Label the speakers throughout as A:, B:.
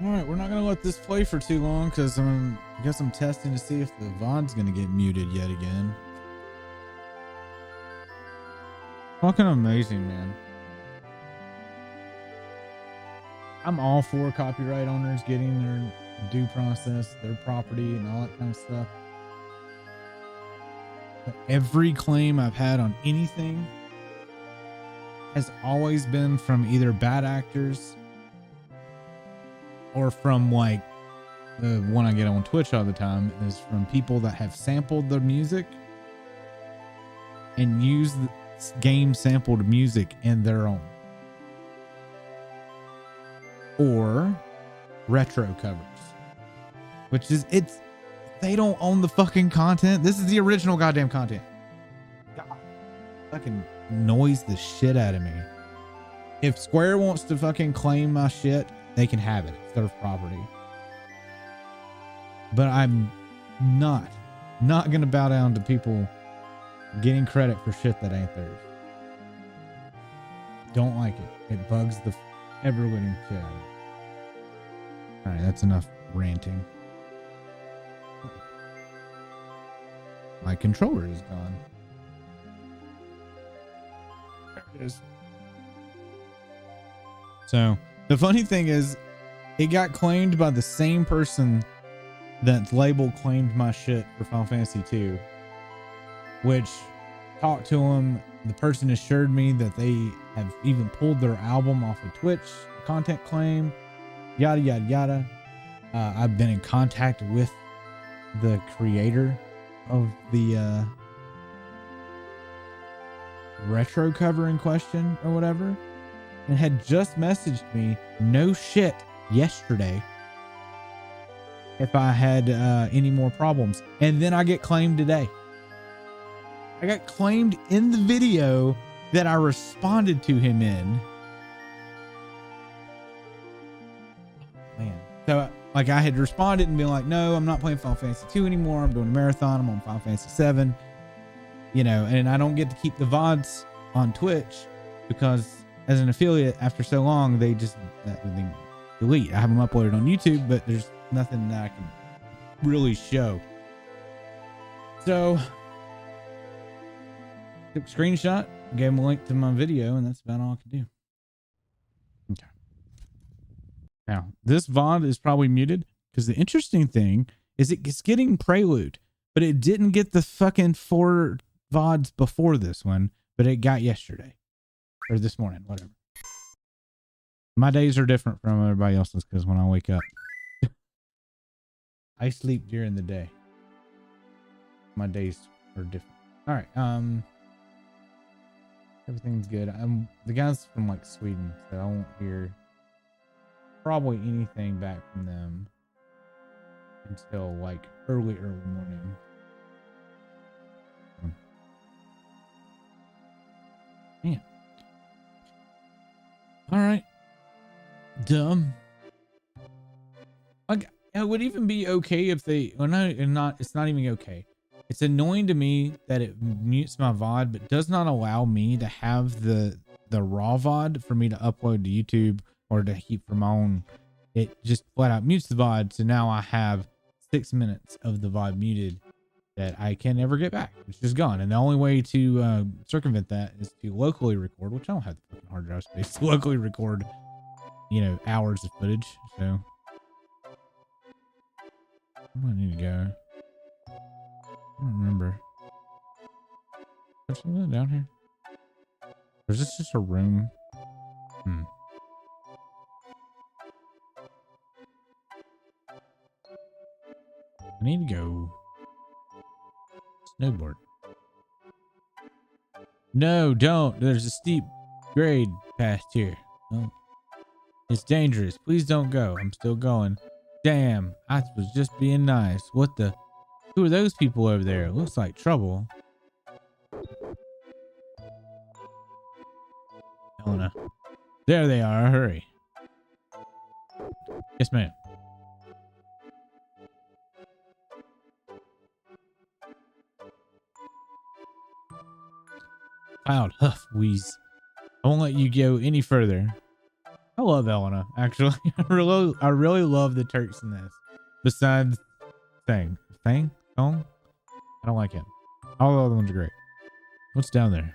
A: All right, we're not gonna let this play for too long because I guess I'm testing to see if the VOD's gonna get muted yet again. Fucking amazing, man. I'm all for copyright owners getting their due process, their property, and all that kind of stuff. But every claim I've had on anything has always been from either bad actors or from, like, the one I get on Twitch all the time is from people that have sampled the music and used the game sampled music in their own, or retro covers, which is, they don't own the fucking content. This is the original goddamn content. God, fucking annoys the shit out of me. If Square wants to fucking claim my shit, they can have it. It's their property. But I'm not gonna bow down to people getting credit for shit that ain't theirs. Don't like it. It bugs the ever-living shit out of me. All right, that's enough ranting. My controller is gone. There it is. So the funny thing is, it got claimed by the same person that label claimed my shit for Final Fantasy 2, which talked to him. The person assured me that they have even pulled their album off of Twitch, content claim, yada, yada, yada. I've been in contact with the creator of the retro cover in question or whatever, and had just messaged me, no shit, yesterday, if I had any more problems. And then I get claimed today. I got claimed in the video that I responded to him in. Man. So, like, I had responded and been like, no, I'm not playing Final Fantasy 2 anymore. I'm doing a marathon. I'm on Final Fantasy 7. You know, and I don't get to keep the VODs on Twitch because as an affiliate, after so long, they just they delete. I have them uploaded on YouTube, but there's nothing that I can really show. So, took a screenshot, gave him a link to my video, and that's about all I could do. Okay. Now, this VOD is probably muted because the interesting thing is it's getting Prelude, but it didn't get the fucking 4 VODs before this one, but it got yesterday or this morning, whatever. My days are different from everybody else's because when I wake up, I sleep during the day. My days are different. All right. Everything's good. The guy's from like Sweden, so I won't hear probably anything back from them until like early morning. Man. All right. Dumb. Like, it would even be okay if they, well, no, and not, it's not even okay. It's annoying to me that it mutes my VOD, but does not allow me to have the raw VOD for me to upload to YouTube or to keep for my own. It just flat out mutes the VOD. So now I have 6 minutes of the VOD muted that I can never get back. It's just gone. And the only way to circumvent that is to locally record, which I don't have the fucking hard drive space to locally record, you know, hours of footage. So I'm gonna need to go. I don't remember. There's something down here. Or is this just a room? I need to go snowboard. No, don't. There's a steep grade past here. Oh. It's dangerous. Please don't go. I'm still going. Damn, I was just being nice. What the? Who are those people over there? Looks like trouble. Helena. There they are. Hurry. Yes, ma'am. Cloud, huff, wheeze. I won't let you go any further. Oh, love Elena, actually. I really love the Turks in this. Besides Thong? I don't like him. All the other ones are great. What's down there?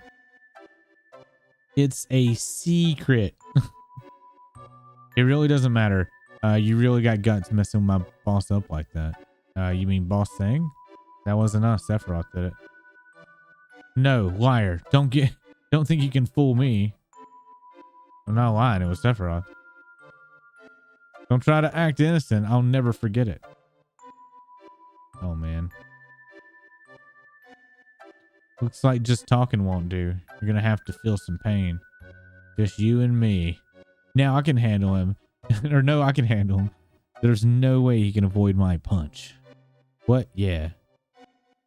A: It's a secret. It really doesn't matter. You really got guts messing my boss up like that. You mean Boss Thing? That wasn't us. Sephiroth did it. No, liar. Don't think you can fool me. I'm not lying. It was Sephiroth. Don't try to act innocent. I'll never forget it. Oh, man. Looks like just talking won't do. You're going to have to feel some pain. Just you and me. Now I can handle him. Or no, I can handle him. There's no way he can avoid my punch. What? Yeah.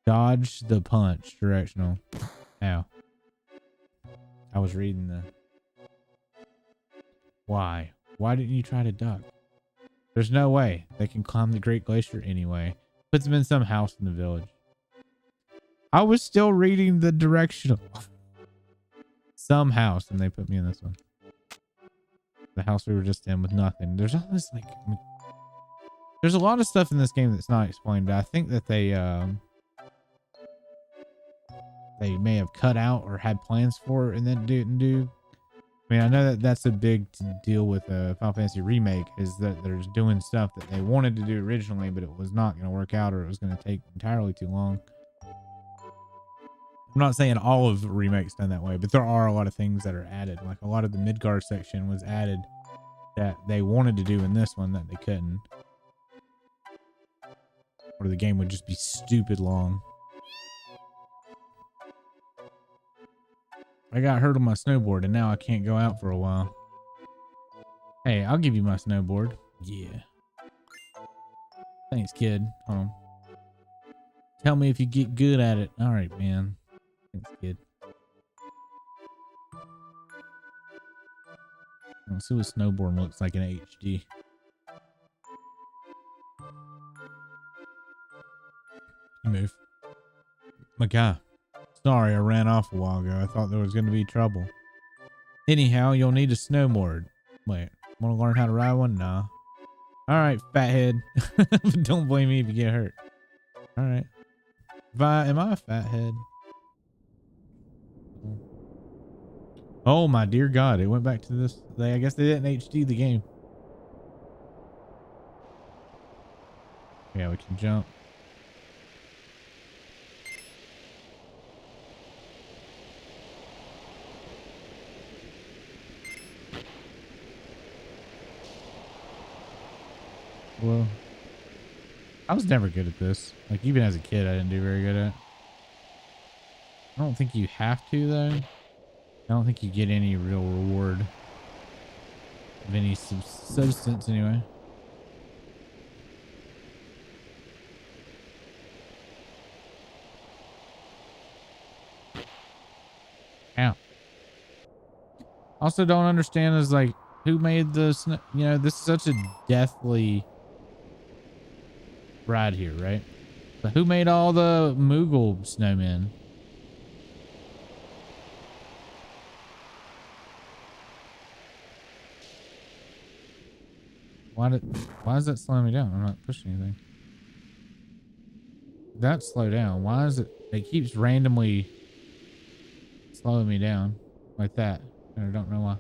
A: Dodge the punch. Directional. Ow. I was reading the... Why? Why didn't you try to duck? There's no way. They can climb the Great Glacier anyway. Puts them in some house in the village. I was still reading the directional. Some house, and they put me in this one. The house we were just in with nothing. There's all this, like... There's a lot of stuff in this game that's not explained, but I think that they may have cut out or had plans for it and then didn't do. I mean, I know that that's a big deal with Final Fantasy Remake, is that there's doing stuff that they wanted to do originally, but it was not going to work out, or it was going to take entirely too long. I'm not saying all of the remakes done that way, but there are a lot of things that are added. Like a lot of the Midgar section was added that they wanted to do in this one that they couldn't. Or the game would just be stupid long. I got hurt on my snowboard and now I can't go out for a while. Hey, I'll give you my snowboard. Yeah. Thanks, kid. Hold on. Tell me if you get good at it. All right, man. Thanks, kid. Let's see what snowboarding looks like in HD. You move. My guy. Sorry, I ran off a while ago. I thought there was going to be trouble. Anyhow, you'll need a snowboard. Wait, want to learn how to ride one? Nah. All right, fathead. Don't blame me if you get hurt. All right. Am I a fathead? Oh my dear God! It went back to this. I guess they didn't HD the game. Yeah, we can jump. Well, I was never good at this. Like, even as a kid, I didn't do very good at it. I don't think you have to, though. I don't think you get any real reward of any substance, anyway. Ow. Also, don't understand is, like, who made this? You know, this is such a deathly ride here, right? But who made all the Moogle snowmen? Why is that slowing me down? I'm not pushing anything. That slow down. Why is it keeps randomly slowing me down like that? I don't know why.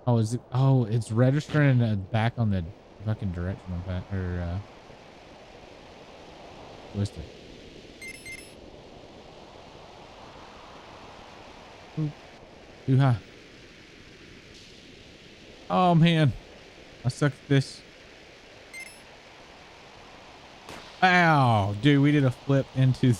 A: Oh, is it? Oh, it's registering back on the fucking directional pad or joystick. Too high. Oh man, I suck at this. Ow, dude, we did a flip into.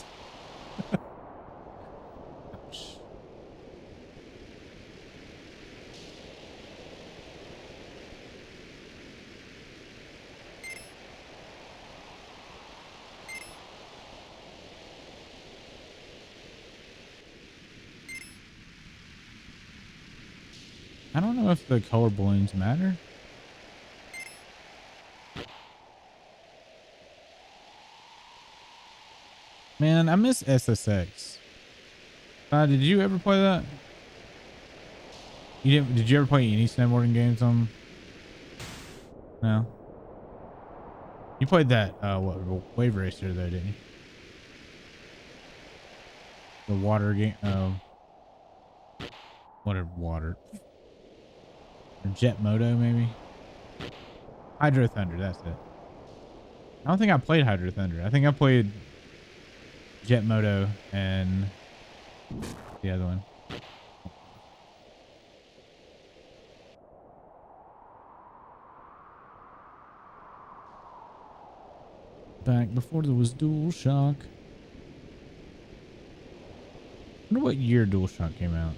A: I don't know if the color balloons matter. Man, I miss SSX. Did you ever play that? You didn't? Did you ever play any snowboarding games on? No. You played that what Wave Racer though, didn't you? The water game. Oh, whatever water. Or Jet Moto maybe. Hydro Thunder. That's it. I don't think I played Hydro Thunder. I think I played Jet Moto and the other one. Back before there was DualShock. I wonder what year DualShock came out.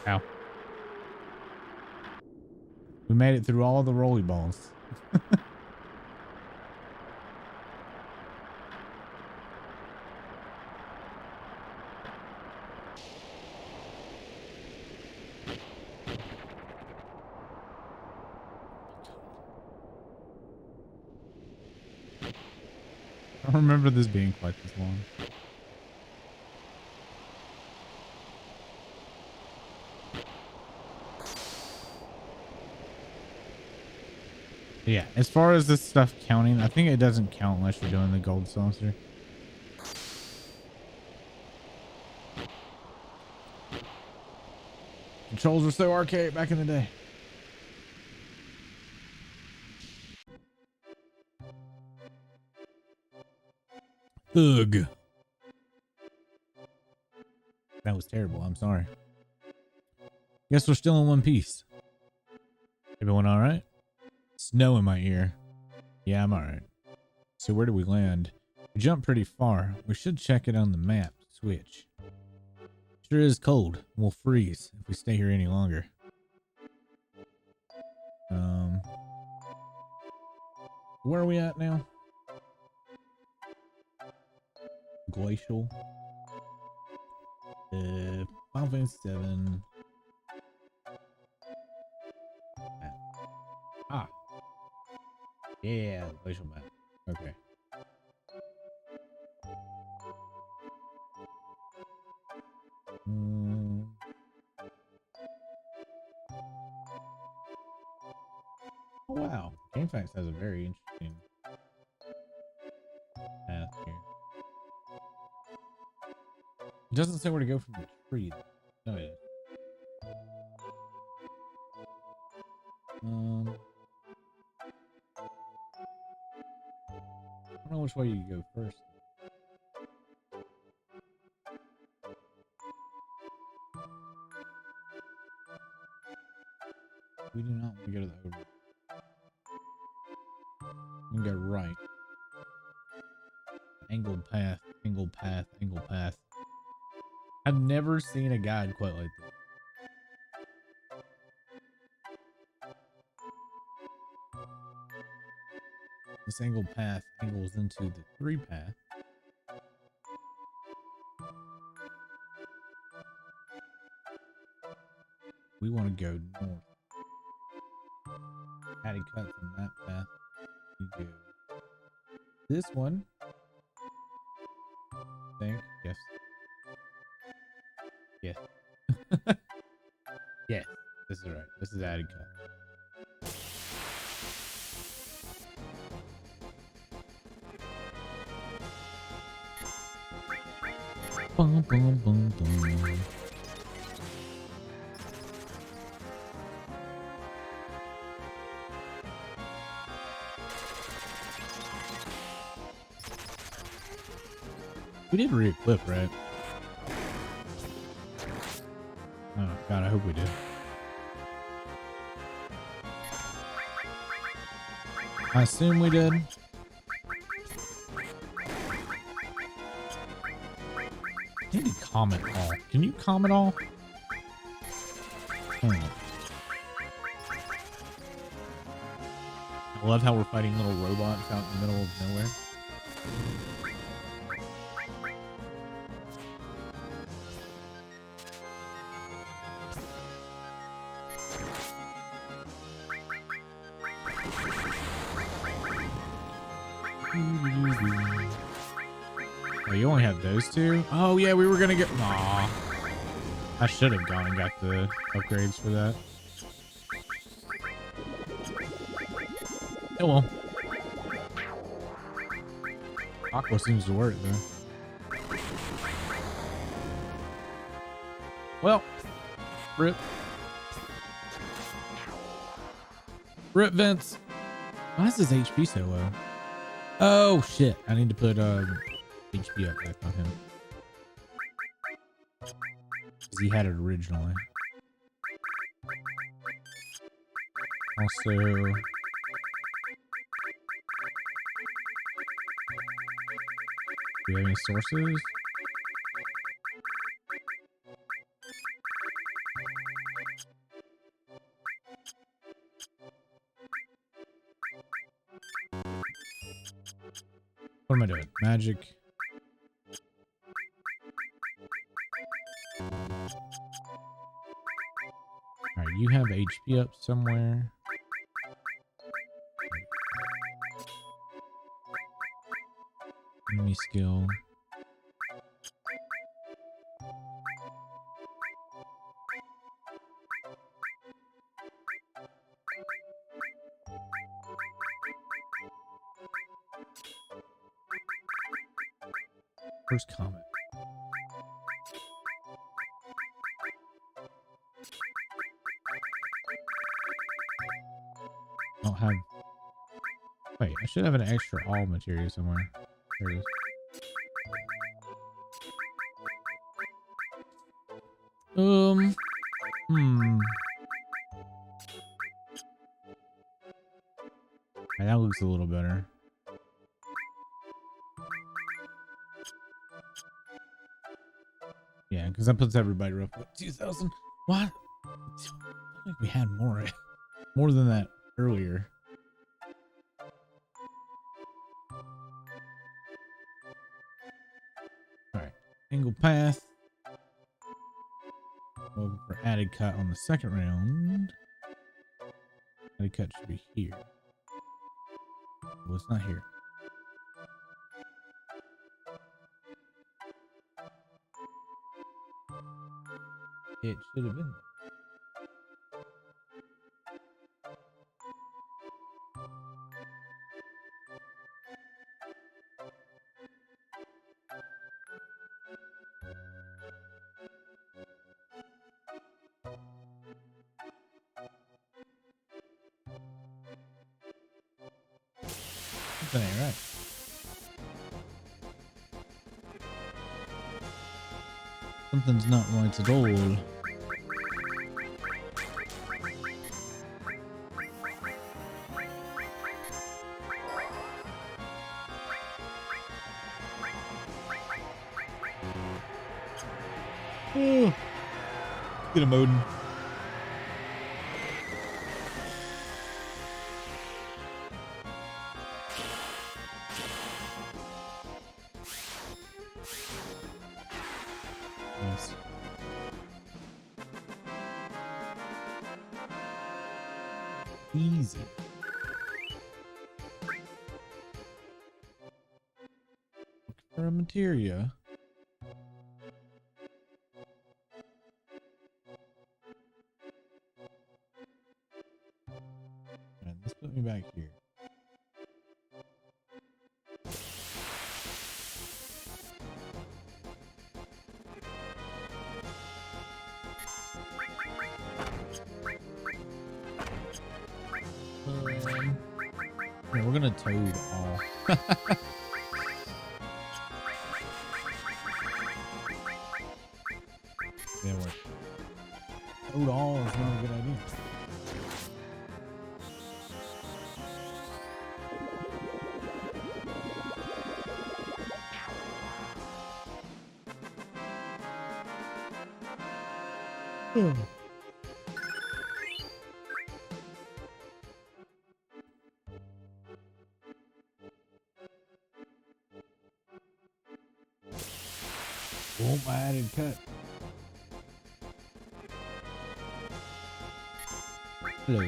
A: Ow. We made it through all the rolly balls. I don't remember this being quite this long. Yeah, as far as this stuff counting, I think it doesn't count unless you're doing the gold saucer. Controls were so archaic back in the day. Ugh. That was terrible. I'm sorry. Guess we're still in one piece. Everyone all right? Snow in my ear. Yeah, I'm all right. So where do we land? We jumped pretty far. We should check it on the map. Switch. Sure is cold. We'll freeze if we stay here any longer. Where are we at now? Glacial. 5.7. Ah. Yeah, glacial map. Okay. Oh, wow. GameFAQs has a very interesting path here. It doesn't say where to go from the tree. No, it is. I don't know which way you go first. We do not want to go to the Odin. We can go right. Angled path, angled path, angled path. I've never seen a guide quite like this. This angled path angles into the 3 path. We want to go north. Patty cuts on that path. We do this one. I think. Yes. Yes. Yes. This is right. This is added cut. Boom, boom, boom, boom. We did re-equip, right? Oh, God, I hope we did. I assume we did. I need to comment all. Can you comment all? I love how we're fighting little robots out in the middle of nowhere. Oh, you only have those two? Oh yeah, we were gonna get. Aw, I should have gone and got the upgrades for that. Oh well. Aqua seems to work though. Well, rip. Rip Vince. Why is his HP so low? Oh shit! I need to put HP up back on him because he had it originally. Also, do we have any sources? What am I doing? Magic. All right, you have HP up somewhere. Enemy skill. First comment. I don't have. Wait, I should have an extra all material somewhere. There it is. Okay, that looks a little better. Yeah, because that puts everybody roughly 2,000. What? I think we had more than that earlier. All right, angle path. Well, for added cut on the second round. Added cut should be here. Well, it's not here. It should have been there. Something ain't right. Something's not right at all. Oh. Get a modem. Nice. Easy. Look for a materia. And let's put me back here. Yeah, we're gonna toad all. Yeah, what? Toad all is not a good idea. Won't my added cut. Hello.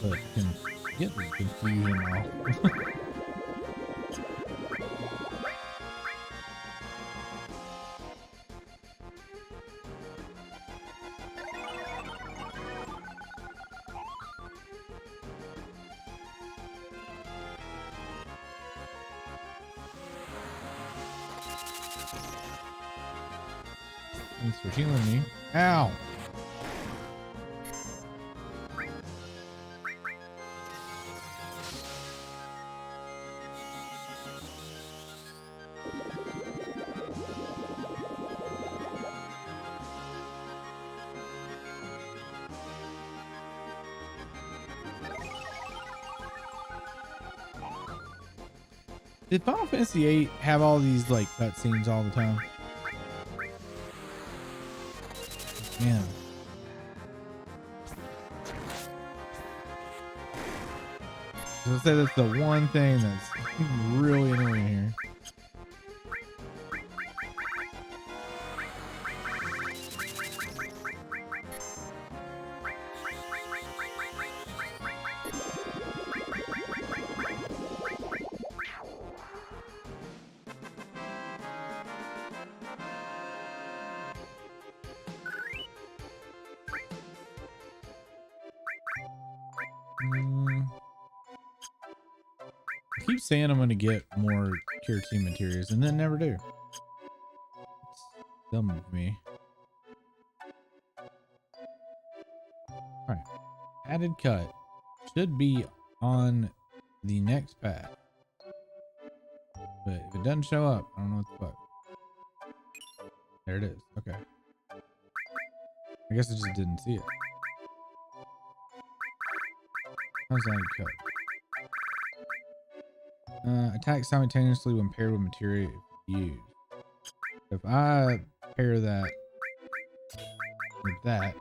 A: to get the confusion off. Thanks for healing me. Ow! Did Final Fantasy VIII have all these like cutscenes all the time? Man. I was gonna say that's the one thing that's really annoying here. I keep saying I'm going to get more Cure Team materials and then never do. It's dumb of me. Alright. Added cut should be on the next path. But if it doesn't show up, I don't know what the fuck. There it is. Okay. I guess I just didn't see it. How's added cut? Attack simultaneously when paired with material used. If I pair that with that,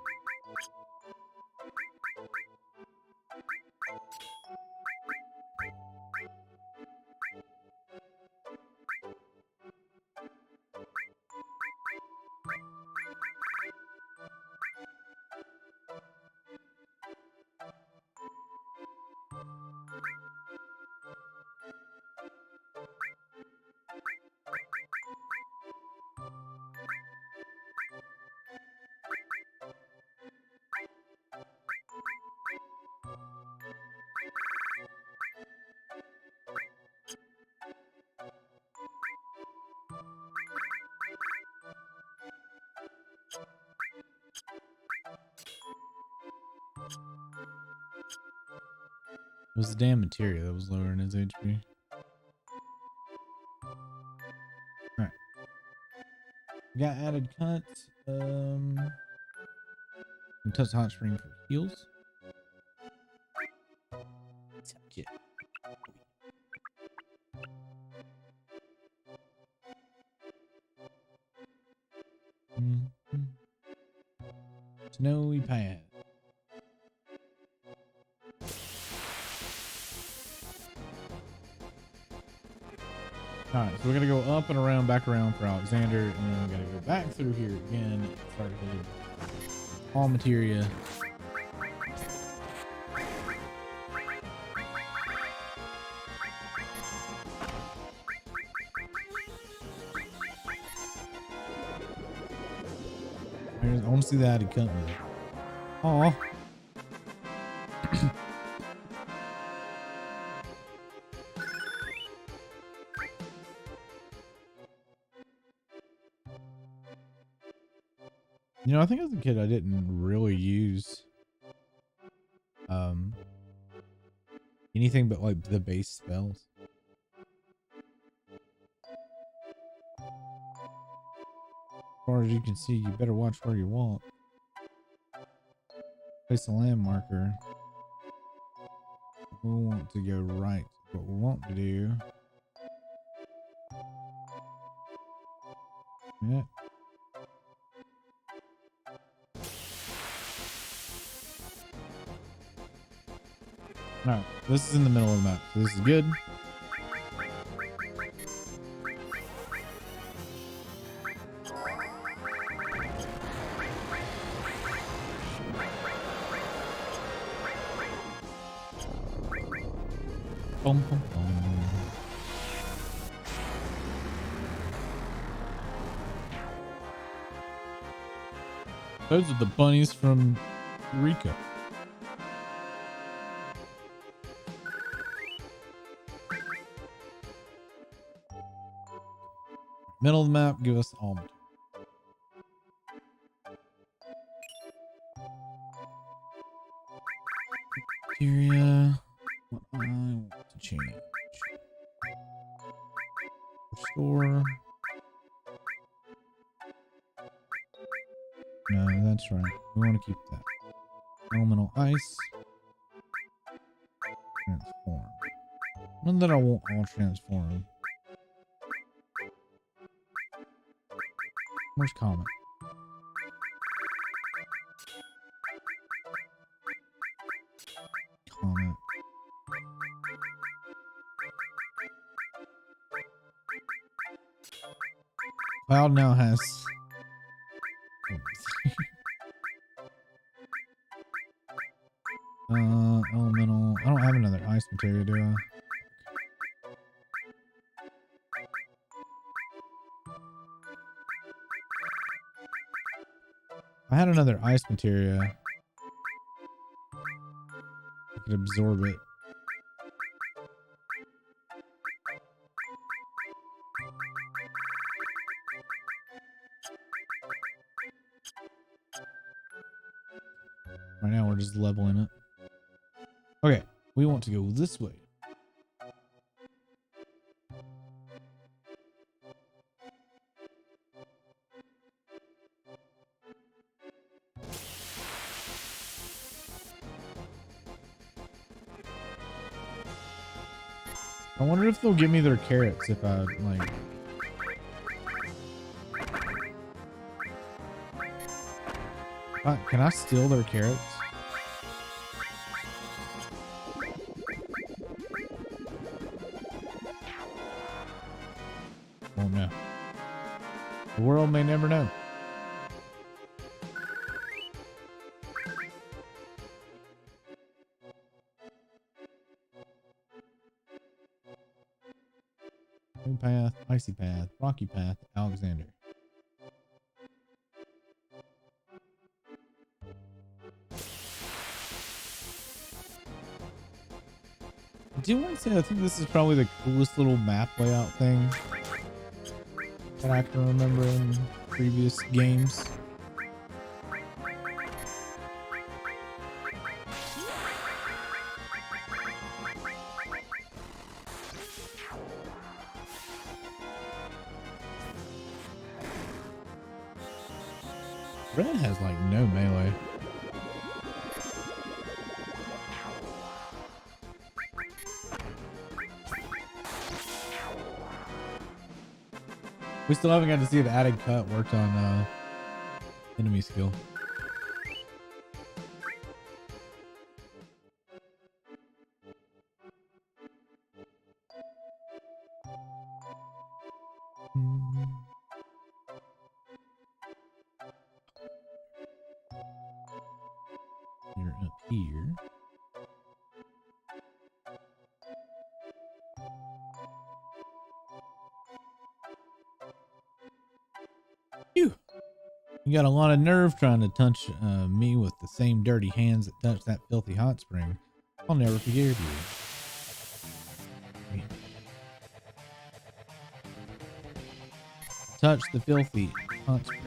A: it was the damn material that was lowering his HP. Alright. We got added cuts. Touch hot spring for heals. Touch it. Snowy path. Alright, so we're gonna go up and around, back around for Alexander, and then we're gonna go back through here again and start hitting all materia. I want to see the added company. Aw. You know, I think as a kid I didn't really use anything but like the base spells. As far as you can see, you better watch where you walk. Place a land marker. We want to go right. What we want to do. Yeah. Alright, this is in the middle of the map, so this is good. Bum, bum, bum. Those are the bunnies from Rico. Middle of the map, give us all. Criteria. What I want to change. Restore. No, that's right. We want to keep that. Elemental ice. Transform. None that I won't all transform. Where's Comet? Comet. Cloud now has elemental. I don't have another ice material, do I? If I had another ice material, I could absorb it. Right now we're just leveling it. Okay, we want to go this way. I wonder if they'll give me their carrots if I like. Can I steal their carrots? Oh no. The world may never know. New path, icy path, rocky path, Alexander. I do want to say I think this is probably the coolest little map layout thing that I can remember in previous games. Red has like no melee. We still haven't got to see the added cut worked on enemy skill. You're up here. Phew. You got a lot of nerve trying to touch me with the same dirty hands that touched that filthy hot spring. I'll never forgive you. Touch the filthy hot springs.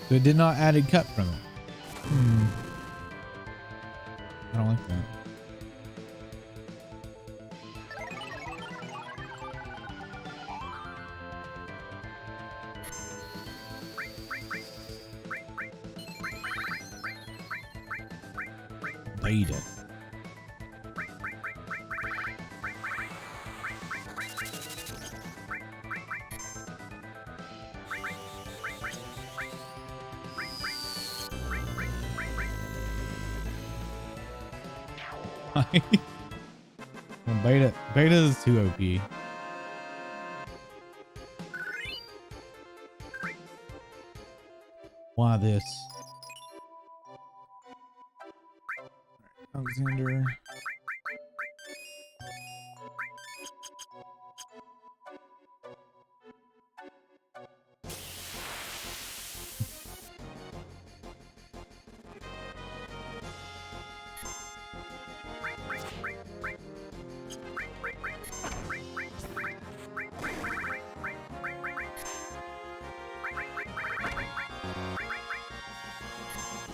A: So it did not added cut from it. I don't like that. Beta. Beta is too OP. Why this? Alexander.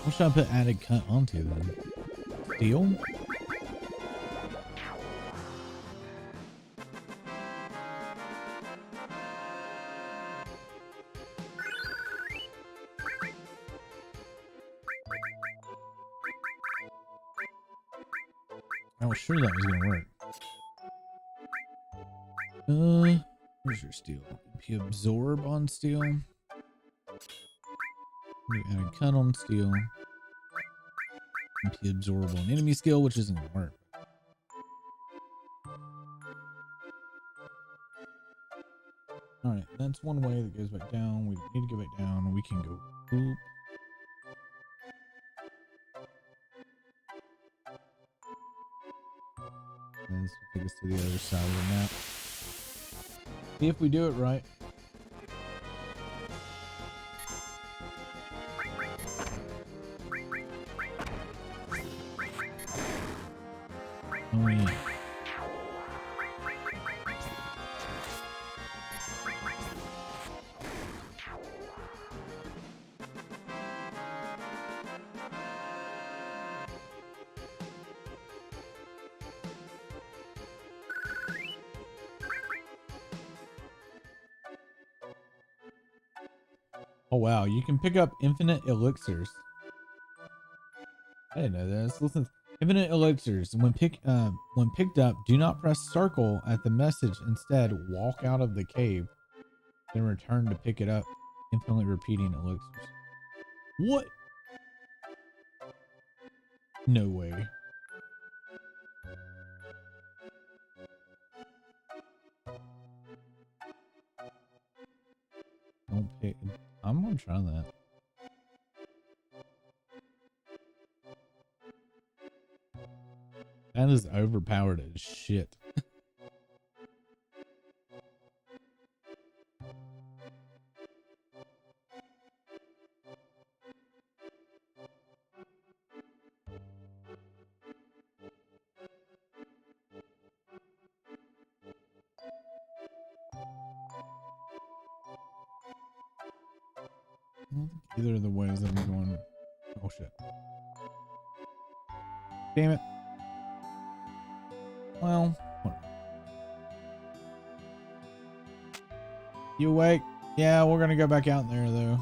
A: What should I put added cut onto then? Steel? I was sure that was gonna work. Where's your steel? If you absorb on steel, you add a cut on steel. If you absorb on enemy skill, which isn't gonna work. All right, that's one way that goes back down. We need to go back down. We can go oop. And this will take us to the other side of the map. See if we do it right. Oh yeah. Oh wow, you can pick up infinite elixirs. I didn't know this. Listen, infinite elixirs. When picked up, do not press circle at the message. Instead, walk out of the cave, then return to pick it up, infinitely repeating elixirs. What? No way. Don't pick. I'm gonna try that. That is overpowered as shit. I don't think either of the ways that I'm going. Oh shit. Damn it. Well, whatever. You awake? Yeah, we're gonna go back out there though.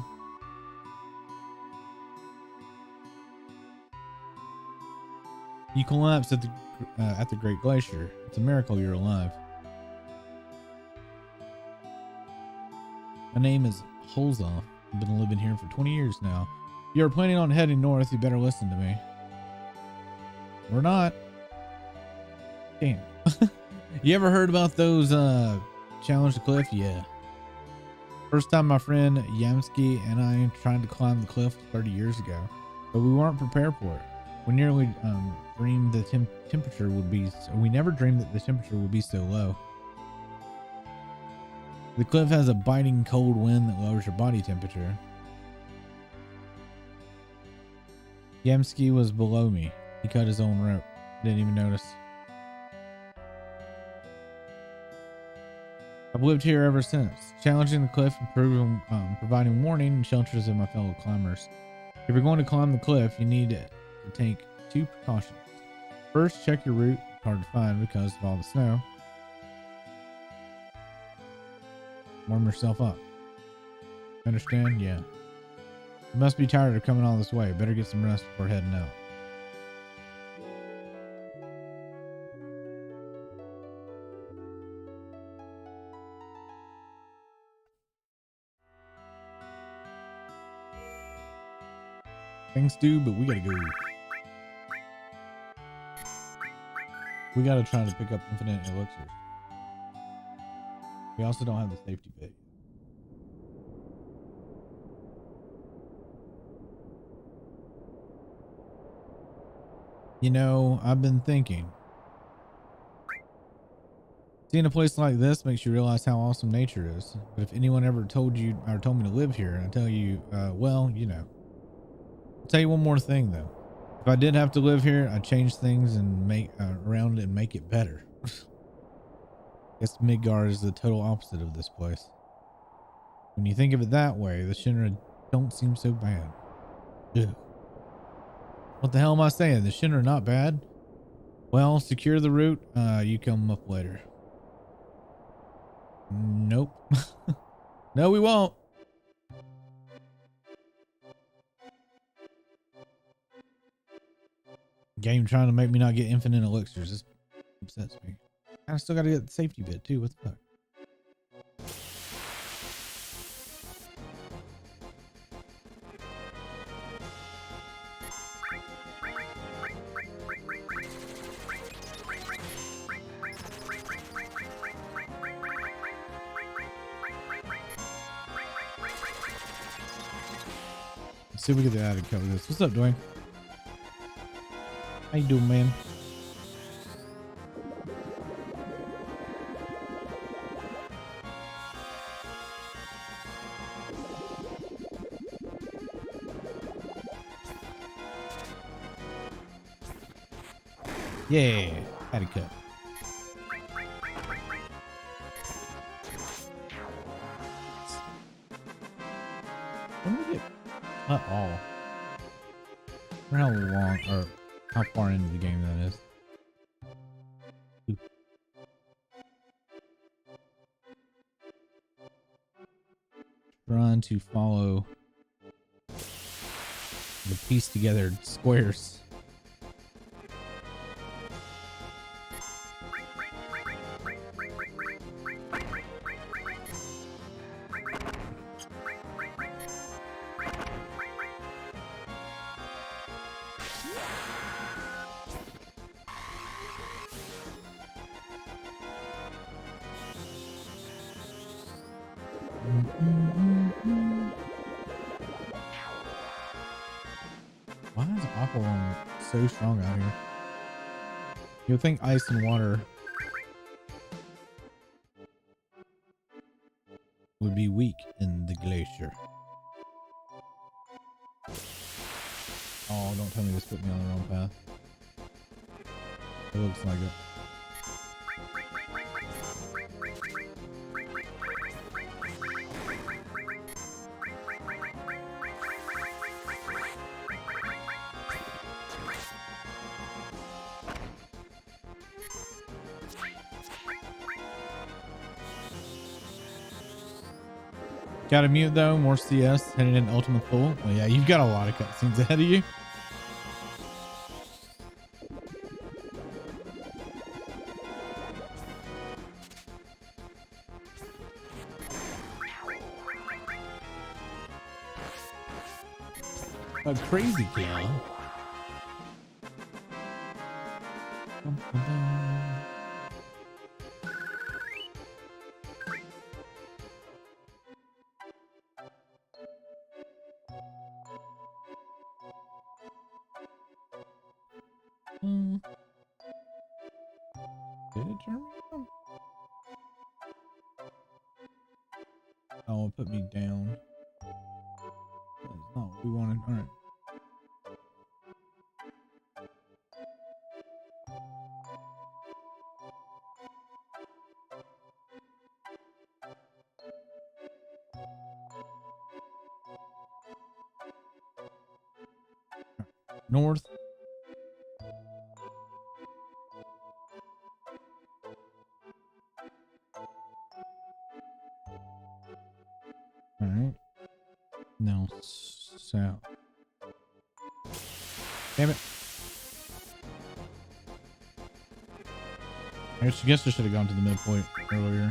A: You collapsed at the Great Glacier. It's a miracle you're alive. My name is Holzoff. I've been living here for 20 years now. If you're planning on heading north, you better listen to me. We're not. Damn. You ever heard about those challenge the cliff? Yeah. First time my friend Yamsky and I tried to climb the cliff 30 years ago, but we weren't prepared for it. We nearly dreamed the temperature would be. We never dreamed that the temperature would be so low. The cliff has a biting cold wind that lowers your body temperature. Yamsky was below me. He cut his own rope. Didn't even notice. I've lived here ever since, challenging the cliff and providing warning and shelters to my fellow climbers. If you're going to climb the cliff, you need to take 2 precautions. First, check your route. It's hard to find because of all the snow. Warm yourself up. Understand? Yeah. You must be tired of coming all this way. Better get some rest before heading out. Thanks, dude, but we gotta go. We gotta try to pick up infinite elixirs. We also don't have the safety bit. You know, I've been thinking. Seeing a place like this makes you realize how awesome nature is. But if anyone ever told you or told me to live here, and I tell you, well, you know. I'll tell you one more thing though. If I did have to live here, I'd change things and make around it and make it better. Guess Midgard is the total opposite of this place. When you think of it that way, the Shinra don't seem so bad. Ugh. What the hell am I saying? The Shinra not bad? Well, secure the route. You come up later. Nope. No, we won't. Game trying to make me not get infinite elixirs. This upsets me. I still got to get the safety bit too. What the fuck? Let's see if we get the added cover this. What's up, Dwayne? How you doing, man? Yeah, added cut. When did we get not all? For how long or how far into the game that is? Ooh. Trying to follow the piece together squares. Why is Aqualung so strong out here? You'd think ice and water would be weak in the glacier. Oh, don't tell me this put me on the wrong path. It looks like it. Got to mute though. More CS heading in Ultimate Pool. Well, yeah, you've got a lot of cutscenes ahead of you. A crazy girl. Did it turn me on? Oh, it put me down. That's not what we wanted. All right. North. All right. Now south. Damn it. I guess I should have gone to the midpoint earlier.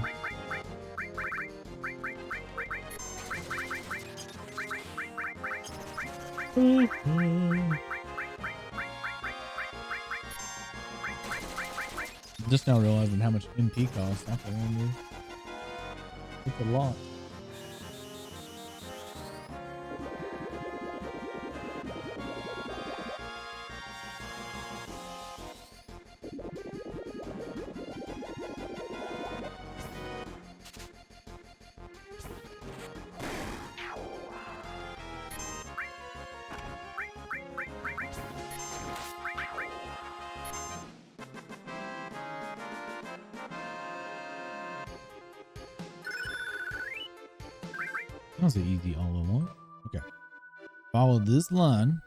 A: Just now realizing how much MP costs. Okay, it's a lot. That was an easy all in one. Okay. Follow this line.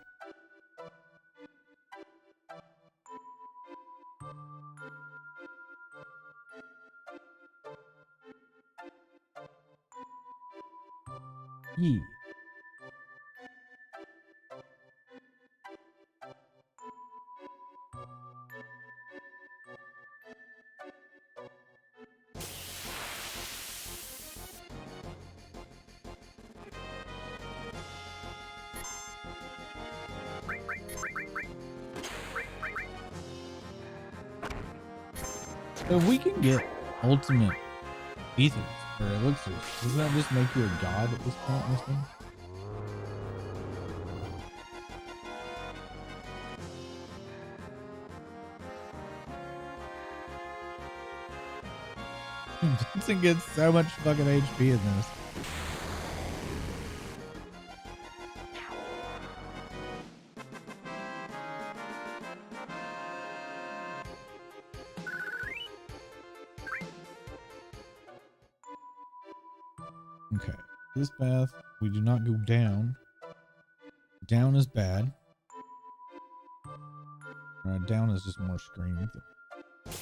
A: Yeah. So if we can get ultimate ethers or elixirs, doesn't that just make you a god at this point, this thing? Vincent gets so much fucking HP in this. Okay, this path, we do not go down. Down is bad. Alright, down is just more screens.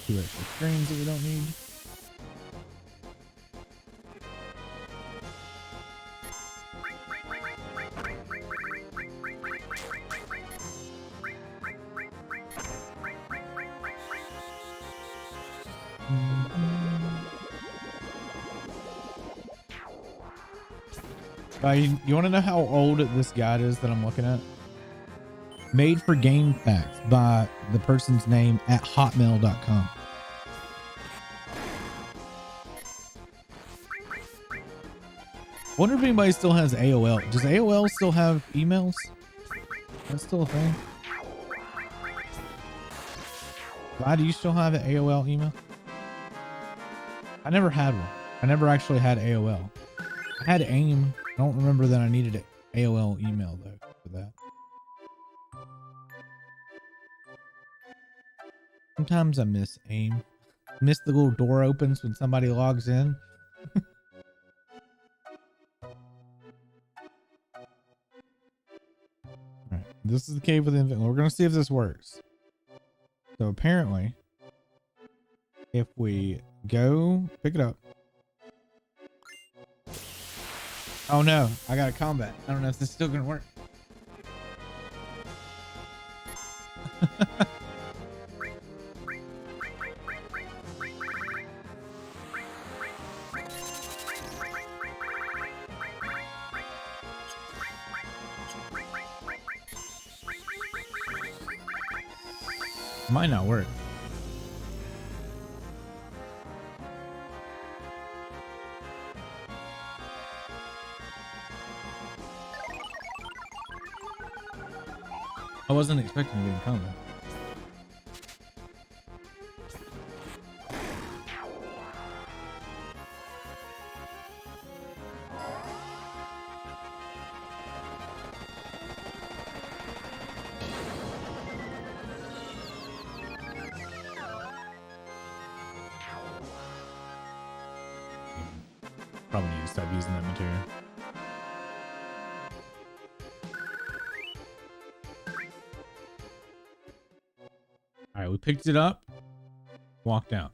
A: 2 extra screens that we don't need. You want to know how old this guide is that I'm looking at? Made for Game Facts by the person's name at hotmail.com. Wonder if anybody still has AOL. Does AOL still have emails? That's still a thing. Why do you still have an AOL email? I never had one. I never actually had AOL. I had AIM. I don't remember that I needed an AOL email though for that. Sometimes I miss AIM. Miss the little door opens when somebody logs in. Alright, this is the cave with the infant. We're gonna see if this works. So apparently, if we go pick it up. Oh no, I got a combat. I don't know if this is still gonna work. Might not work. I wasn't expecting to be in combat. Probably need to stop using that material. All right, we picked it up, walked out.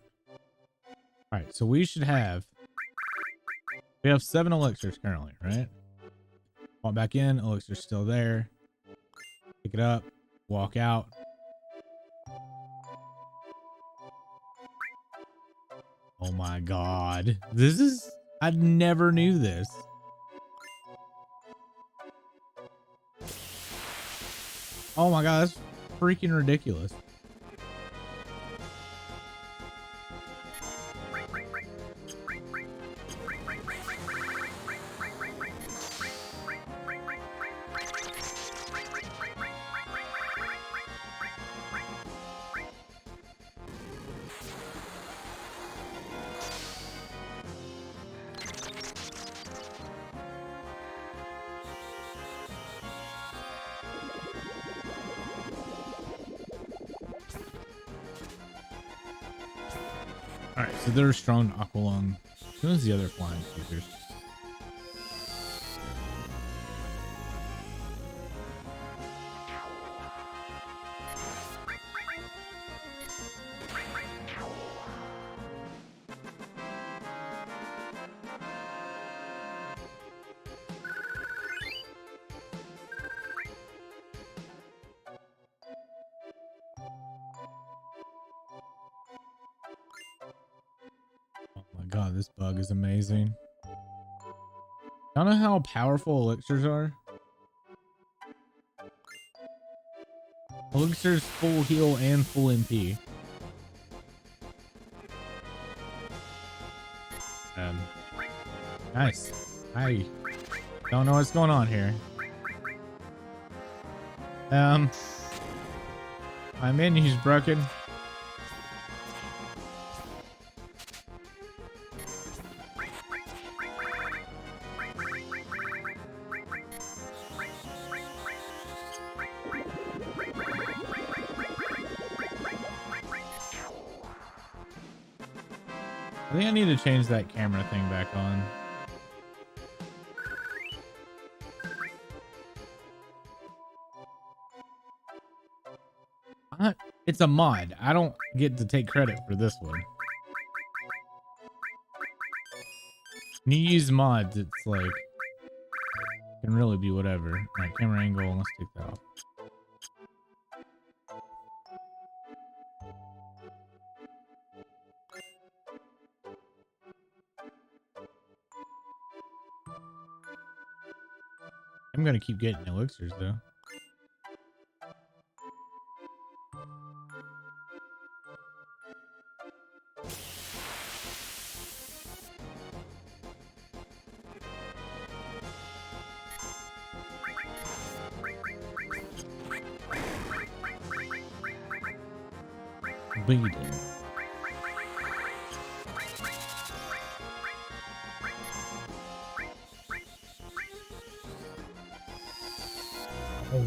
A: All right, so we have 7 elixirs currently, right? Walk back in, elixir's still there. Pick it up, walk out. Oh my God. I never knew this. Oh my God, that's freaking ridiculous. All right, so they're strong Aqualung. Who is the other flying creatures? Oh my god, this bug is amazing. Y'all know how powerful elixirs are? Elixir's full heal and full MP. Nice. I don't know what's going on here. My menu's broken. I think I need to change that camera thing back on. It's a mod. I don't get to take credit for this one. When you use mods, it's like can really be whatever. All right, camera angle. Let's take that off. I'm gonna keep getting elixirs though. Beat it. Oh.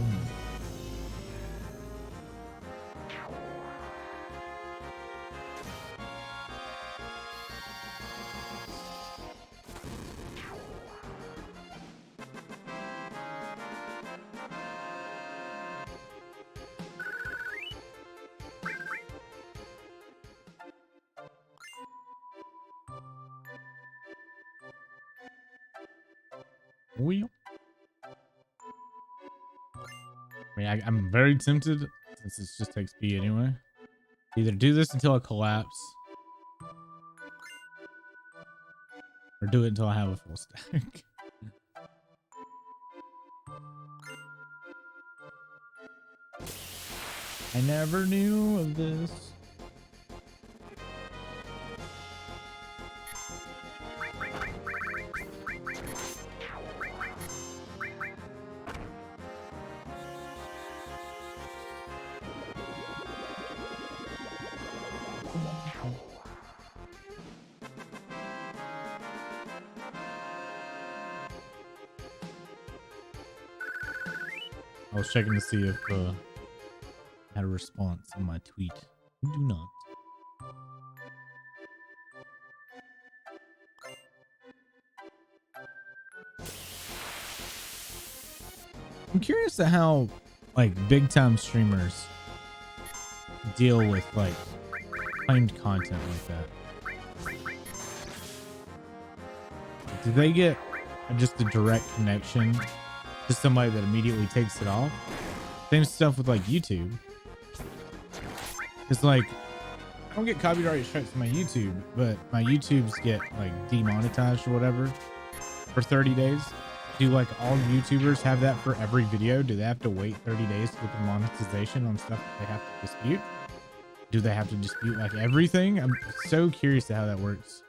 A: Wheel. I mean, I'm very tempted since this just takes B anyway. Either do this until I collapse or do it until I have a full stack. I never knew of this. I was checking to see if I had a response on my tweet. I do not. I'm curious to how like big time streamers deal with like claimed content like that. Do they get just a direct connection to somebody that immediately takes it off? Same stuff with like YouTube. It's like I don't get copyright strikes on my YouTube, but my YouTubes get like demonetized or whatever for 30 days. Do like all YouTubers have that for every video? Do they have to wait 30 days to get the monetization on stuff that they have to dispute? Do they have to dispute like everything? I'm so curious to how that works.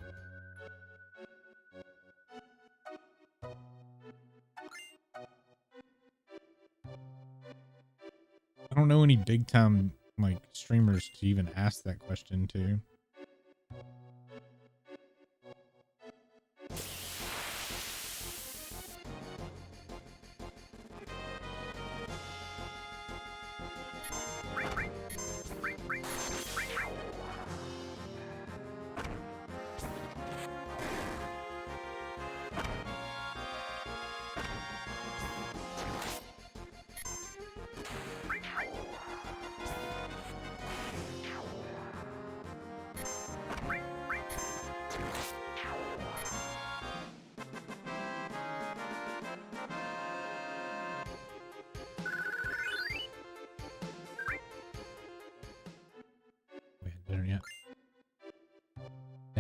A: I don't know any big time like streamers to even ask that question to.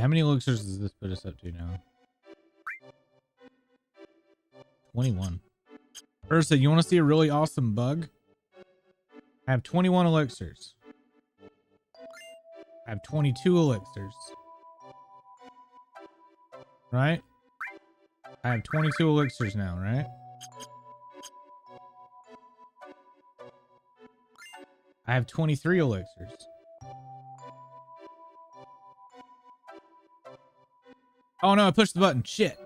A: How many elixirs does this put us up to now? 21. Ursa, you want to see a really awesome bug? I have 21 elixirs. I have 22 elixirs. Right? I have 22 elixirs now, right? I have 23 elixirs. Oh no, I pushed the button. Shit.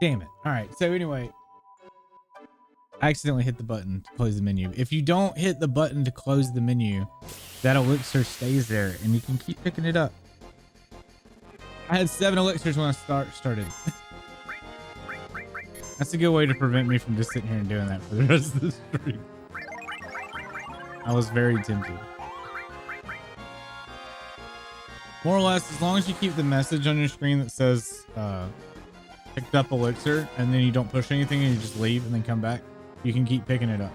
A: Damn it. All right. So anyway, I accidentally hit the button to close the menu. If you don't hit the button to close the menu, that elixir stays there and you can keep picking it up. I had 7 elixirs when I started. That's a good way to prevent me from just sitting here and doing that for the rest of the stream. I was very tempted. More or less, as long as you keep the message on your screen that says picked up elixir, and then you don't push anything and you just leave and then come back, you can keep picking it up.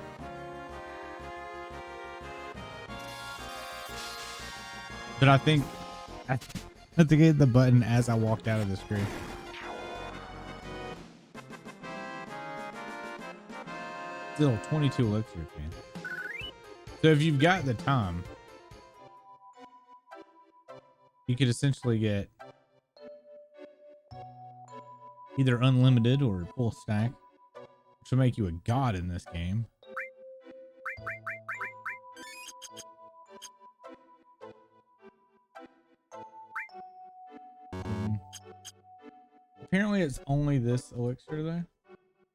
A: But I think I hit the button as I walked out of the screen. Still 22 elixir, man. So if you've got the time, you could essentially get either unlimited or full stack, which will make you a god in this game. Apparently it's only this elixir though.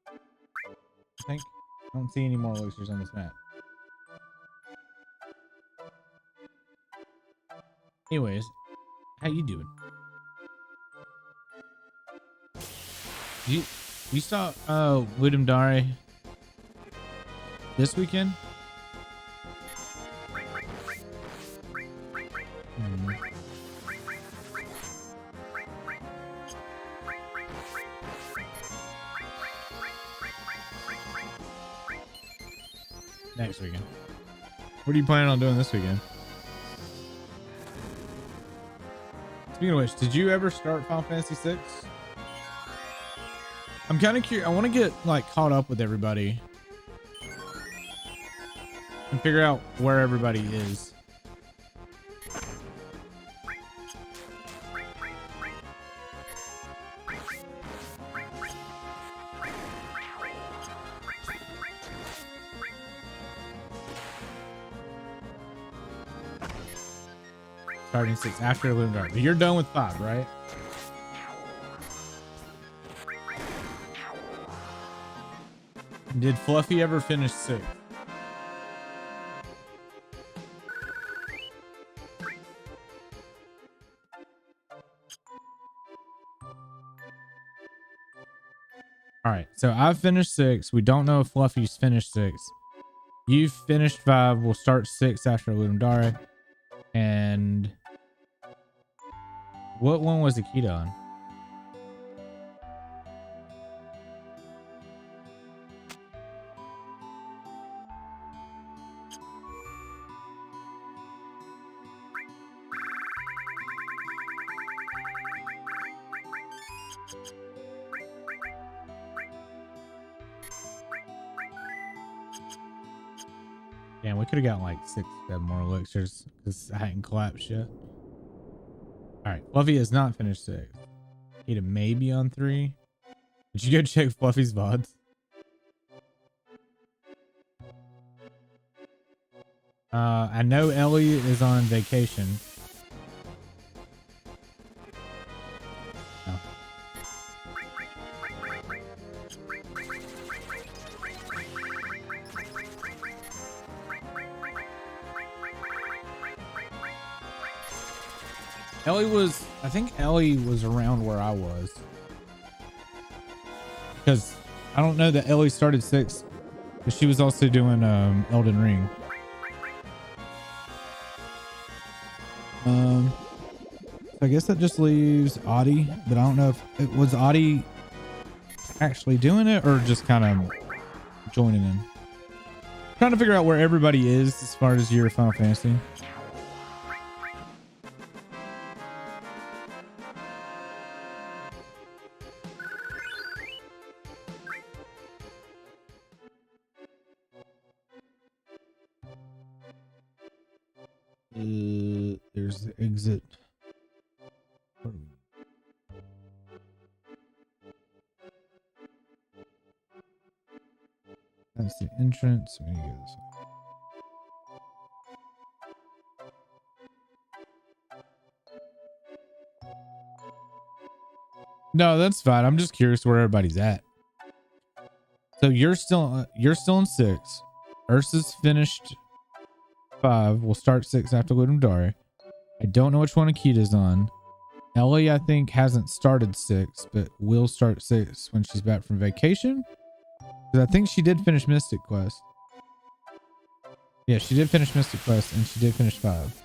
A: I think. I don't see any more elixirs on this map. Anyways, how you doing? You saw Ludum Dare this weekend? Next weekend. What are you planning on doing this weekend? Speaking of which, did you ever start Final Fantasy VI? I'm kind of curious. I want to get like caught up with everybody and figure out where everybody is. Starting 6 after Ludum Dare. But you're done with 5, right? Did Fluffy ever finish 6? All right, so I've finished 6. We don't know if Fluffy's finished 6. You've finished 5. We'll start 6 after Ludum Dare. And what one was Akita on? Damn, we could have gotten like 6, 7 more elixirs because I hadn't collapsed yet. All right, Fluffy has not finished 6. Akita may be on 3. Did you go check Fluffy's VODs? I know Ellie is on vacation. Oh. I think Ellie was around where I was. Because I don't know that Ellie started 6, but she was also doing Elden Ring. So I guess that just leaves Audie, but I don't know if it was Audie actually doing it or just kind of joining in. Trying to figure out where everybody is as far as your Final Fantasy. There's the exit. That's the entrance. We need to go this way. No, that's fine. I'm just curious where everybody's at. So you're still in 6. Ursa's finished 5. We'll start 6 after Ludum. I don't know which one Akita's on. Ellie, I think, hasn't started 6, but will start 6 when she's back from vacation. Because I think she did finish Mystic Quest. Yeah, she did finish Mystic Quest, and she did finish 5.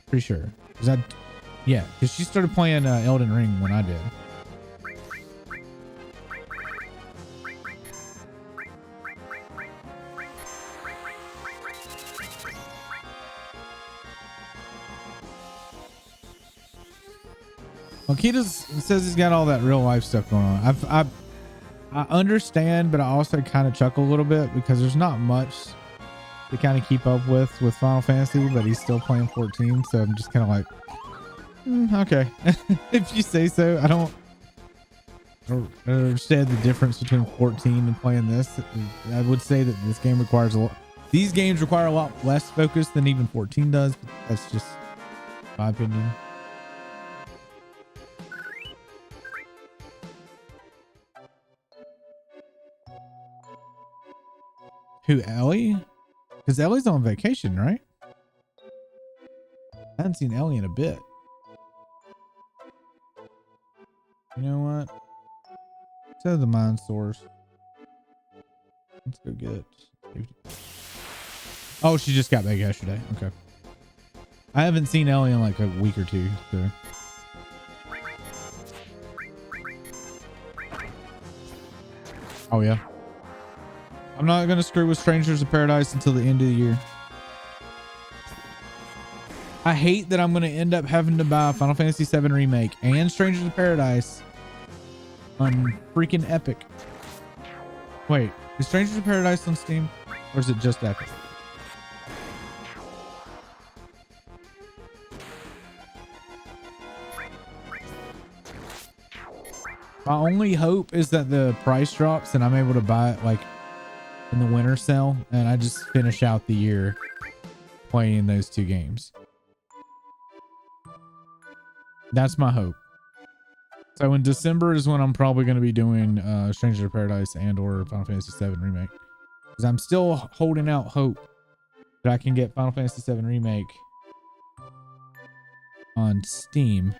A: Pretty sure. Yeah, because she started playing Elden Ring when I did. Akita says he's got all that real life stuff going on. I understand, but I also kind of chuckle a little bit because there's not much to kind of keep up with Final Fantasy, but he's still playing 14, so I'm just kind of like, okay. If you say so. I don't understand the difference between 14 and playing this. I would say that this game requires these games require a lot less focus than even 14 does, but that's just my opinion. Who, Ellie? Because Ellie's on vacation, right? I haven't seen Ellie in a bit. You know what? Let's the mine source. Let's go get it. Oh, she just got back yesterday. Okay. I haven't seen Ellie in like a week or 2. So. Oh, yeah. I'm not going to screw with Strangers of Paradise until the end of the year. I hate that I'm going to end up having to buy Final Fantasy VII Remake and Strangers of Paradise on freaking Epic. Wait, is Strangers of Paradise on Steam or is it just Epic? My only hope is that the price drops and I'm able to buy it like in the winter sale and I just finish out the year playing those 2 games. That's my hope. So in December is when I'm probably going to be doing Stranger of Paradise and or Final Fantasy VII Remake. Because I'm still holding out hope that I can get Final Fantasy VII Remake on Steam.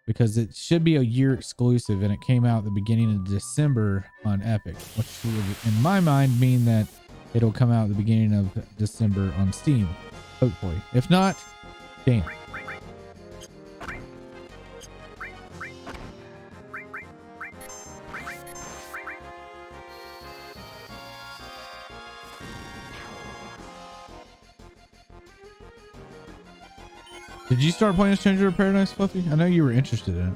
A: Because it should be a year exclusive and it came out at the beginning of December on Epic. Which would, in my mind, mean that it'll come out at the beginning of December on Steam. Hopefully. If not, damn. Did you start playing Stranger of Paradise, Fluffy? I know you were interested in it.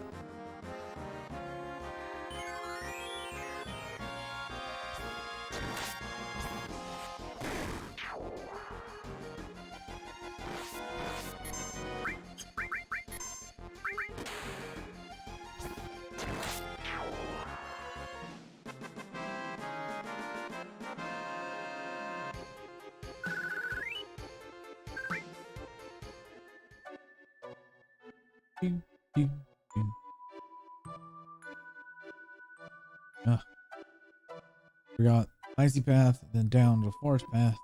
A: We got icy path, then down to the forest path.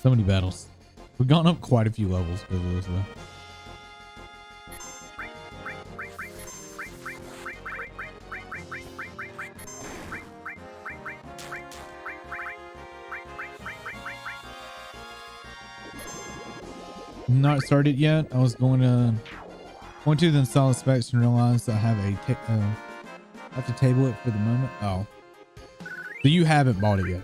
A: So many battles. We've gone up quite a few levels because of this though. Not started yet. I was going to then install the specs and realize I have have to table it for the moment. Oh, so you haven't bought it yet?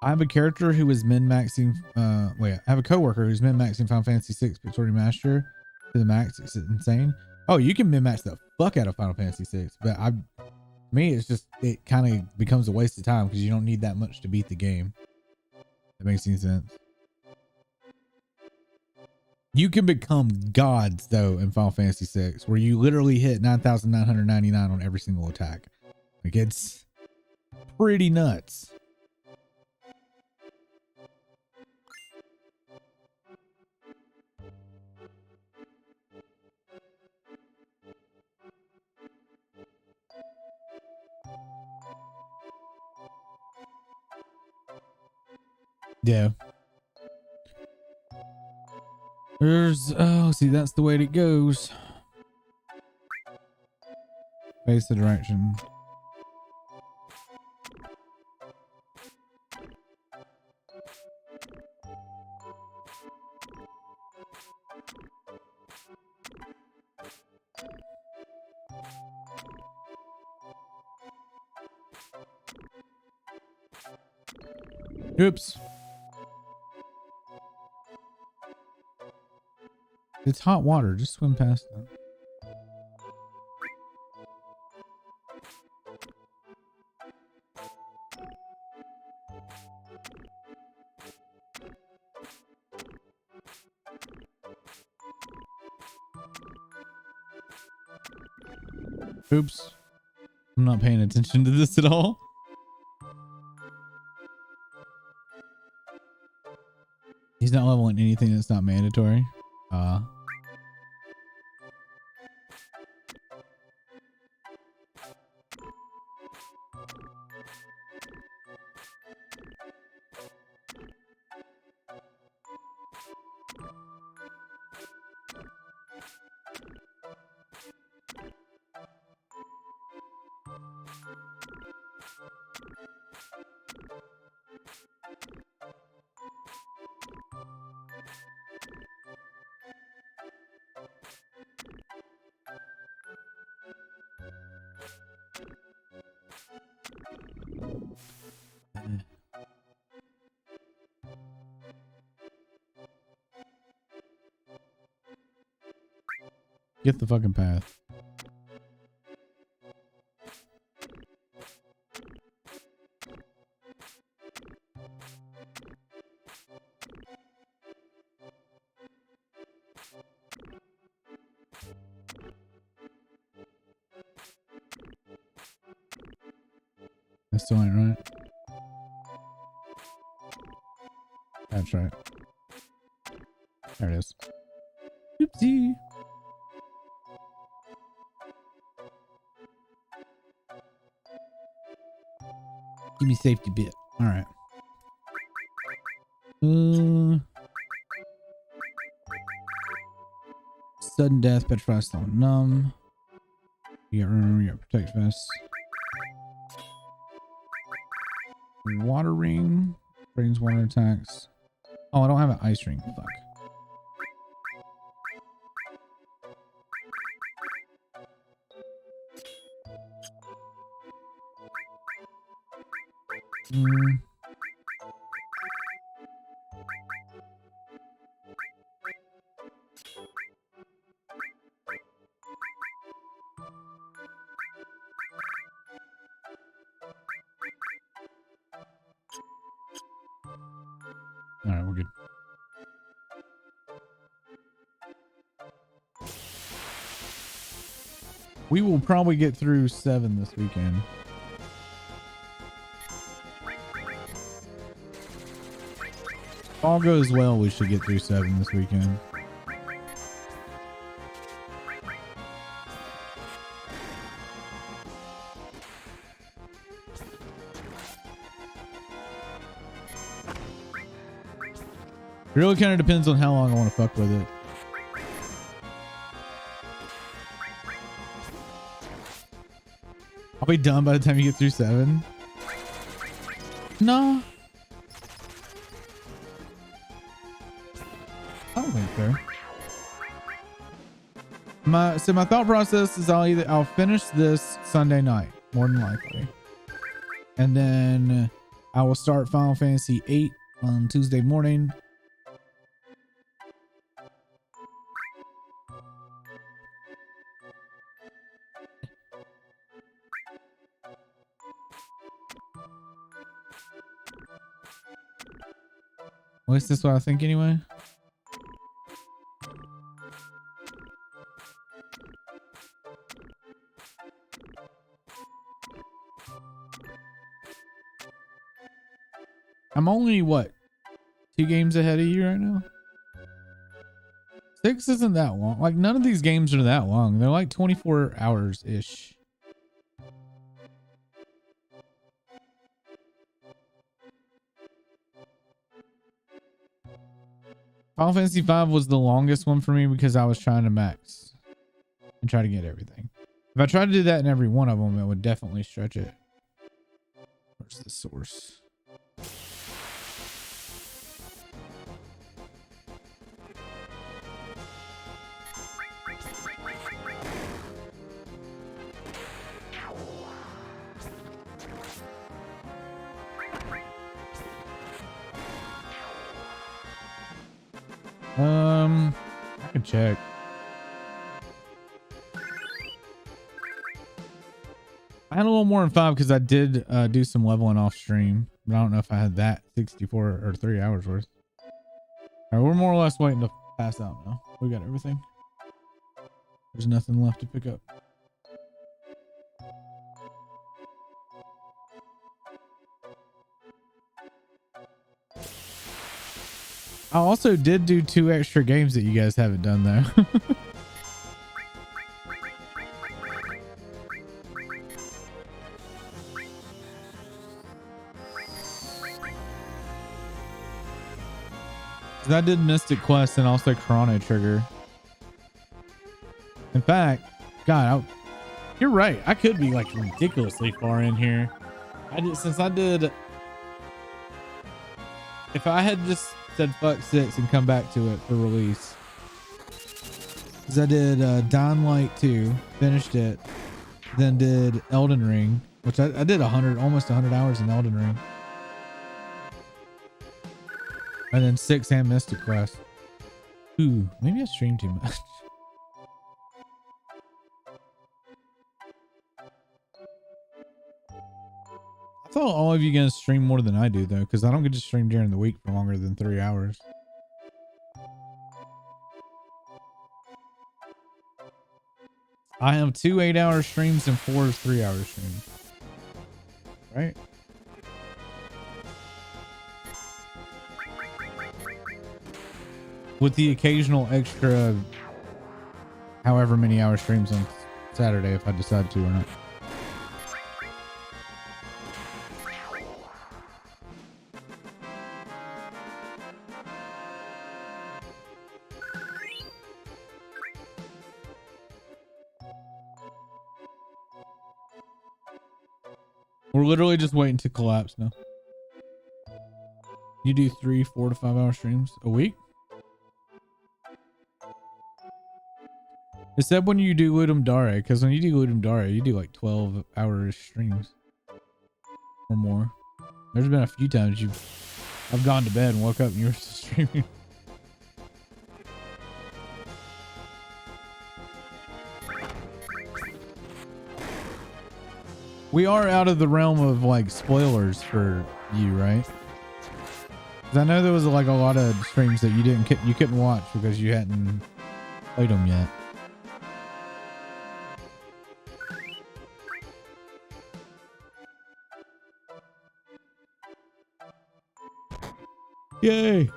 A: I have a character who is min-maxing. I have a coworker who's min-maxing Final Fantasy VI Victoria Master to the max. It's insane. Oh, you can min-max the fuck out of Final Fantasy 6, but me, it's just, it kind of becomes a waste of time because you don't need that much to beat the game. That makes any sense. You can become gods though in Final Fantasy 6, where you literally hit 9,999 on every single attack. Like, it's pretty nuts. Yeah. There's, oh, see, that's the way it goes. Face the direction. Oops. It's hot water. Just swim past that. Oops. I'm not paying attention to this at all. He's not leveling anything that's not mandatory. Get the fucking path. That still ain't right. That's right. There it is. Oopsie. Give me safety bit. All right. Sudden death, petrified, stone, numb. You got protect vest. Water ring. Brings water attacks. Oh, I don't have an ice ring. Fuck. All right, we're good. We will probably get through 7 this weekend. If all goes well, we should get through 7 this weekend. It really kind of depends on how long I want to fuck with it. I'll be done by the time you get through 7. No. I don't think so. My thought process is I'll finish this Sunday night, more than likely. And then I will start Final Fantasy 8 on Tuesday morning. At least that's what I think anyway. I'm only what? 2 games ahead of you right now? 6 isn't that long. Like none of these games are that long. They're like 24 hours ish. Final Fantasy V was the longest one for me because I was trying to max and try to get everything. If I tried to do that in every one of them, it would definitely stretch it. Where's the source? I can check. I had a little more than 5 because I did do some leveling off stream, but I don't know if I had that 64 or 3 hours worth. All right, we're more or less waiting to pass out now. We got everything. There's nothing left to pick up. I also did do 2 extra games that you guys haven't done though. I did Mystic Quest and also Chrono Trigger. In fact, God, you're right. I could be like ridiculously far in here. If I had just said fuck 6 and come back to it for release. Because I did Dying Light 2, finished it, then did Elden Ring, which I did almost 100 hours in Elden Ring. And then 6 and Mystic Quest. Ooh, maybe I streamed too much. I thought all of you guys stream more than I do though, because I don't get to stream during the week for longer than 3 hours. I have 2 8-hour streams and 4 3-hour streams. Right? With the occasional extra however many hour streams on Saturday if I decide to or not. We're literally just waiting to collapse now. You do 3 4 to 5 hour streams a week? Except when you do Ludum Dare, because when you do Ludum Dare, you do like 12-hour streams or more. There's been a few times I've gone to bed and woke up and you were still streaming. We are out of the realm of like spoilers for you, right? Because I know there was like a lot of streams that you couldn't watch because you hadn't played them yet. Yay!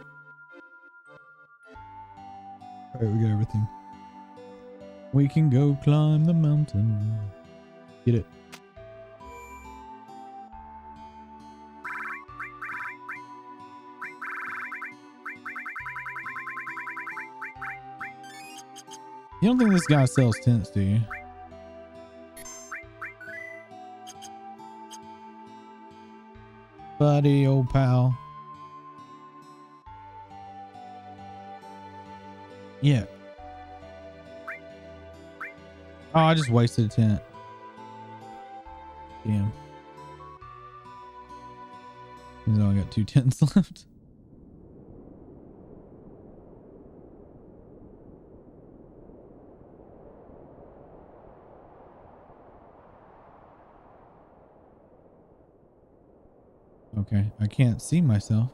A: All right, we got everything. We can go climb the mountain. Get it. You don't think this guy sells tents, do you? Buddy, old pal. Yeah. Oh, I just wasted a tent. Damn. He's only got 2 tents left. Okay, I can't see myself.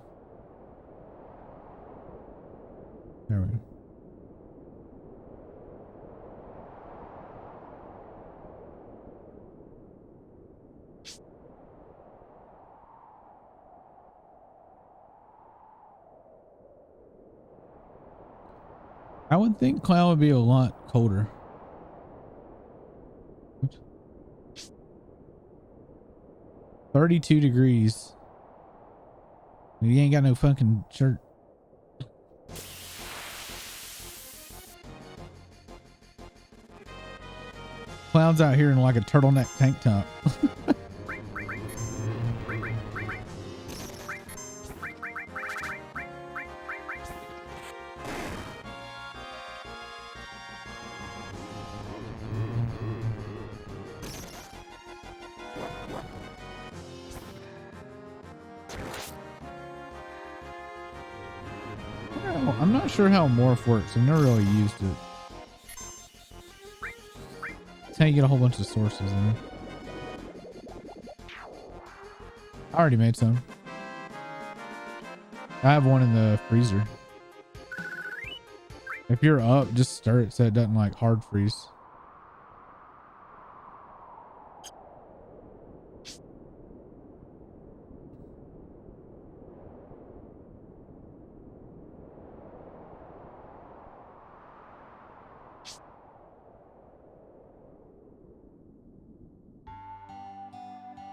A: There we go. I would think cloud would be a lot colder. Oops. 32 degrees. You ain't got no fucking shirt. Cloud's out here in like a turtleneck tank top. I'm not sure how morph works. I've never really used it. It's how you get a whole bunch of sources in. I already made some. I have one in the freezer. If you're up, just stir it so it doesn't like hard freeze.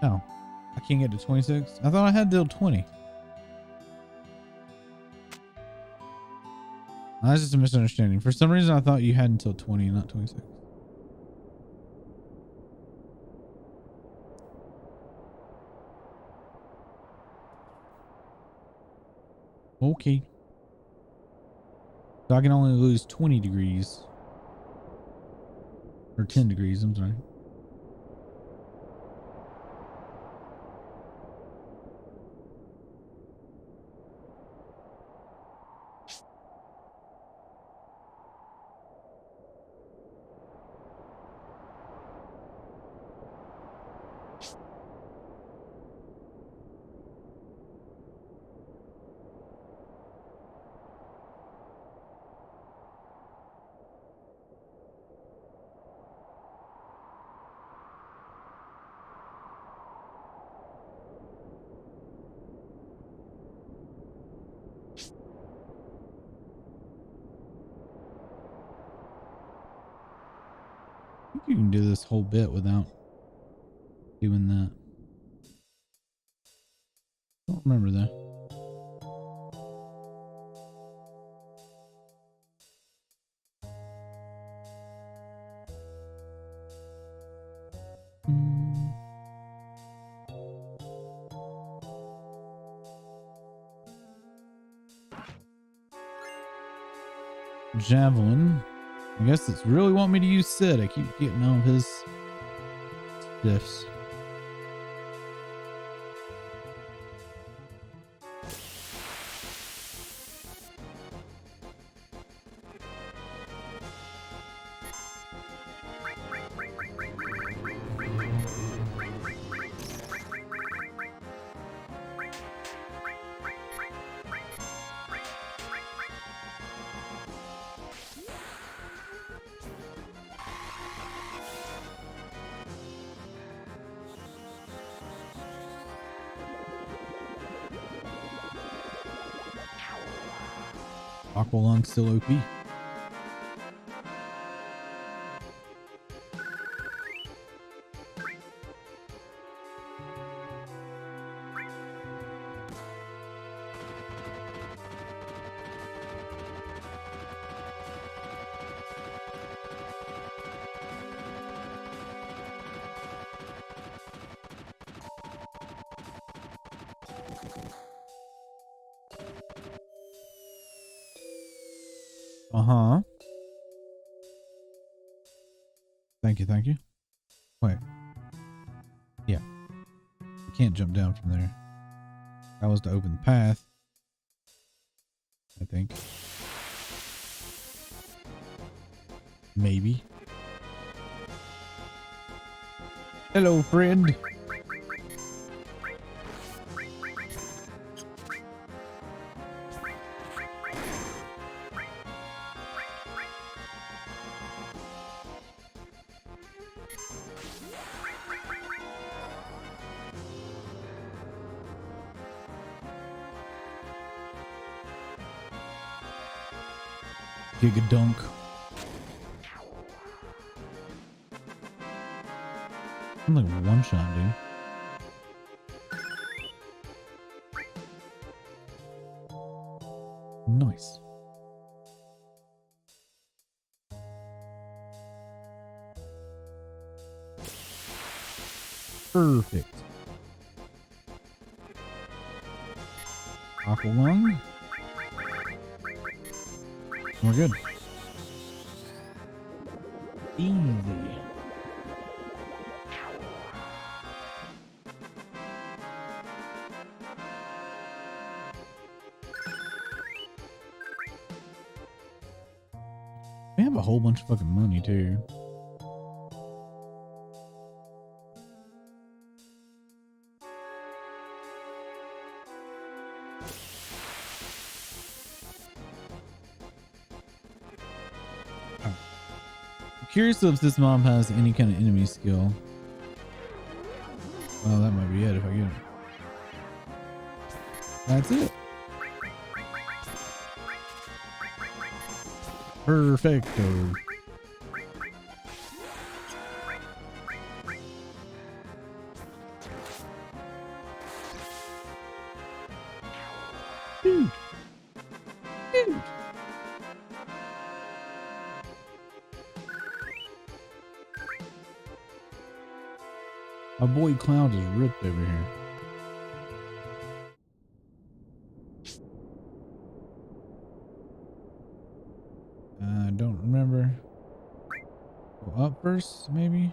A: Oh, I can't get to 26. I thought I had till 20. That's just a misunderstanding. For some reason, I thought you had until 20, not 26. Okay. So I can only lose 20 degrees. Or 10 degrees, I'm sorry. I think you can do this whole bit without doing that. Don't remember that. Javelin. I guess it's really want me to use Sid. I keep getting all of his stiffs. Aqualung still OP. Uh-huh. Thank you, thank you. Wait. Yeah. You can't jump down from there. That was to open the path. I think. Maybe. Hello, friend. Giga dunk. I'm like one shot, dude. Nice. Perfect. Aqua lung. We're good. Easy. We have a whole bunch of fucking money too. Curious if this mob has any kind of enemy skill. Well, that might be it if I get it. That's it. Perfecto. Dude. Dude. My boy Cloud is ripped over here. I don't remember. Go up first, maybe?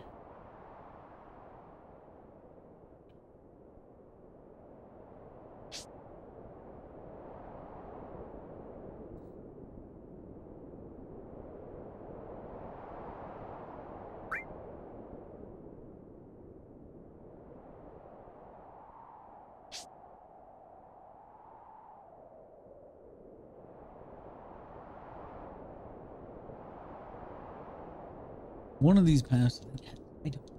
A: One of these passes. I don't.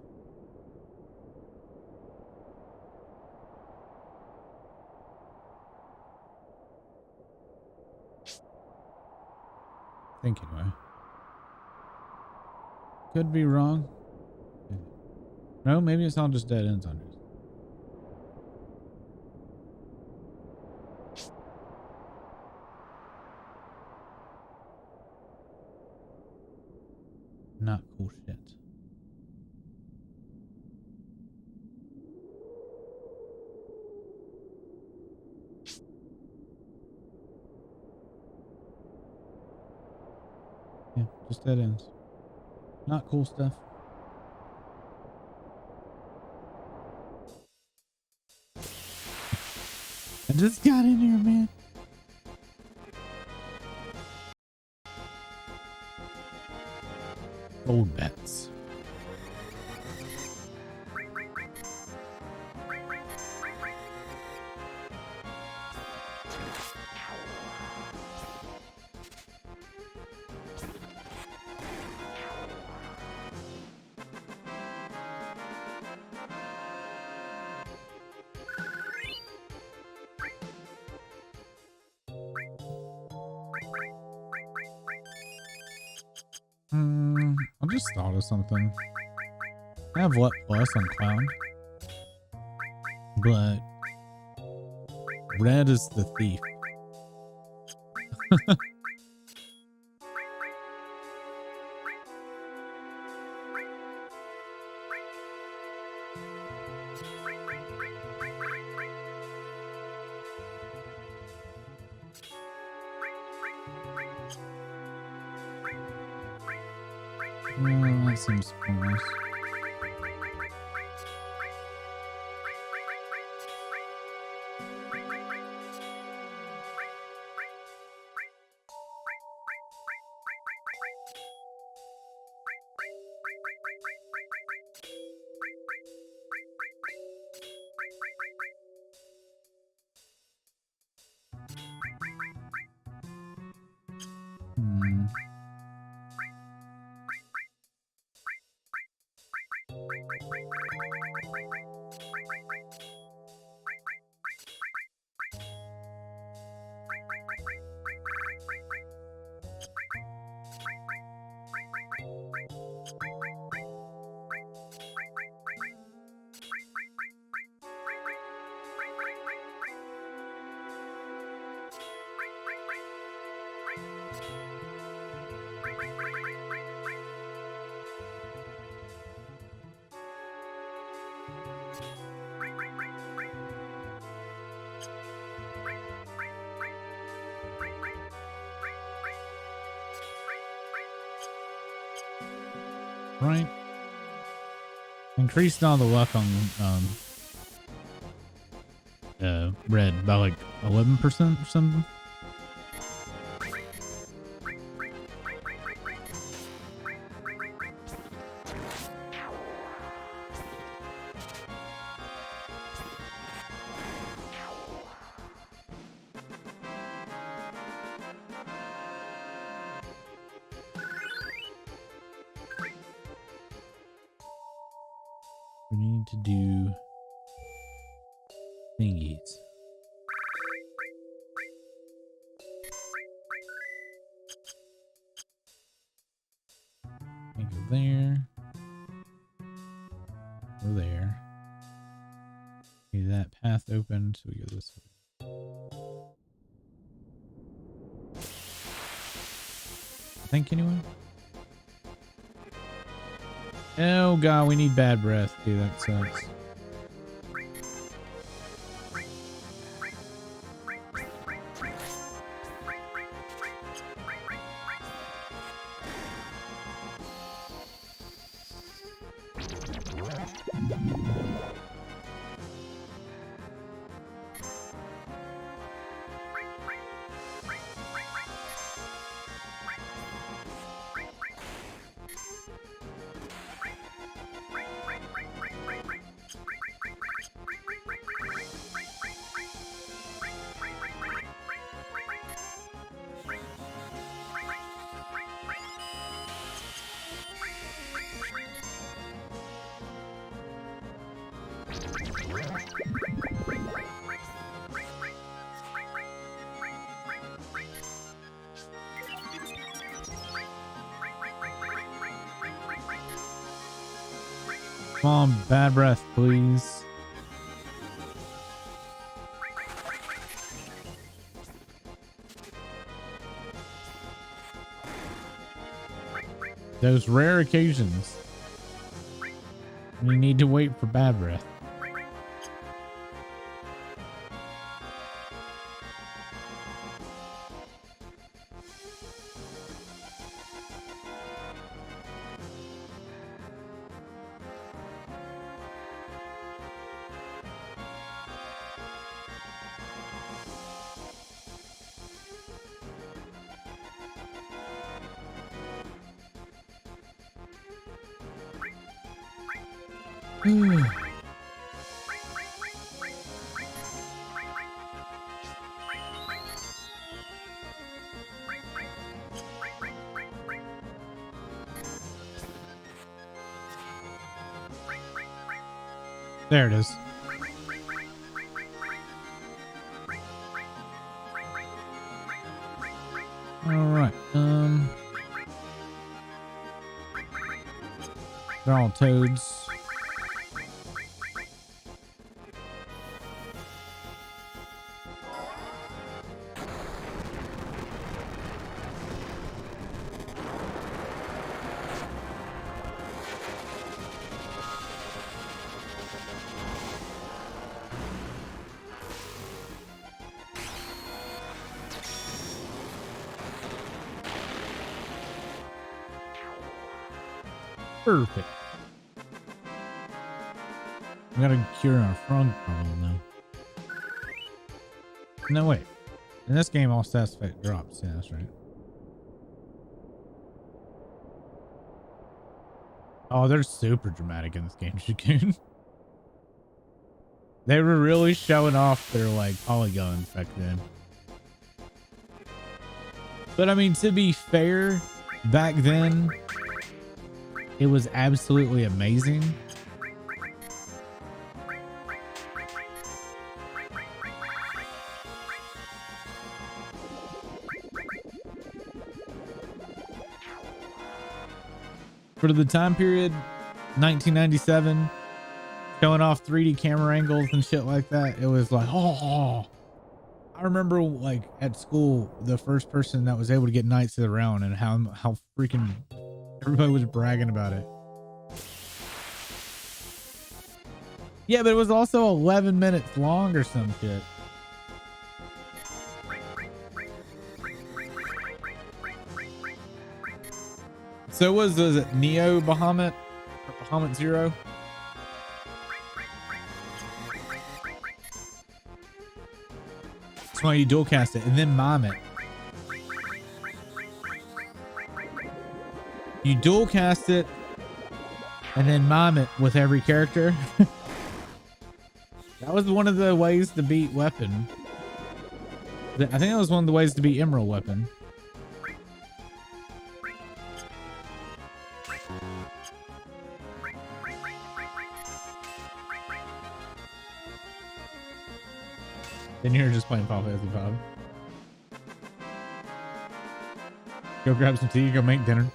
A: Think anyway. Could be wrong. No, maybe it's all just dead ends on it. Not cool shit. Yeah, just dead ends. Not cool stuff. I just got in here, man. Old bets. I just thought of something. I have what plus on Clown, but Red is the thief. That seems pointless. right. Increased all the luck on red by like 11% or something. We need to do thingies. We go there. We're there. Need that path open, so we go this way. I think anyway. Oh god, we need bad breath, dude. That sucks. Come on, bad breath, please. Those rare occasions you need to wait for bad breath. There it is. All right. They're all toads. Perfect. We gotta cure our frog problem though. No, wait. In this game, all stats effect drops. Yeah, that's right. Oh, they're super dramatic in this game, Shikun. They were really showing off their like polygons back then. But I mean, to be fair, back then, it was absolutely amazing. For the time period, 1997, showing off 3D camera angles and shit like that, it was like, oh. I remember like at school, the first person that was able to get Knights of the Round and how freaking everybody was bragging about it. Yeah, but it was also 11 minutes long or some shit. So was it Neo Bahamut or Bahamut Zero? That's why you dual cast it and then mime it. You dual cast it and then mime it with every character. That was one of the ways to beat Weapon. I think that was one of the ways to beat Emerald Weapon. Then you're just playing Final Fantasy 5. Go grab some tea, go make dinner.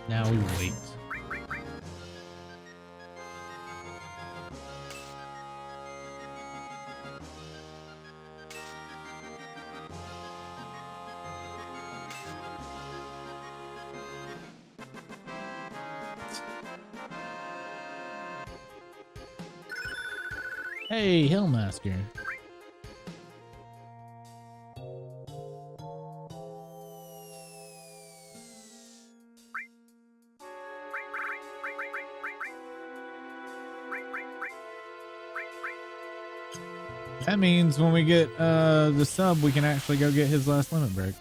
A: Now we wait. Hey, Hillmasker. That means when we get the sub, we can actually go get his last limit break.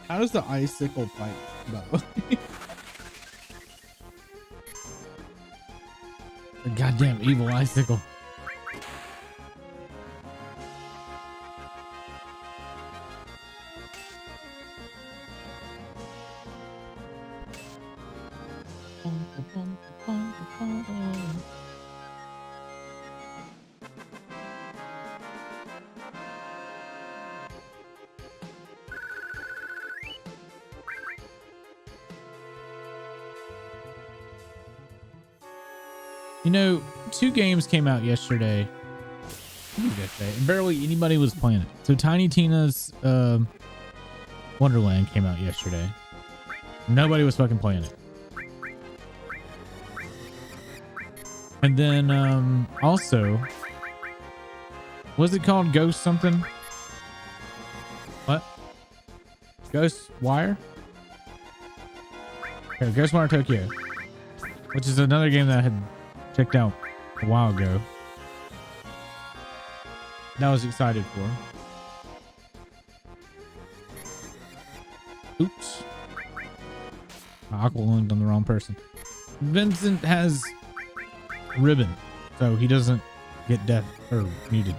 A: How does the icicle fight, though? The goddamn evil icicle. You know, 2 games came out yesterday. And barely anybody was playing it. So Tiny Tina's Wonderland came out yesterday. Nobody was fucking playing it. And then also, was it called Ghost something? What? Ghost Wire? Okay, Ghost Wire Tokyo, which is another game that I had checked out a while ago. That I was excited for. Oops. I linked on the wrong person. Vincent has ribbon, so he doesn't get deaf or muted.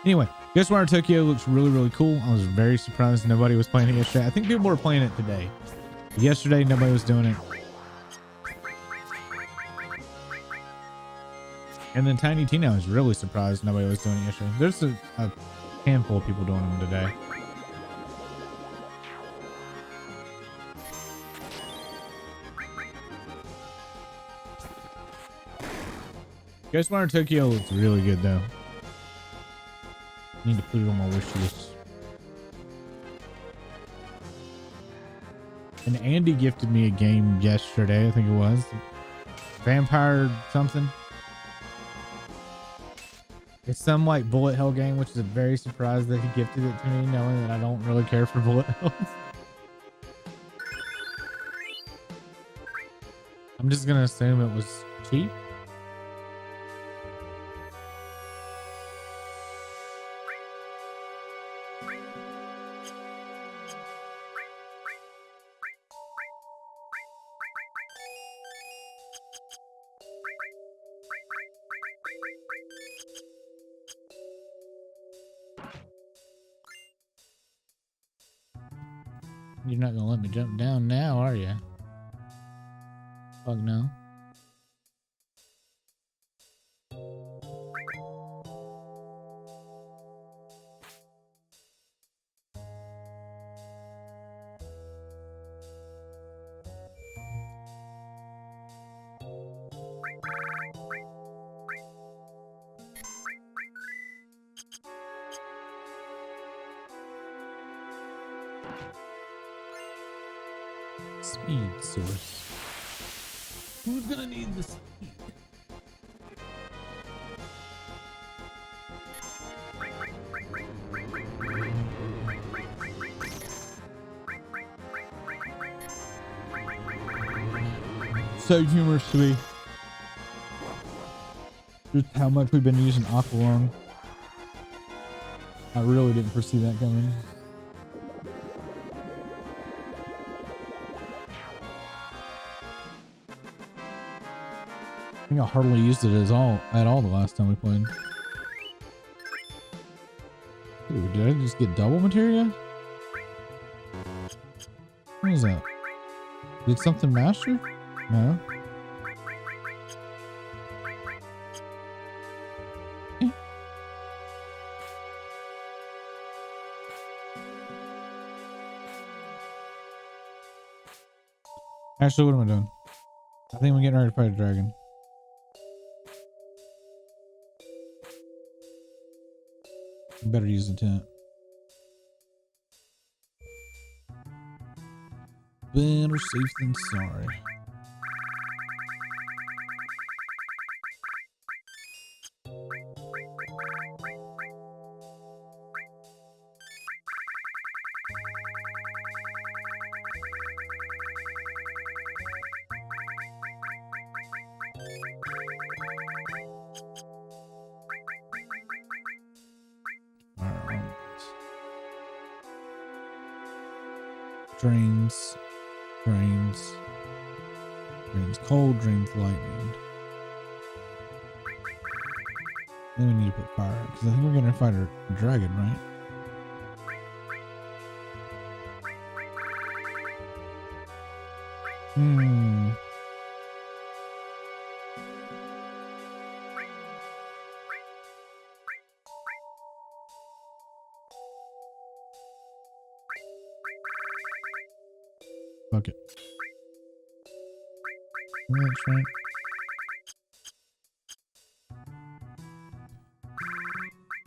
A: Anyway, Ghostwire Tokyo looks really, really cool. I was very surprised nobody was playing it yesterday. I think people were playing it today. Yesterday, nobody was doing it. And then Tiny Tina, I was really surprised nobody was doing it yesterday. There's a handful of people doing them today. Ghostwire Tokyo looks really good though. Need to put it on my wish list. And Andy gifted me a game yesterday, I think it was. Vampire something. It's some like bullet hell game, which is very surprised that he gifted it to me, knowing that I don't really care for bullet hells. I'm just gonna assume it was cheap. You're not gonna let me jump down now, are you? Fuck no. Speed source. Who's gonna need the speed? So humorous to me. Just how much we've been using Aqualung. I really didn't foresee that coming. I think I hardly used it at all the last time we played. Dude, did I just get double materia? What is that? Did something master? No. Actually, what am I doing? I think we're getting ready to fight a dragon. Better use the tent. Better safe than sorry. Drains cold, drains lightning. Then we need to put fire because I think we're gonna fight a dragon, right? Fuck it. That's right.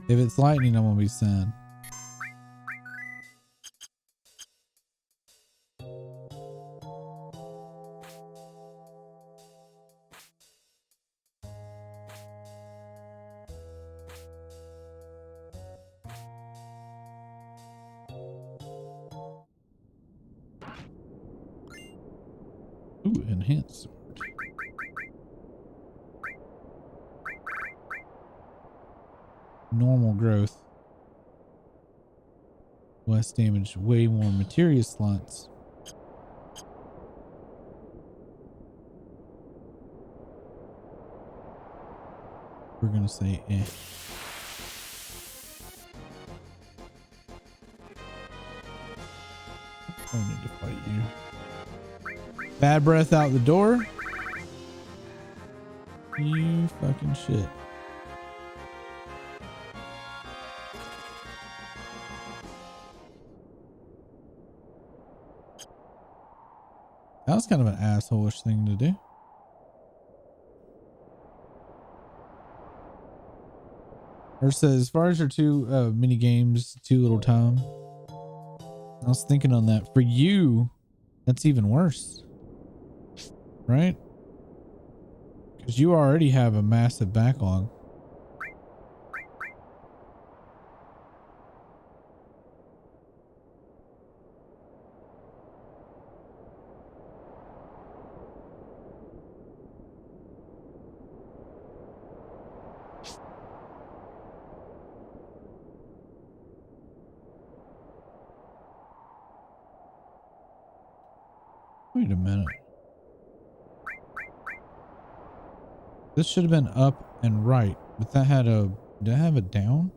A: If it's lightning, I'm gonna be sad. Ooh, enhanced sword. Normal growth. Less damage, way more materia slots. We're gonna say eh. I need to fight you. Bad breath out the door. You fucking shit. That was kind of an asshole-ish thing to do. Or says, as far as your two mini games, too little time. I was thinking on that. For you, That's even worse, right? Because you already have a massive backlog. Wait a minute. This should have been up and right, but that had a, did I have it down?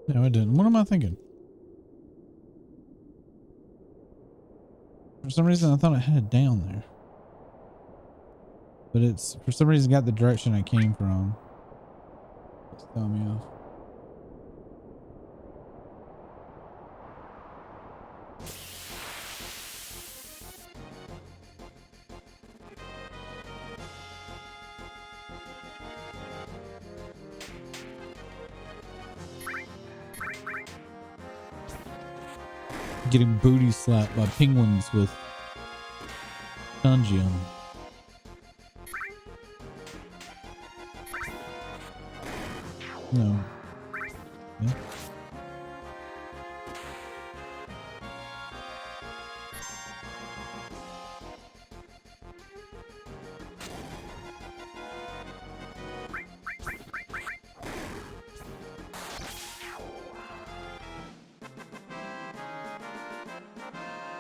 A: No, it didn't. What am I thinking? For some reason, I thought I had it down there. But it's, for some reason, got the direction I came from. It's throwing me off. Getting booty slapped by penguins with kanji on them. No. Yeah.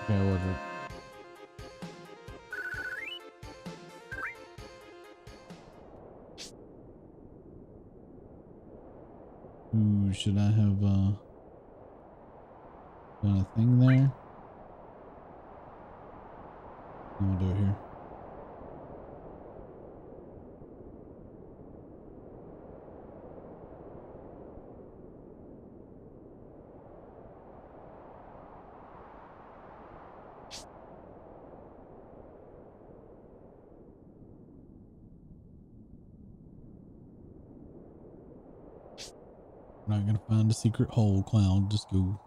A: Okay, whatever. Ooh, should I have done a thing there? I'm gonna do it here. Not gonna find a secret hole, Cloud. Just go.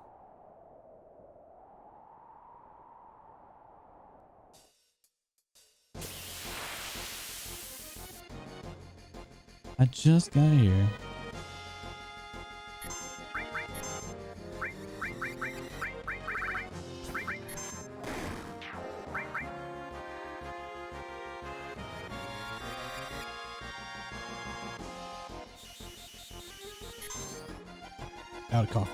A: I just got here. Out of coffee.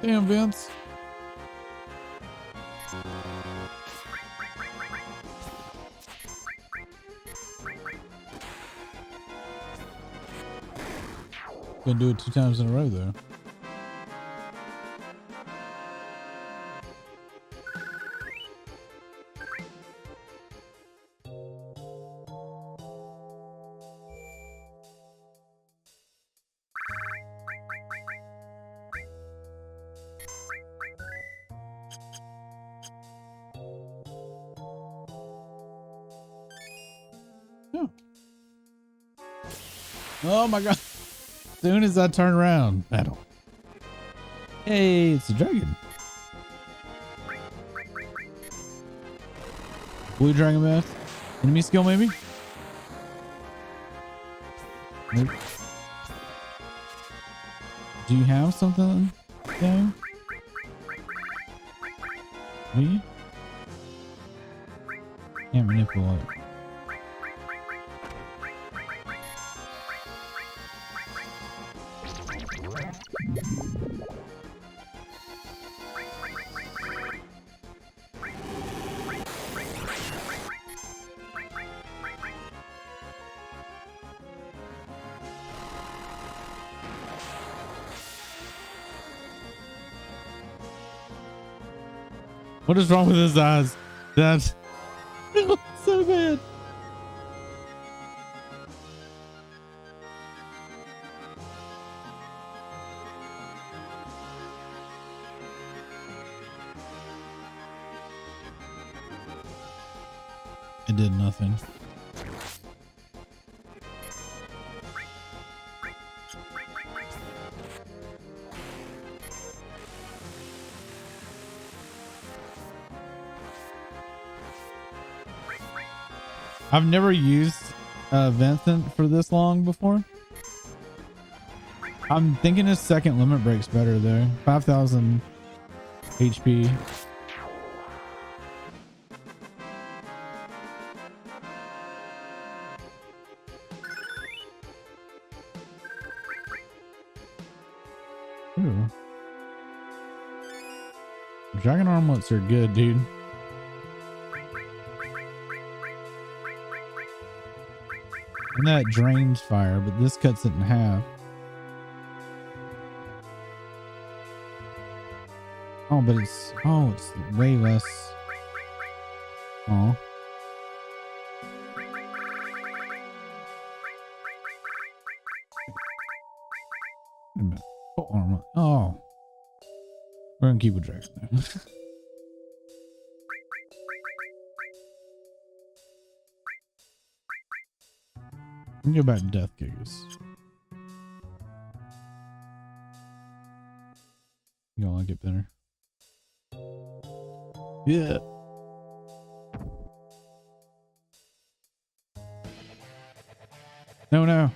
A: Damn, Vince. Gonna do it 2 times in a row though. Yeah. Oh my god. As soon as I turn around, battle. Hey, it's a dragon. Blue dragon bath. Enemy skill maybe? Nope. Do you have something there? Do you? Can't manipulate. What is wrong with his eyes? That's so bad. It did nothing. I've never used Vincent for this long before. I'm thinking his second limit break's better though. 5,000 HP. Ooh. Dragon armlets are good, dude. And that drains fire, but this cuts it in half. Oh, but it's way less. Oh. Wait a minute. Full armor. Oh. We're gonna keep a dragon there. Let me go back to Death Kickers. You gonna like it better? Yeah. No.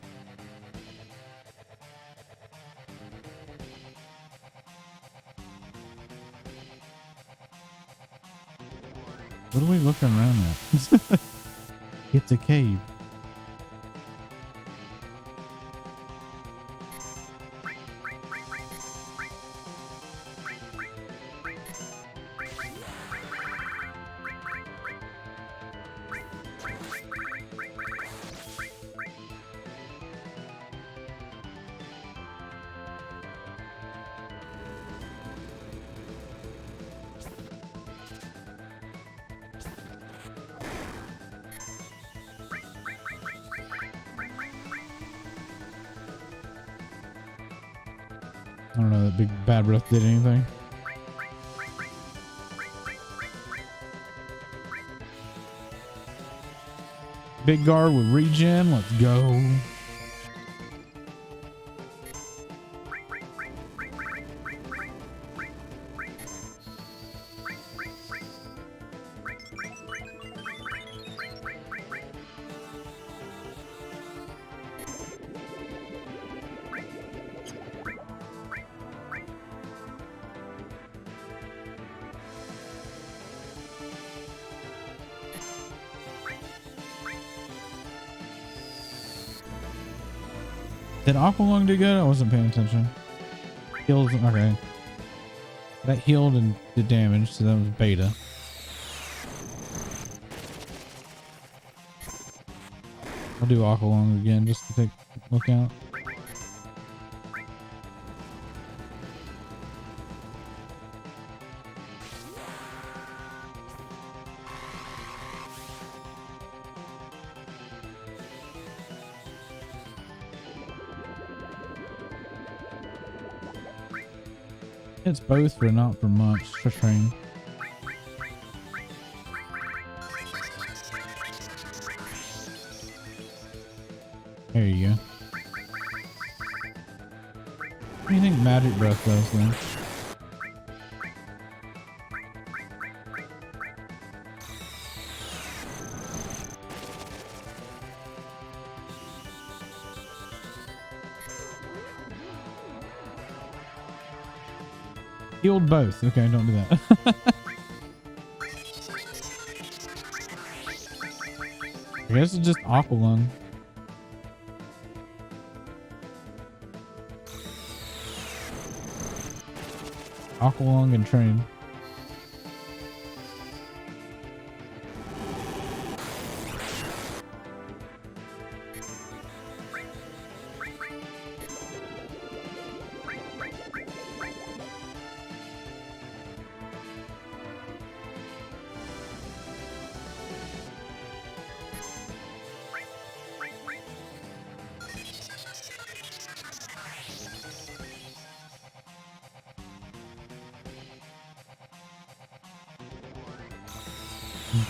A: What are we looking around at? It's a cave. I don't know that big bad breath did anything. Big guard with regen. Let's go. Did Aqualung do good? I wasn't paying attention. Heals. Okay. That healed and did damage, so that was beta. I'll do Aqualung again just to take a look out. It's both, but not for much to train. There you go. What do you think Magic Breath does then? Healed both. Okay, don't do that. I guess it's just Aqualung. Aqualung and train.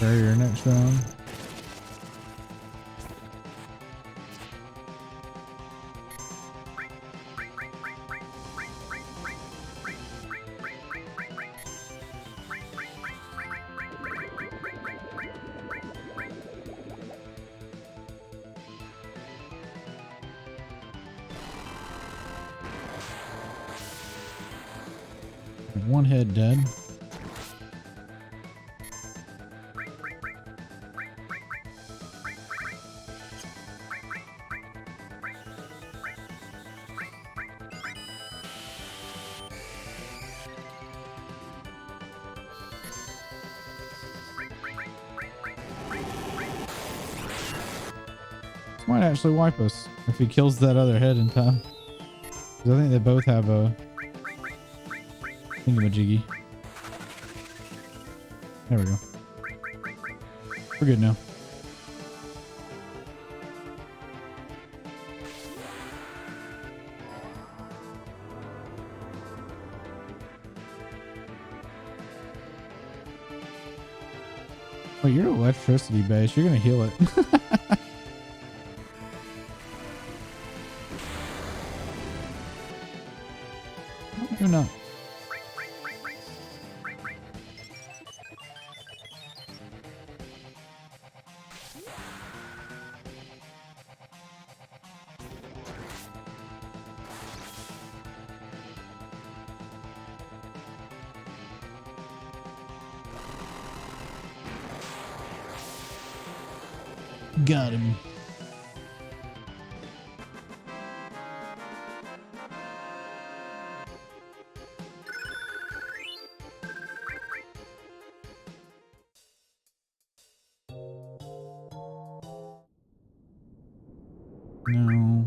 A: Barrier next round. One head dead. Might actually wipe us if he kills that other head in time. Because I think they both have a thingamajiggy. There we go. We're good now. Wait, you're electricity based. You're gonna heal it. You're not. Got him. No.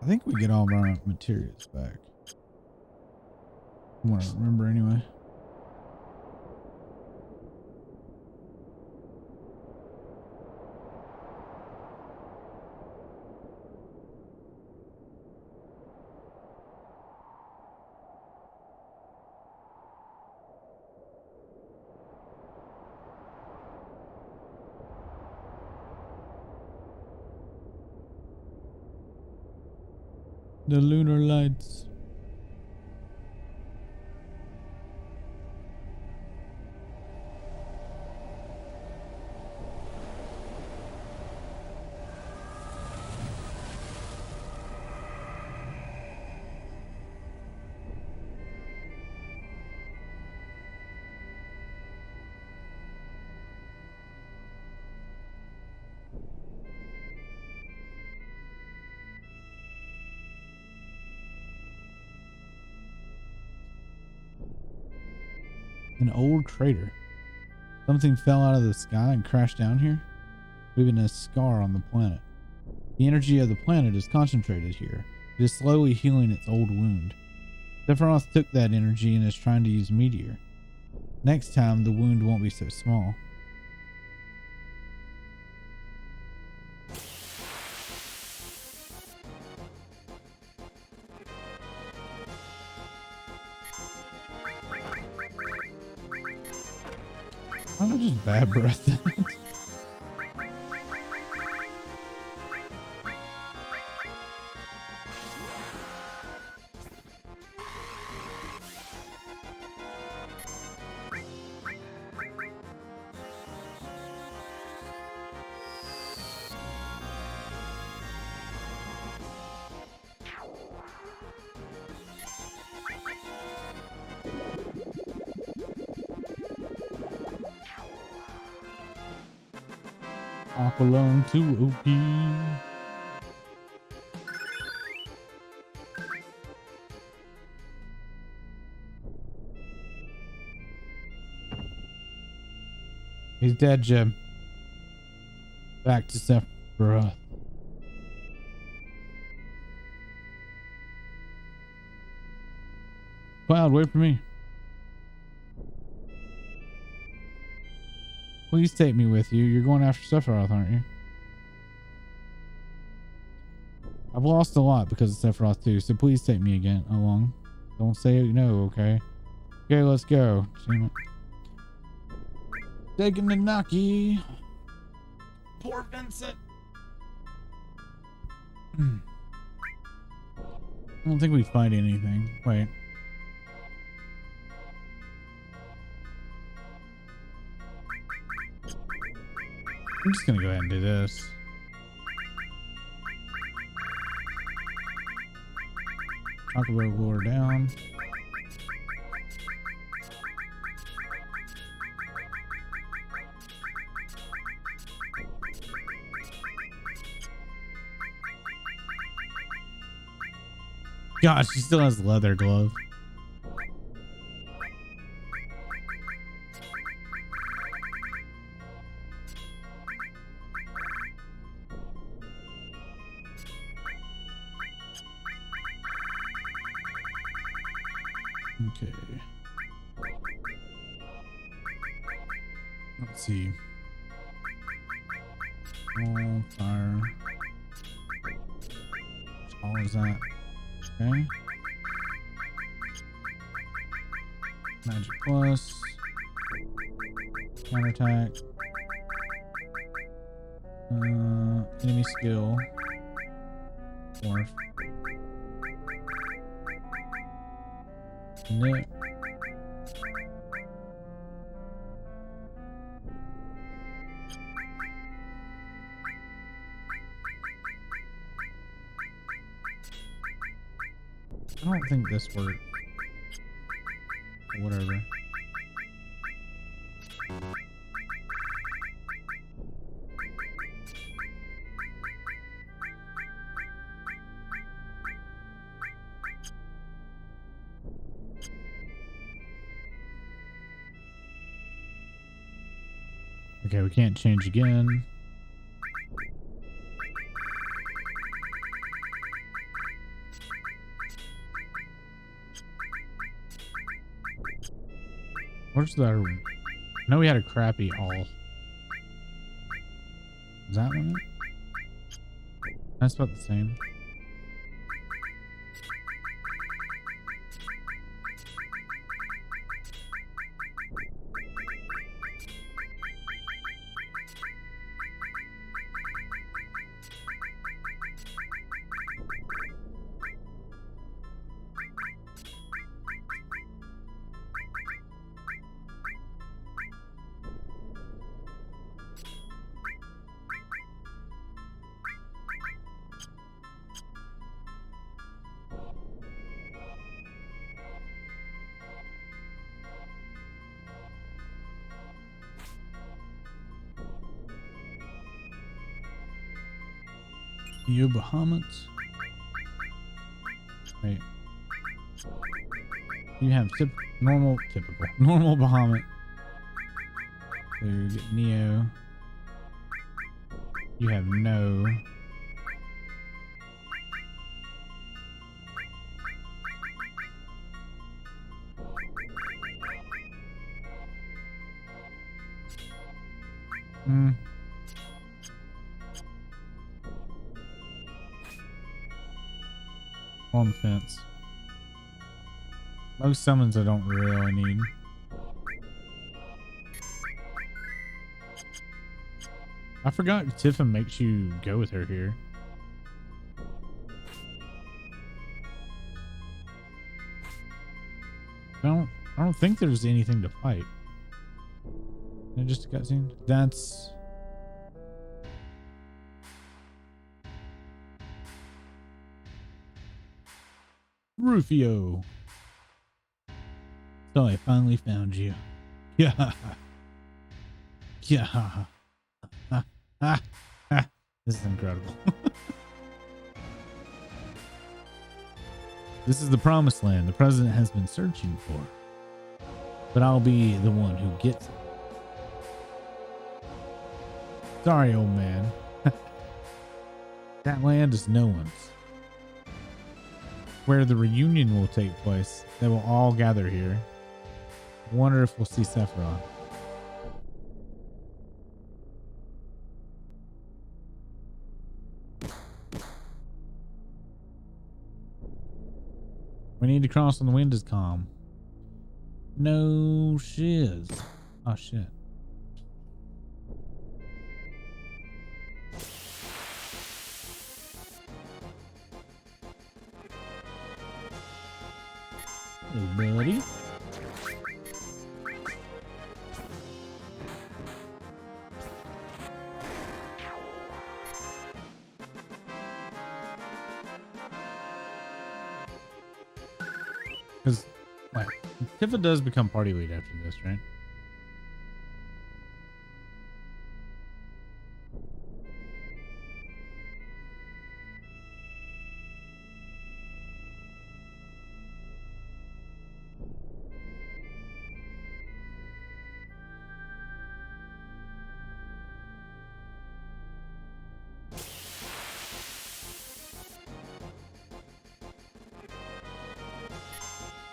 A: I think we get all of our materials back. I want to remember anyway. The lunar lights. An old crater. Something fell out of the sky and crashed down here, leaving a scar on the planet. The energy of the planet is concentrated here. It is slowly healing its old wound. Sephiroth took that energy and is trying to use Meteor. Next time, the wound won't be so small. Why not just bad breath that? Aqualung too OP. He's dead, Jim. Back to Sephiroth. Cloud, wait for me. Please take me with you. You're going after Sephiroth, aren't you? I've lost a lot because of Sephiroth too, so please take me again along. Don't say no, okay? Okay, let's go. Damn it. Taking the Naki. Poor Vincent. I don't think we fight anything. Wait. I'm just gonna go ahead and do this. Chocobo lure down. Gosh, she still has leather glove. Okay. Let's see. Oh, fire. Which all is that? Okay. Magic plus. Counterattack. Enemy skill. Morph. Nip. I don't think this worked. Whatever. Okay, we can't change again. Where's the... I know we had a crappy all. Is that one? That's about the same. You Bahamut. Wait. You have normal Bahamut. So you get Neo. You have no. On the fence. Most summons I don't really need. I forgot Tifa makes you go with her here. I don't think there's anything to fight. Just a cutscene. That's Rufio. So I finally found you. Yeah. Yeah. This is incredible. This is the promised land the president has been searching for. But I'll be the one who gets it. Sorry, old man. That land is no one's. Where the reunion will take place, they will all gather here. Wonder if we'll see Sephiroth. We need to cross when the wind is calm. No shiz. Oh shit. Hey, buddy. Because, like, Tifa does become party lead after this, right?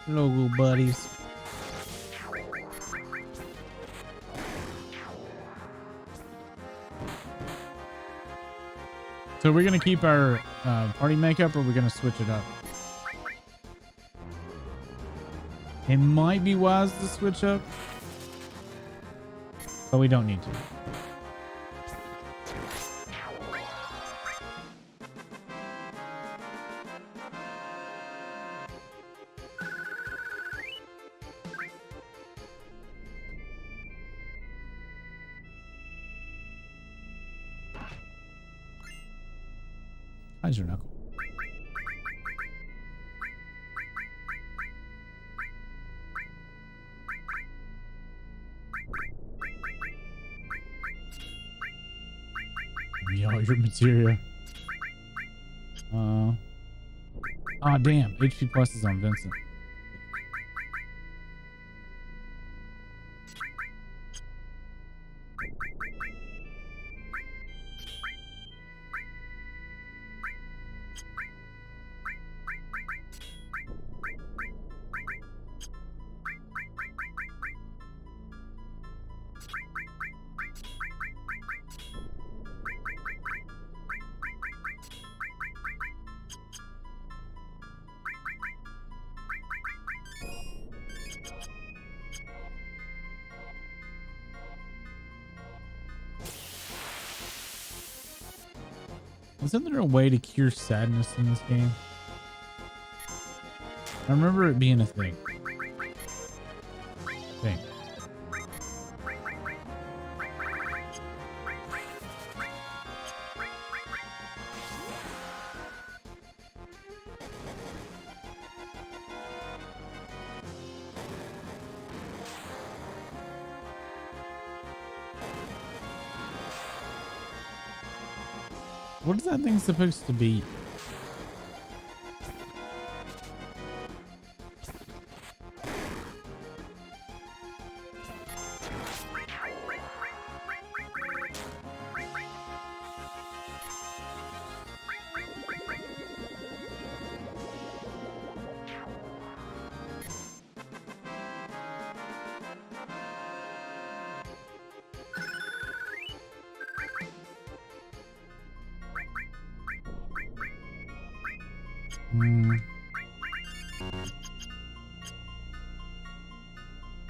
A: Logo buddies. So we're gonna keep our party makeup, or we're gonna switch it up. It might be wise to switch up, but we don't need to. How's your knuckle? Yo, your materia. Oh damn. HP plus is on Vincent. Isn't there a way to cure sadness in this game? I remember it being a thing. What is that thing supposed to be?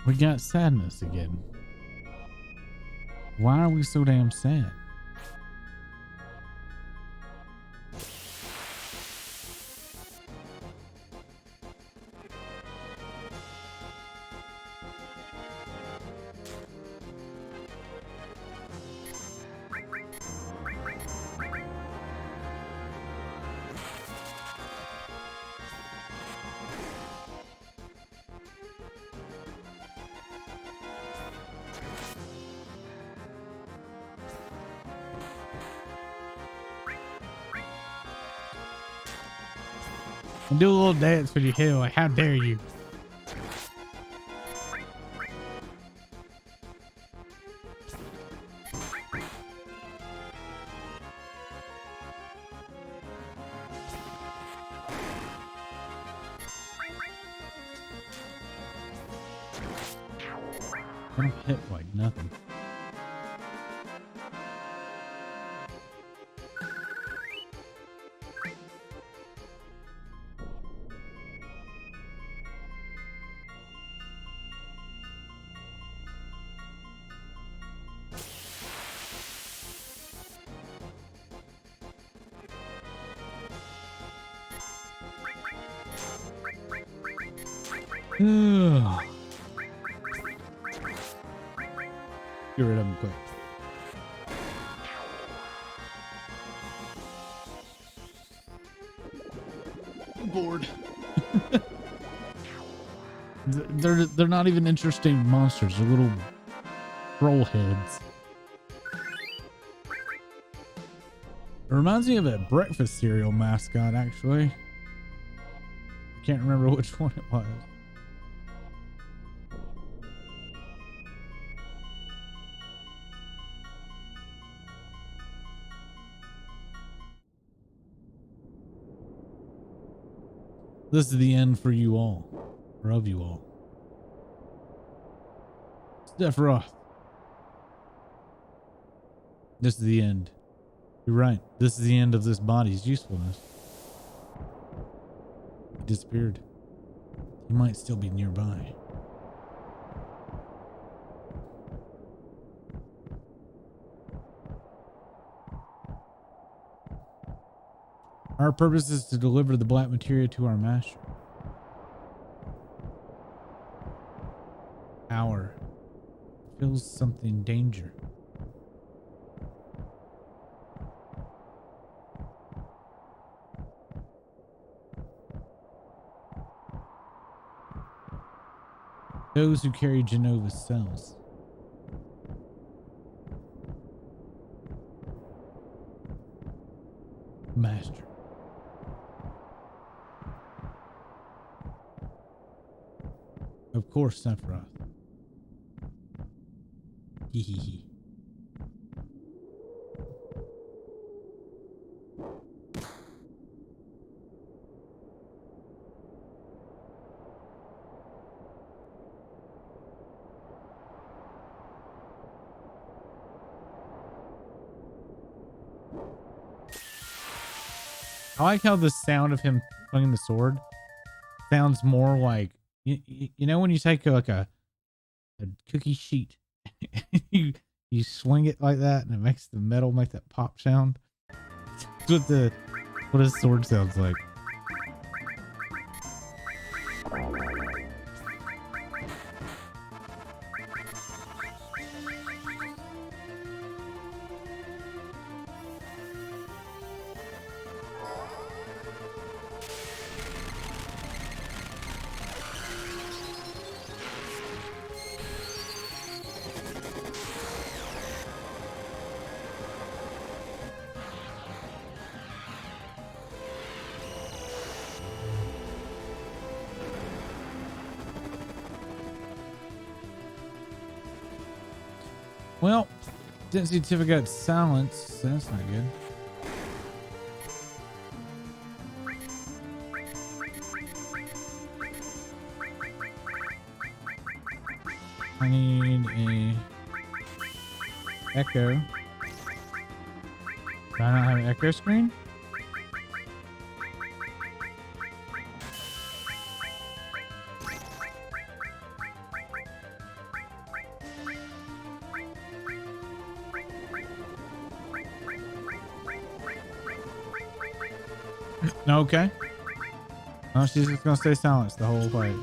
A: We got sadness again. Why are we so damn sad? Do a little dance when you hit it, like, how dare you? I don't hit like nothing. Get rid of him quick. I'm bored. They're not even interesting monsters. They're little troll heads. It reminds me of a breakfast cereal mascot, actually. I can't remember which one it was. This is the end for you all, or of you all. Sephiroth. This is the end. You're right. This is the end of this body's usefulness. He disappeared. He might still be nearby. Our purpose is to deliver the black materia to our master. Our feels something danger. Those who carry Genova's cells. Master. Of course, Sephiroth. Hehehe. I like how the sound of him swinging the sword sounds more like you know when you take like a cookie sheet you swing it like that and it makes the metal make that pop sound. That's what his sword sounds like. Well, didn't see Tifa got silence, so that's not good. I need a echo. Do I not have an echo screen? Okay. No, she's just gonna stay silent the whole fight.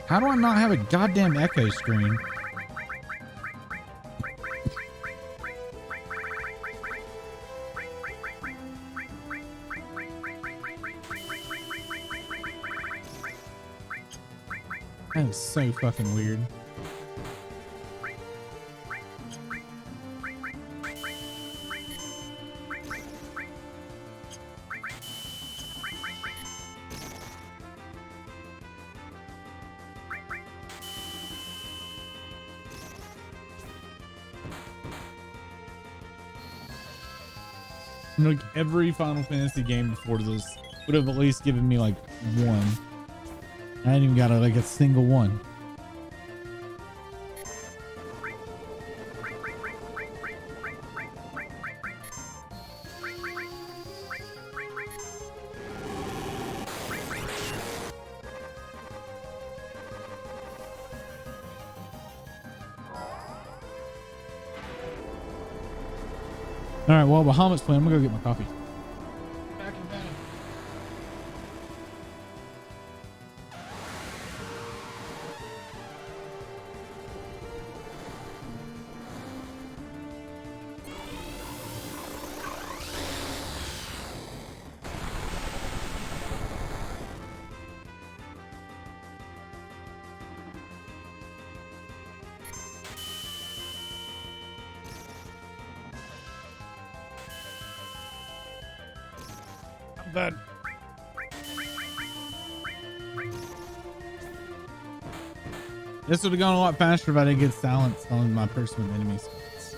A: How do I not have a goddamn echo screen? That is so fucking weird. Like every Final Fantasy game before this would have at least given me like one. I hadn't even got like a single one. All right, well, Bahamut's playing. I'm gonna go get my coffee. Back in a minute. something. This would have gone a lot faster if I didn't get silenced on my person with enemy spots.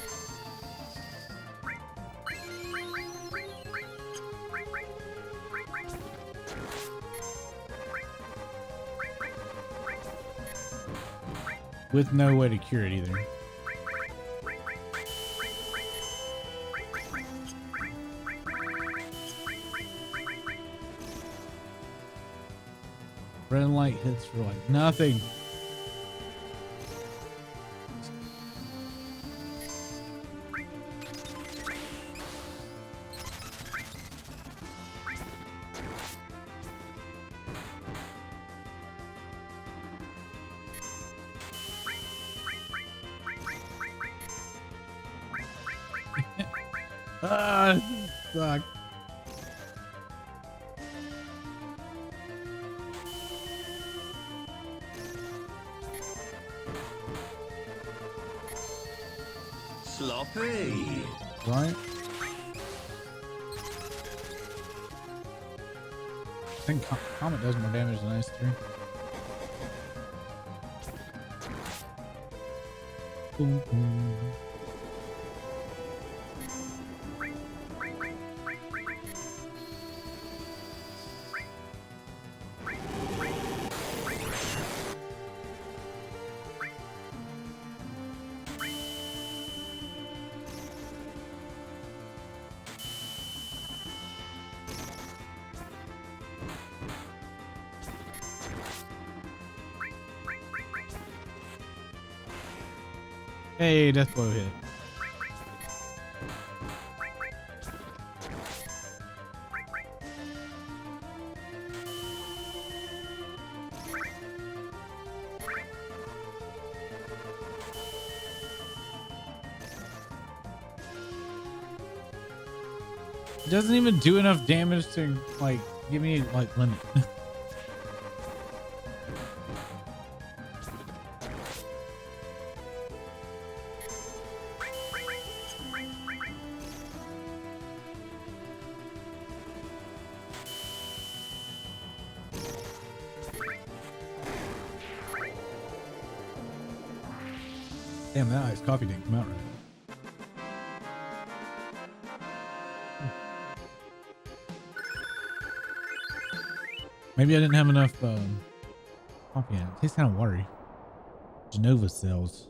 A: With no way to cure it either. Red light hits for like nothing. Ah, suck.
B: Sloppy.
A: Right? I think Comet does more damage than Ice 3. Boom, boom. Hey, death blow hit. It doesn't even do enough damage to like give me like limit. Damn, that iced coffee didn't come out right. Maybe I didn't have enough coffee in it. Tastes kind of watery. Genova cells.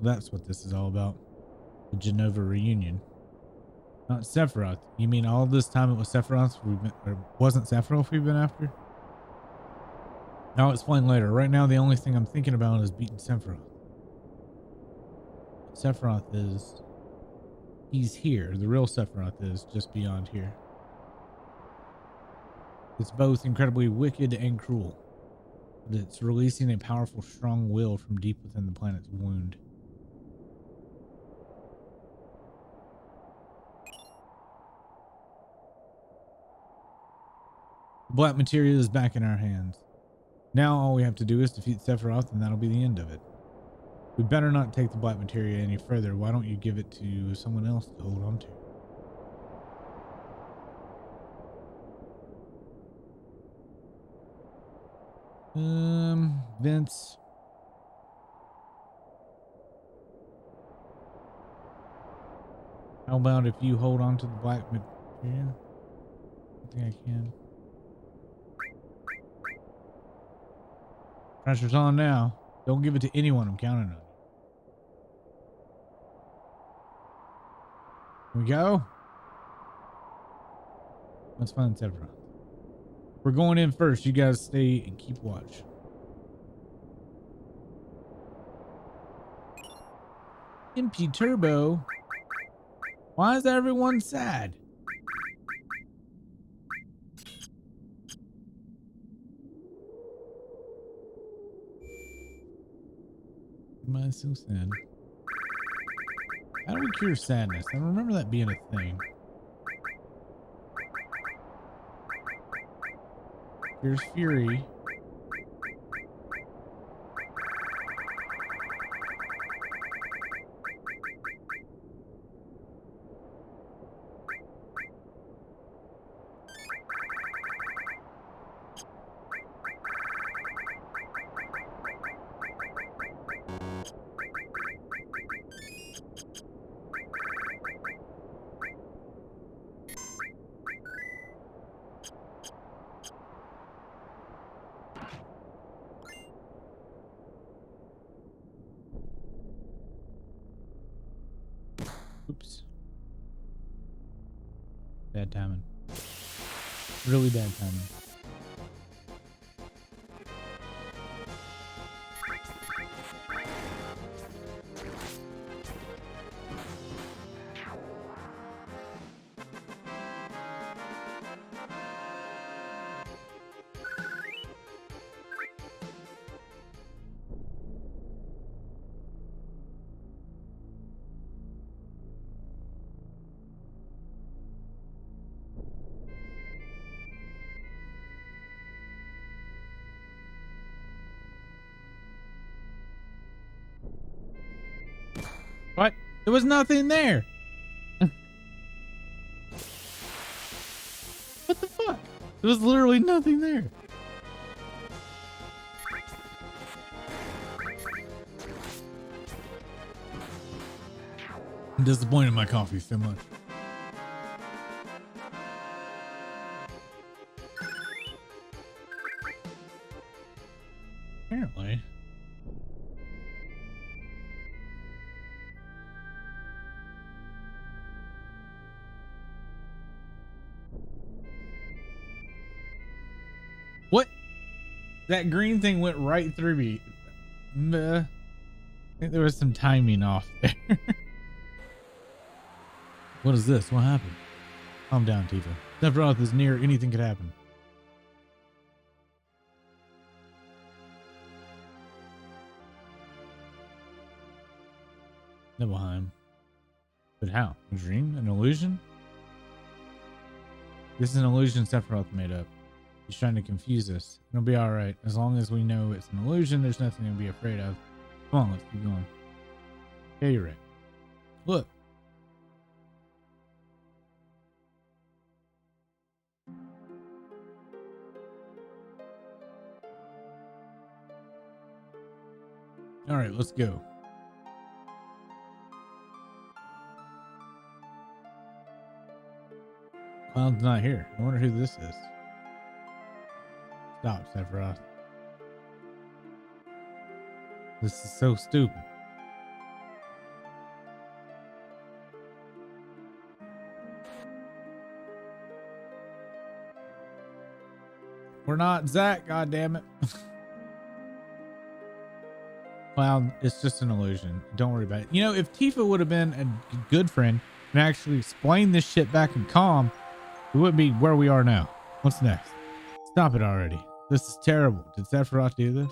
A: That's what this is all about. The Genova reunion. Not Sephiroth. You mean all this time it was Sephiroth we've been, or wasn't Sephiroth we've been after? I'll explain later. Right now the only thing I'm thinking about is beating Sephiroth. Sephiroth is... he's here. The real Sephiroth is just beyond here. It's both incredibly wicked and cruel, but it's releasing a powerful, strong will from deep within the planet's wound. The black materia is back in our hands. Now all we have to do is defeat Sephiroth, and that'll be the end of it. We better not take the black materia any further. Why don't you give it to someone else to hold on to? Vince. How about if you hold on to the black materia? I think I can. Pressure's on now. Don't give it to anyone. I'm counting on you. Here we go. Let's find Sephiroth. We're going in first. You guys stay and keep watch. MP Turbo. Why is everyone sad? Am I so sad? How do we cure sadness? I remember that being a thing. Here's Fury. Oops. Bad timing. Really bad timing. What? There was nothing there. What the fuck? There was literally nothing there. I'm disappointed in my coffee so much. Apparently. What? That green thing went right through me. I think there was some timing off there. What is this? What happened? Calm down, Tifa. Sephiroth is near. Anything could happen. Nibelheim. But how? A dream? An illusion? This is an illusion Sephiroth made up. He's trying to confuse us. It'll be alright. As long as we know it's an illusion, there's nothing to be afraid of. Come on, let's keep going. Yeah, you're right. Look. Alright, let's go. Cloud's not here. I wonder who this is. Stop, Sephiroth. This is so stupid. We're not Zack, goddammit. Cloud, it's just an illusion. Don't worry about it. You know, if Tifa would have been a good friend and actually explained this shit back in Calm, we wouldn't be where we are now. What's next? Stop it already. This is terrible. Did Sephiroth do this?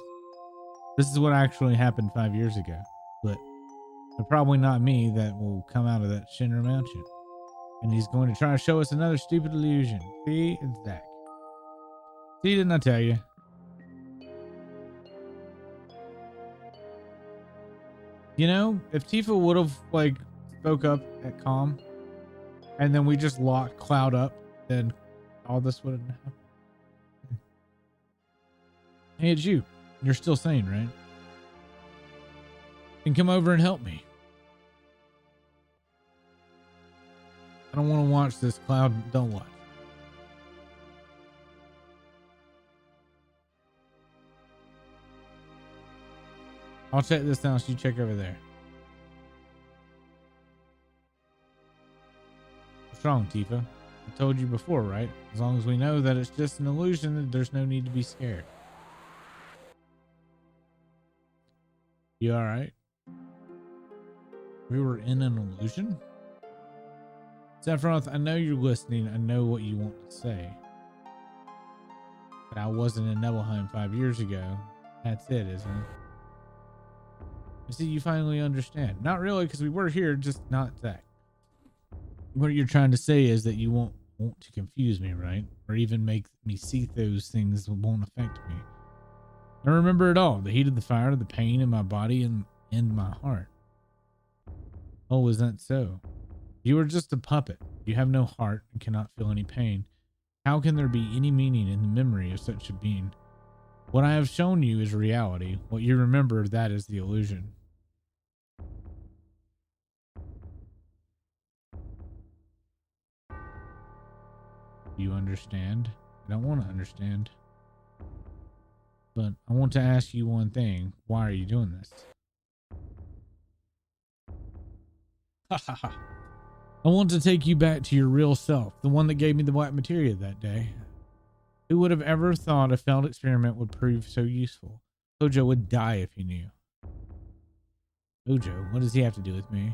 A: This is what actually happened 5 years ago. But probably not me that will come out of that Shinra mansion. And he's going to try to show us another stupid illusion. See? It's Zack. See, didn't I tell you? You know, if Tifa would have, like, spoke up at Calm, and then we just locked Cloud up, then all this would have happened. Hey, it's you. You're still sane, right? Then come over and help me. I don't want to watch this, Cloud. Don't watch. I'll check this out. You check over there. What's wrong, Tifa? I told you before, right? As long as we know that it's just an illusion, there's no need to be scared. You all right? We were in an illusion? Sephiroth, I know you're listening. I know what you want to say. But I wasn't in Nibelheim 5 years ago. That's it, isn't it? I see you finally understand. Not really, because we were here, just not that. What you're trying to say is that you won't want to confuse me, right? Or even make me see those things that won't affect me. I remember it all. The heat of the fire, the pain in my body and my heart. Oh, is that so? You are just a puppet. You have no heart and cannot feel any pain. How can there be any meaning in the memory of such a being? What I have shown you is reality. What you remember, that is the illusion. You understand? I don't want to understand. But I want to ask you one thing. Why are you doing this? Ha ha ha. I want to take you back to your real self, the one that gave me the black materia that day. Who would have ever thought a failed experiment would prove so useful? Hojo would die if he knew. Hojo, what does he have to do with me?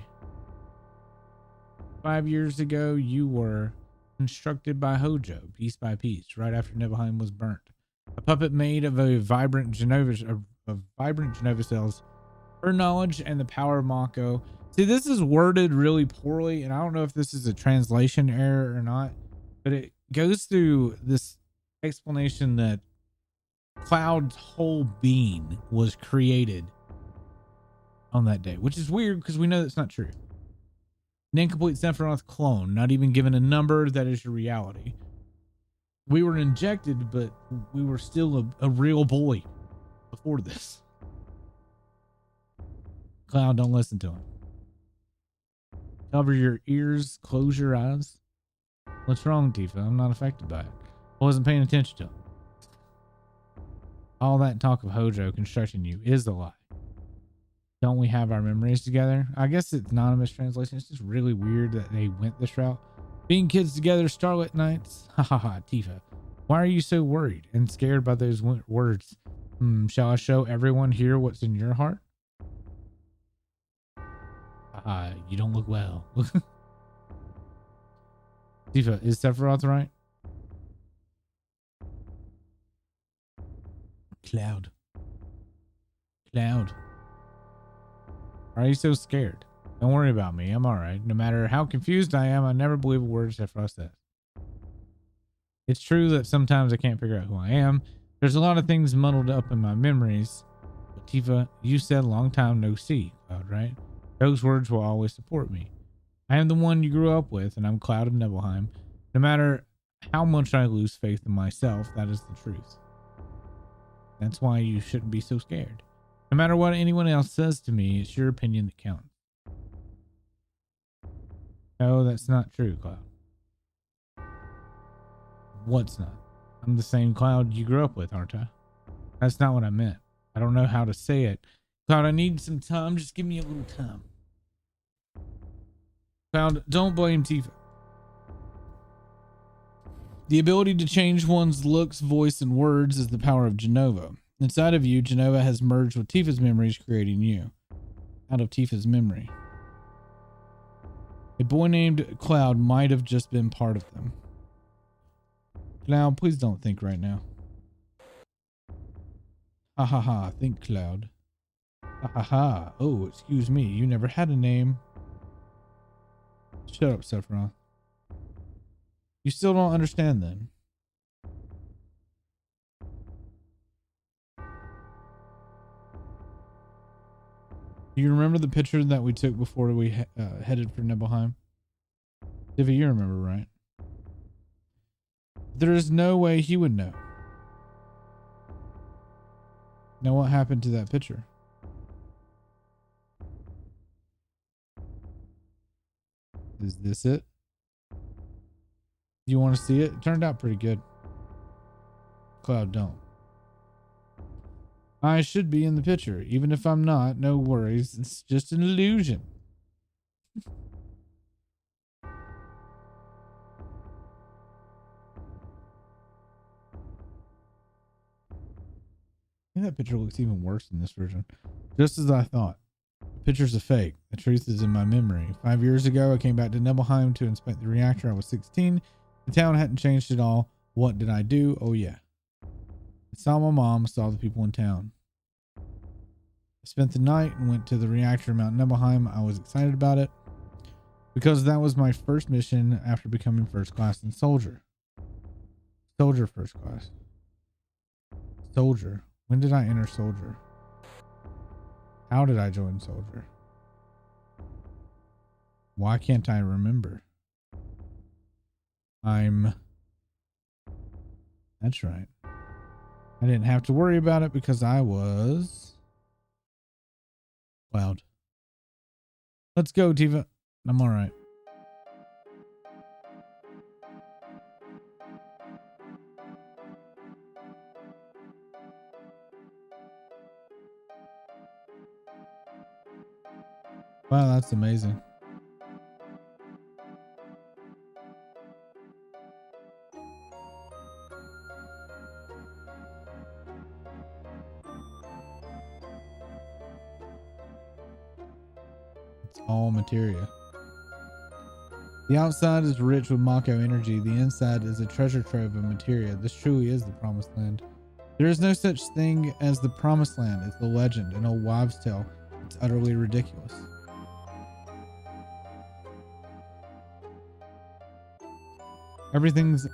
A: 5 years ago, you were constructed by Hojo, piece by piece, right after Nibelheim was burnt. A puppet made of vibrant Genova cells. Her knowledge and the power of Mako. See, this is worded really poorly, and I don't know if this is a translation error or not, but it goes through this explanation that Cloud's whole being was created on that day, which is weird because we know that's not true. An incomplete Sephiroth clone, not even given a number that is your reality. We were injected, but we were still a real boy before this. Cloud, don't listen to him. Cover your ears, close your eyes. What's wrong, Tifa? I'm not affected by it. I wasn't paying attention to him. All that talk of Hojo constructing you is a lie. Don't we have our memories together? I guess it's not a mistranslation. It's just really weird that they went this route. Being kids together, starlit nights. Ha ha ha, Tifa. Why are you so worried and scared by those words? Shall I show everyone here what's in your heart? You don't look well. Tifa, is Sephiroth right? Cloud. Cloud. Why are you so scared? Don't worry about me. I'm alright. No matter how confused I am, I never believe a word Sephiroth says. It's true that sometimes I can't figure out who I am. There's a lot of things muddled up in my memories. But Tifa, you said long time no see, Cloud, right? Those words will always support me. I am the one you grew up with, and I'm Cloud of Nibelheim. No matter how much I lose faith in myself, that is the truth. That's why you shouldn't be so scared. No matter what anyone else says to me, it's your opinion that counts. No, that's not true, Cloud. What's not? I'm the same Cloud you grew up with, aren't I? That's not what I meant. I don't know how to say it. Cloud, I need some time. Just give me a little time. Cloud, don't blame Tifa. The ability to change one's looks, voice, and words is the power of Genova. Inside of you, Genova has merged with Tifa's memories, creating you. Out of Tifa's memory. A boy named Cloud might have just been part of them. Cloud, please don't think right now. Ha ha ha, think, Cloud. Ha ha ha. Oh, excuse me, you never had a name. Shut up, Sephiroth. You still don't understand then. Do you remember the picture that we took before we headed for Nibelheim? Tifa, you remember, right? There is no way he would know. Now what happened to that picture? Is this it? You want to see it? It turned out pretty good. Cloud, don't. I should be in the picture. Even if I'm not, no worries. It's just an illusion. I think that picture looks even worse in this version. Just as I thought. The picture's a fake. The truth is in my memory. 5 years ago, I came back to Nibelheim to inspect the reactor. I was 16. The town hadn't changed at all. What did I do? Oh, yeah. I saw my mom, saw the people in town. I spent the night and went to the reactor in Mount Nibelheim. I was excited about it because that was my first mission after becoming first class in Soldier. Soldier first class. Soldier. When did I enter Soldier? How did I join Soldier? Why can't I remember? That's right. I didn't have to worry about it because I was Cloud. Let's go, Tifa. I'm all right. Wow, that's amazing. all materia. The outside is rich with Mako energy. The inside is a treasure trove of materia. This truly is the promised land. There is no such thing as the promised land. It's a legend, an old wives' tale. It's utterly ridiculous. Everything's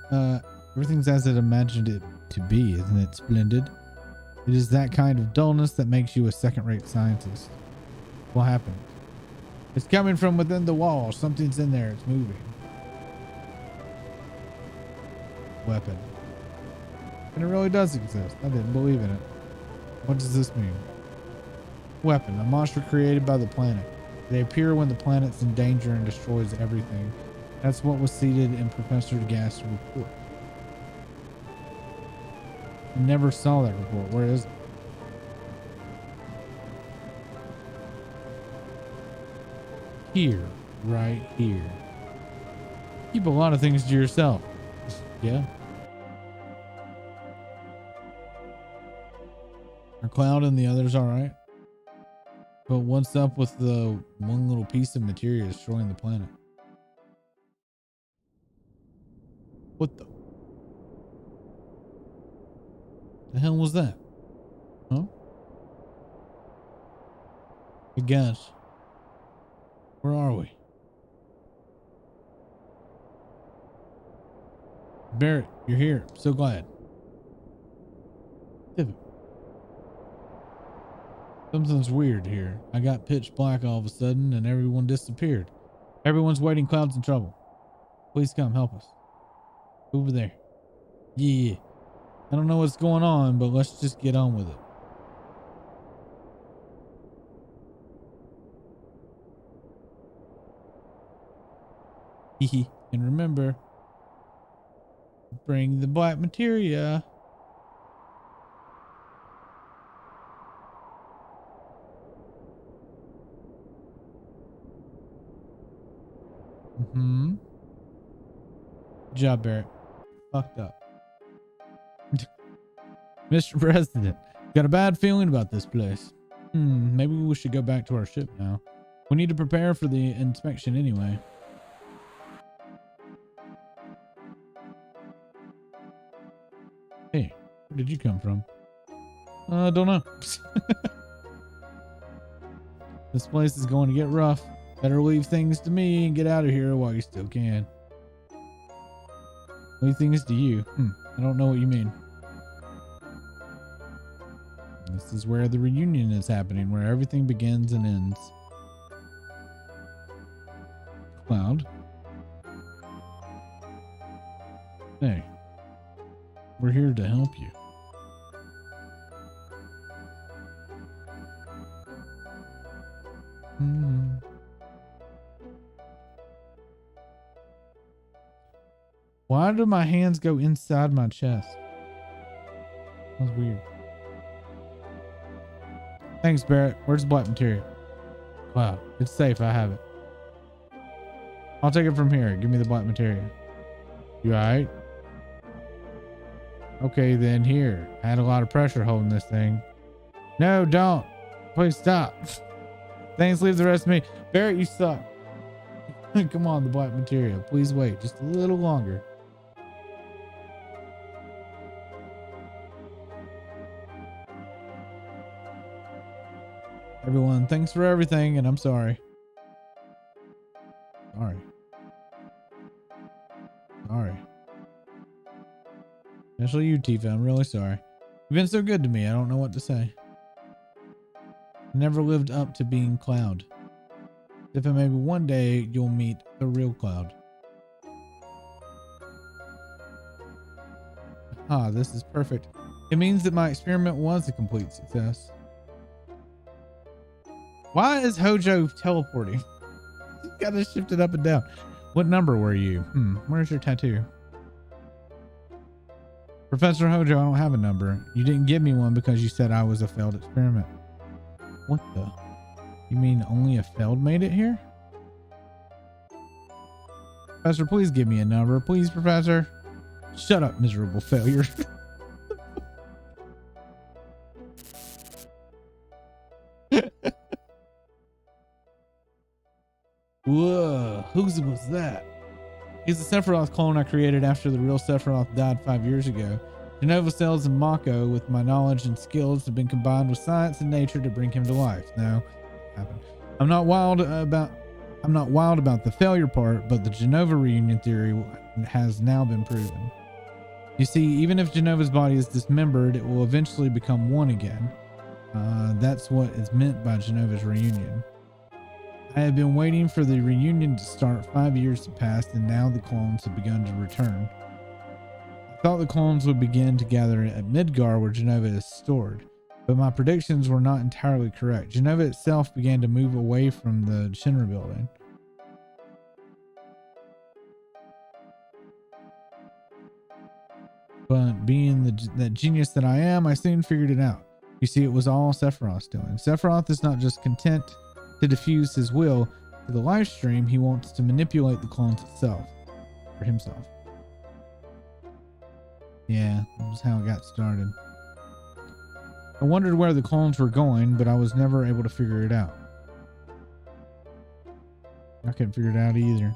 A: as it imagined it to be, isn't it splendid? It is that kind of dullness that makes you a second-rate scientist. What happened? It's coming from within the wall. Something's in there. It's moving. Weapon. And it really does exist. I didn't believe in it. What does this mean? Weapon. A monster created by the planet. They appear when the planet's in danger and destroys everything. That's what was seated in Professor Gast's report. I never saw that report. Where is it? Here. Right here. Keep a lot of things to yourself. Yeah. Are Cloud and the others alright? But what's up with the one little piece of materia destroying the planet? What the hell was that? Huh? I guess. Where are we? Barrett, you're here. I'm so glad. Something's weird here. I got pitch black all of a sudden and everyone disappeared. Everyone's waiting. Cloud's in trouble. Please come help us. Over there. Yeah. I don't know what's going on, but let's just get on with it. And remember, bring the black materia. Good job, Barrett. Fucked up. Mr. President, got a bad feeling about this place. Maybe we should go back to our ship now. We need to prepare for the inspection anyway. Hey, where did you come from? I don't know. This place is going to get rough. Better leave things to me and get out of here while you still can. Leave things to you? I don't know what you mean. This is where the reunion is happening, where everything begins and ends. Cloud. Hey. We're here to help you. Why do my hands go inside my chest? That's weird. Thanks, Barrett. Where's the black material? Wow, it's safe. I have it. I'll take it from here. Give me the black material. You alright? Okay, then here. I had a lot of pressure holding this thing. No, don't. Please stop. Thanks, leave the rest of me. Barrett, you suck. Come on, the black material. Please wait just a little longer. Everyone, thanks for everything, and I'm sorry. Sorry. Especially you, Tifa. I'm really sorry. You've been so good to me. I don't know what to say. Never lived up to being Cloud. If maybe one day you'll meet the real Cloud. Ah, this is perfect. It means that my experiment was a complete success. Why is Hojo teleporting? You gotta shift it up and down. What number were you? Where's your tattoo? Professor Hojo, I don't have a number. You didn't give me one because you said I was a failed experiment. What the? You mean only a failed made it here? Professor, please give me a number. Please, Professor. Shut up, miserable failure. Whoa, whose was that? He's the Sephiroth clone I created after the real Sephiroth died 5 years ago. Genova cells and Mako, with my knowledge and skills, have been combined with science and nature to bring him to life. No, happened. I'm not wild about the failure part, but the Genova reunion theory has now been proven. You see, even if Genova's body is dismembered, it will eventually become one again. That's what is meant by Genova's reunion. I have been waiting for the reunion to start. 5 years have passed, and now the clones have begun to return. I thought the clones would begin to gather at Midgar, where Genova is stored, but my predictions were not entirely correct. Genova itself began to move away from the Shinra building. But being that genius that I am, I soon figured it out. You see, it was all Sephiroth's doing. Sephiroth is not just content to diffuse his will to the live stream, he wants to manipulate the clones itself for himself. Yeah, that was how it got started. I wondered where the clones were going, but I was never able to figure it out. I couldn't figure it out either.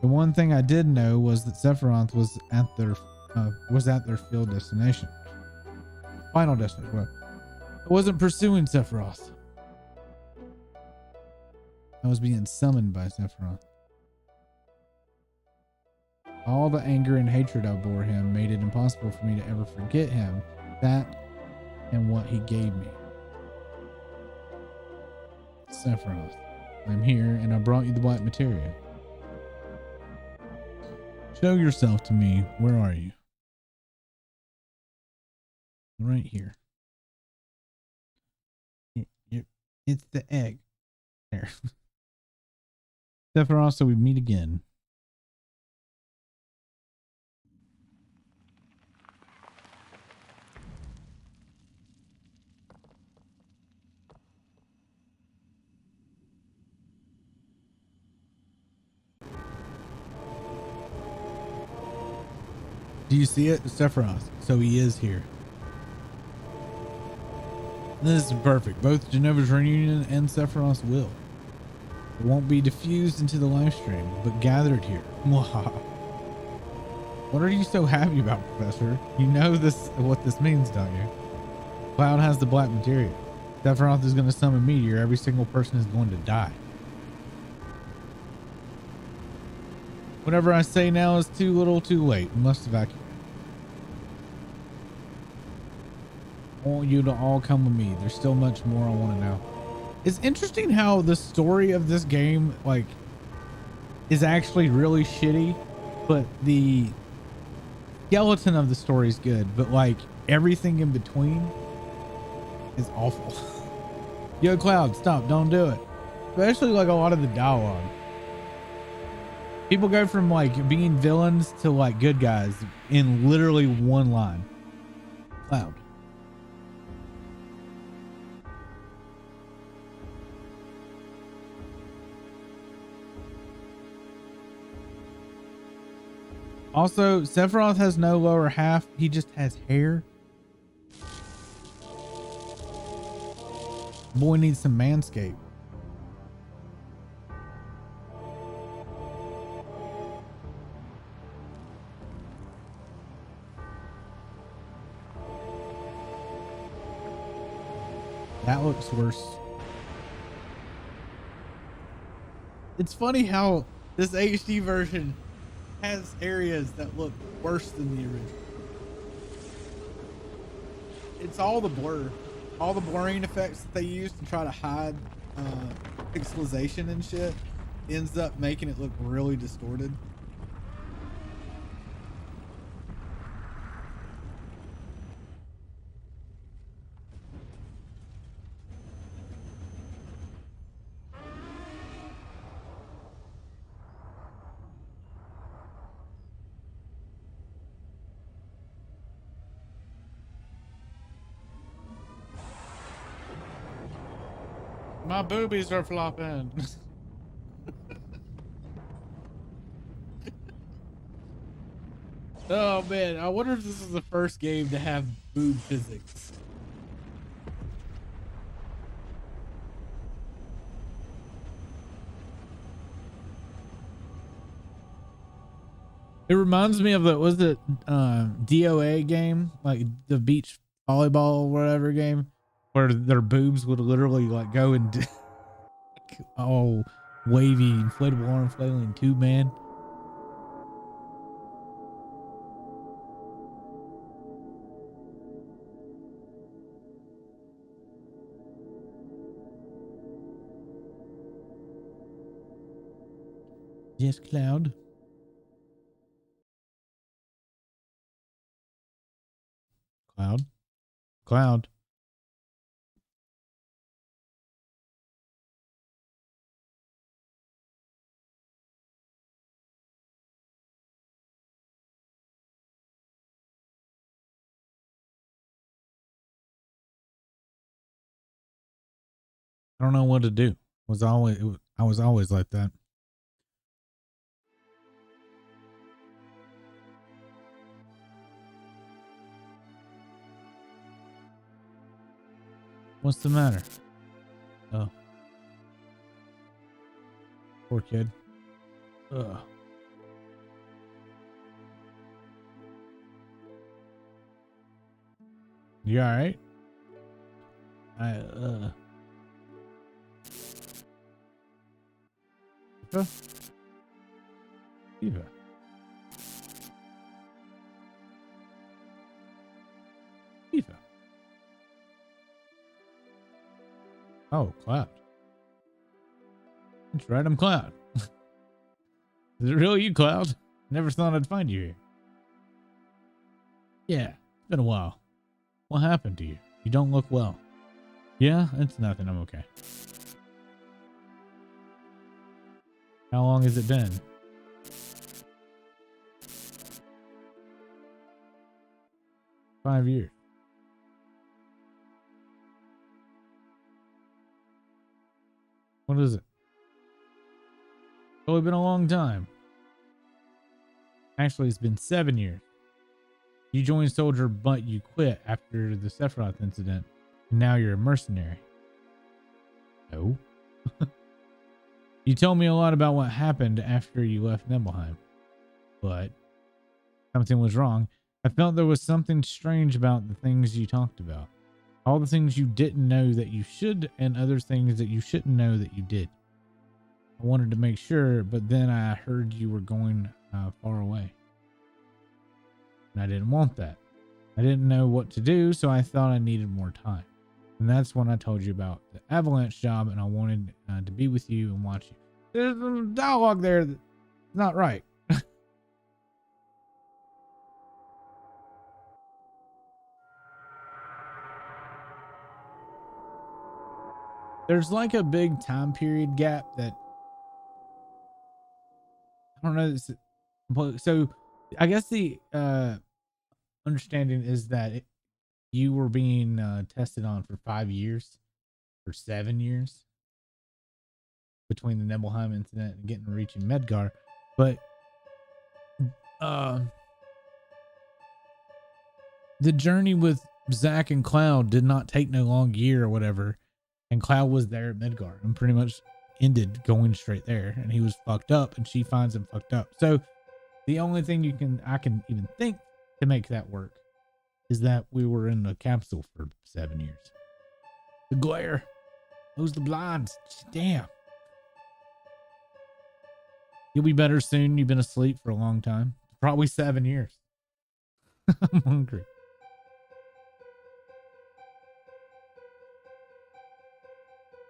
A: The one thing I did know was that Sephiroth was at their field destination. Final destination. Well, I wasn't pursuing Sephiroth. I was being summoned by Sephiroth. All the anger and hatred I bore him made it impossible for me to ever forget him, that and what he gave me. Sephiroth, I'm here and I brought you the black materia. Show yourself to me. Where are you? Right here. It's the egg. There. Sephiroth, so we meet again. Do you see it? Sephiroth. So he is here. This is perfect. Both Genova's reunion and Sephiroth's will. It won't be diffused into the live stream, but gathered here. What are you so happy about, Professor? You know what this means, don't you? Cloud has the black materia. Sephiroth is going to summon Meteor. Every single person is going to die. Whatever I say now is too little, too late. We must evacuate. I want you to all come with me. There's still much more I want to know. It's interesting how the story of this game, like, is actually really shitty, but the skeleton of the story is good, but like everything in between is awful. Yo, Cloud, stop. Don't do it. Especially like a lot of the dialogue. People go from like being villains to like good guys in literally one line. Cloud. Also, Sephiroth has no lower half. He just has hair. Boy needs some manscape. That looks worse. It's funny how this HD version has areas that look worse than the original. It's all the blur, all the blurring effects that they use to try to hide pixelization and shit ends up making it look really distorted. My boobies are flopping. Oh man, I wonder if this is the first game to have boob physics. It reminds me of the, was it DOA game, like the beach volleyball or whatever game, where their boobs would literally like go and all wavy inflatable arm flailing tube man. Yes, Cloud. Cloud. Cloud. I don't know what to do. I was always like that. What's the matter? Oh. Poor kid. Ugh. You all right? Eva? Eva. Eva. Oh, Cloud. That's right, I'm Cloud. Is it really you, Cloud? Never thought I'd find you here. Yeah, it's been a while. What happened to you? You don't look well. Yeah, it's nothing. I'm okay. How long has it been? $5 years. What is it? It's only been a long time. Actually, it's been 7 years. You joined Soldier, but you quit after the Sephiroth incident. And now you're a mercenary. No. You told me a lot about what happened after you left Nibelheim. But something was wrong. I felt there was something strange about the things you talked about. All the things you didn't know that you should, and other things that you shouldn't know that you did. I wanted to make sure, but then I heard you were going far away. And I didn't want that. I didn't know what to do, so I thought I needed more time. And that's when I told you about the Avalanche job, and I wanted to be with you and watch you. There's some dialogue there that's not right. There's like a big time period gap that I don't know. So I guess the understanding is that you were being tested on for 5 years or 7 years between the Nibelheim incident and reaching Medgar, but the journey with Zack and Cloud did not take no long year or whatever, and Cloud was there at Midgard and pretty much ended going straight there, and he was fucked up, and she finds him fucked up. So the only thing I can even think to make that work is that we were in a capsule for 7 years. The glare, close the blinds. Damn. You'll be better soon. You've been asleep for a long time, probably 7 years. I'm hungry.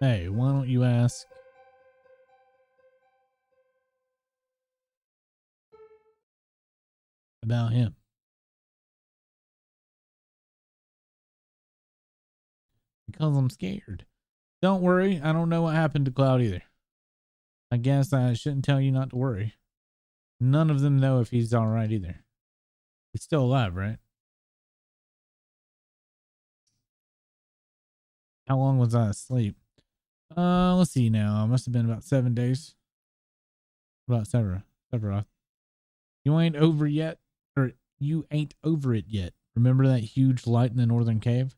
A: Hey, why don't you ask about him? Because I'm scared. Don't worry, I don't know what happened to Cloud either. I guess I shouldn't tell you not to worry. None of them know if he's all right either. He's still alive, right? How long was I asleep? Let's see now. It must have been about 7 days. About Sephiroth. You ain't over yet, or you ain't over it yet. Remember that huge light in the northern cave?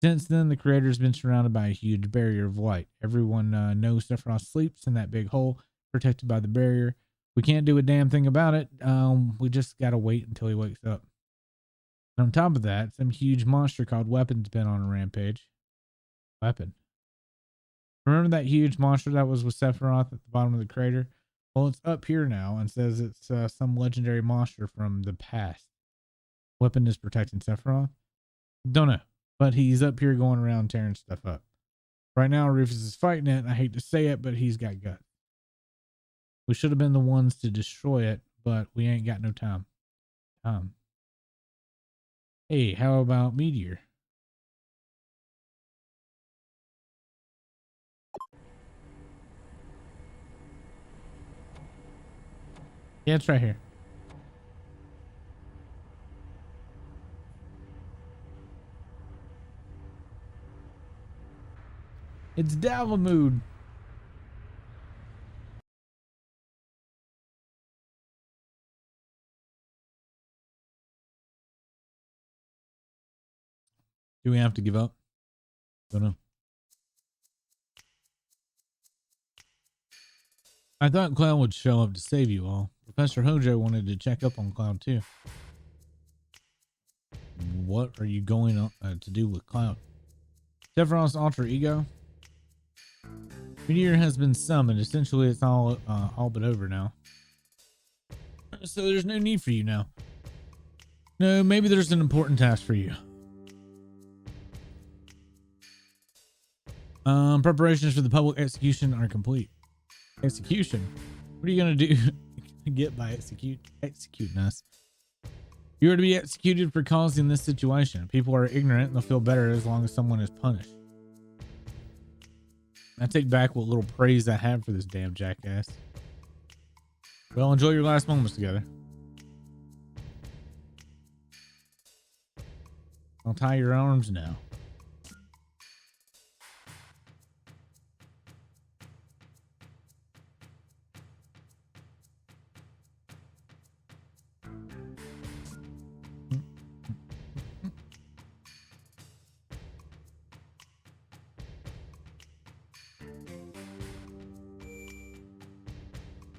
A: Since then, the creator's been surrounded by a huge barrier of light. Everyone knows Sephiroth sleeps in that big hole, protected by the barrier. We can't do a damn thing about it. We just gotta wait until he wakes up. And on top of that, some huge monster called Weapon's been on a rampage. Weapon. Remember that huge monster that was with Sephiroth at the bottom of the crater? Well, it's up here now and says it's some legendary monster from the past. Weapon is protecting Sephiroth? Don't know. But he's up here going around tearing stuff up. Right now, Rufus is fighting it. I hate to say it, but he's got guts. We should have been the ones to destroy it, but we ain't got no time. Hey, how about Meteor? Yeah, it's right here. It's Devil Mood. Do we have to give up? Don't know. I thought Cloud would show up to save you all. Professor Hojo wanted to check up on Cloud too. What are you going to do with Cloud? Sephiroth's alter ego? Meteor has been summoned. Essentially, it's all but over now. So there's no need for you now. No, maybe there's an important task for you. Preparations for the public execution are complete. Execution? What are you going to do? Get by executing us. You are to be executed for causing this situation. People are ignorant and they'll feel better as long as someone is punished. I take back what little praise I had for this damn jackass. Well, enjoy your last moments together. I'll tie your arms now.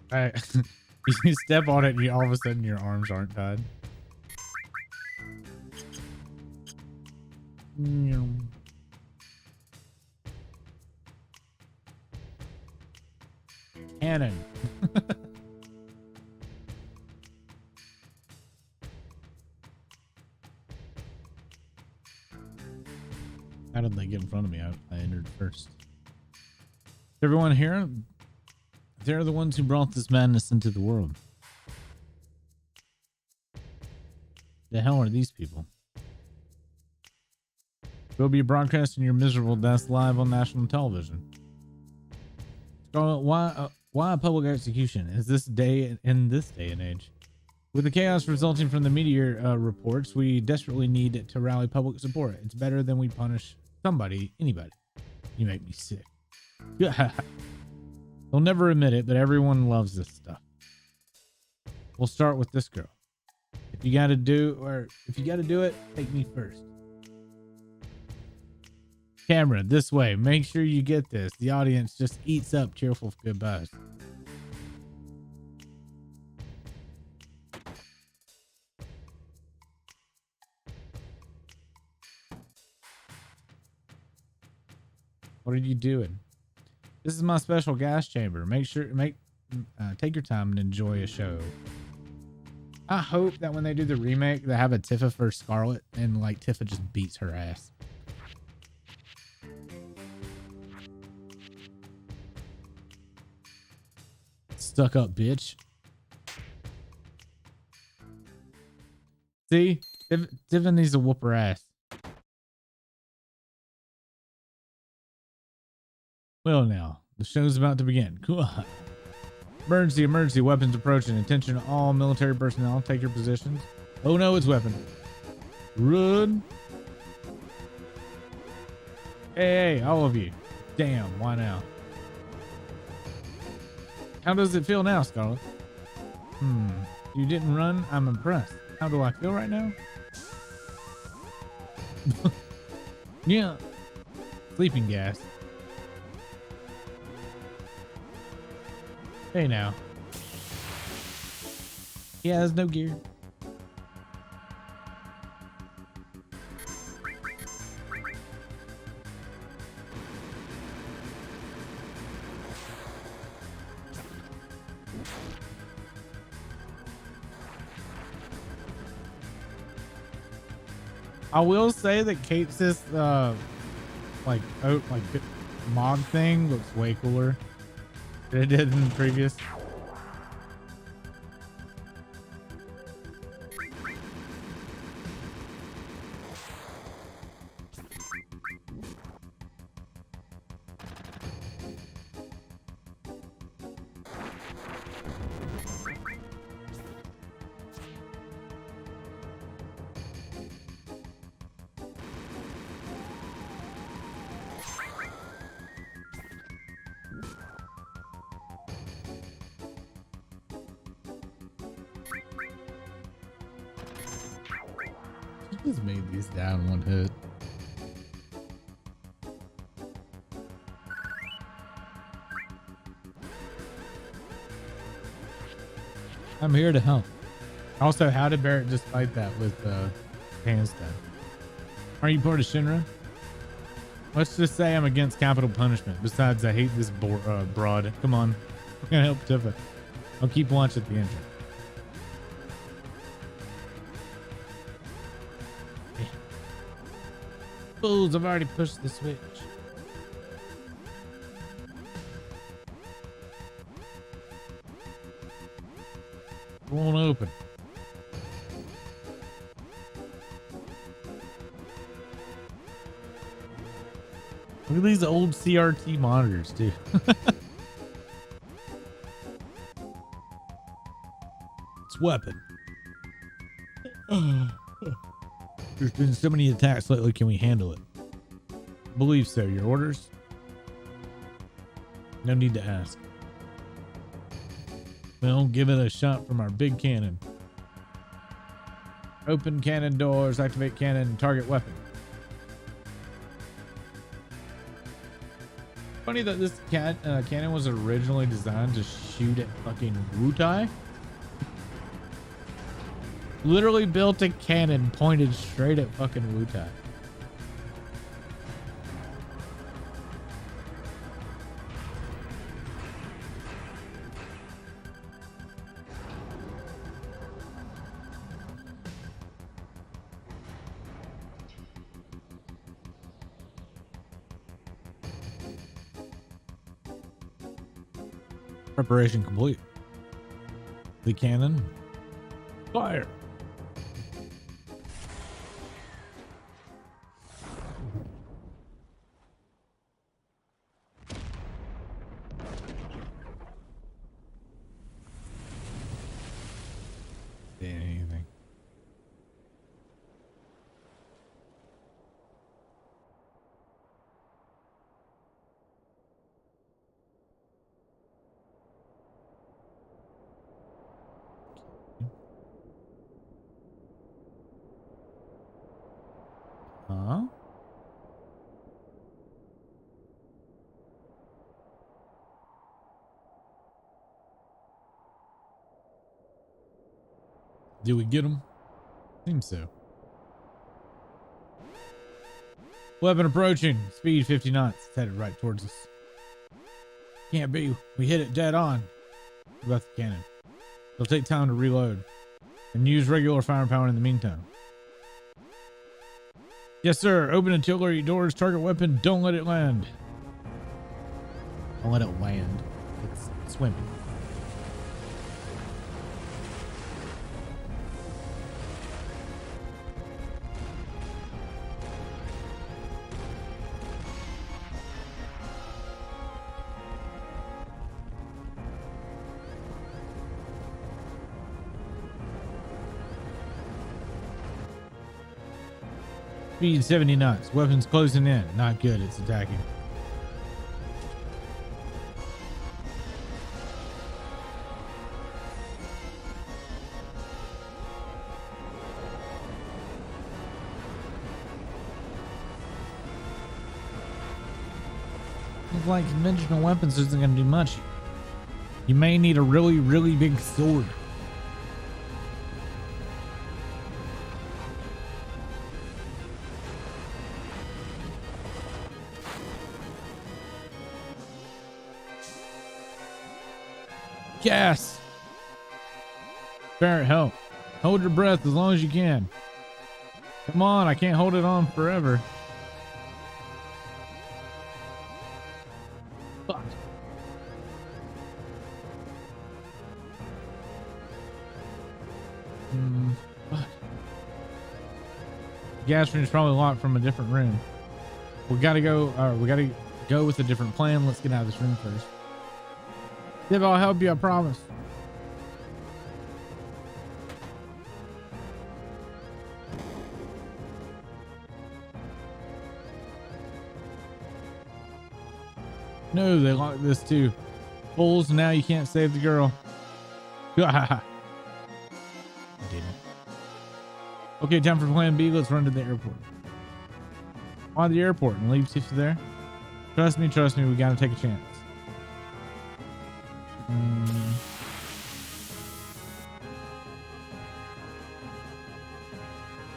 A: Alright. You step on it and all of a sudden your arms aren't tied. Cannon. How did they get in front of me? I entered first. Everyone here? They're the ones who brought this madness into the world. The hell are these people? We'll be broadcasting your miserable deaths live on national television. Scarlet, why a public execution? In this day and age? With the chaos resulting from the meteor reports, we desperately need to rally public support. It's better than we punish somebody, anybody. You make me sick. They'll never admit it, but everyone loves this stuff. We'll start with this girl. If you gotta do it, take me first. Camera, this way. Make sure you get this. The audience just eats up cheerful goodbyes. What are you doing? This is my special gas chamber. Take your time and enjoy a show. I hope that when they do the remake, they have a Tifa for Scarlet and like Tifa just beats her ass. Stuck up bitch. See? Tifa needs to whoop her ass. Well now, the show's about to begin. Cool. Emergency, emergency, weapons approaching. Attention all military personnel, take your positions. Oh no, it's weapon. Run. Hey, all of you. Damn, why now? How does it feel now, Scarlet? You didn't run? I'm impressed. How do I feel right now? Yeah. Sleeping gas. Hey now. He has no gear. I will say that Kate's this like mod thing looks way cooler than it did in the previous. Just made these down one hit. I'm here to help. Also, how did Barrett just fight that with handstand? Are you part of Shinra? Let's just say I'm against capital punishment. Besides, I hate this broad. Come on, I'm gonna help Tifa. I'll keep watch at the engine. Fools, I've already pushed the switch. It won't open. Look at these old CRT monitors, too. It's weapon. There's been so many attacks lately. Can we handle it? Believe so. Your orders? No need to ask. Well, give it a shot from our big cannon. Open cannon doors, activate cannon, target weapon. Funny that this cannon was originally designed to shoot at fucking Wutai. Literally built a cannon pointed straight at fucking Wutai. Preparation complete. The cannon. Fire. Anything. Huh? Did we get him? Seems so. Weapon approaching. Speed 50 knots. It's headed right towards us. Can't be. We hit it dead on. What about the cannon? It'll take time to reload. And use regular firepower in the meantime. Yes, sir. Open artillery doors. Target weapon. Don't let it land. Don't let it land. It's swimming. Speed 70 knots. Weapons closing in. Not good. It's attacking. Looks like conventional weapons isn't going to do much. You may need a really, really big sword. gas. Barrett, help. Hold your breath as long as you can. Come on, I can't hold it on forever. Fuck. Fuck. Gas room is probably locked from a different room. We gotta go, we gotta go with a different plan. Let's get out of this room first. Dib, I'll help you, I promise. No, they locked this too. Fools, now you can't save the girl. I didn't. Okay, time for plan B. Let's run to the airport. Why the airport and leave Tiffy there? Trust me, we gotta take a chance.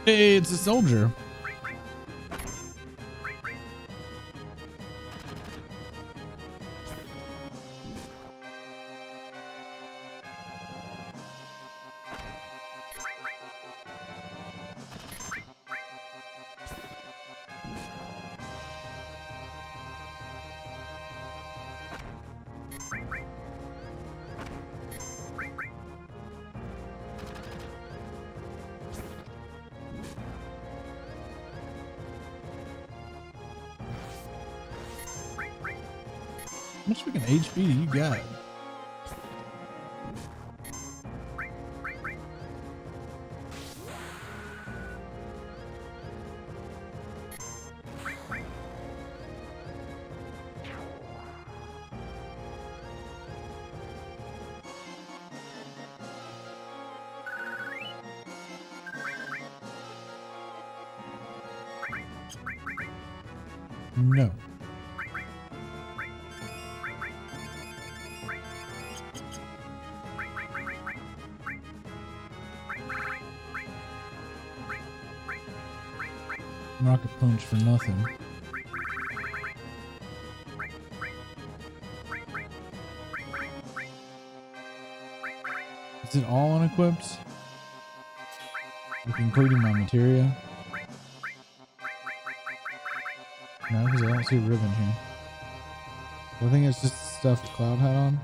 A: Hey, it's a soldier. How much freaking HP do you got? No. Rocket punch for nothing. Is it all unequipped? Like including my materia? No, because I don't see a ribbon here. I think it's just the stuff that Cloud had on.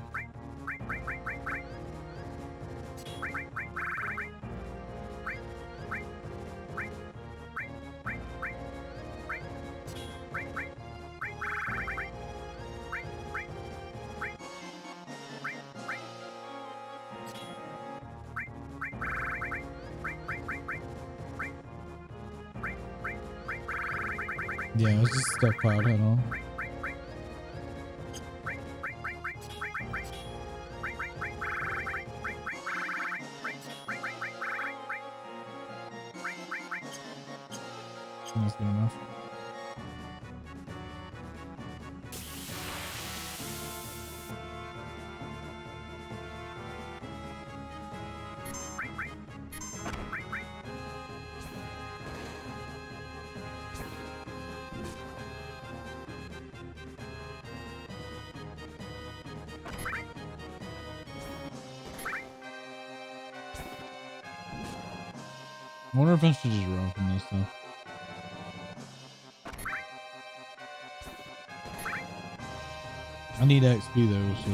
A: Yeah, it was just stuff Cloud had on. That's good enough. I wonder if I should just run from this stuff. I need XP though, so.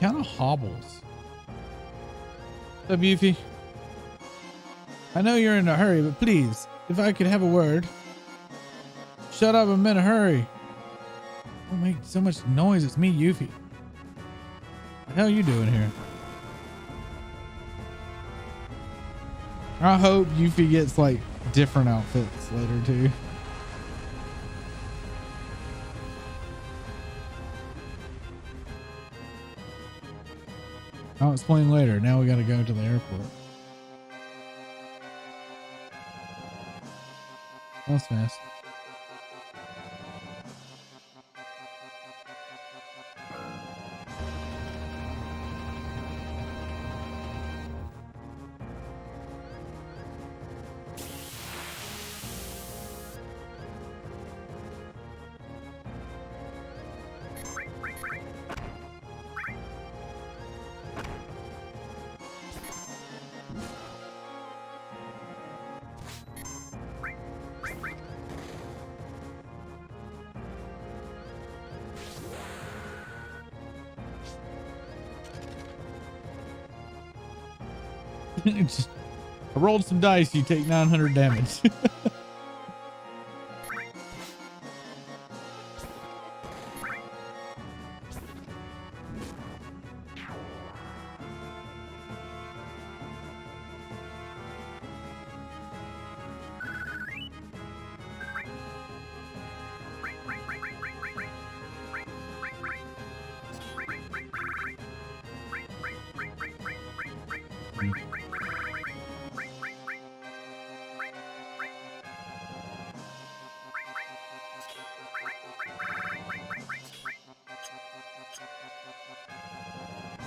A: Kind of hobbles. What's up, Yuffie? I know you're in a hurry, but please, if I could have a word. Shut up, I'm in a hurry. Don't make so much noise. It's me, Yuffie. What the hell are you doing here? I hope Yuffie gets like different outfits later too. I'll explain later. Now we got to go to the airport. That was fast. Just, I rolled some dice. You take 900 damage.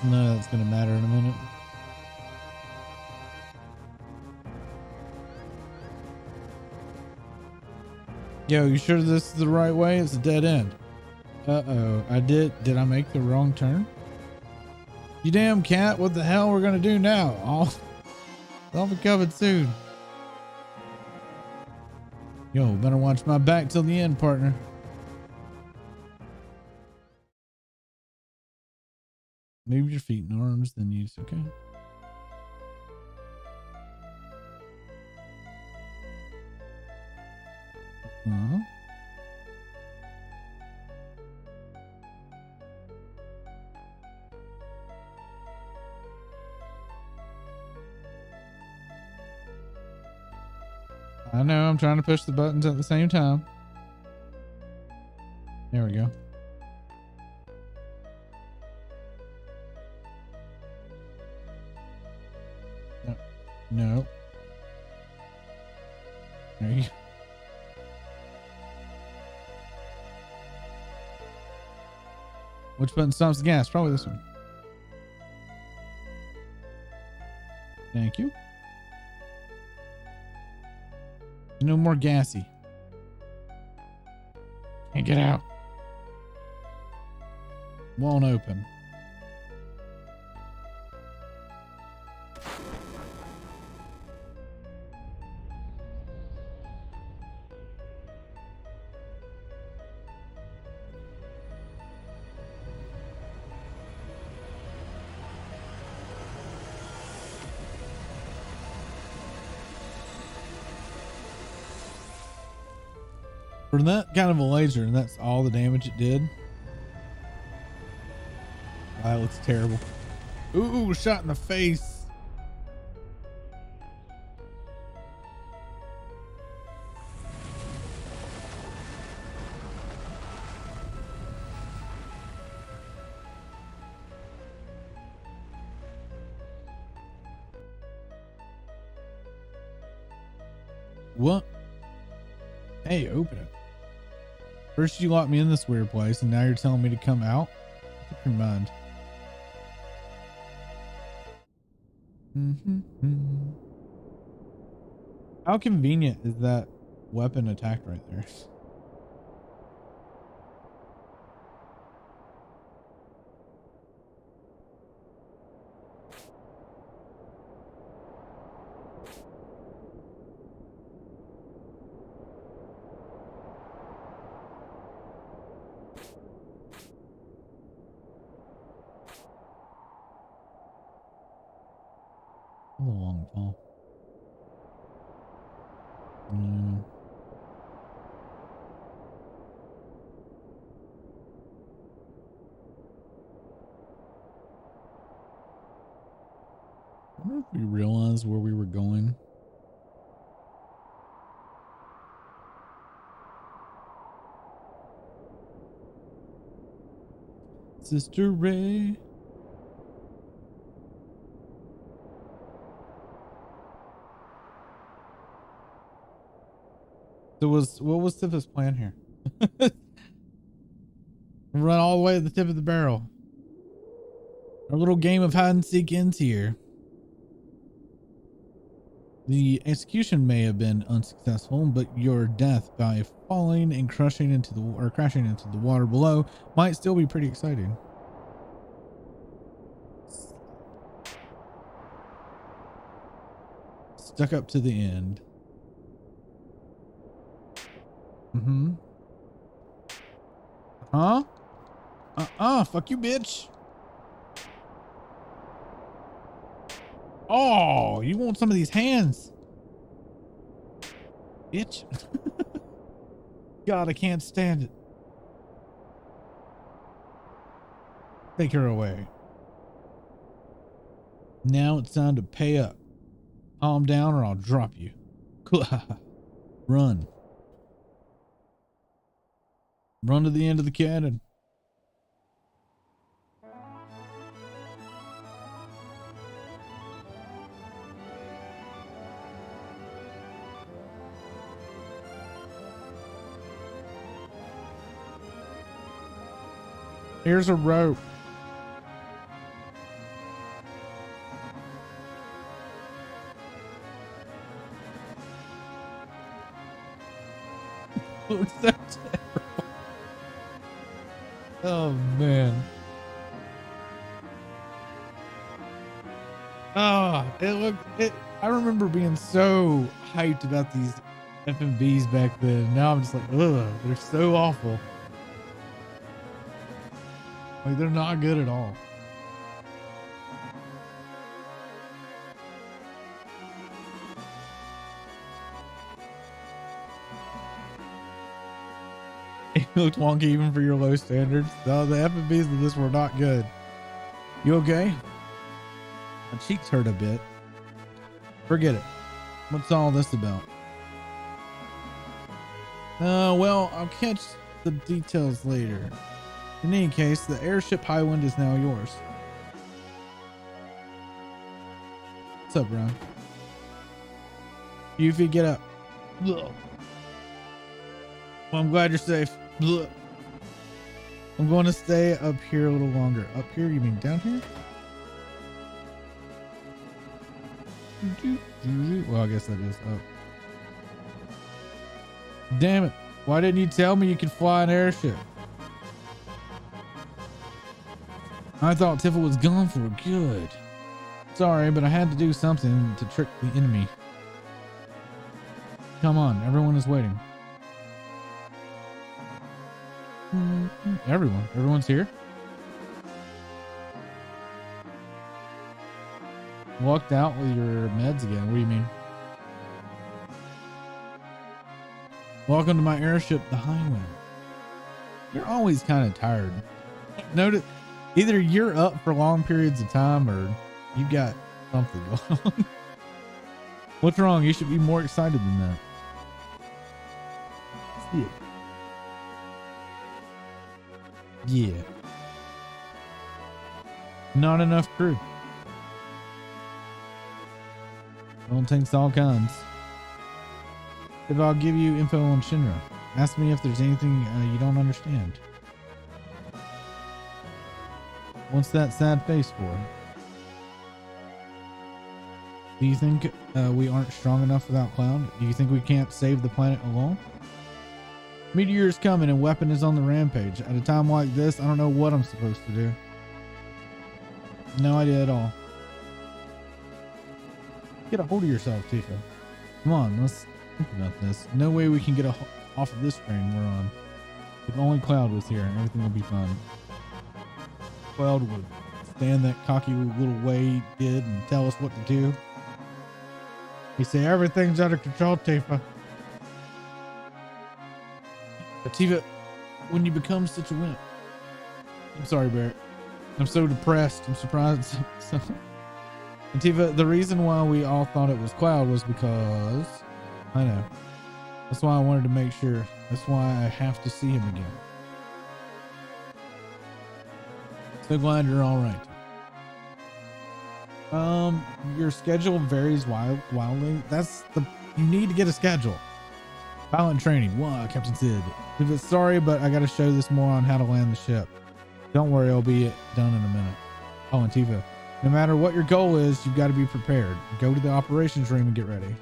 A: No, that's gonna matter in a minute. Yo, you sure this is the right way? It's a dead end. Uh-oh. Did I make the wrong turn? You damn cat, what the hell we're gonna do now? I'll be coming soon. Yo, better watch my back till the end, partner. Move your feet and arms, then use, okay. Uh-huh. I know, I'm trying to push the buttons at the same time. There we go. No. No. There you go. Which button stops the gas? Probably this one. Thank you. No more gassy. Can't get out. Won't open. For that kind of a laser, and that's all the damage it did. That looks terrible. Ooh, shot in the face. What? Hey, open it. First you locked me in this weird place, and now you're telling me to come out? Keep your mind. How convenient is that weapon attack right there? A long fall. I wonder if we realized where we were going. Sister Ray. So what was Tifa's plan here? Run all the way to the tip of the barrel. Our little game of hide and seek ends here. The execution may have been unsuccessful, but your death by falling and crashing into the water below might still be pretty exciting. Stuck up to the end. Huh? Fuck you, bitch. Oh, you want some of these hands, bitch. God, I can't stand it. Take her away. Now it's time to pay up. Calm down or I'll drop you. Run. Run to the end of the cannon. Here's a rope. Looks so terrible. Oh man. Oh, I remember being so hyped about these FMVs back then. Now I'm just like, ugh, they're so awful. Like, they're not good at all. It looked wonky even for your low standards. No, the FMVs of this were not good. You okay? My cheeks hurt a bit. Forget it. What's all this about? Well, I'll catch the details later. In any case, the airship Highwind is now yours. What's up, Ron? Yuffie, get up. Ugh. Well, I'm glad you're safe. Ugh. I'm going to stay up here a little longer. Up here? You mean down here? Well, I guess that is up. Damn it. Why didn't you tell me you could fly an airship? I thought Tifa was gone for good. Sorry, but I had to do something to trick the enemy. Come on, everyone is waiting. Everyone's here. Walked out with your meds again. What do you mean? Welcome to my airship, the Highwind. You're always kind of tired. Notice either you're up for long periods of time or you got something going on. What's wrong? You should be more excited than that. Yeah. Not enough crew. Don't take all kinds. If I'll give you info on Shinra, ask me if there's anything you don't understand. What's that sad face for? Do you think we aren't strong enough without Cloud? Do you think we can't save the planet alone? Meteor is coming and Weapon is on the rampage. At a time like this, I don't know what I'm supposed to do. No idea at all. Get a hold of yourself, Tifa. Come on, let's think about this. No way we can get off of this train we're on. If only Cloud was here, everything would be fine. Cloud would stand that cocky little way he did and tell us what to do. He'd say, everything's under control, Tifa. But Tifa, when you become such a wimp. I'm sorry, Barrett. I'm so depressed. I'm surprised. And Tifa, the reason why we all thought it was Cloud was because, I know. That's why I wanted to make sure. That's why I have to see him again. So glad you're all right. Your schedule varies wildly. You need to get a schedule. Pilot training. Wow, Captain Sid. Sorry, but I got to show this moron how to land the ship. Don't worry, it'll be done in a minute. Oh, and Tifa, no matter what your goal is, you've got to be prepared. Go to the operations room and get ready.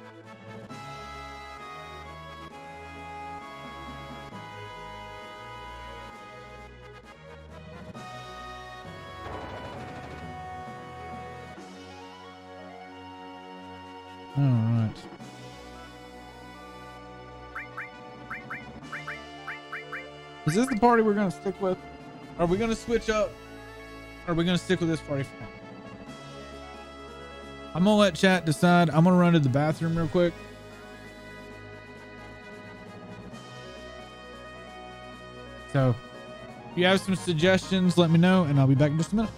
A: All right. Is this the party we're going to stick with? Are we going to switch up? Or are we going to stick with this party for now? I'm going to let chat decide. I'm going to run to the bathroom real quick. So if you have some suggestions, let me know and I'll be back in just a minute.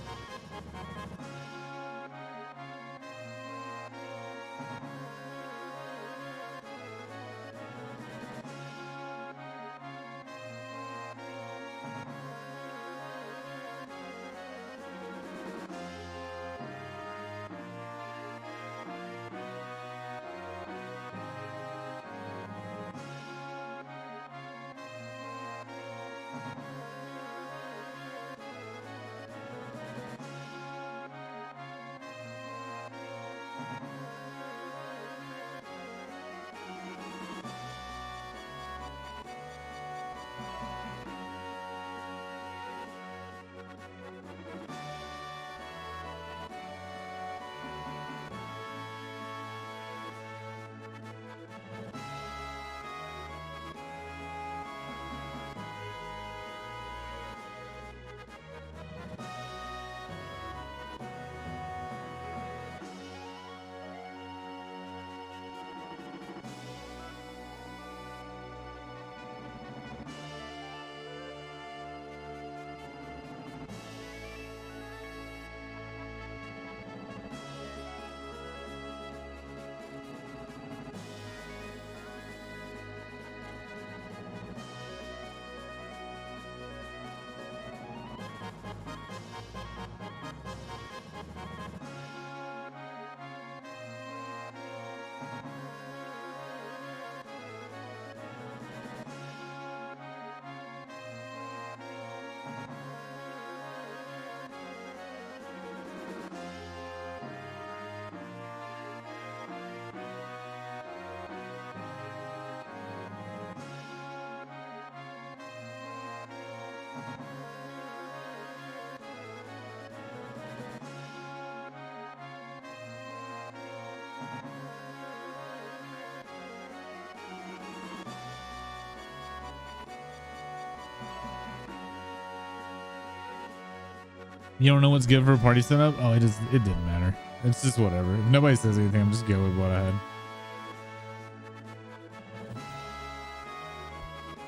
A: You don't know what's good for a party setup? Oh, it didn't matter. It's just whatever. If nobody says anything, I'm just going with what I had.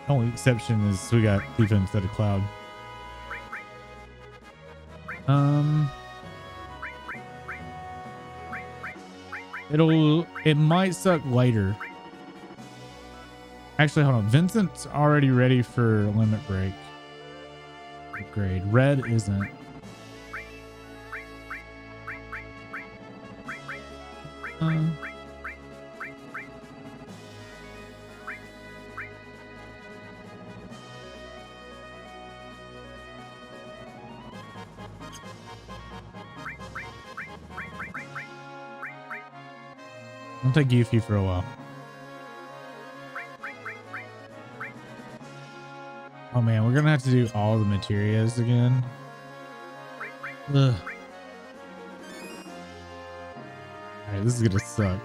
A: Only exception is we got Tifa instead of Cloud. It might suck later. Actually, hold on. Vincent's already ready for limit break. Upgrade. Red isn't. I'll take Yuffie for a while. Oh man, we're gonna have to do all the materials again. Ugh. Alright, this is gonna suck.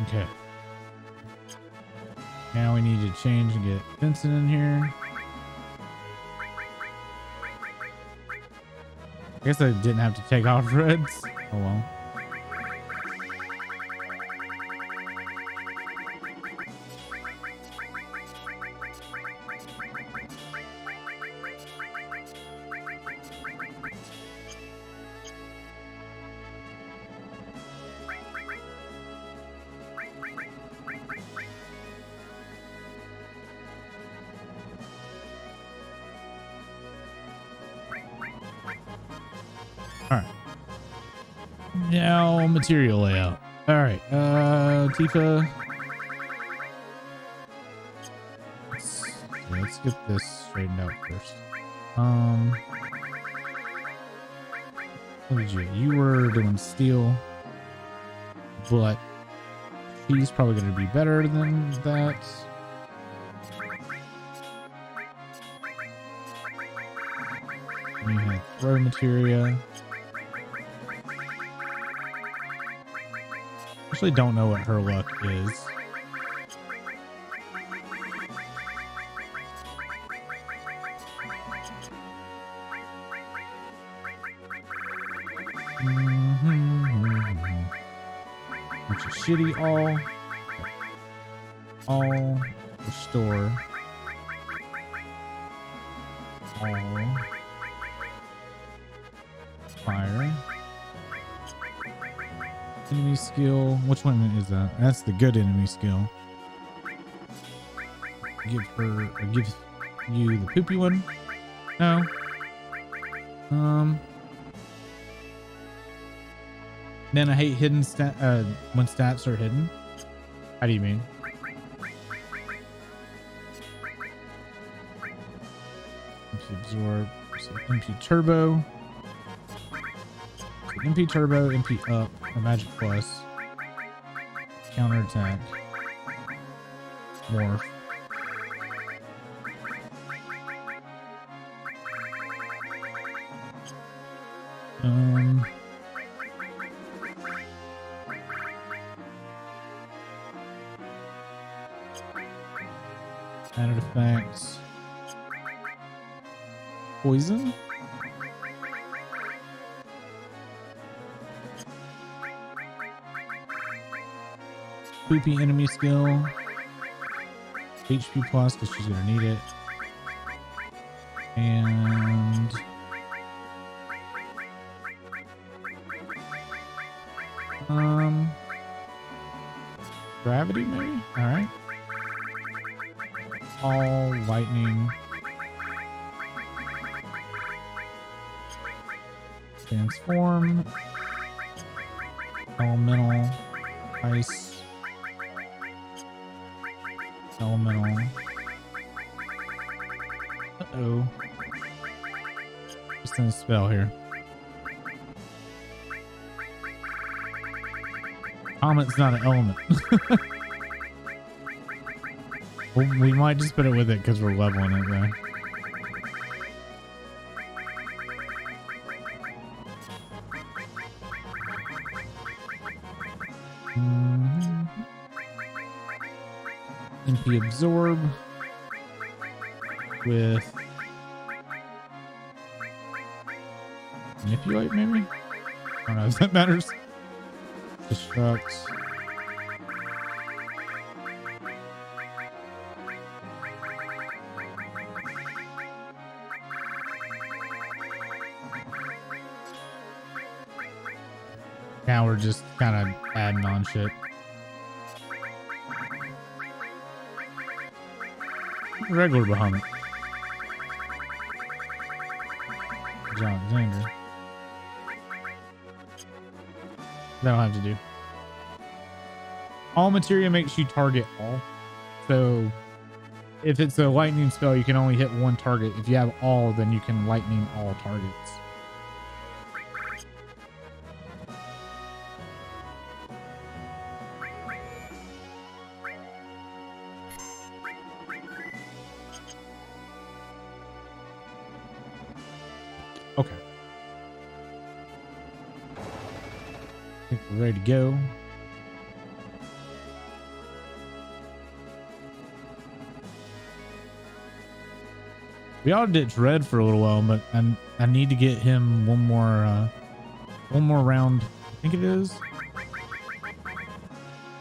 A: Okay. Now we need to change and get Vincent in here. I guess I didn't have to take off Reds. Oh well. Now material layout. All right, Tifa. Let's get this straightened out first. What did you? You were doing steel, but she's probably going to be better than that. And you had throw materia. Actually, don't know what her luck is. Bunch of shitty all restore all fire enemy skill. Which one is that? That's the good enemy skill. Give you the poopy one. No. Then I hate hidden when stats are hidden. How do you mean? MP absorb, so MP turbo. So MP turbo, MP up, a magic plus, counterattack, morph. Added effects. Poison. Poopy enemy skill. HP plus because she's gonna need it. And gravity maybe? Alright. All lightning. Transform. Elemental. Ice. Elemental. Uh-oh. Just in a spell here. Comet's not an element. Well, we might just put it with it because we're leveling it there. MP absorb with manipulate maybe? I don't know if that matters. Destruct. Now we're just kind of adding on shit. Regular Bahamut. John Alexander. That'll have to do. All materia makes you target all. So if it's a lightning spell, you can only hit one target. If you have all, then you can lightning all targets. Okay. I think we're ready to go. We ought to ditch Red for a little while, but I need to get him one more round. I think it is.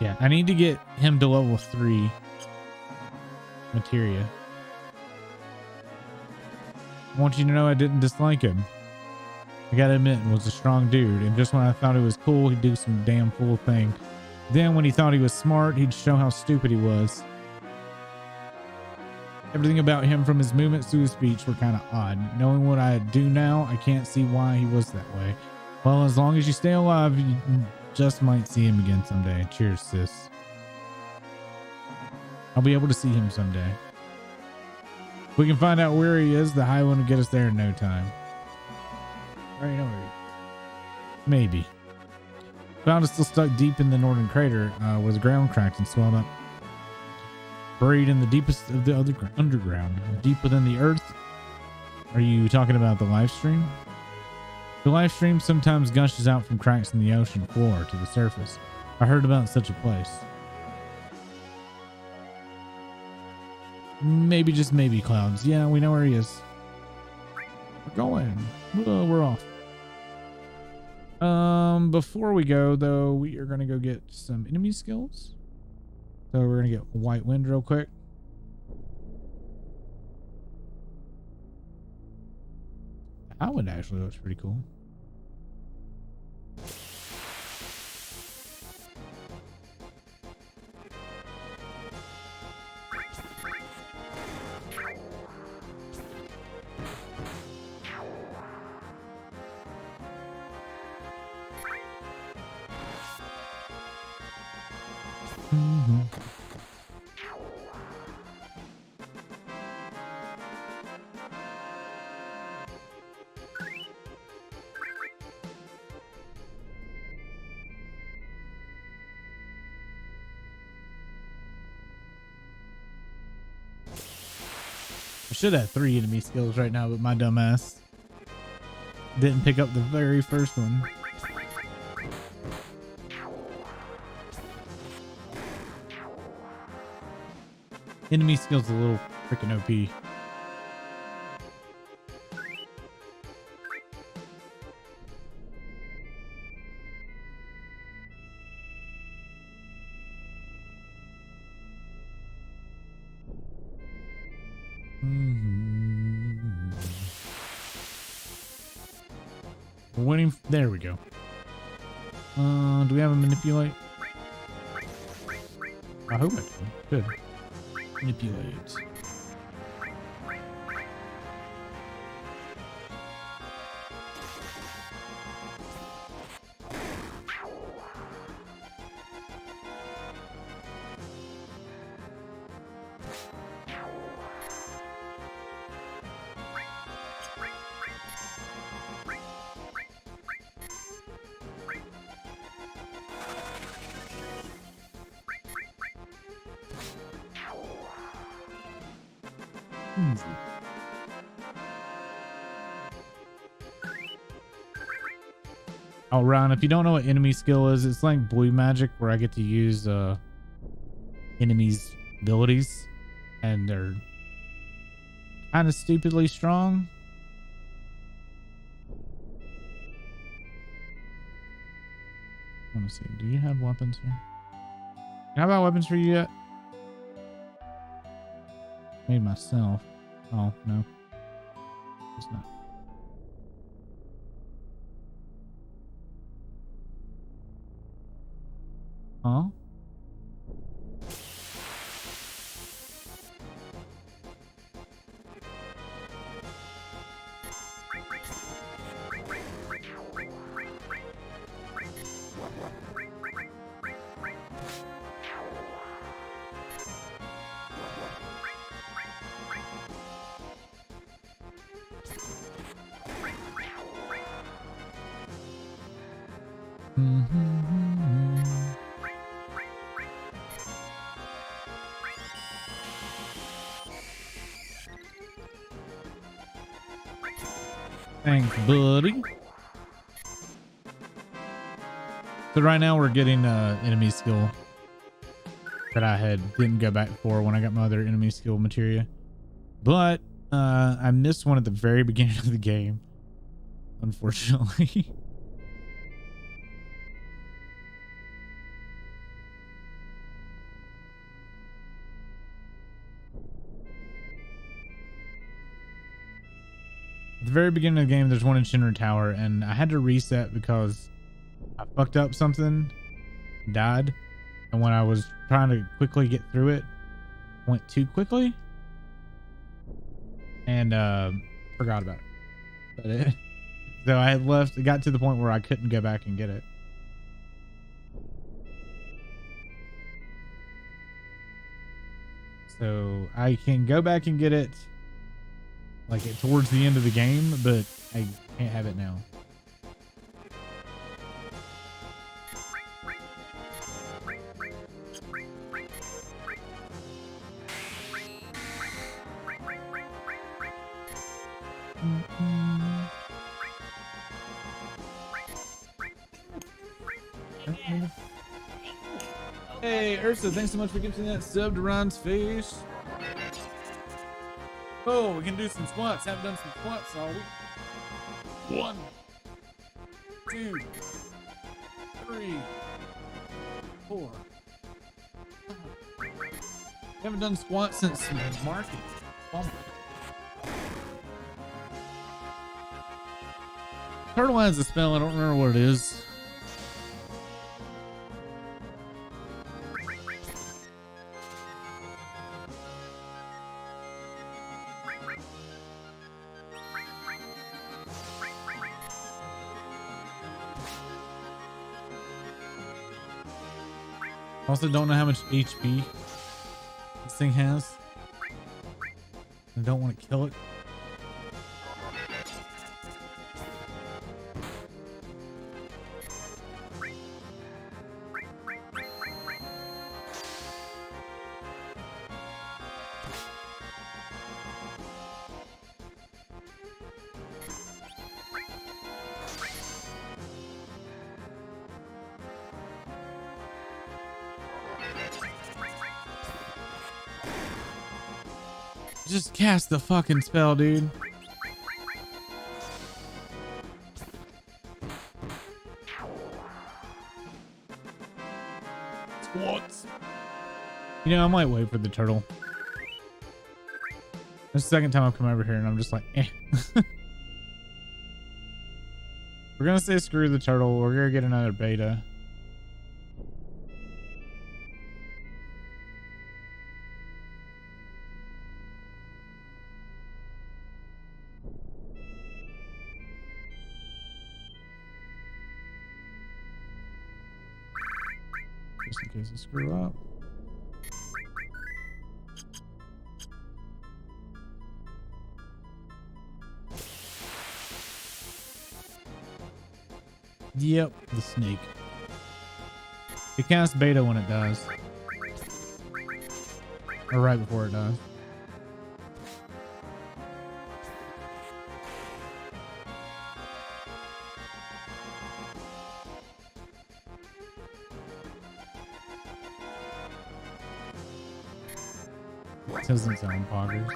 A: Yeah, I need to get him to level 3 materia. I want you to know I didn't dislike him. I gotta admit, he was a strong dude, and just when I thought he was cool, he'd do some damn fool thing. Then when he thought he was smart, he'd show how stupid he was. Everything about him, from his movements to his speech, were kind of odd. Knowing what I do now, I can't see why he was that way. Well, as long as you stay alive, you just might see him again someday. Cheers, sis. I'll be able to see him someday. If we can find out where he is, the high one will get us there in no time. Alright, no worries. Maybe. Found is still stuck deep in the northern crater, where the ground cracked and swelled up. Buried in the deepest of the underground, deep within the earth. Are you talking about the live stream? The live stream sometimes gushes out from cracks in the ocean floor to the surface. I heard about such a place. Maybe, just maybe, Clouds. Yeah, we know where he is. We're going. We're off. Before we go, though, we are going to go get some enemy skills. So we're going to get White Wind real quick. That one actually looks pretty cool. I should have 3 enemy skills right now, but my dumb ass didn't pick up the very first one. Enemy skills a little freaking OP. We're winning. There we go. Do we have a manipulate? I hope I do. Good. Manipulate. Easy. Oh, Ron, if you don't know what enemy skill is, it's like blue magic where I get to use enemies' abilities and they're kind of stupidly strong. I want to see. Do you have weapons here? How about weapons for you yet? Made myself. Oh, no. It's not. Huh? Thanks, buddy. So right now we're getting enemy skill that I didn't go back for when I got my other enemy skill materia, but I missed one at the very beginning of the game, unfortunately. At the very beginning of the game, there's one in Shinra Tower, and I had to reset because I fucked up something, died, and when I was trying to quickly get through it, went too quickly, and forgot about it. But So I had left, it got to the point where I couldn't go back and get it. So I can go back and get it like towards the end of the game, but I can't have it now. Hey, Ursa, thanks so much for giving that sub to Ron's face. Oh, we can do some squats. Haven't done some squats all week. 1, 2, 3, 4. Haven't done squats since market. Turtle has a spell. I don't remember what it is. Also don't know how much HP this thing has. I don't want to kill it. Just cast the fucking spell, dude. Squats. You know, I might wait for the turtle. This is the second time I've come over here and I'm just like, eh. We're gonna say screw the turtle. We're gonna get another beta. Just in case I screw up. Yep, the snake. It casts beta when it does. Or right before it does. It doesn't sound poggers.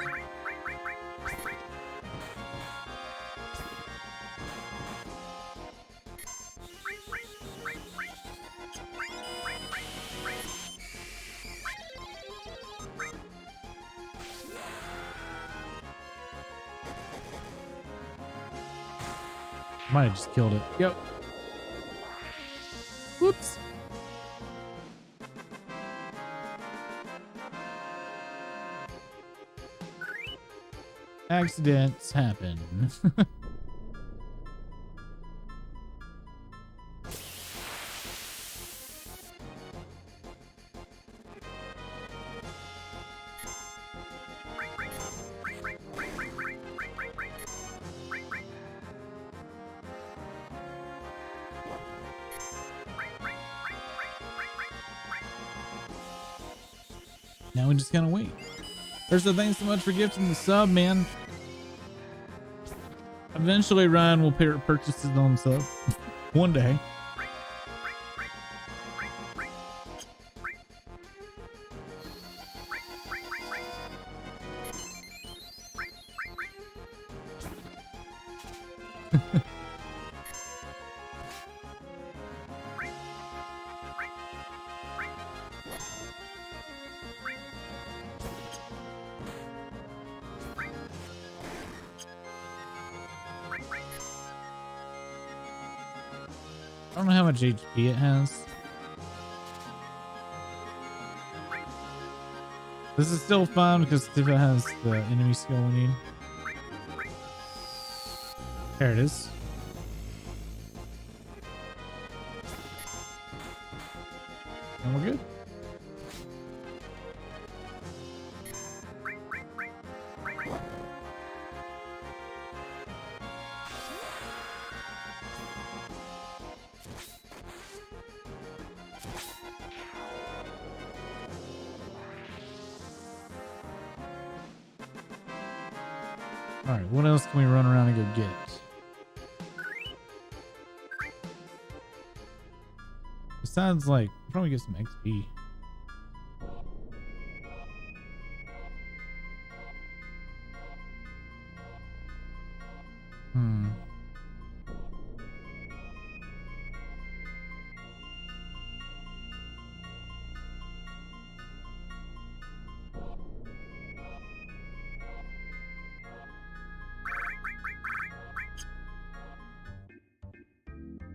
A: Might have just killed it. Yep. Whoops. Accidents happen. Now we just gotta wait. Ursa, thanks so much for gifting the sub, man. Eventually, Ryan will purchase his own sub. One day. I don't know how much HP it has. This is still fun because Tifa has the enemy skill we need. There it is. And we're good. All right, what else can we run around and go get? Besides, like, probably get some XP.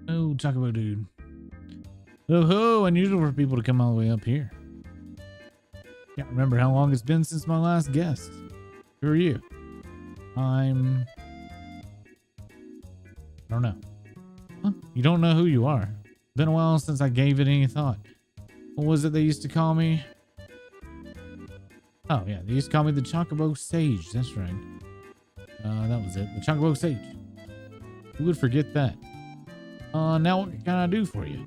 A: Oh, Chocobo dude. Oh ho, unusual for people to come all the way up here. Can't remember how long it's been since my last guest. Who are you? I don't know. Huh? You don't know who you are? Been a while since I gave it any thought. What was it they used to call me? Oh yeah, they used to call me the Chocobo Sage. That's right. That was it. The Chocobo Sage. Who would forget that? Now what can I do for you?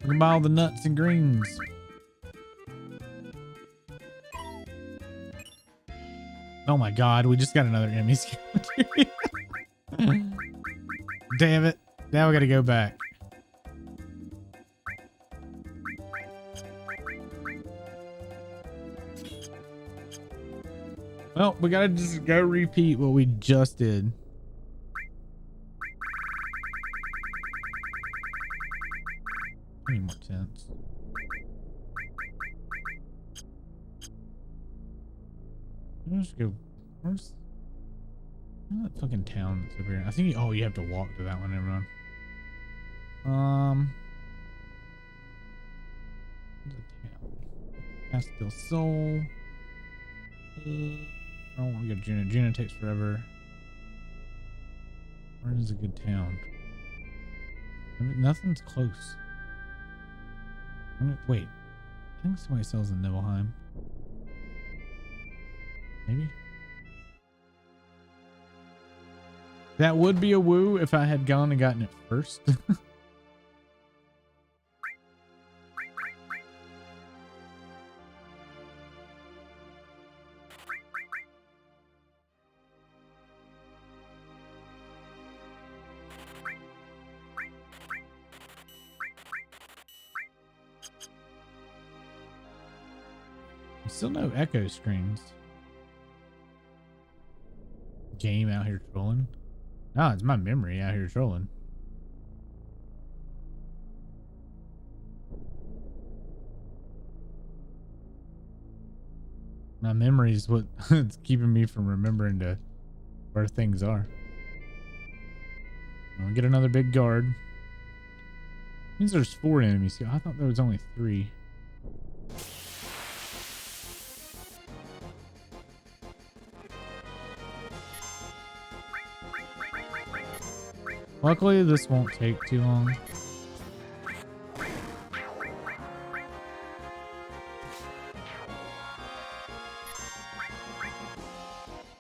A: We can buy all the nuts and greens. Oh my god, we just got another enemy skeleton. Damn it. Now we gotta go back. Well, we gotta just go repeat what we just did. I need more tents. Let's go. Where's that fucking town that's over here? I think. Oh, you have to walk to that one, everyone. The town. Castile Soul. I don't want to go to Juno. Juno takes forever. Where is a good town? Nothing's close. Wait. I think somebody sells in Nibelheim. Maybe? That would be a woo if I had gone and gotten it first. Still no echo screens. Game out here trolling. No, it's my memory out here trolling. My memory is what it's keeping me from remembering to where things are. I'll get another big guard. Means there's 4 enemies here. I thought there was only 3. Luckily, this won't take too long.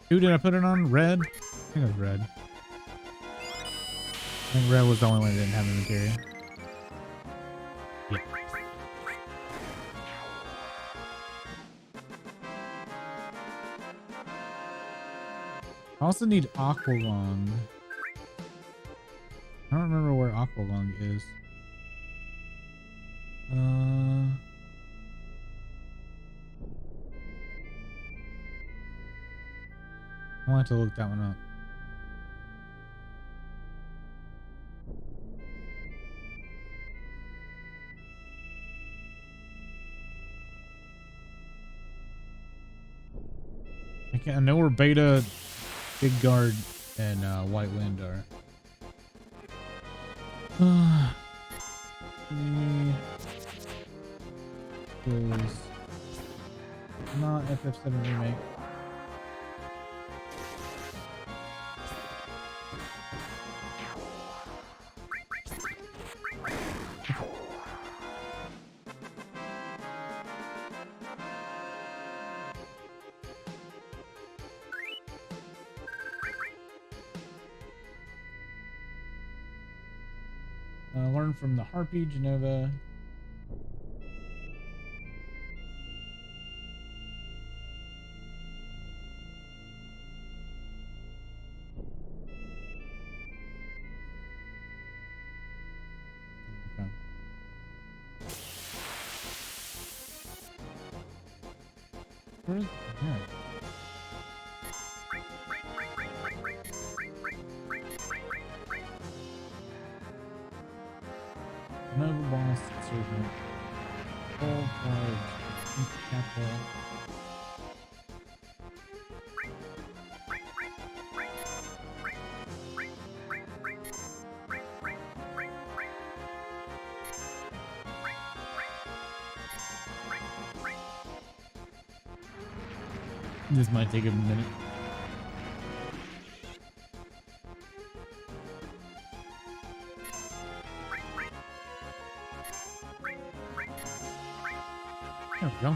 A: Who did I put it on? Red? I think it was red. I think red was the only one that didn't have inventory. Yeah. I also need Aqualung. I don't remember where Aqualung is. I'll have to look that one up. I know where Beta, Big Guard, and White Wind are. Is not FF7 Remake. Learn from the Harpy, Genova. Okay. Where's here? Noble boss, servant, full charge, capital. This might take a minute. There we go.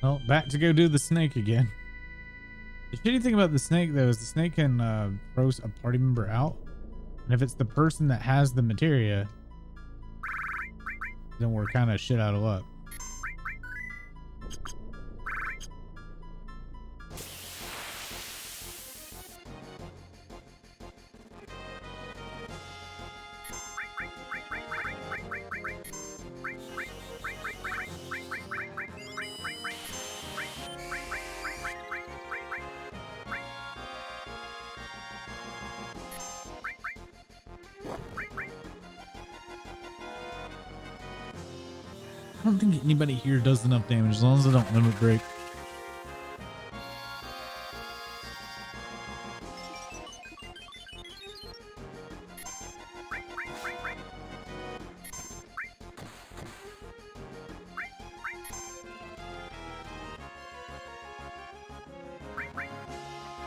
A: Well, back to go do the snake again. The shitty thing about the snake, though, is the snake can throw a party member out. And if it's the person that has the materia, then we're kind of shit out of luck. I don't think anybody here does enough damage as long as they don't limit break.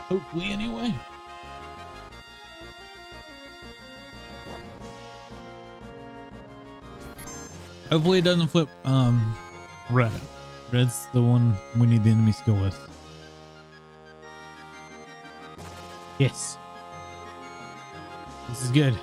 A: Hopefully, anyway. Hopefully it doesn't flip red. Red's the one we need the enemy skill with. Yes. This is good.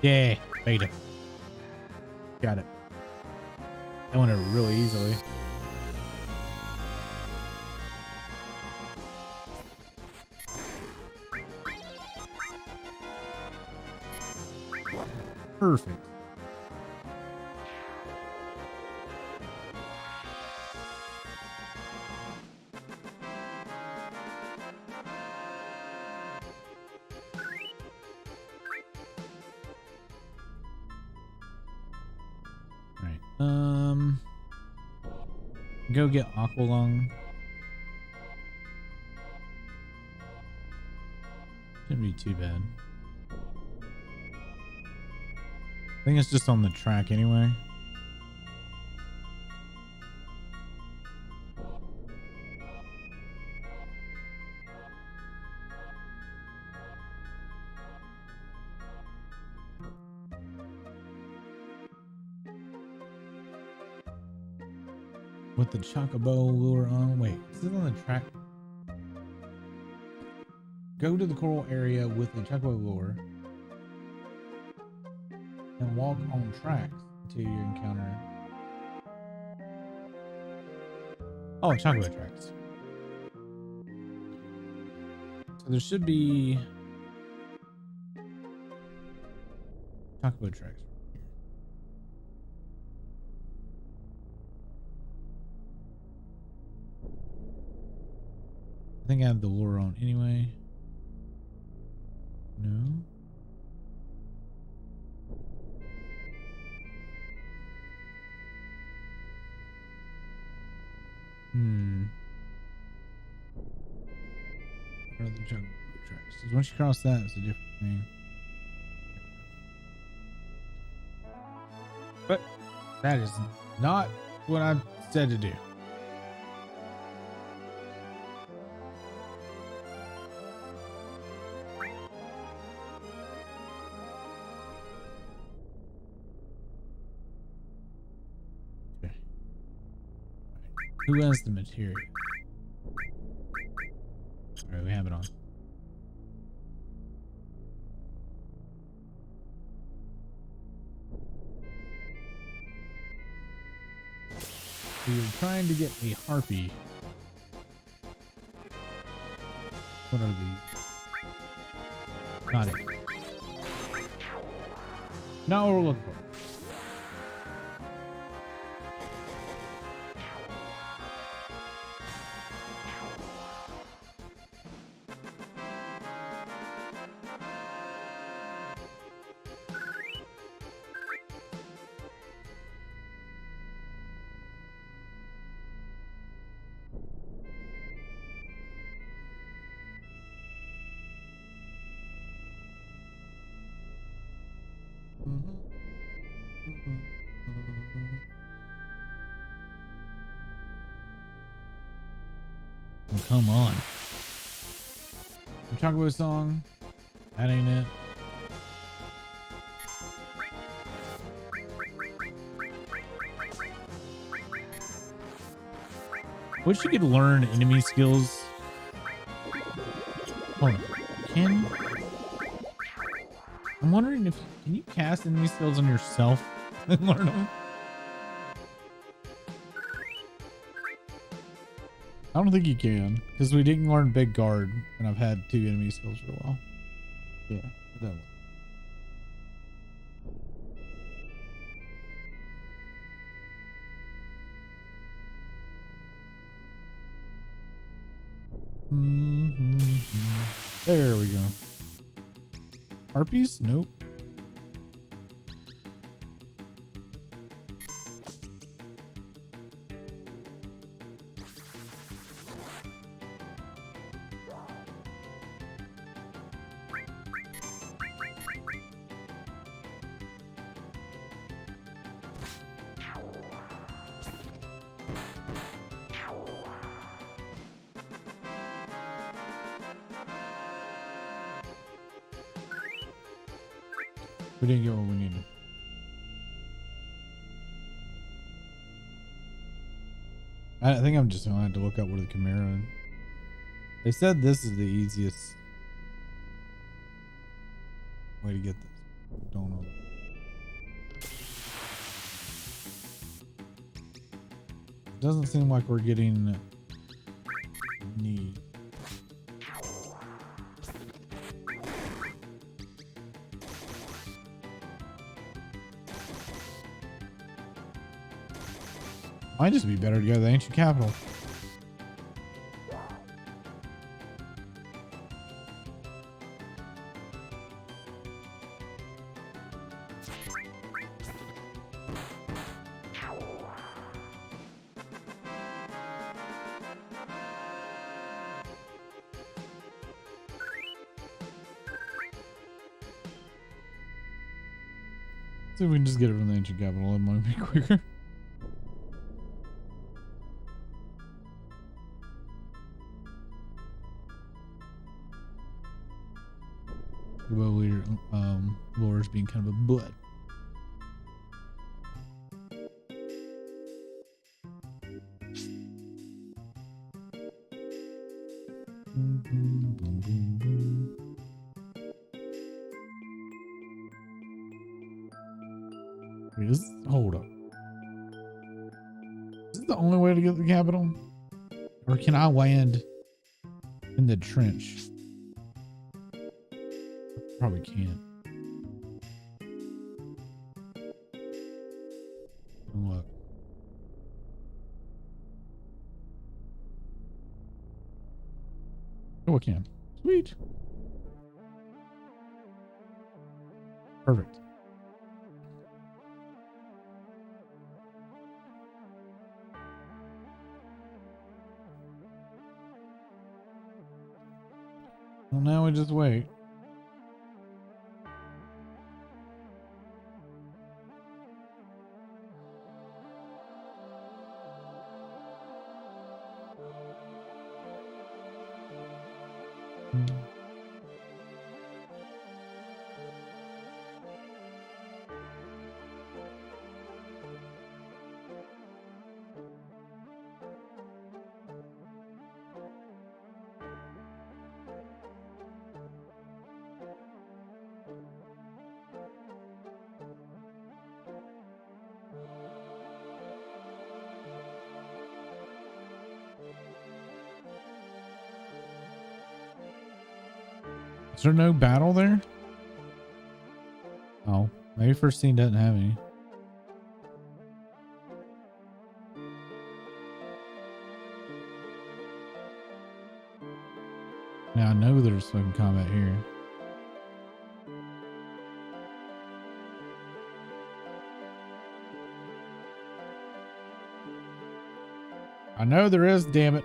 A: Yeah, beta. Got it. That went really easily. Perfect. Go get Aqualung. Shouldn't be too bad. I think it's just on the track anyway. With the Chocobo lure on. Wait, is it on the track? Go to the coral area with the Chocobo lure and walk on tracks until you encounter. Oh, Chocobo tracks. So there should be Chocobo tracks. I think I have the lure on anyway. No. jungle tracks. Because once you cross that, it's a different thing. But that is not what I said to do. Okay. Who has the material? All right, we have it on. So you're trying to get a harpy. What are these? Not it. Not what we're looking for. Oh, come on. I'm talking about a song. That ain't it. Wish you could learn enemy skills. Hold on. I'm wondering if can you cast enemy skills on yourself and learn them? I don't think you can, because we didn't learn Big Guard, and I've had 2 enemy skills for a while. Yeah, that one. There we go. Harpies? Nope. We didn't get what we needed. I think I'm just gonna have to look up where the Chimera. They said this is the easiest way to get this. Don't know. It doesn't seem like we're getting need. Might just be better to go to the ancient capital. See if we can just get it from the ancient capital. It might be quicker. Well, leader, Laura's being kind of a butt. Hold up. Is this the only way to get to the capital? Or can I land in the trench? Probably can't. Look. Oh, I can. Sweet. Perfect. Well, now we just wait. Is there no battle there? Oh, maybe first scene doesn't have any. Now I know there's fucking combat here. I know there is, damn it.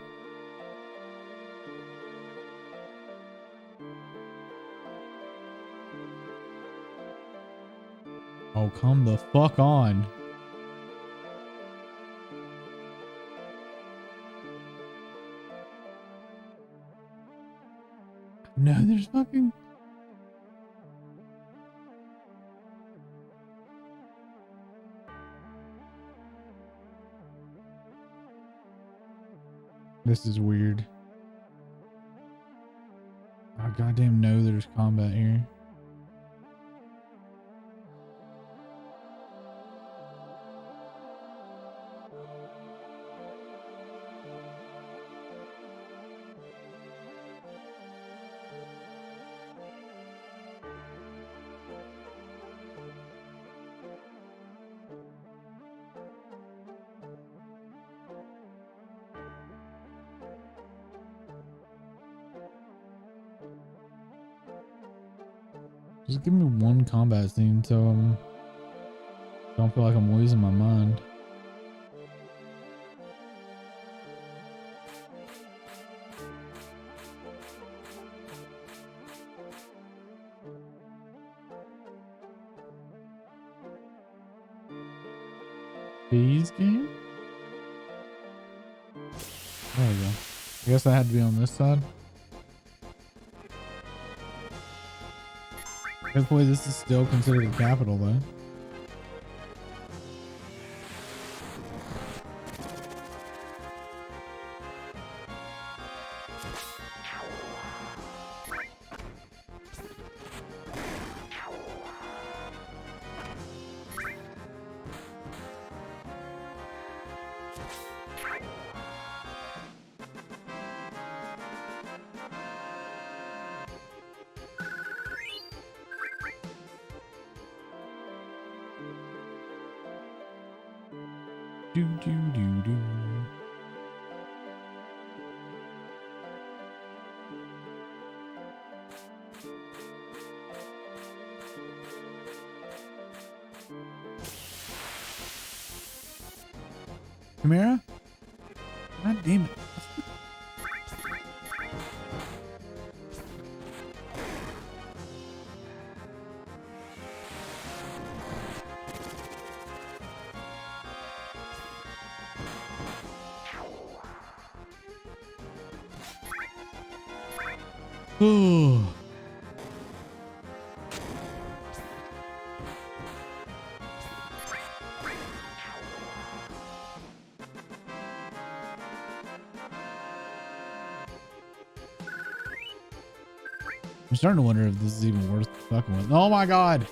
A: Oh, come the fuck on. No, there's fucking... This is weird. I goddamn know there's combat here. Just give me one combat scene so don't feel like I'm losing my mind. These game? There we go. I guess I had to be on this side. Hopefully this is still considered the capital though. Do do do do. Chimera? God damn it. Ooh. I'm starting to wonder if this is even worth fucking with. Oh my god.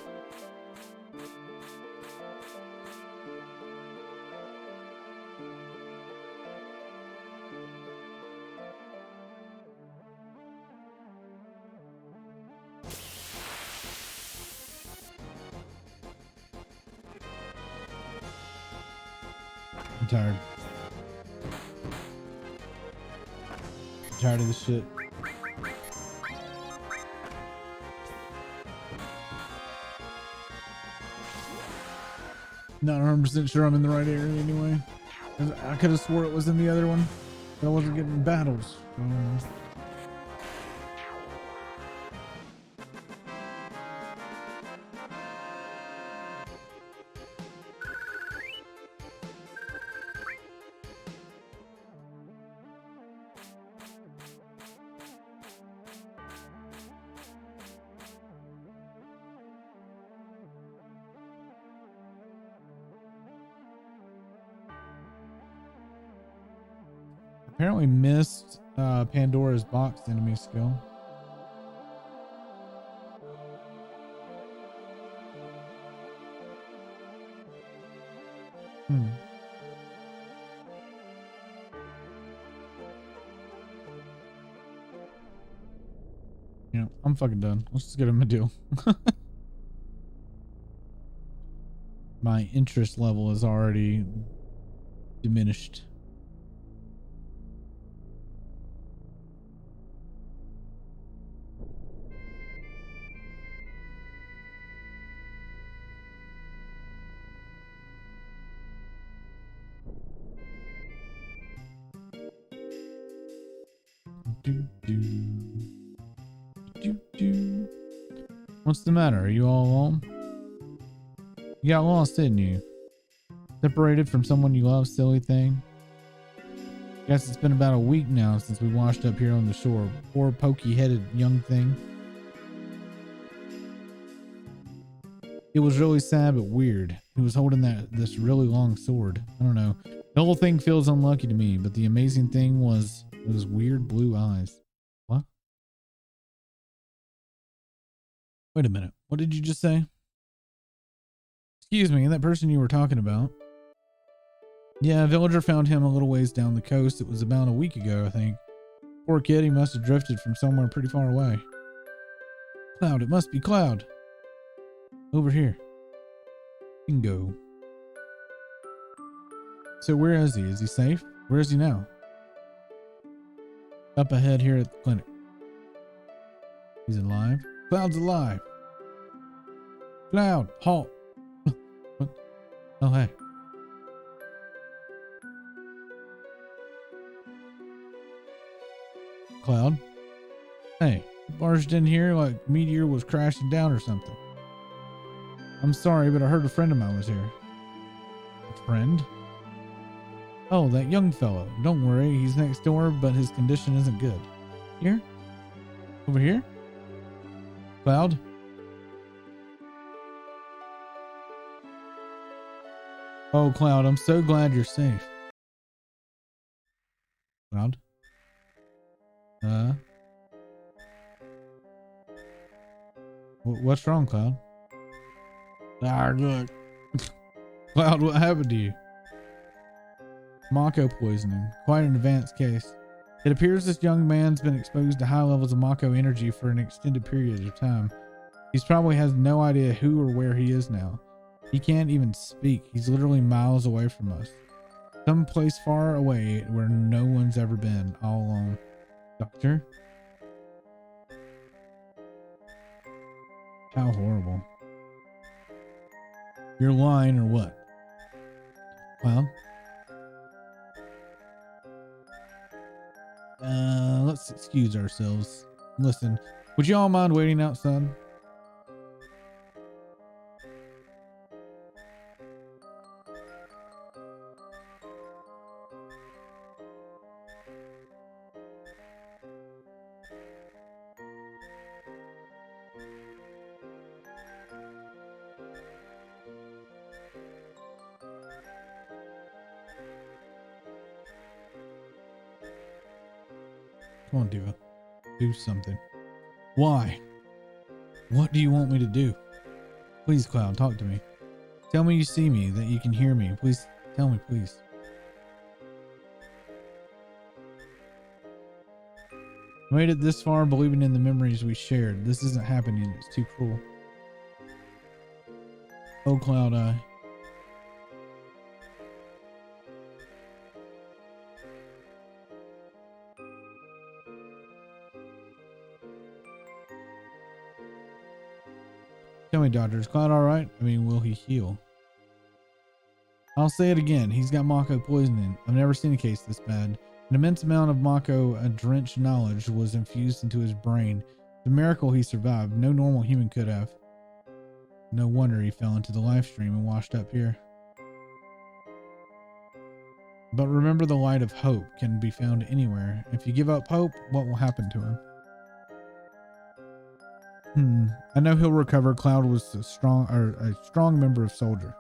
A: I'm tired. I'm tired of this shit. Not 100% sure I'm in the right area anyway. I could have swore it was in the other one, but I wasn't getting battles. Apparently missed Pandora's box enemy skill. Yeah, I'm fucking done. Let's just get him a deal. My interest level is already diminished. What's the matter? Are you all alone? You got lost, didn't you? Separated from someone you love, silly thing? Guess it's been about a week now since we washed up here on the shore. Poor pokey-headed young thing. It was really sad but weird. He was holding this really long sword. I don't know. The whole thing feels unlucky to me, but the amazing thing was those weird blue eyes. What? Wait a minute. What did you just say? Excuse me, that person you were talking about. Yeah, a villager found him a little ways down the coast. It was about a week ago, I think. Poor kid, he must have drifted from somewhere pretty far away. Cloud, it must be Cloud. Over here. Bingo. So where is he? Is he safe? Where is he now? Up ahead here at the clinic. He's alive. Cloud's alive. Cloud, halt. What? Oh, hey. Cloud. Hey, you barged in here like meteor was crashing down or something. I'm sorry, but I heard a friend of mine was here. A friend? Oh, that young fellow. Don't worry, he's next door, but his condition isn't good. Here? Over here? Cloud? Oh, Cloud, I'm so glad you're safe. Cloud? What's wrong, Cloud? Ah, look. Cloud, what happened to you? Mako poisoning. Quite an advanced case. It appears this young man's been exposed to high levels of Mako energy for an extended period of time. He probably has no idea who or where he is now. He can't even speak. He's literally miles away from us. Some place far away where no one's ever been, all alone. Doctor? How horrible. You're lying or what? Well, let's excuse ourselves. Listen, would you all mind waiting outside? Come on, Diva. Do something. Why? What do you want me to do? Please, Cloud, talk to me. Tell me you see me, that you can hear me. Please, tell me, please. I made it this far believing in the memories we shared. This isn't happening. It's too cruel. Oh, Cloud Eye. Tell me, Doctor, is Cloud all right? I mean, will he heal? I'll say it again. He's got Mako poisoning. I've never seen a case this bad. An immense amount of Mako-drenched knowledge was infused into his brain. It's a miracle he survived. No normal human could have. No wonder he fell into the live stream and washed up here. But remember, the light of hope can be found anywhere. If you give up hope, what will happen to him? I know he'll recover. Cloud was a strong member of Soldier.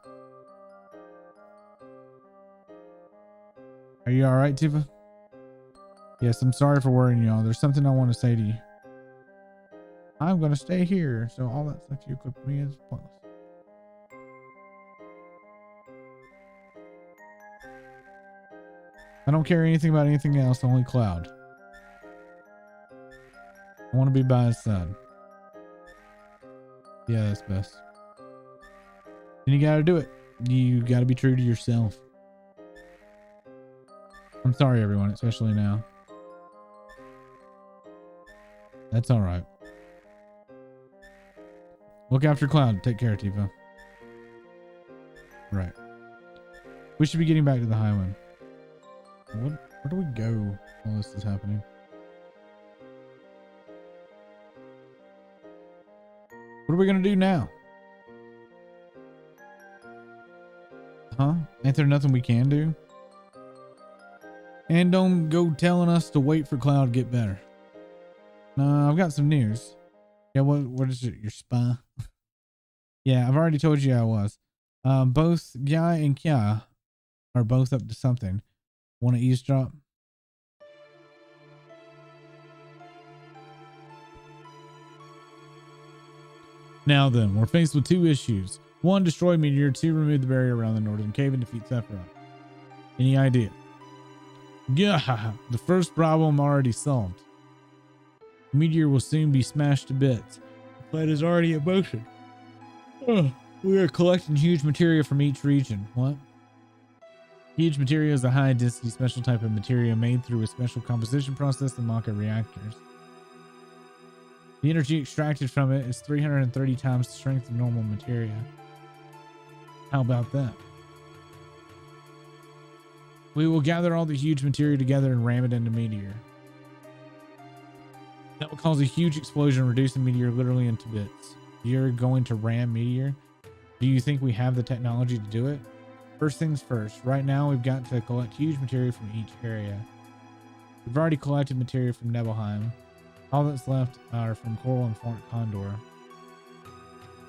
A: Are you all right, Tifa? Yes, I'm sorry for worrying y'all. There's something I want to say to you. I'm going to stay here, so all that stuff you equipped me is pointless. I don't care anything about anything else, only Cloud. I want to be by his side. Yeah, that's best. And you got to do it. You got to be true to yourself. I'm sorry, everyone, especially now. That's all right. Look after Cloud. Take care, Tifa. Right. We should be getting back to the Highland. Where do we go while this is happening? What are we going to do now? Huh? Ain't there nothing we can do? And don't go telling us to wait for Cloud to get better. No, I've got some news. Yeah, what is it? Your spy? Yeah, I've already told you I was. Both Guy and Kya are both up to something. Want to eavesdrop? Now then, we're faced with two issues. One, destroy meteor. Two, remove the barrier around the northern cave and defeat Sephiroth. Any idea? Yeah, the first problem already solved. Meteor will soon be smashed to bits. The plan is already in motion. We are collecting huge materia from each region. What? Huge materia is a high density special type of materia made through a special composition process in Maka reactors. The energy extracted from it is 330 times the strength of normal materia. How about that? We will gather all the huge materia together and ram it into meteor. That will cause a huge explosion, reducing meteor literally into bits. You're going to ram meteor? Do you think we have the technology to do it? First things first, right now we've got to collect huge materia from each area. We've already collected materia from Nebelheim. All that's left are from Coral and Fort Condor.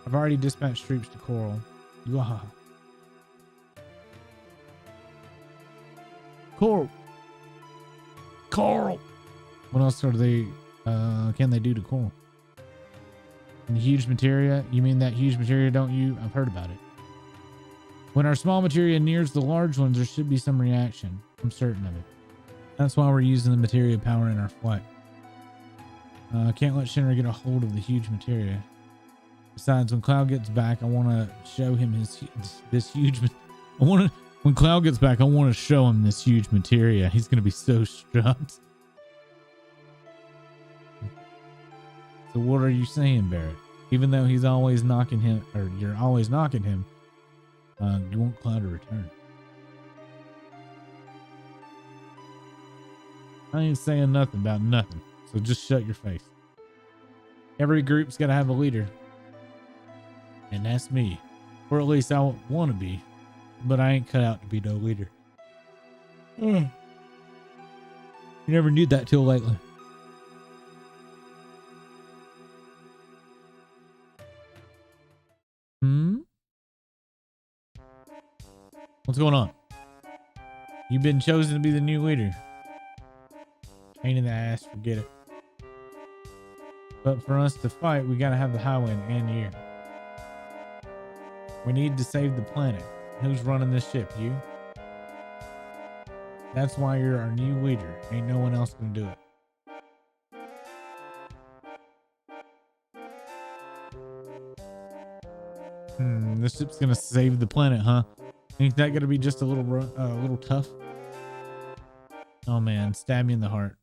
A: I've already dispatched troops to Coral. Wow. Coral. What else are they? Can they do to Coral? And the huge materia? You mean that huge materia? Don't you? I've heard about it. When our small materia nears the large ones, there should be some reaction. I'm certain of it. That's why we're using the materia power in our flight. Can't let Shinra get a hold of the huge materia. Besides, when Cloud gets back, I want to show him this huge. When Cloud gets back, I want to show him this huge materia. He's gonna be so struck. So what are you saying, Barrett? Even though he's always knocking him, or you're always knocking him, you want Cloud to return. I ain't saying nothing about nothing. So just shut your face. Every group's got to have a leader. And that's me. Or at least I want to be. But I ain't cut out to be no leader. You never knew that till lately. What's going on? You've been chosen to be the new leader. Pain in the ass, forget it. But for us to fight, we gotta have the Highwind and you. We need to save the planet. Who's running this ship? You? That's why you're our new leader. Ain't no one else gonna do it. This ship's gonna save the planet, huh? Ain't that gonna be just a little tough? Oh man, stab me in the heart.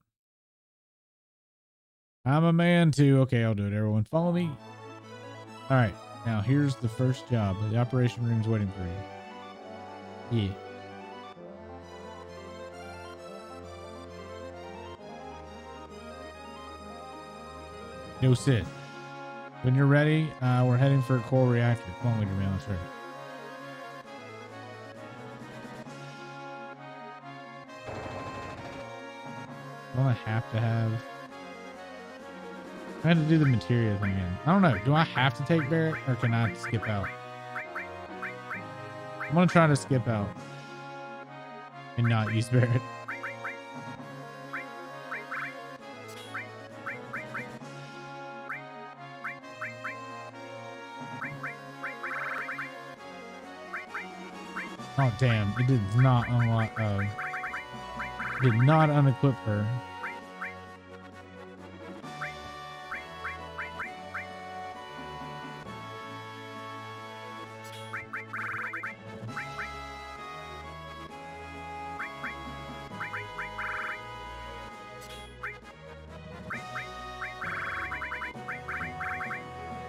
A: I'm a man too. Okay, I'll do it. Everyone follow me. All right, now here's the first job. The operation room's waiting for you. Yeah. No Sid. When you're ready, we're heading for a core reactor. Come on, leader man, let's ready. Do I have to have... I had to do the materia thing again. I don't know. Do I have to take Barrett or can I skip out? I'm going to try to skip out and not use Barrett. Oh damn! It did not unlock. Did not unequip her.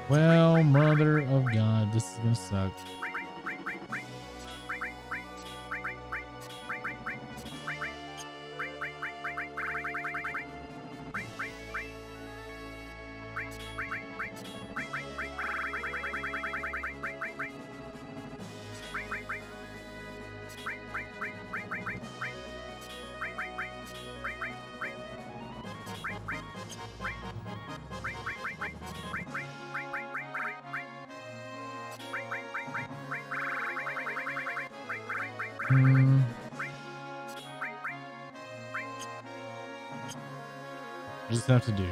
A: Well, mother of God, this is gonna suck. Just have to do.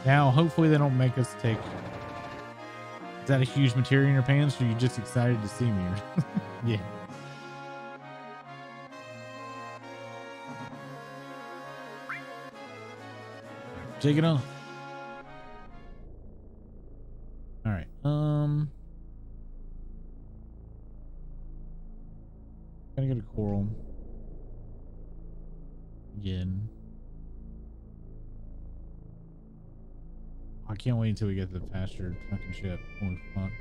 A: Now, hopefully they don't make us take... Is that a huge materia in your pants, or are you just excited to see me? Yeah. Take it off. All right. Gotta go to coral again. I can't wait until we get the faster fucking ship. Holy fuck.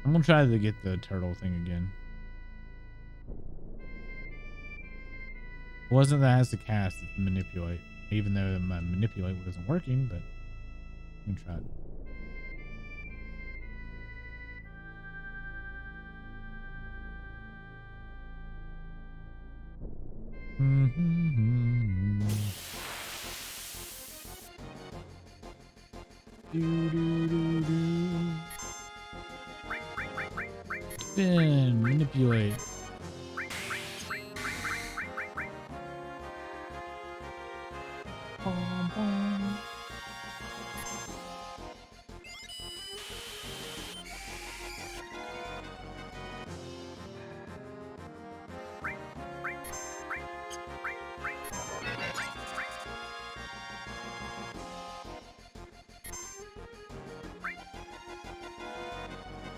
A: I'm gonna try to get the turtle thing again. It wasn't that has to cast, it's to manipulate. Even though my manipulate wasn't working, but I'm gonna try it. Spin, manipulate.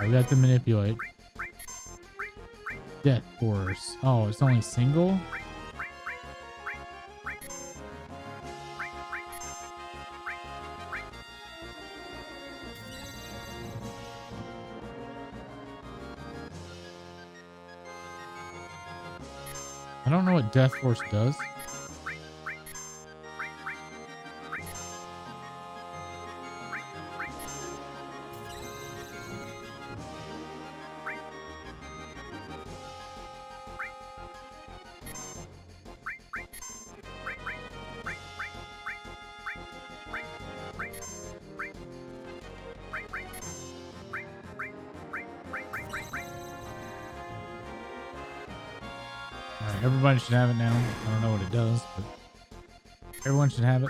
A: I got to manipulate. Death Force. Oh, it's only single? I don't know what Death Force does. Everybody should have it now. I don't know what it does, but everyone should have it.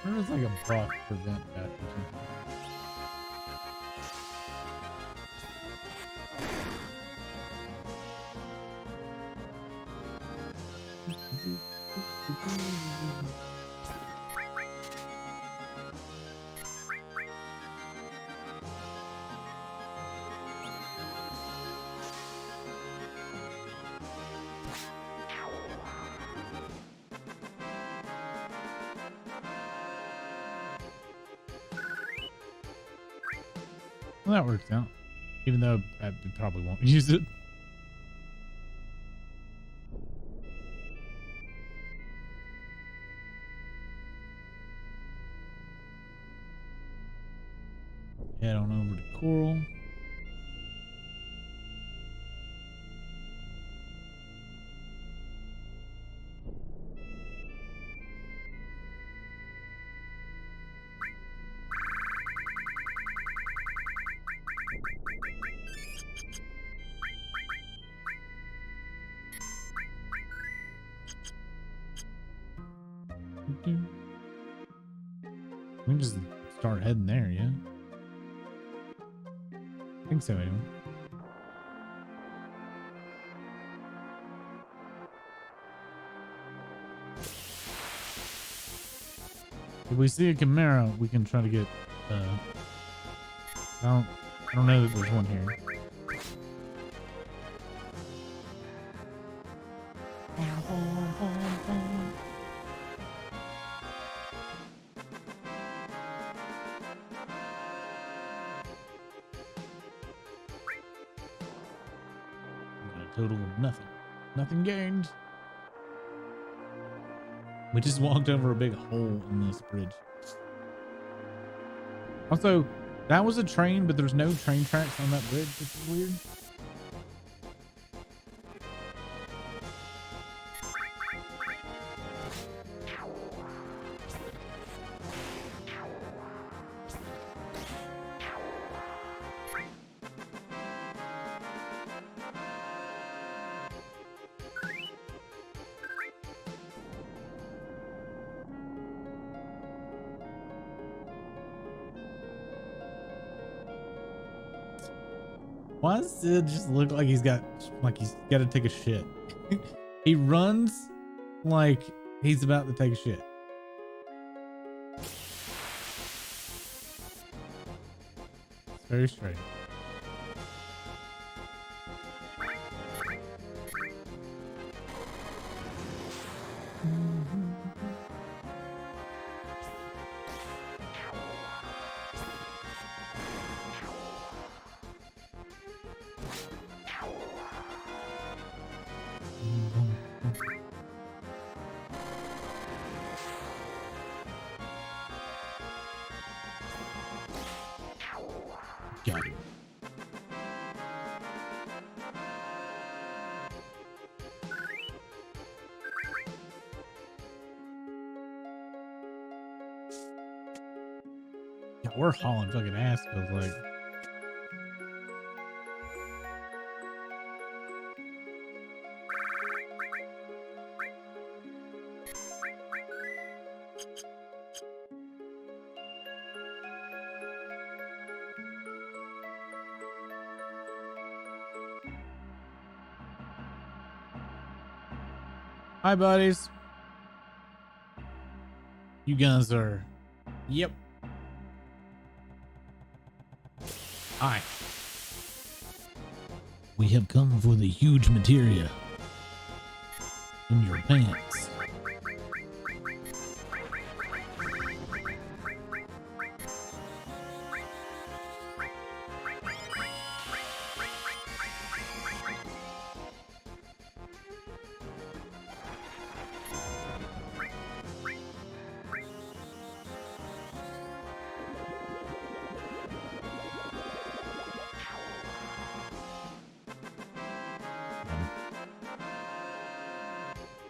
A: There's like a buff to prevent that or something. Well, that works out. Even though I probably won't use it. Head on over to Coral. We can just start heading there, yeah? I think so, anyway. If we see a Chimera, we can try to get, I don't know that there's one here. A total of nothing. Nothing gained. We just walked over a big hole in this bridge. Also, that was a train, but there's no train tracks on that bridge, which is weird. Why does Sid just look like he's got to take a shit? He runs like he's about to take a shit. It's very strange. Got it. Yeah, we're hauling fucking ass, feels like. Hi, buddies. You guys are... Yep. Hi. We have come for the huge materia in your pants.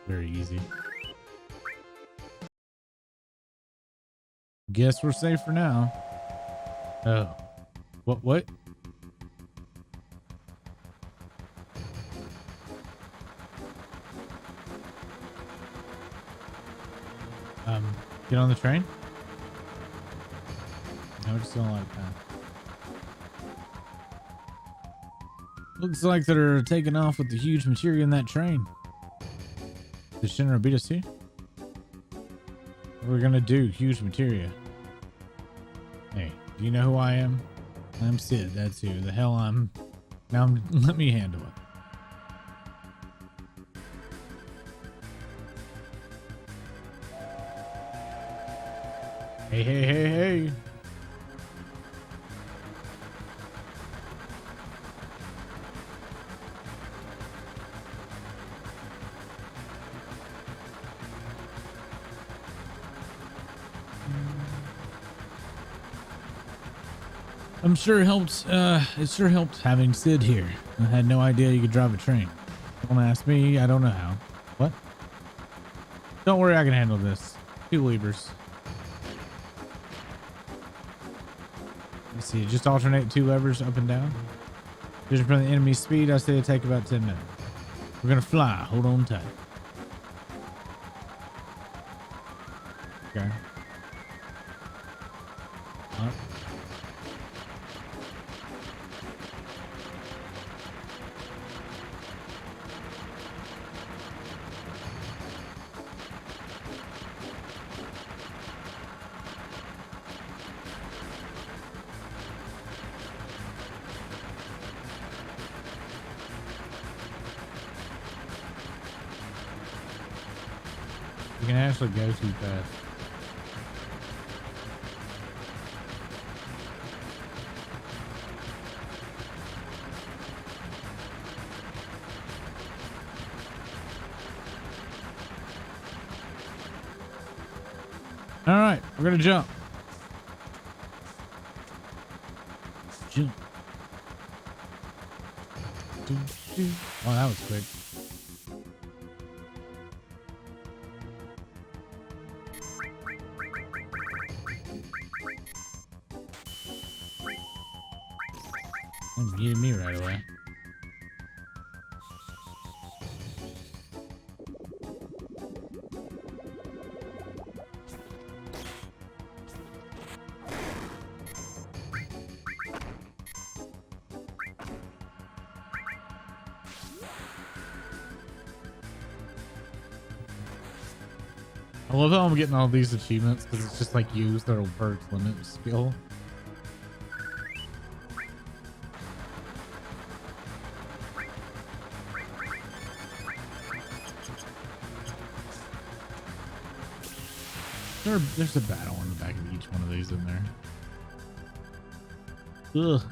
A: Very easy. Guess we're safe for now. Oh. What? Get on the train? No, we're just doing a lot of time. Looks like they're taking off with the huge materia in that train. Did Shinra beat us here? What are we gonna do? Huge materia. Hey, do you know who I am? I'm Sid. That's who the hell I'm. Now let me handle it. Hey. I'm sure it helped. It sure helped having Sid here. I had no idea you could drive a train. Don't ask me. I don't know how. What? Don't worry, I can handle this. 2 levers. Let's see. Just alternate 2 levers up and down. Judging from the enemy speed, I say it take about 10 minutes. We're gonna fly. Hold on tight. Okay. Huh? You can actually go too fast. All right, we're gonna jump. Jump. Oh, that was quick. That muted me right away. I love how I'm getting all these achievements because it's just like use their perks limit skill. There's a battle on the back of each one of these in there. Ugh.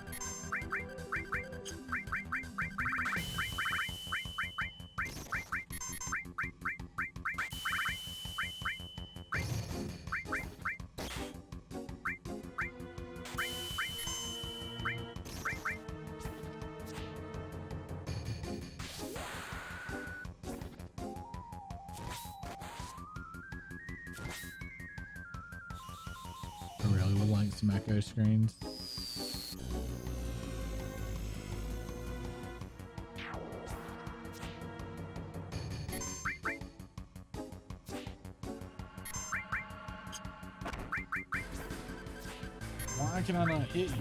A: I really would like some echo screens. Why can I not hit you?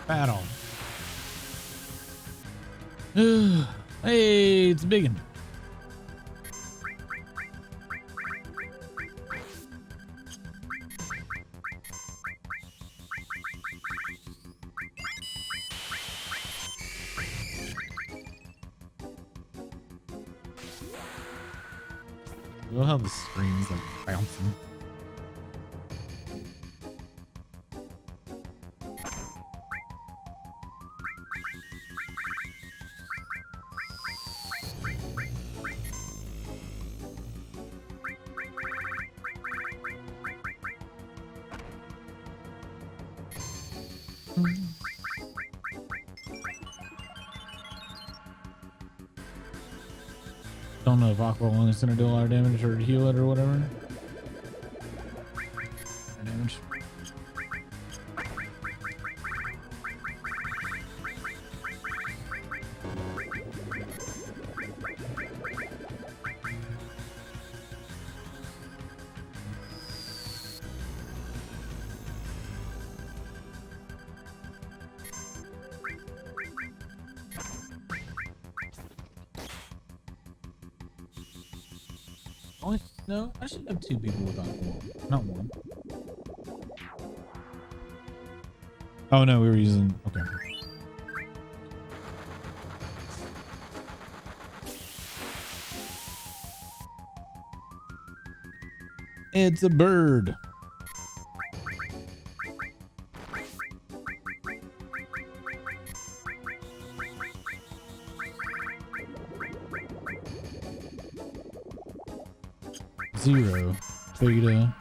A: Battle. Hey, it's a big one. I love how the screen's like bouncing. Don't know if Aqua Lung is gonna do a lot of damage or heal it or whatever. Damage. Oh, no, I should have two people with Aqua, not one. Oh no, we were using, okay. It's a bird. Zero, beta.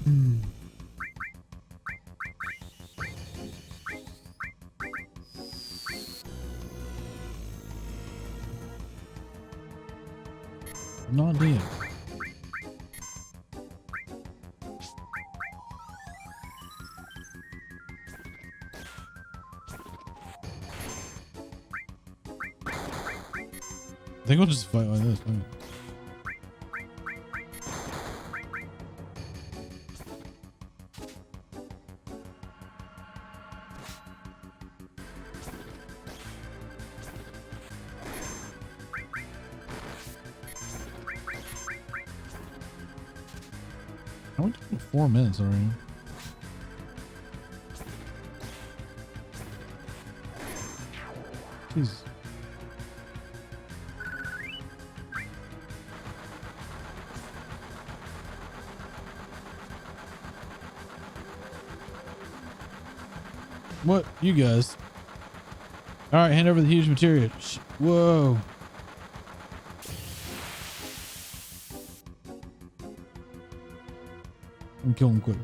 A: Hmm. Not dead. I think we'll just fight like this. Maybe. I went to 4 minutes already. Jeez. What? You guys. All right, hand over the huge materia. Whoa. And kill him quick.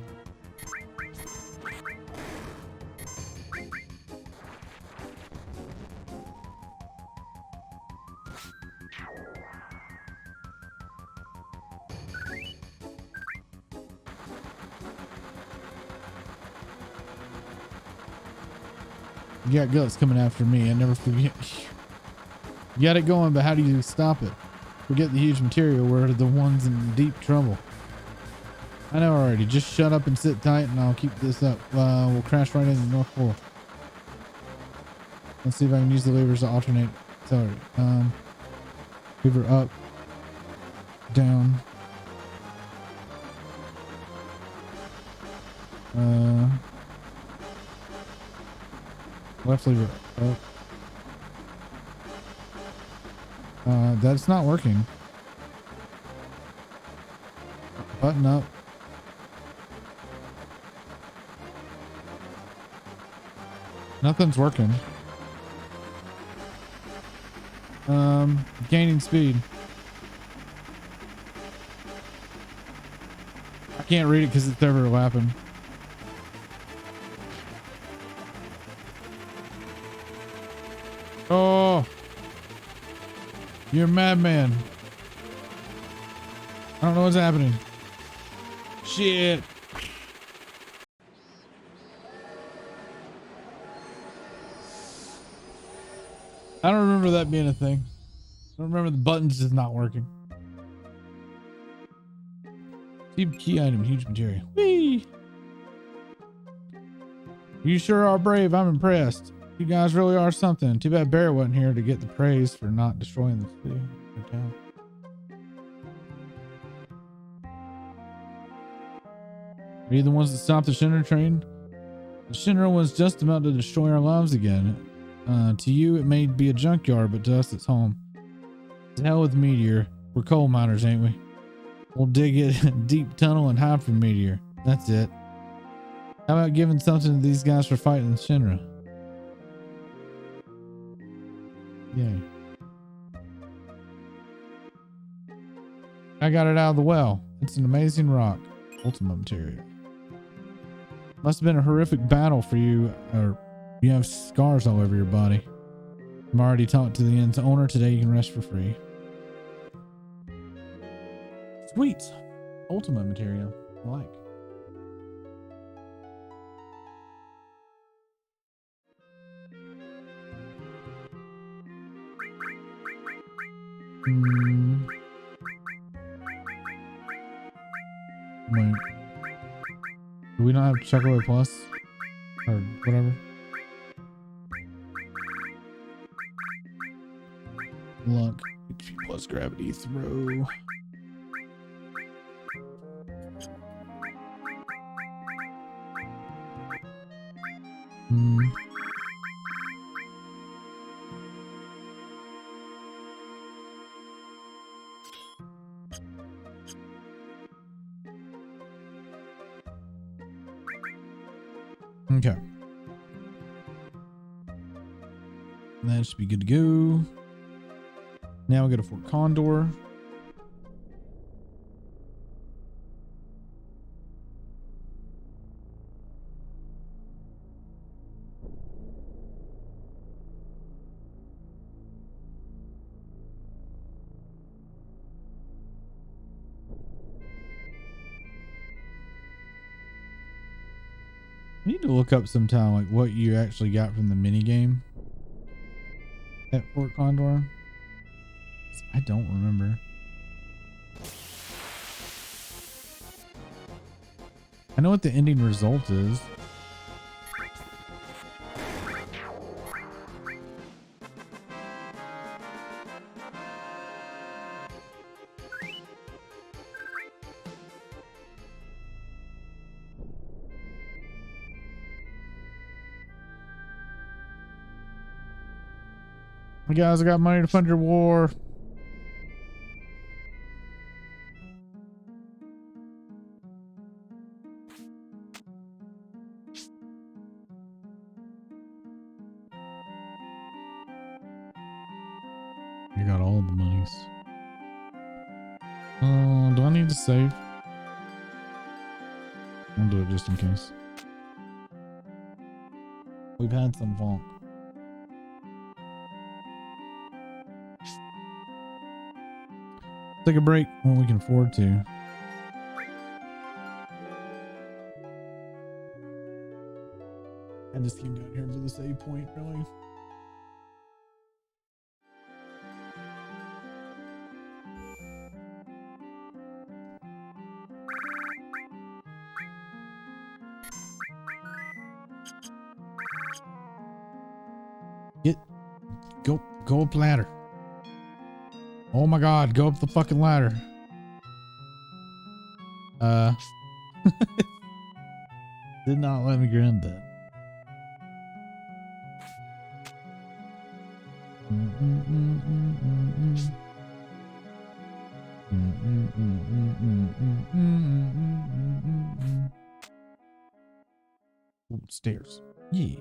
A: You got guts coming after me. I never forget. You got it going, but how do you stop it? Forget the huge material. We're the ones in deep trouble. I know already. Just shut up and sit tight, and I'll keep this up. We'll crash right into the North Pole. Let's see if I can use the levers to alternate. Sorry. Lever up, down. Left lever up. That's not working. Button up. Nothing's working. Gaining speed. I can't read it because it's overlapping. Oh, you're a madman. I don't know what's happening. Shit. I don't remember that being a thing. I don't remember the buttons just not working. Keep key item, huge material. Whee! You sure are brave. I'm impressed. You guys really are something. Too bad Barrett wasn't here to get the praise for not destroying the city or town. Are you the ones that stopped the Shinra train? The Shinra was just about to destroy our lives again. To you, it may be a junkyard, but to us, it's home. To hell with Meteor. We're coal miners, ain't we? We'll dig it a deep tunnel and hide from Meteor. That's it. How about giving something to these guys for fighting the Shinra? Yay. I got it out of the well. It's an amazing rock. Ultimate material. Must have been a horrific battle for you, or you have scars all over your body. I'm already talked to the inn's owner. Today you can rest for free. Sweet. Ultimate material. I like. Wait. Do we not have Chocolate Plus? Or whatever? Luck. HP plus gravity throw. Okay. That should be good to go. Now we go to Fort Condor. I need to look up sometime like what you actually got from the mini game at Fort Condor. I don't remember. I know what the ending result is. Hey guys, I got money to fund your war. You got all the monies. Do I need to save? I'll do it just in case. We've had some funk. Take a break when we can afford to. I just came down here for the save point, really. Go up ladder. Oh my god, go up the fucking ladder. Did not let me grab that. Ooh, stairs. Yeah.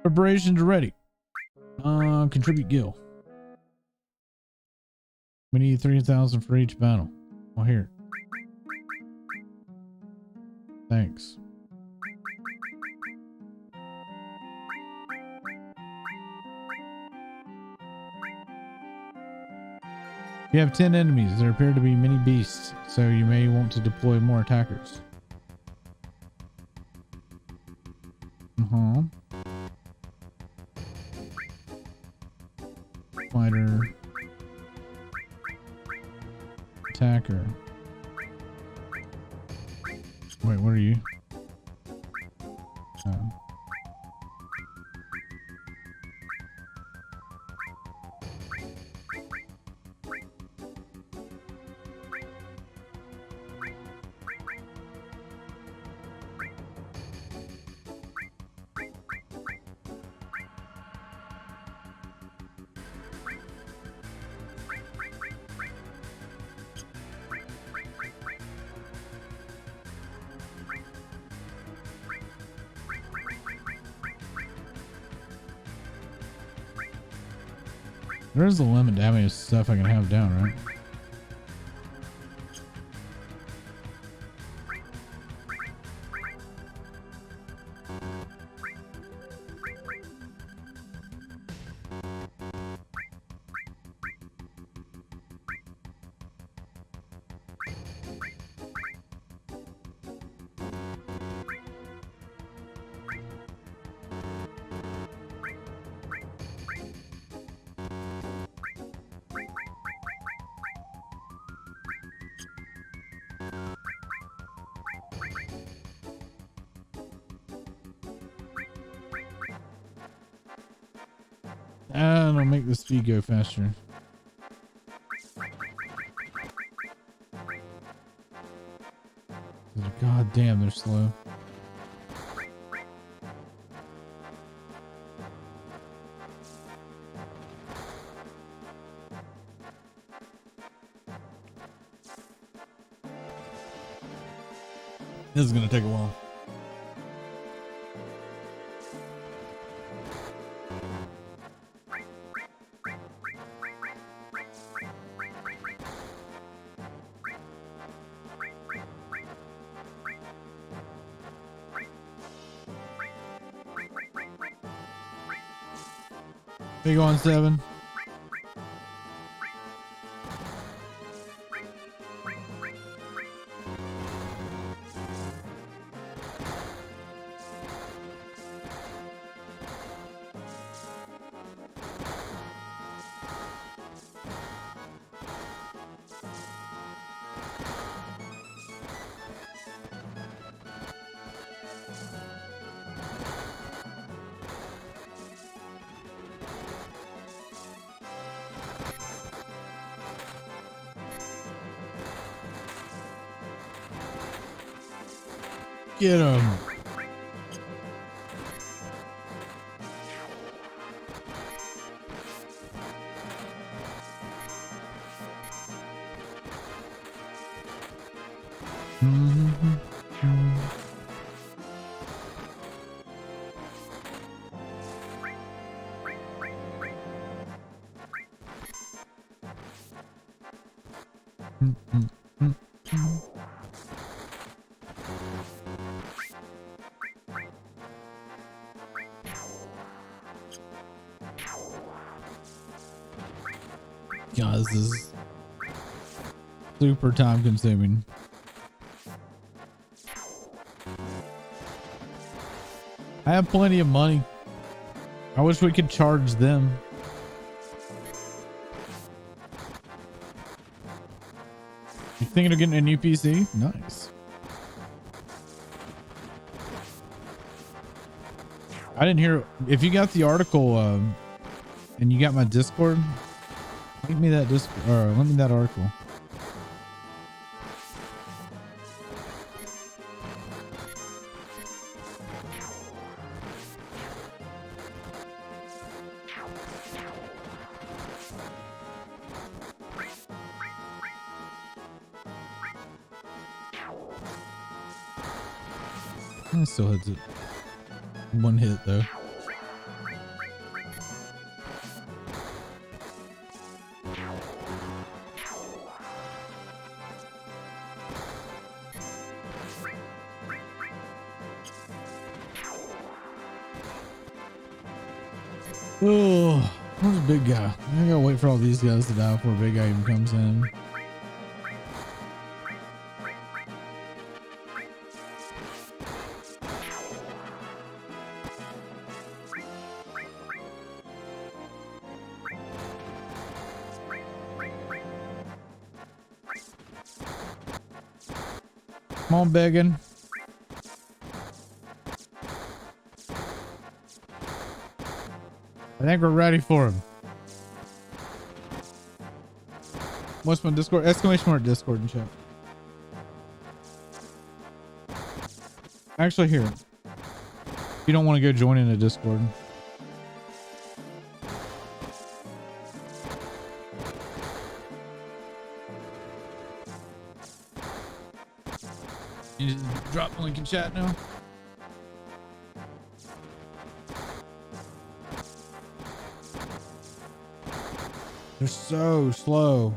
A: Preparations are ready. Contribute gil. We need 3,000 for each battle. Oh, here. Thanks. You have 10 enemies. There appear to be many beasts, so you may want to deploy more attackers. Fighter. Attacker. Wait, what are you? Oh. There's a limit to how many stuff I can have down, right? It'll make the speed go faster. God damn, they're slow. This is gonna take a while. Big on 7. Get him. God, this is super time consuming. I have plenty of money. I wish we could charge them. You thinking of getting a new PC? Nice. I didn't hear if you got the article and you got my Discord. Give me that Discord or let me that article. I still hits it. One hit though. Oh, where's the big guy? I gotta wait for all these guys to die before a big guy even comes in. Come on, begging. I think we're ready for him. What's my Discord? Exclamation mark Discord and chat. Actually, here. You don't want to go join in a Discord. You just drop the link in chat now. They're so slow.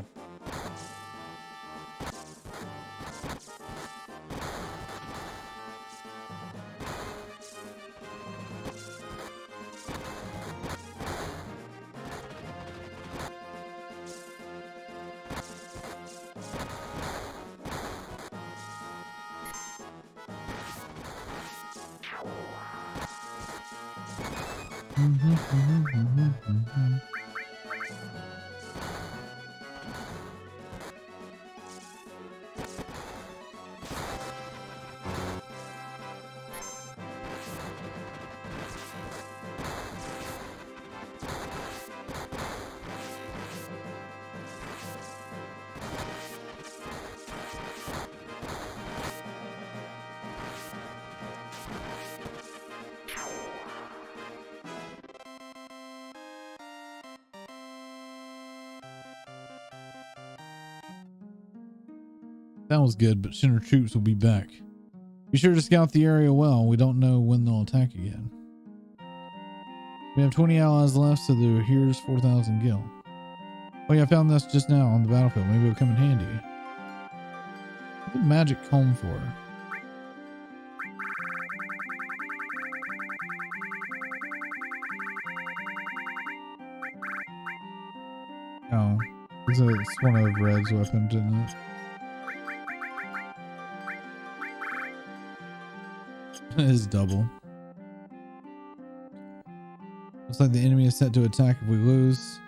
A: That was good, but Shinra troops will be back. Be sure to scout the area well. We don't know when they'll attack again. We have 20 allies left, so here's 4,000 gil. Oh yeah, I found this just now on the battlefield. Maybe it'll come in handy. What's the magic comb for? Oh, it's one of Red's weapons, isn't it? It is double. Looks like the enemy is set to attack if we lose.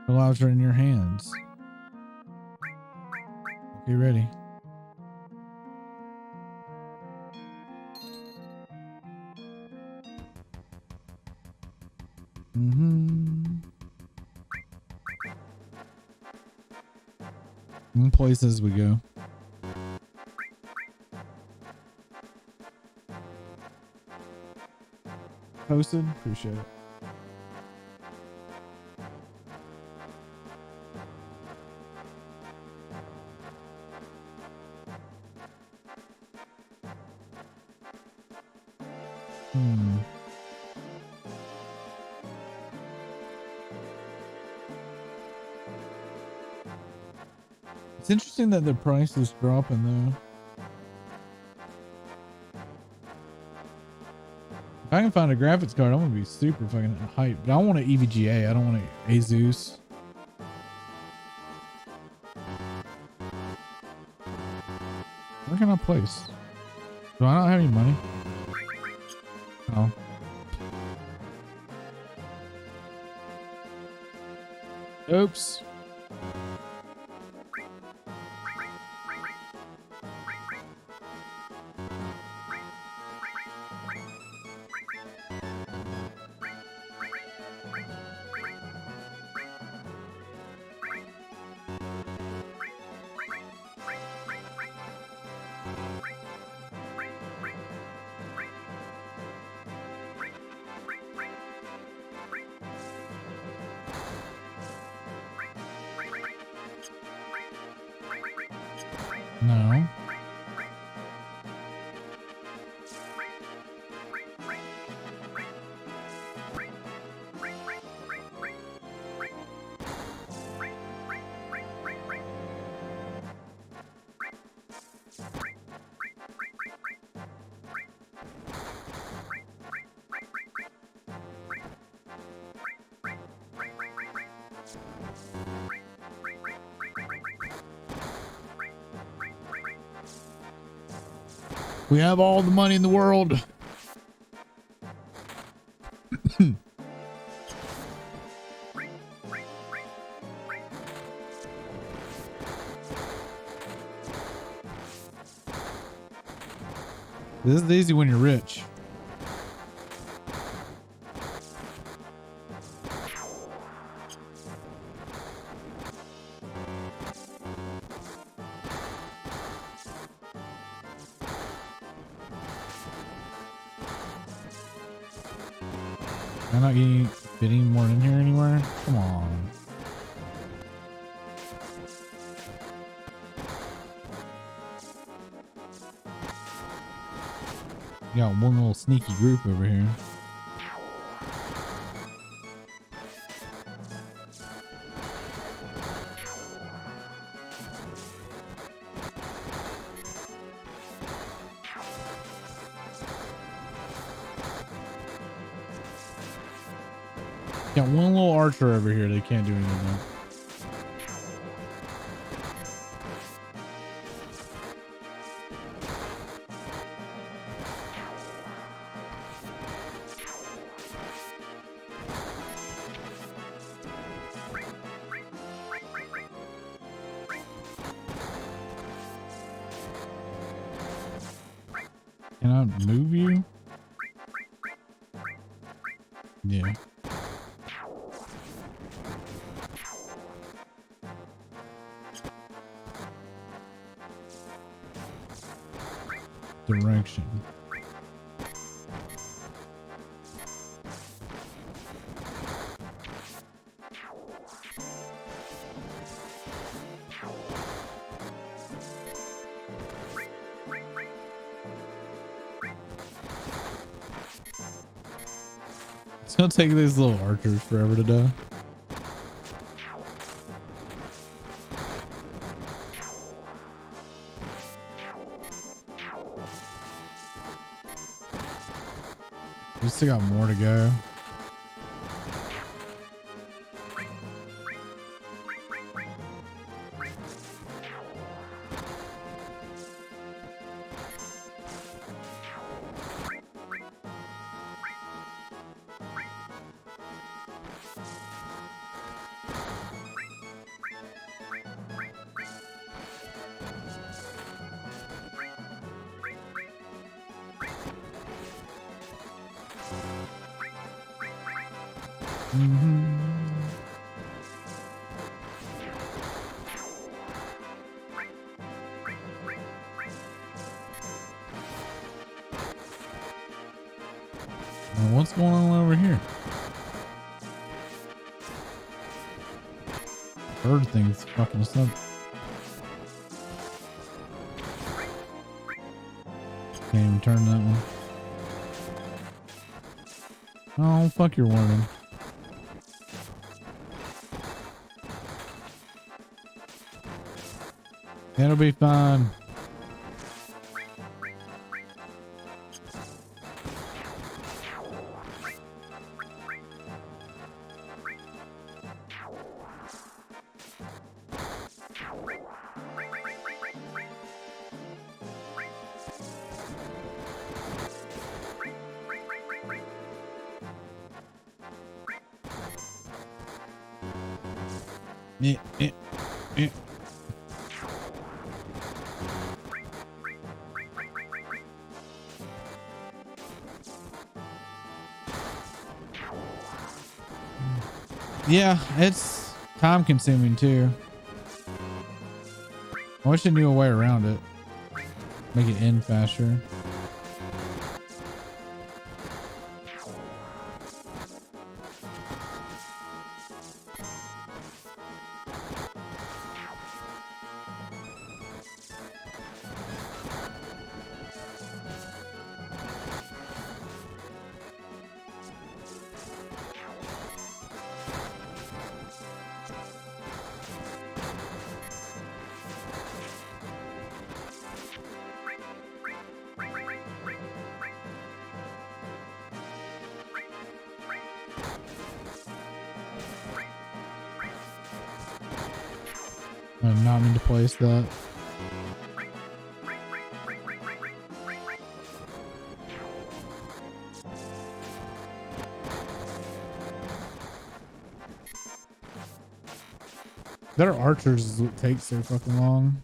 A: The lives are in your hands. Get ready. One place as we go. posted. Appreciate it. It's interesting that the price is dropping though. If I can find a graphics card, I'm gonna be super fucking hyped. But I want an EVGA. I don't want an Asus. Where can I place? Do I not have any money? Oh. Oops. No. We have all the money in the world. This is easy when you're rich. Am I not getting fitting more in here anywhere? Come on. You got one little sneaky group over here. Got one little archer over here they can't do anything with. Can I move you? Yeah. Direction. It's gonna take these little archers forever to die. We still got more to go. Well, what's going on over here? Bird thing's fucking us up. Can't even turn that one. Oh, fuck your warning. It'll be fine. Yeah. Yeah, it's time consuming too. I wish I knew a way around it. Make it end faster. I did not mean to place that. Their archers is what takes so fucking long.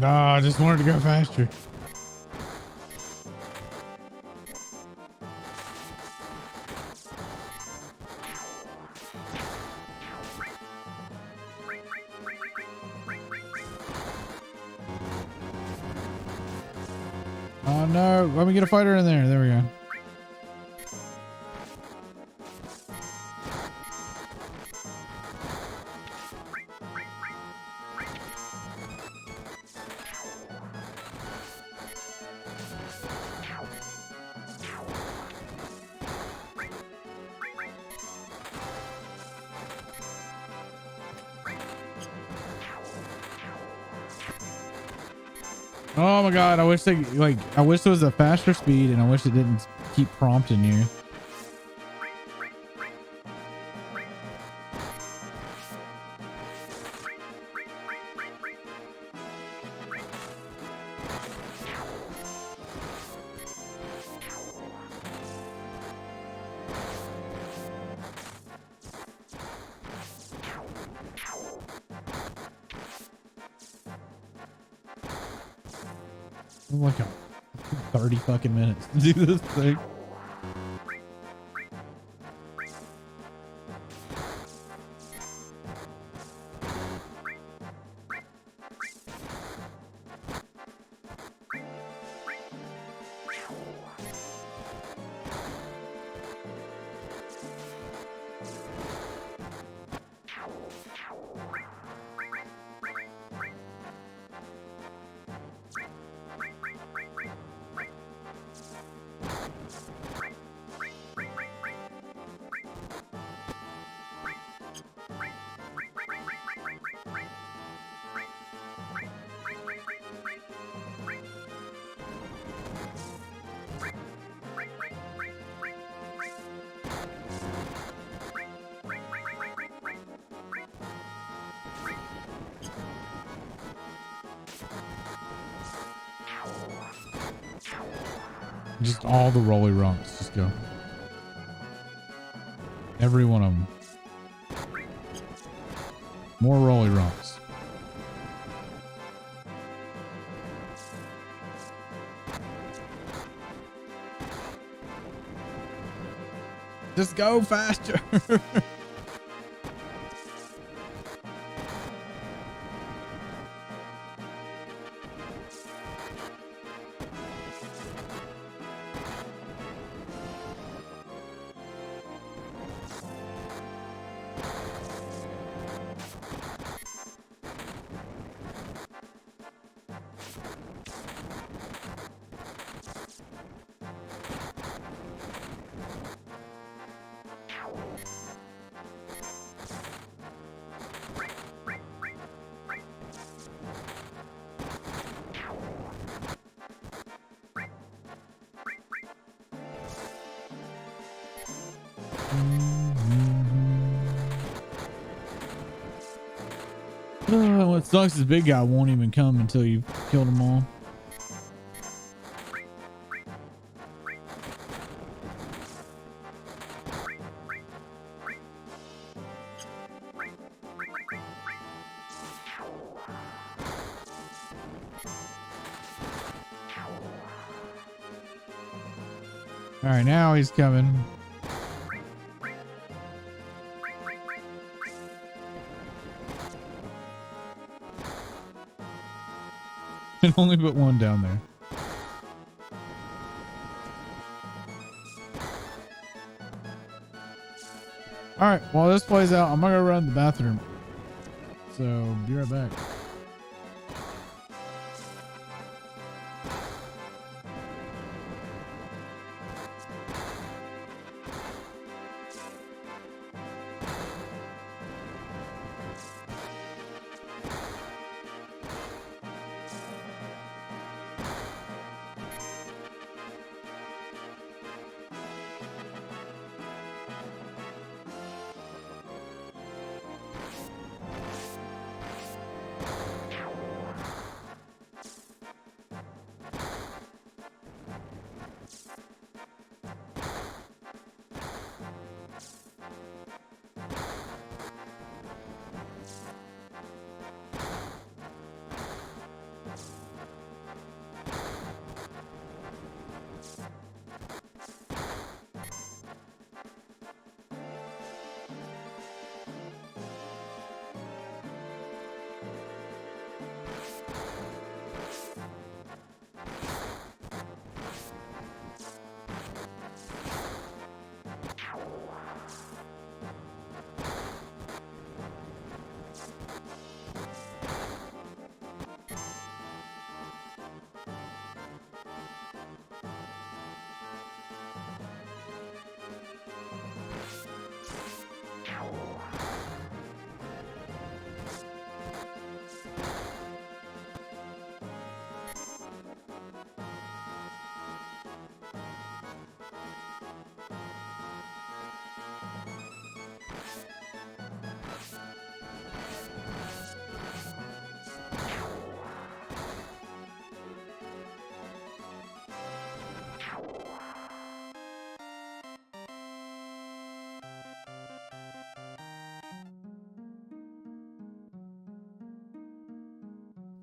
A: No, I just wanted to go faster. Oh no, let me get a fighter in there. There we go. Oh my god, I wish they I wish there was a faster speed and I wish it didn't keep prompting you. Like 30 fucking minutes to do this thing. Just all the rolly runks. Just go. Every one of them. More rolly runks. Just go faster. What sucks is big guy won't even come until you've killed them all. All right, now he's coming. And only put one down there. All right, while this plays out, I'm gonna go run to the bathroom. So be right back.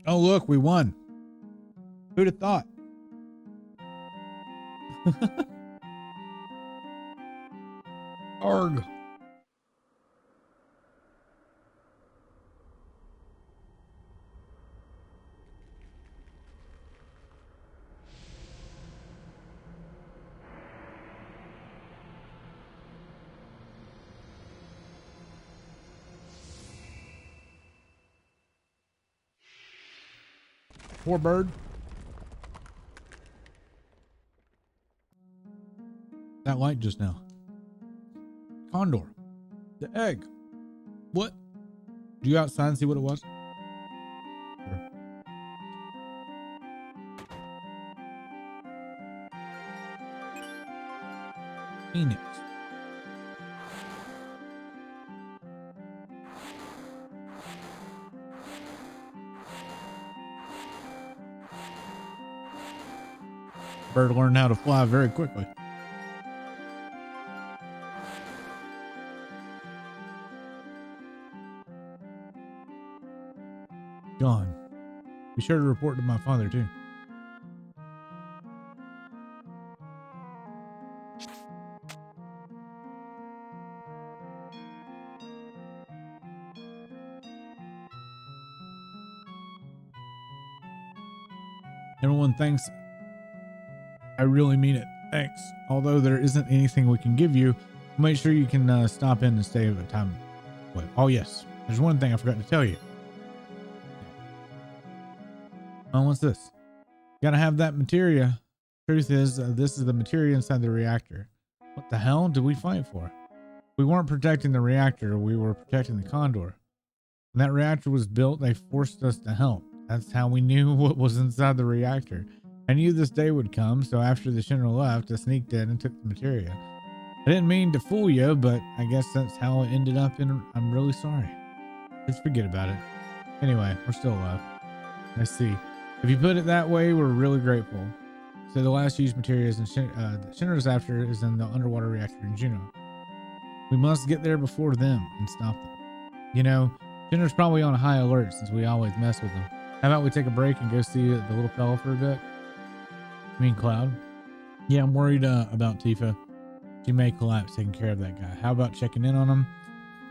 A: Oh, look, we won. Who'd have thought? Arg. Poor bird. That light just now. Condor. The egg. What? Did you go outside and see what it was? Sure. Phoenix. Bird learned how to fly very quickly. Gone. Be sure to report to my father too. Everyone thinks I really mean it. Thanks. Although there isn't anything we can give you, make sure you can stop in and stay a time. Wait. Oh yes, there's one thing I forgot to tell you. Oh, what's this? Gotta have that materia. Truth is, this is the materia inside the reactor. What the hell did we fight for? We weren't protecting the reactor, we were protecting the Condor. When that reactor was built, they forced us to help. That's how we knew what was inside the reactor. I knew this day would come, so after the Shinra left, I sneaked in and took the materia. I didn't mean to fool you, but I guess that's how it ended up, and I'm really sorry. Just forget about it. Anyway, we're still alive. I see. If you put it that way, we're really grateful. So the last used materials and Shinra's after is in the underwater reactor in Juno. We must get there before them and stop them. You know, Shinra's probably on a high alert since we always mess with them. How about we take a break and go see the little fella for a bit? I mean, Cloud. Yeah, I'm worried about Tifa. She may collapse taking care of that guy. How about checking in on him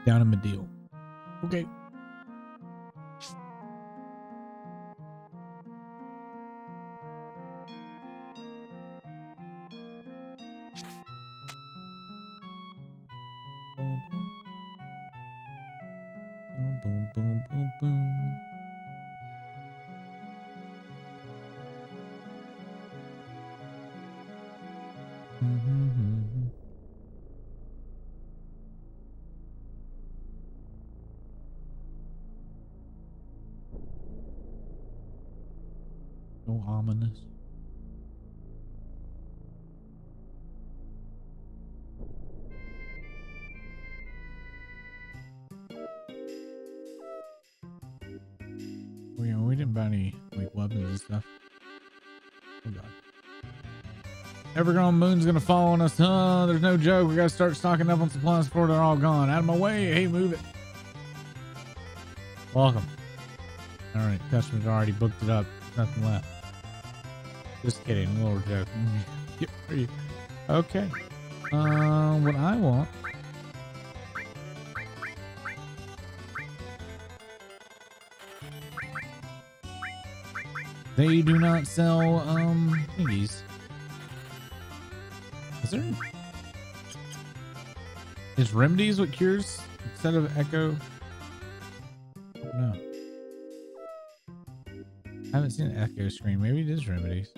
A: down in Medeal? Okay. Boom, boom, boom, boom, boom. Mm-hmm. So ominous. Well, yeah, we didn't buy any like weapons and stuff. Oh god. Evergrown Moon's gonna fall on us. There's no joke. We gotta start stocking up on supplies before they're all gone. Out of my way. Hey, move it. Welcome. All right, customers already booked it up. Nothing left. Just kidding. Little joke. Get free. Okay. What I want. They do not sell thingies. Is there? Is remedies what cures instead of echo? No. I haven't seen an echo screen. Maybe it is remedies.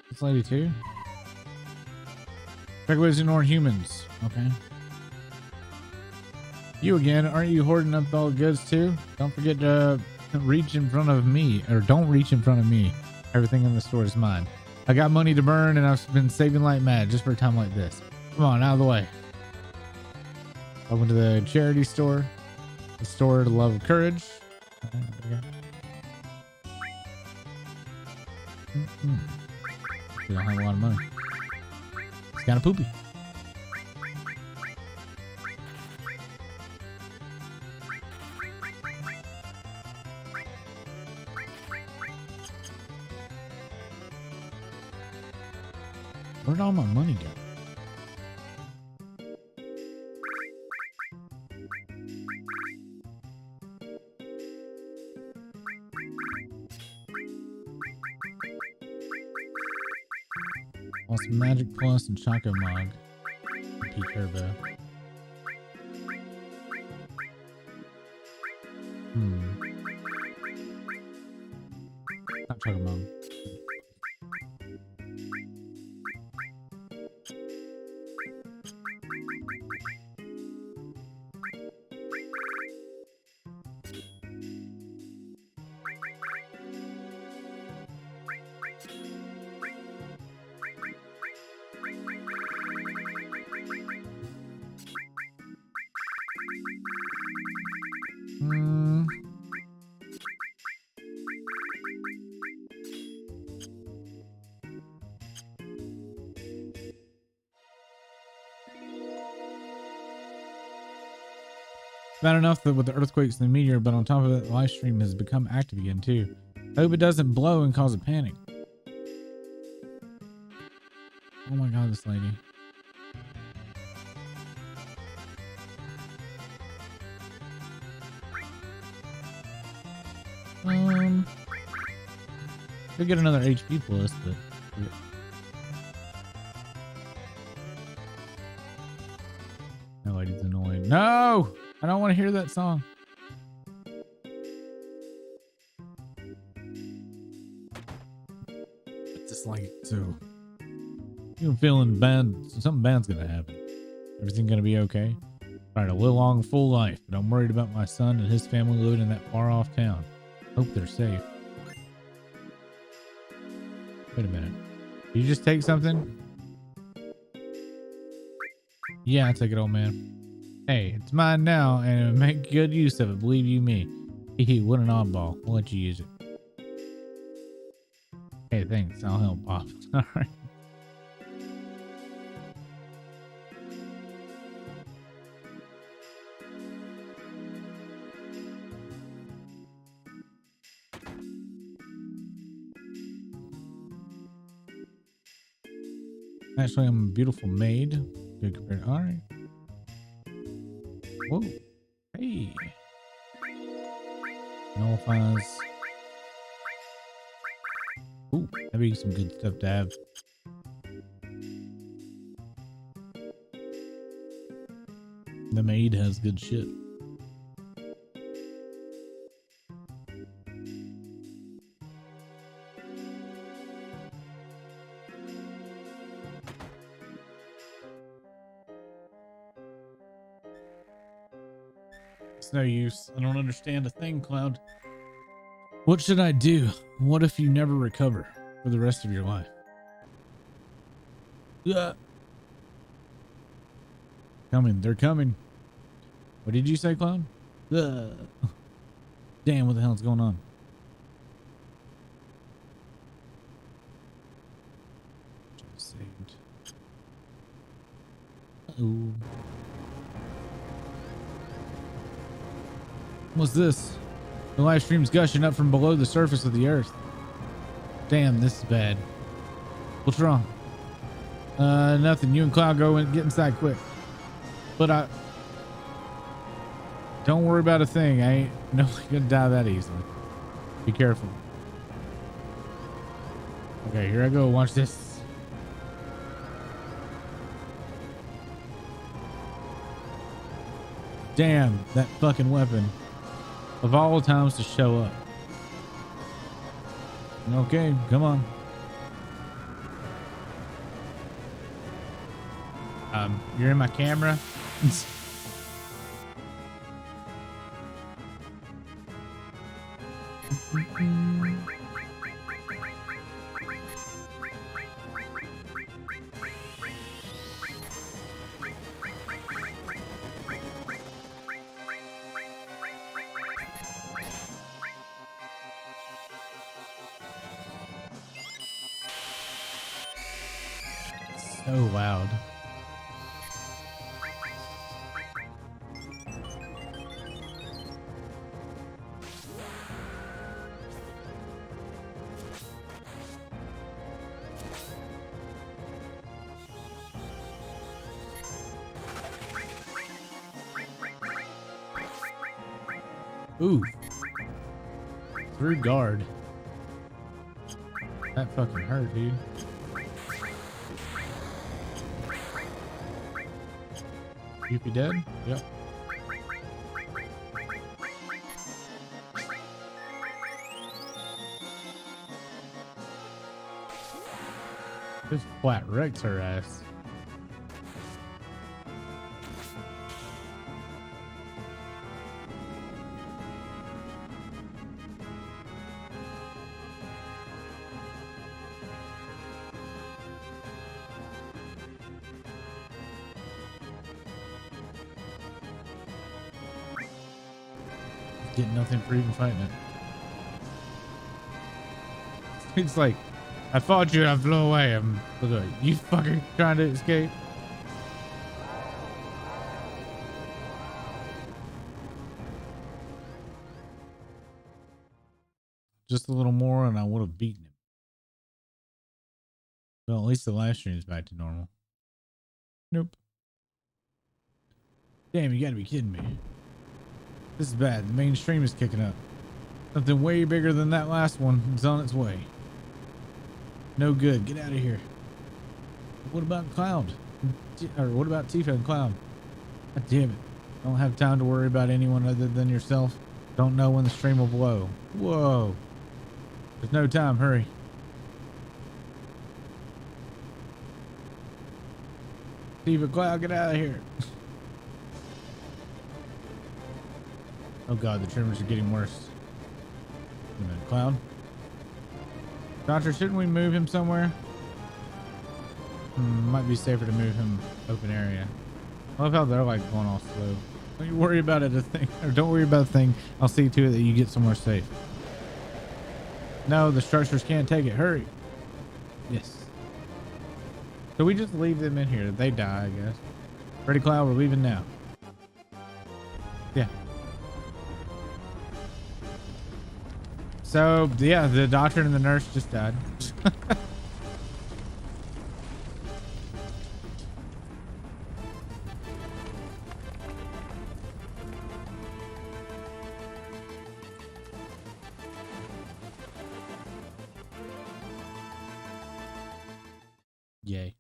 A: This lady too. Regulars ignore humans. Okay. You again. Aren't you hoarding up all the goods too? Don't forget to reach in front of me, or don't reach in front of me. Everything in the store is mine. I got money to burn and I've been saving like mad just for a time like this. Come on, out of the way. Welcome to the charity store. The store to love of courage. We don't have a lot of money. It's kind of poopy. Where'd all my money go? Want some Magic Plus and Choco Mog. P Turbo. Not Choco Mog. Bad enough that with the earthquakes and the meteor, but on top of it, the live stream has become active again too. I hope it doesn't blow and cause a panic. Oh my god, this lady. Could get another HP plus, but yeah. That lady's annoying. No! I don't want to hear that song. It's just like, so you're feeling bad. Something bad's gonna happen. Everything gonna be okay? Trying to live a long, full life, but I'm worried about my son and his family living in that far off town. Hope they're safe. Wait a minute. Did you just take something? Yeah, I'll take it, old man. Hey, it's mine now, and make good use of it, believe you me. Hee, what an oddball. We'll let you use it. Hey, thanks. I'll help Pop. Alright. Actually, I'm a beautiful maid. Good compared. All right. Whoa. Hey. Nullifies. Ooh, that'd be some good stuff to have. The maid has good shit. It's no use. I don't understand a thing, Cloud. What should I do? What if you never recover for the rest of your life? Yeah. Coming. They're coming. What did you say, Cloud? Damn, what the hell's going on? Just saved. Uh-oh. What's this? The live stream's gushing up from below the surface of the earth. Damn, this is bad. What's wrong? Nothing. You and Cloud go and get inside quick. But don't worry about a thing. I ain't gonna die that easily. Be careful. Okay, here I go. Watch this. Damn, that fucking weapon. Of all times to show up. Okay, come on. You're in my camera. So loud. Ooh. Through guard. That fucking hurt, dude. You be dead? Yep. Just flat wrecks her ass. Getting nothing for even fighting it. It's like, I fought you and I flew away. I'm like, you fucking trying to escape? just a little more and I would have beaten him. Well, at least the live stream is back to normal. Nope. Damn, you gotta be kidding me. This is bad. The main stream is kicking up. Something way bigger than that last one is on its way. No good. Get out of here. What about Cloud? Or what about Tifa and Cloud? God damn it. Don't have time to worry about anyone other than yourself. Don't know when the stream will blow. Whoa. There's no time. Hurry. Tifa, Cloud, get out of here. Oh god, the tremors are getting worse. Wait a minute, Cloud? Doctor, shouldn't we move him somewhere? Might be safer to move him open area. I love how they're like going all slow. Don't you worry about it, a thing, or don't worry about a thing. I'll see to it that you get somewhere safe. No, the structures can't take it. Hurry. Yes. So we just leave them in here. They die, I guess. Ready, Cloud? We're leaving now. Yeah. So yeah, the doctor and the nurse just died. Yay.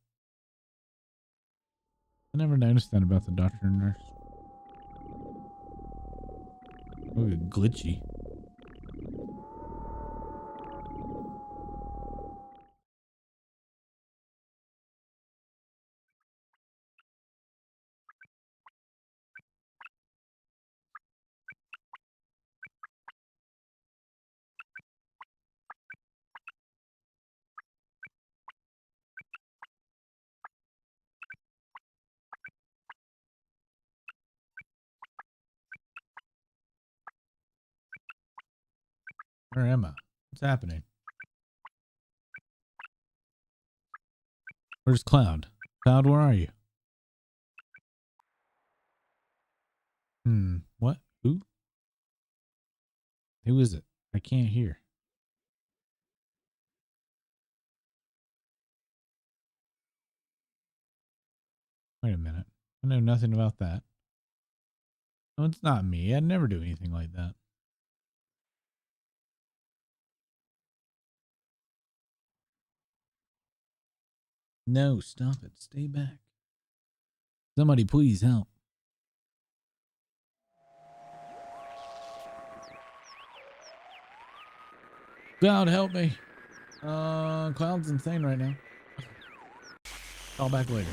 A: I never noticed that about the doctor and nurse. Ooh, glitchy. Where am I? What's happening? Where's Cloud? Cloud, where are you? What? Who? Who is it? I can't hear. Wait a minute. I know nothing about that. No, it's not me. I'd never do anything like that. No, stop it. Stay back. Somebody please help. Cloud, help me. Cloud's insane right now. Call back later.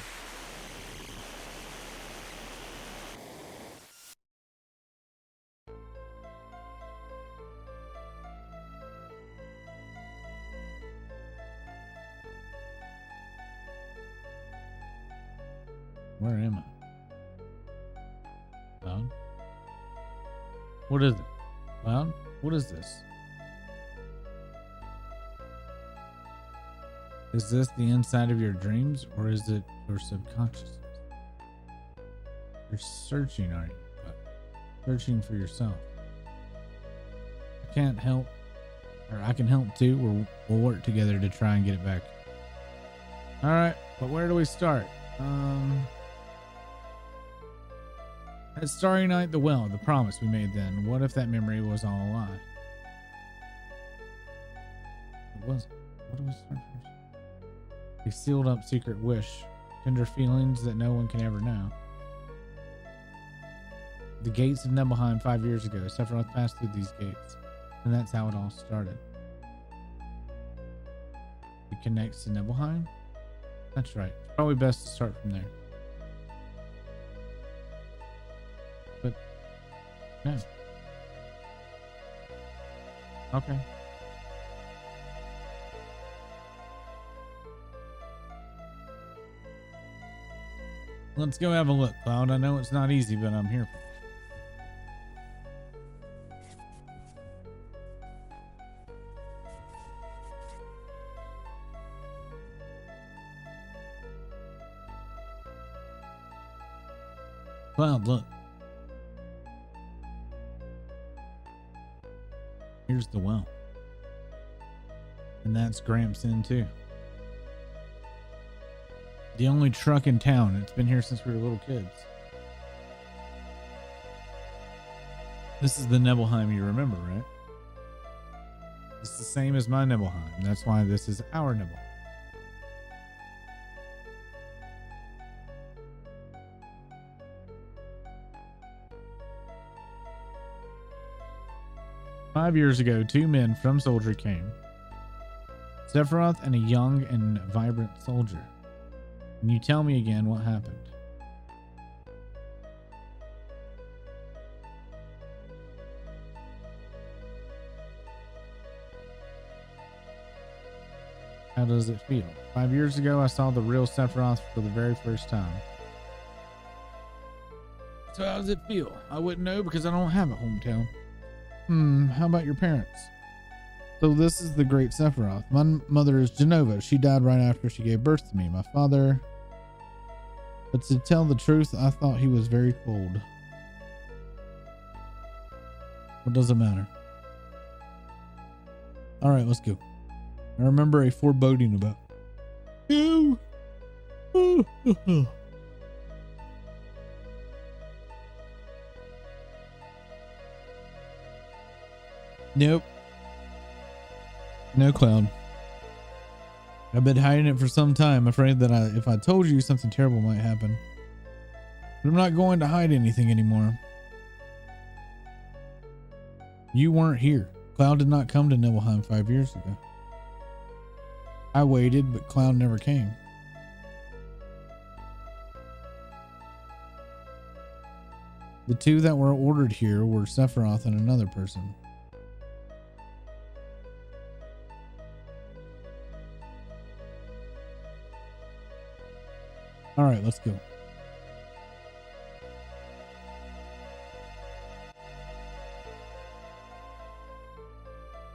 A: Where am I? Cloud? What is it? Cloud? What is this? Is this the inside of your dreams, or is it your subconsciousness? You're searching, aren't you? Searching for yourself. I can't help, or I can help too. We'll work together to try and get it back. All right, but where do we start? At Starry Night, the well, the promise we made then. What if that memory was all a lie? It wasn't. What do we start first? A sealed up secret wish. Tender feelings that no one can ever know. The gates of Nibelheim 5 years ago. Sephiroth passed through these gates. And that's how it all started. It connects to Nibelheim? That's right. It's probably best to start from there. But, no. Okay. Let's go have a look, Cloud. I know it's not easy, but I'm here for it. Cloud, look. Here's the well. And that's Gramps in too. The only truck in town. It's been here since we were little kids. This is the Nibelheim you remember, right? It's the same as my Nibelheim. That's why this is our Nibelheim. "5 years ago, 2 men from Soldier came. Sephiroth and a young and vibrant soldier. Can you tell me again what happened?" "How does it feel? 5 years ago, I saw the real Sephiroth for the very first time." "So how does it feel?" "I wouldn't know because I don't have a hometown." How about your parents?" "So this is the great Sephiroth. My mother is Genova. She died right after she gave birth to me. My father... But to tell the truth, I thought he was very cold." "What does it matter?" "All right, let's go. I remember a foreboding about you." "Nope. No, Cloud. I've been hiding it for some time, afraid that if I told you, something terrible might happen. But I'm not going to hide anything anymore. You weren't here. Cloud did not come to Nibelheim 5 years ago. I waited, but Cloud never came. The 2 that were ordered here were Sephiroth and another person. All right, let's go."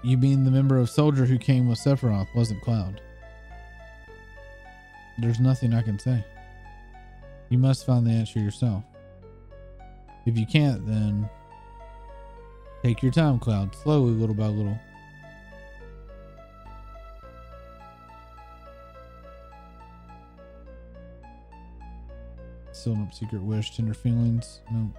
A: "You being the member of Soldier who came with Sephiroth wasn't Cloud." "There's nothing I can say. You must find the answer yourself. If you can't, then take your time, Cloud. Slowly, little by little." "Sealed up secret wish, tender feelings. No."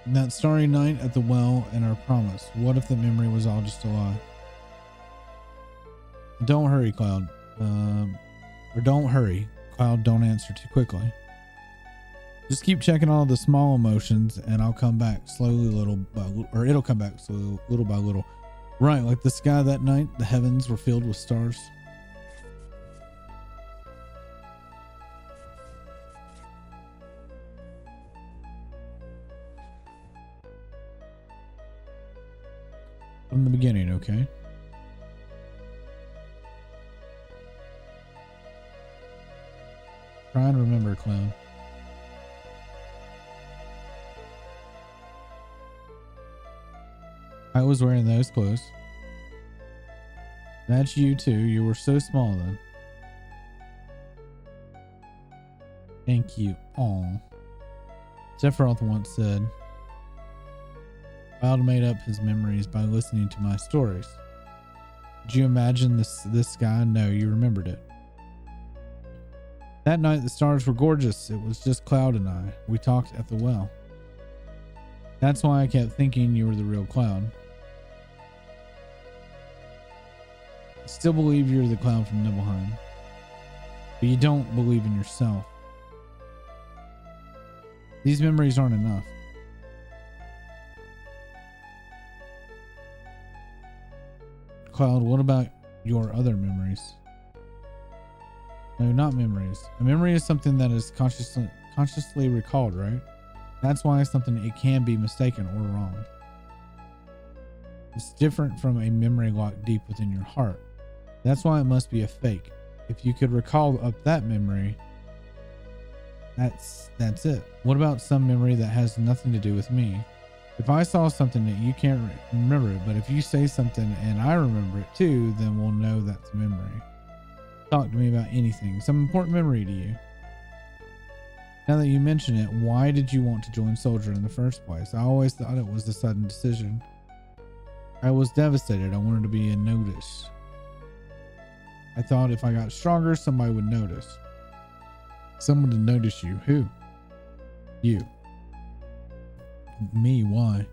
A: "That starry night at the well and our promise. What if the memory was all just a lie?" "Don't hurry, Cloud. Or don't hurry. Cloud, don't answer too quickly. Just keep checking all the small emotions and I'll come back slowly, it'll come back slowly, little by little. Right, like the sky that night, the heavens were filled with stars." "From the beginning, okay?" "Try and remember, Clown." "I was wearing those clothes." "That's you too. You were so small then." "Thank you." Aw. Sephiroth once said, "Cloud made up his memories by listening to my stories." "Did you imagine this guy?" "No, you remembered it." "That night the stars were gorgeous. It was just Cloud and I. We talked at the well. That's why I kept thinking you were the real Cloud. I still believe you're the Cloud from Nibelheim, but you don't believe in yourself. These memories aren't enough. Cloud, what about your other memories?" "No, not memories. A memory is something that is consciously recalled, right? That's why it's something it can be mistaken or wrong. It's different from a memory locked deep within your heart. That's why it must be a fake. If you could recall up that memory, that's it. What about some memory that has nothing to do with me? If I saw something that you can't remember it, but if you say something and I remember it too, then we'll know that's a memory. Talk to me about anything, some important memory to you." Now that you mention it, why did you want to join Soldier in the first place? I always thought it was a sudden decision. I was devastated. I wanted to be in notice. I thought if I got stronger, somebody would notice. Someone to notice you. Who? You. Me, why?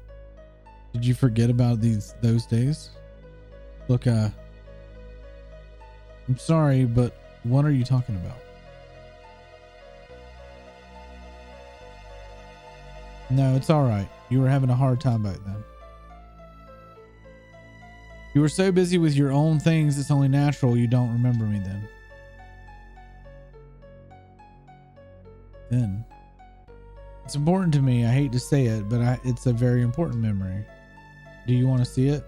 A: Did you forget about those days? Look, I'm sorry, but what are you talking about? No, it's all right. You were having a hard time back then. You were so busy with your own things, it's only natural you don't remember me then. Then. It's important to me. I hate to say it, but it's a very important memory. Do you want to see it?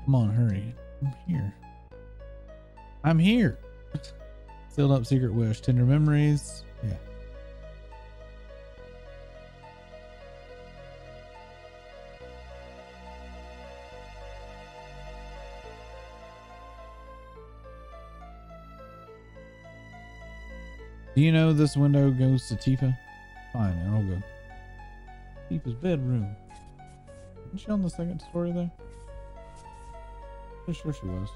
A: Come on, hurry. I'm here. I'm here. Sealed up secret wish. Tender memories. Yeah. Do you know this window goes to Tifa? Fine, I'll go. Tifa's bedroom. Isn't she on the second story there? Pretty sure she was.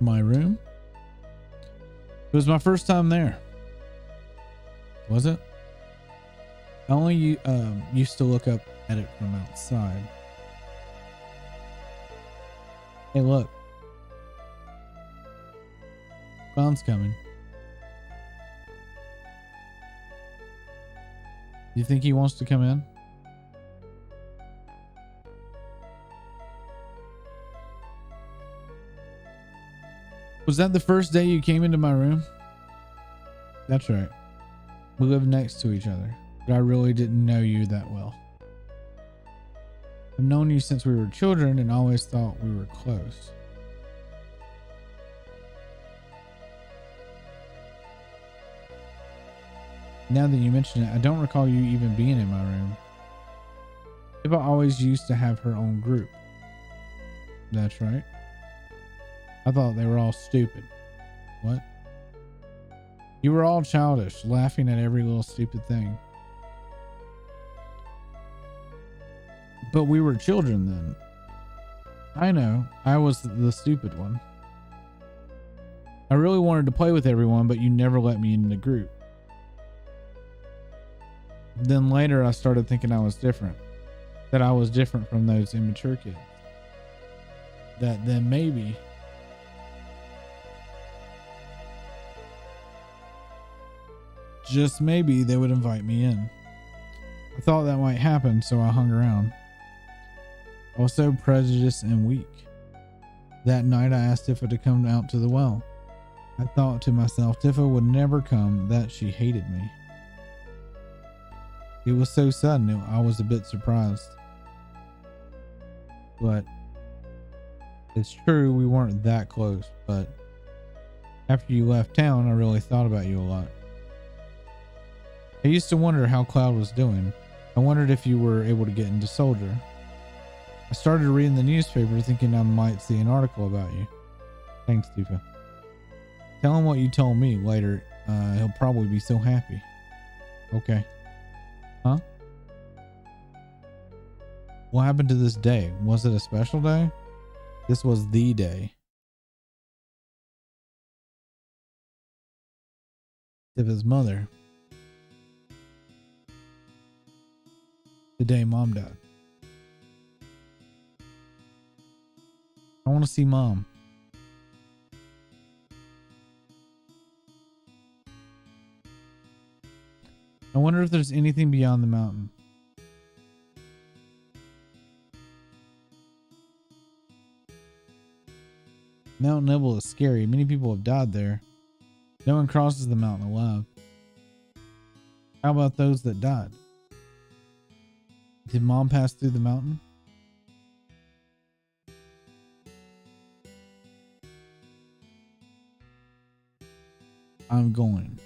A: My room? It was my first time there. Was it? I only used to look up at it from outside. Hey, look. Clown's coming. You think he wants to come in? Was that the first day you came into my room? That's right. We live next to each other, but I really didn't know you that well. I've known you since we were children and always thought we were close. Now that you mention it, I don't recall you even being in my room. Eva always used to have her own group. That's right. I thought they were all stupid. What? You were all childish, laughing at every little stupid thing. But we were children then. I know, I was the stupid one. I really wanted to play with everyone, but you never let me in the group. Then later I started thinking I was different. That I was different from those immature kids. That then maybe... just maybe they would invite me in. I thought that might happen, so I hung around. I was so prejudiced and weak. That night I asked Tifa to come out to the well. I thought to myself, Tifa would never come, that she hated me. It was so sudden, I was a bit surprised. But it's true, we weren't that close, but after you left town, I really thought about you a lot. I used to wonder how Cloud was doing. I wondered if you were able to get into Soldier. I started reading the newspaper thinking I might see an article about you. Thanks, Tifa. Tell him what you told me later. He'll probably be so happy. Okay. Huh? What happened to this day? Was it a special day? This was the day. Tifa's mother. The day Mom died. I want to see Mom. I wonder if there's anything beyond the mountain. Mount Nibble is scary. Many people have died there. No one crosses the mountain alive. How about those that died? Did Mom pass through the mountain? I'm going.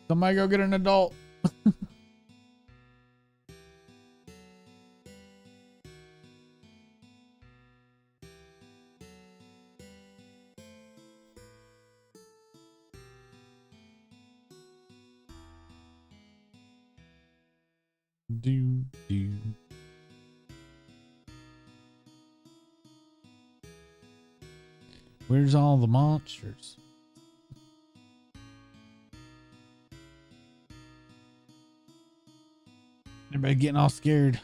A: Somebody go get an adult. Do. Where's all the monsters? Everybody getting all scared.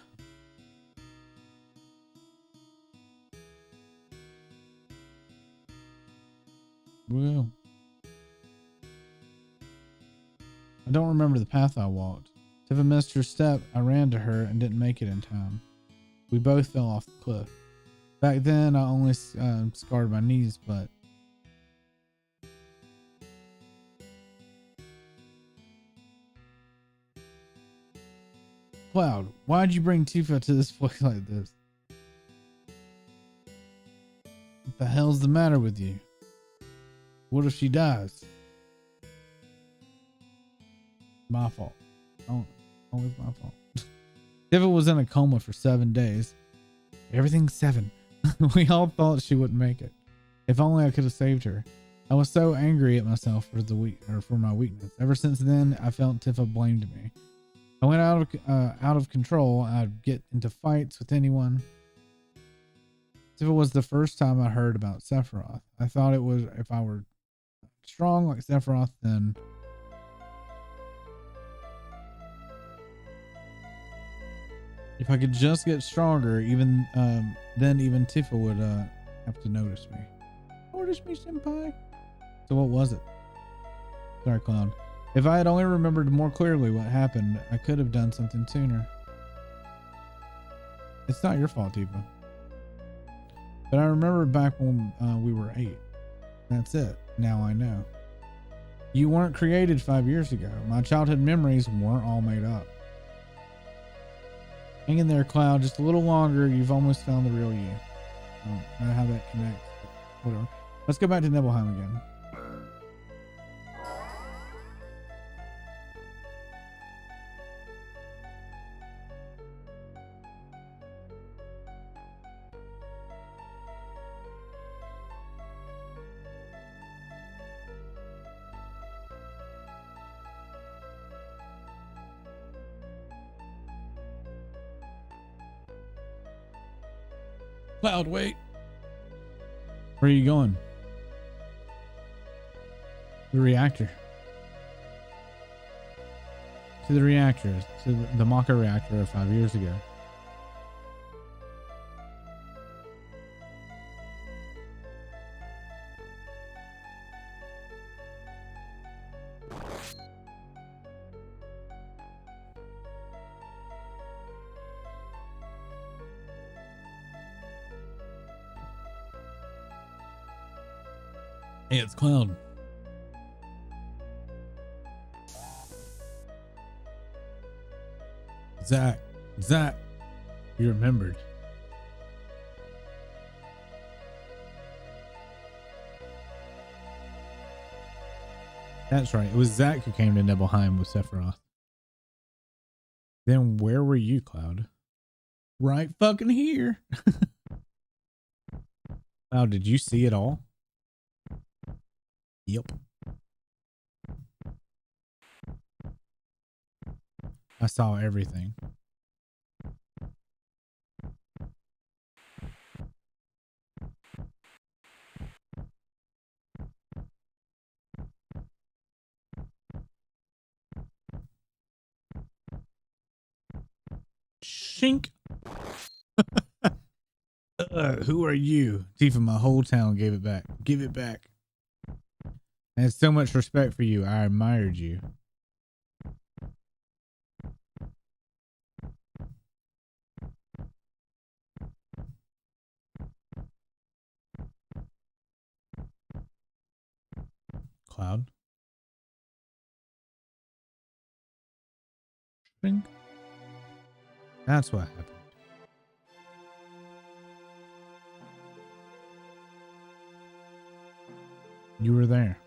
A: Well, I don't remember the path I walked. If I missed her step, I ran to her and didn't make it in time. We both fell off the cliff. Back then, I only scarred my knees, but Cloud, why'd you bring Tifa to this place like this? What the hell's the matter with you? What if she dies? My fault. Oh, always my fault. Tifa was in a coma for 7 days. Everything's 7. We all thought she wouldn't make it. If only I could have saved her. I was so angry at myself for my weakness. Ever since then, I felt Tifa blamed me. I went out of control. I'd get into fights with anyone. Tifa was the first time I heard about Sephiroth. I thought it was if I were strong like Sephiroth, then if I could just get stronger, then even Tifa would have to notice me. Notice me, senpai. So what was it? Sorry, Cloud. If I had only remembered more clearly what happened, I could have done something sooner. It's not your fault, Tifa. But I remember back when we were 8. That's it. Now I know. You weren't created 5 years ago. My childhood memories weren't all made up. Hang in there, Cloud. Just a little longer. You've almost found the real you. I don't know how that connects. Whatever. Let's go back to Nibelheim again. Cloud, wait. Where are you going? The reactor. To the reactor. To the Maka reactor of 5 years ago. Hey, it's Cloud. Zach, you remembered. That's right. It was Zach who came to Nibelheim with Sephiroth. Then where were you, Cloud? Right fucking here. Cloud, did you see it all? Yep. I saw everything. Shink. Who are you? Tifa, my whole town gave it back. Give it back. I had so much respect for you. I admired you. Cloud. Shink. That's what happened. You were there.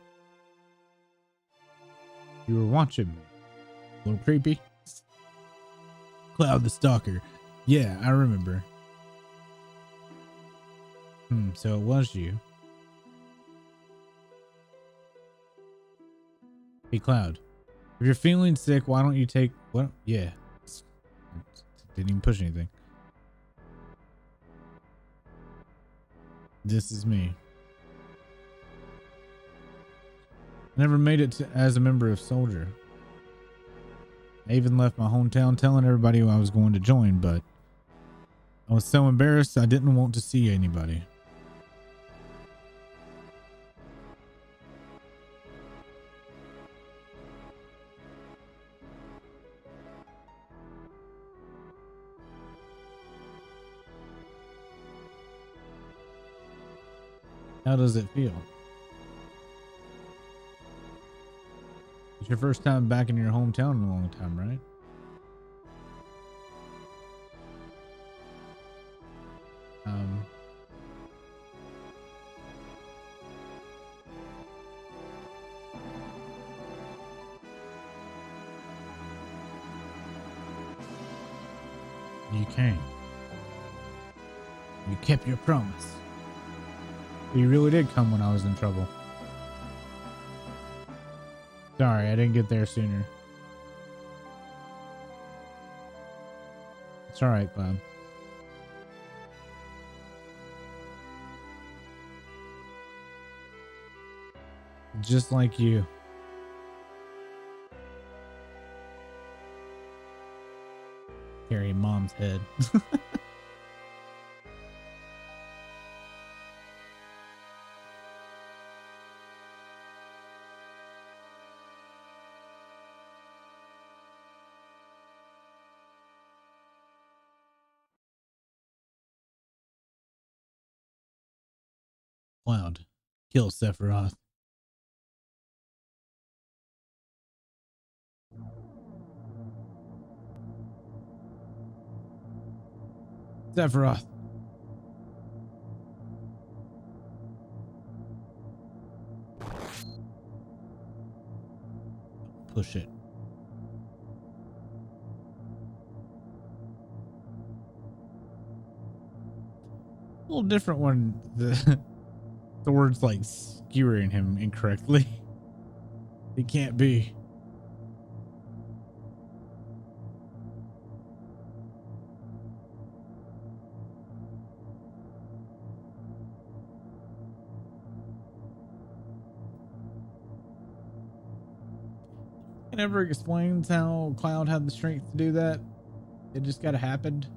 A: You were watching me. A little creepy. Cloud the Stalker. Yeah, I remember. So it was you. Hey, Cloud. If you're feeling sick, why don't you take... What? Yeah. Didn't even push anything. This is me. Never made it as a member of Soldier. I even left my hometown telling everybody I was going to join, but I was so embarrassed I didn't want to see anybody. How does it feel? It's your first time back in your hometown in a long time, right? You came. You kept your promise. You really did come when I was in trouble. Sorry, I didn't get there sooner. It's alright, Cloud. Just like you. Carry mom's head. Cloud, kill Sephiroth. Sephiroth. Push it. A little different when the words like skewering him incorrectly. It can't be. It never explains how Cloud had the strength to do that. It just gotta happened.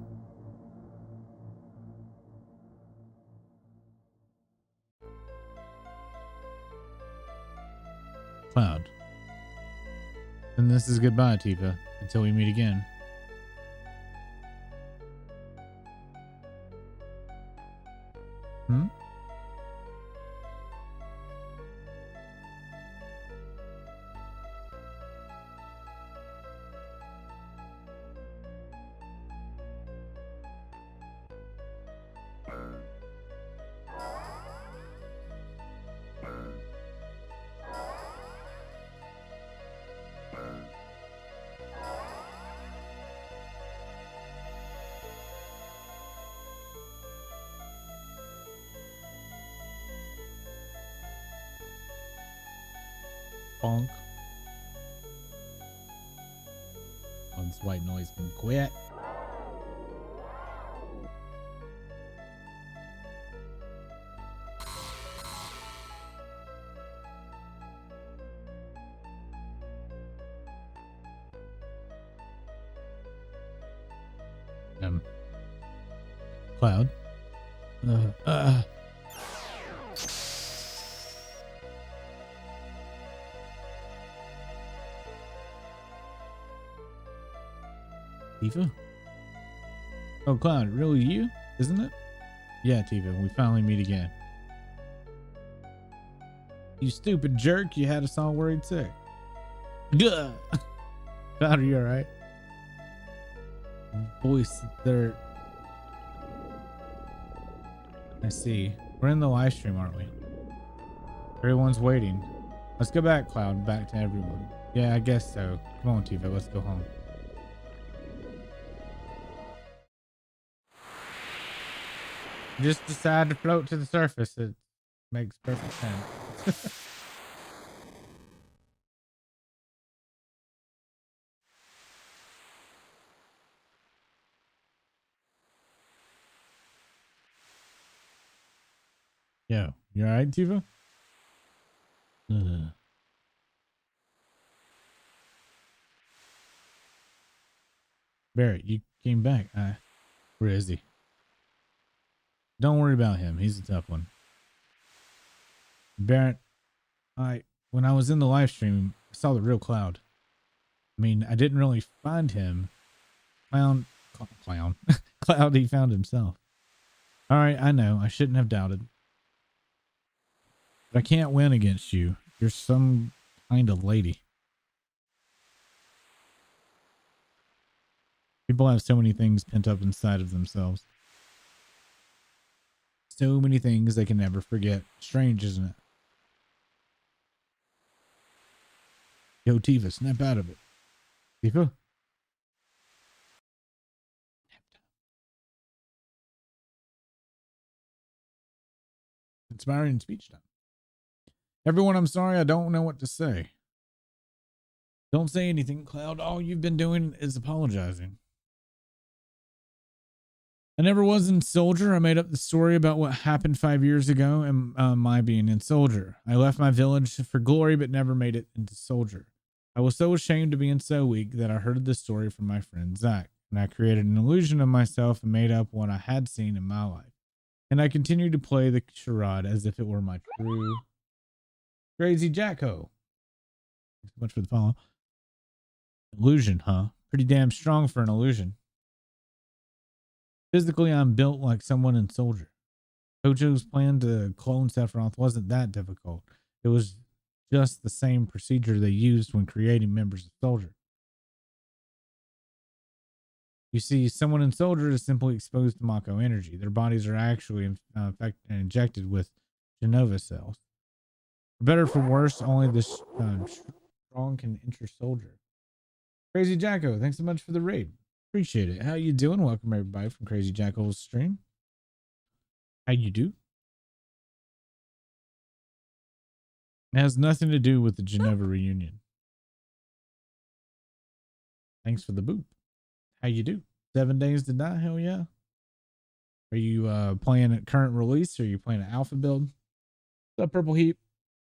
A: Cloud. And this is goodbye, Tifa, until we meet again. Bonk. Oh, this white noise can quit. Cloud. Tifa? Oh, Cloud, really you? Isn't it? Yeah, Tifa, we finally meet again. You stupid jerk, you had us all worried sick. Duh! Cloud, are you alright? Voice there. I see. We're in the live stream, aren't we? Everyone's waiting. Let's go back, Cloud, back to everyone. Yeah, I guess so. Come on, Tifa, let's go home. Just decide to float to the surface. It makes perfect sense. Yo, you alright, Tifa? Ugh. Barrett, you came back. Where is he? Don't worry about him. He's a tough one. Barrett, when I was in the live stream, I saw the real Cloud. I mean, I didn't really find him. Clown. Cloud, he found himself. All right, I know. I shouldn't have doubted. But I can't win against you. You're some kind of lady. People have so many things pent up inside of themselves. So many things they can never forget. Strange, isn't it? Yo, Tifa, snap out of it. Tifa? Inspiring speech time. Everyone, I'm sorry. I don't know what to say. Don't say anything, Cloud. All you've been doing is apologizing. I never was in Soldier. I made up the story about what happened 5 years ago and my being in Soldier. I left my village for glory, but never made it into Soldier. I was so ashamed of being so weak that I heard the story from my friend Zach, and I created an illusion of myself and made up what I had seen in my life. And I continued to play the charade as if it were my true crazy Jacko. Thanks so much for the follow. Illusion, huh? Pretty damn strong for an illusion. Physically, I'm built like someone in Soldier. Kojo's plan to clone Sephiroth wasn't that difficult. It was just the same procedure they used when creating members of Soldier. You see, someone in Soldier is simply exposed to Mako energy. Their bodies are actually injected with Genova cells. For better or for worse, only the strong can enter Soldier. Crazy Jacko, thanks so much for the raid. Appreciate it. How you doing? Welcome everybody from Crazy Jacko's stream. How you do? It has nothing to do with the Geneva reunion. Thanks for the boop. How you do? 7 days to die? Hell yeah. Are you playing at current release or are you playing an alpha build? What's up, Purple Heap?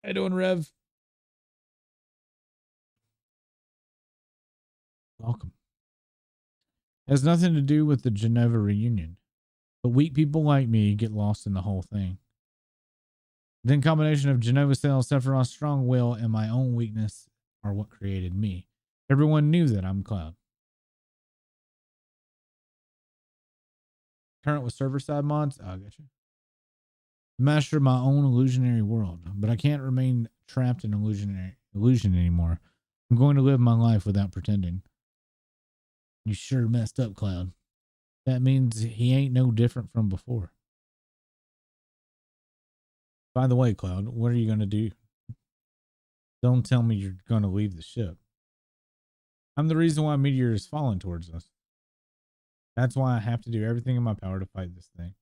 A: How you doing, Rev? Welcome. It has nothing to do with the Geneva reunion. But weak people like me get lost in the whole thing. Then combination of Genova cells, Sephiroth's strong will, and my own weakness are what created me. Everyone knew that I'm Cloud. Current with server side mods? Oh, I got you. Master my own illusionary world, but I can't remain trapped in illusion anymore. I'm going to live my life without pretending. You sure messed up, Cloud. That means he ain't no different from before. By the way, Cloud, what are you going to do? Don't tell me you're going to leave the ship. I'm the reason why Meteor is falling towards us. That's why I have to do everything in my power to fight this thing.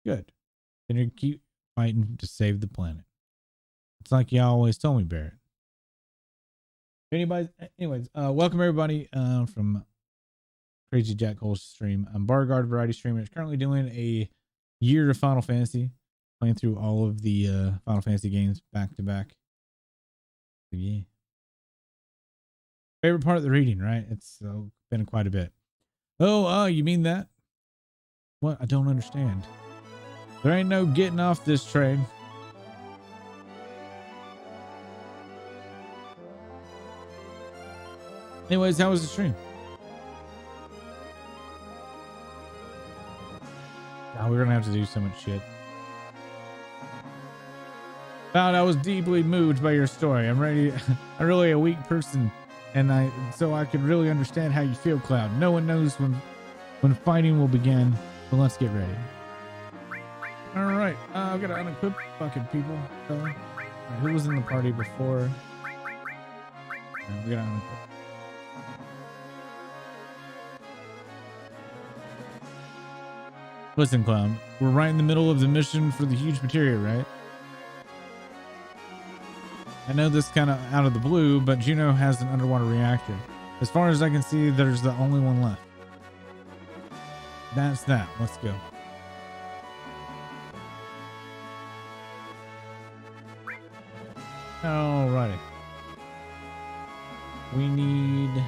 A: Good. Then you keep fighting to save the planet. It's like you always told me, Barrett. Anyways, welcome everybody from Crazy Jack Hole's stream. I'm Barguard Variety Streamer. It's currently doing a year of Final Fantasy, playing through all of the Final Fantasy games back to back. So, yeah. Favorite part of the reading, right? It's been quite a bit. Oh, you mean that? What? I don't understand. There ain't no getting off this train. Anyways, how was the stream? Oh, we're gonna have to do so much shit. Found I was deeply moved by your story. I'm really a weak person, and so I could really understand how you feel, Cloud. No one knows when fighting will begin, but let's get ready. All right, I've got to unequip fucking people. Right, who was in the party before? Alright, we gotta unequip. Listen, Clown, we're right in the middle of the mission for the huge materia, right? I know this kind of out of the blue, but Juno has an underwater reactor. As far as I can see, there's the only one left. That's that. Let's go. Alrighty. We need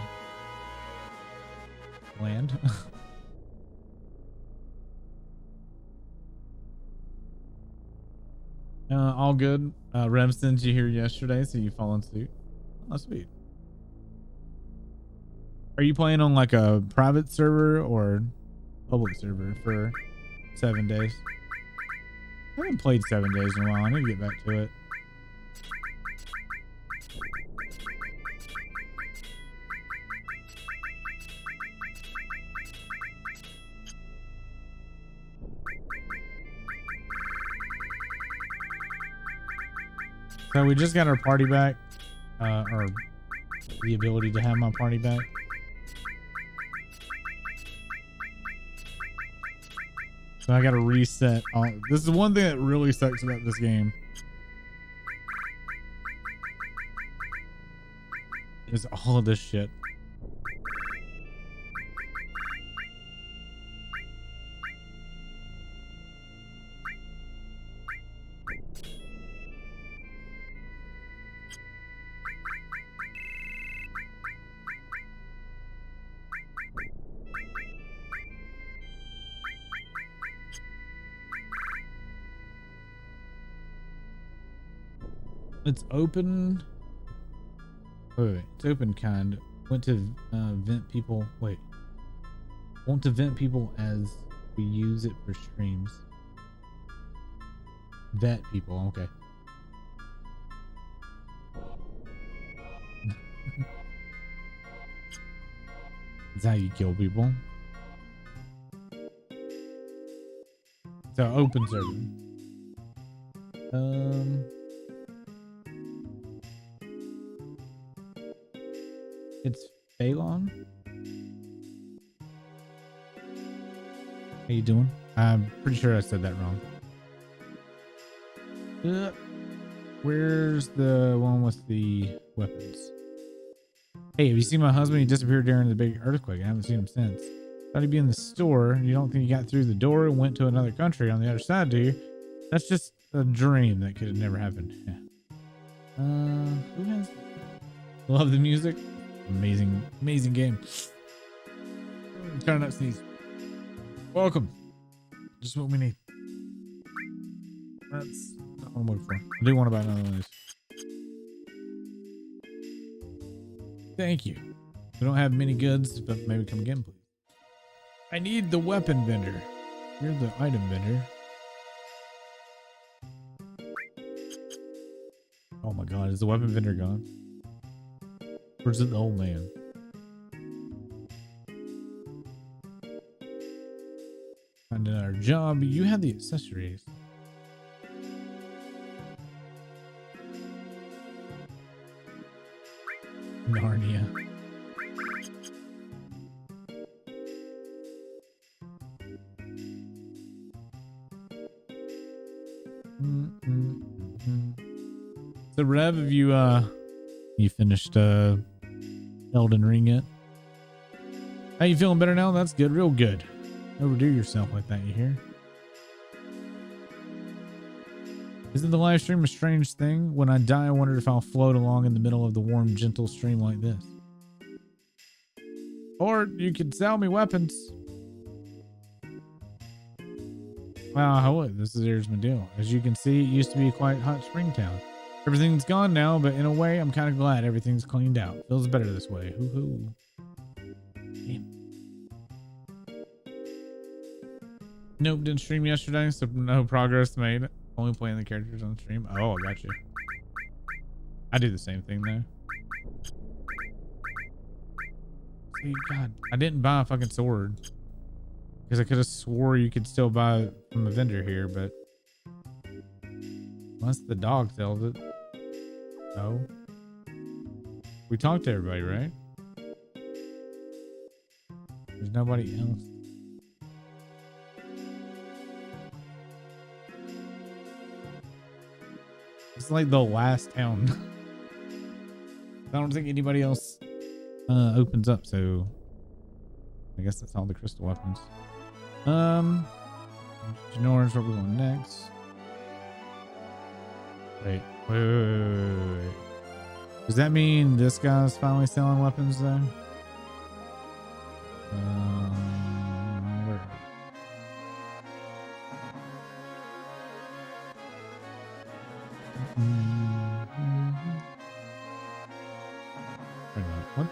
A: land. All good. Rev sent you here yesterday, so you followed suit. Oh, sweet. Are you playing on like a private server or public server for 7 days? I haven't played 7 days in a while. I need to get back to it. So we just got our party back, or the ability to have my party back. So I got to reset all. This is one thing that really sucks about this game. Is all of this shit. It's open. Wait, it's open kind. Went to vent people. Wait. Want to vent people as we use it for streams. Vet people. Okay. That's how you kill people. So open server. It's Phalon. How you doing? I'm pretty sure I said that wrong. Where's the one with the weapons? Hey, have you seen my husband? He disappeared during the big earthquake. I haven't seen him since. Thought he'd be in the store. You don't think he got through the door and went to another country on the other side, do you? That's just a dream that could have never happened. Yeah. Who has? Love the music. Amazing, amazing game. Try not to sneeze. Welcome. Just what we need. That's not what I'm looking for. I do want to buy another one of these. Thank you. We don't have many goods, but maybe come again, please. I need the weapon vendor. You're the item vendor. Oh my god, is the weapon vendor gone? Where's the old man? Finding our job. You have the accessories. Narnia. So Rev, have you finished Elden Ring yet? How you feeling better now? That's good, real good. Overdo yourself like that, you hear? Isn't the live stream a strange thing? When I die, I wondered if I'll float along in the middle of the warm, gentle stream like this. Or you could sell me weapons. Wow, here's my deal. As you can see, it used to be quite hot Springtown. Everything's gone now, but in a way, I'm kind of glad everything's cleaned out. Feels better this way. Hoo-hoo. Damn. Nope, didn't stream yesterday, so no progress made. Only playing the characters on stream. Oh, I got you. I do the same thing though. See, God, I didn't buy a fucking sword because I could have swore you could still buy it from a vendor here, but unless the dog sells it. No. We talked to everybody, right? There's nobody else. It's like the last town. I don't think anybody else opens up, so I guess that's all the crystal weapons. Ignores where we're going next. Wait. Does that mean this guy's finally selling weapons though? Where? Wait a minute. What?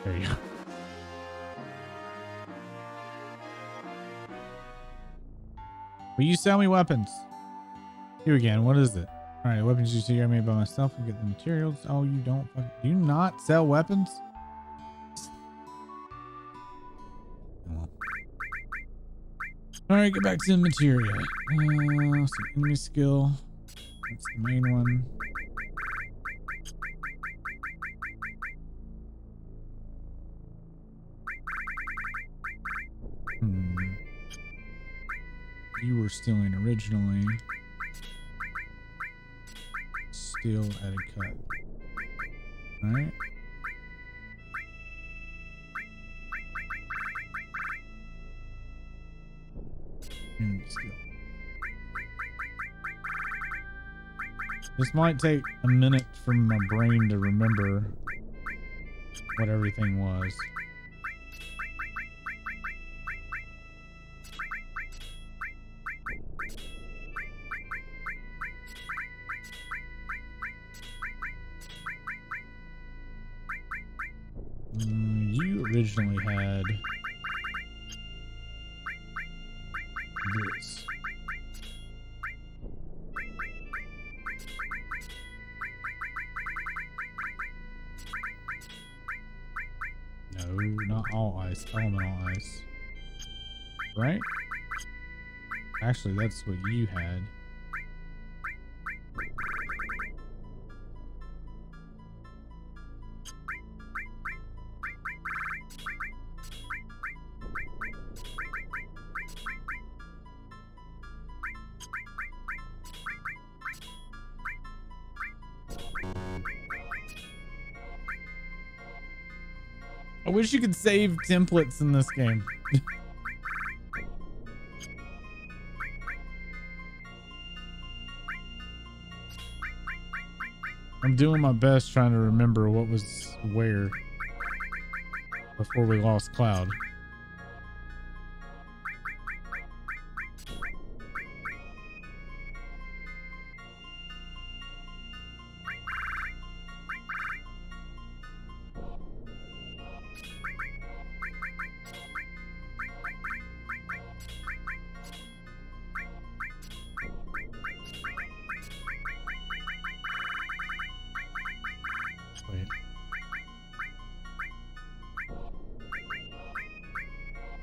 A: There you go. Will you sell me weapons? Here again. What is it? All right, weapons you see I made by myself and get the materials. Oh, you don't. Do you not sell weapons? All right, get back to the material. Some enemy skill. That's the main one. You were stealing originally. Steal at a cut. All right. Skill. This might take a minute for my brain to remember what everything was. You originally had this. No, not all ice, elemental ice. Right? Actually, that's what you had. I wish you could save templates in this game. I'm doing my best trying to remember what was where before we lost Cloud.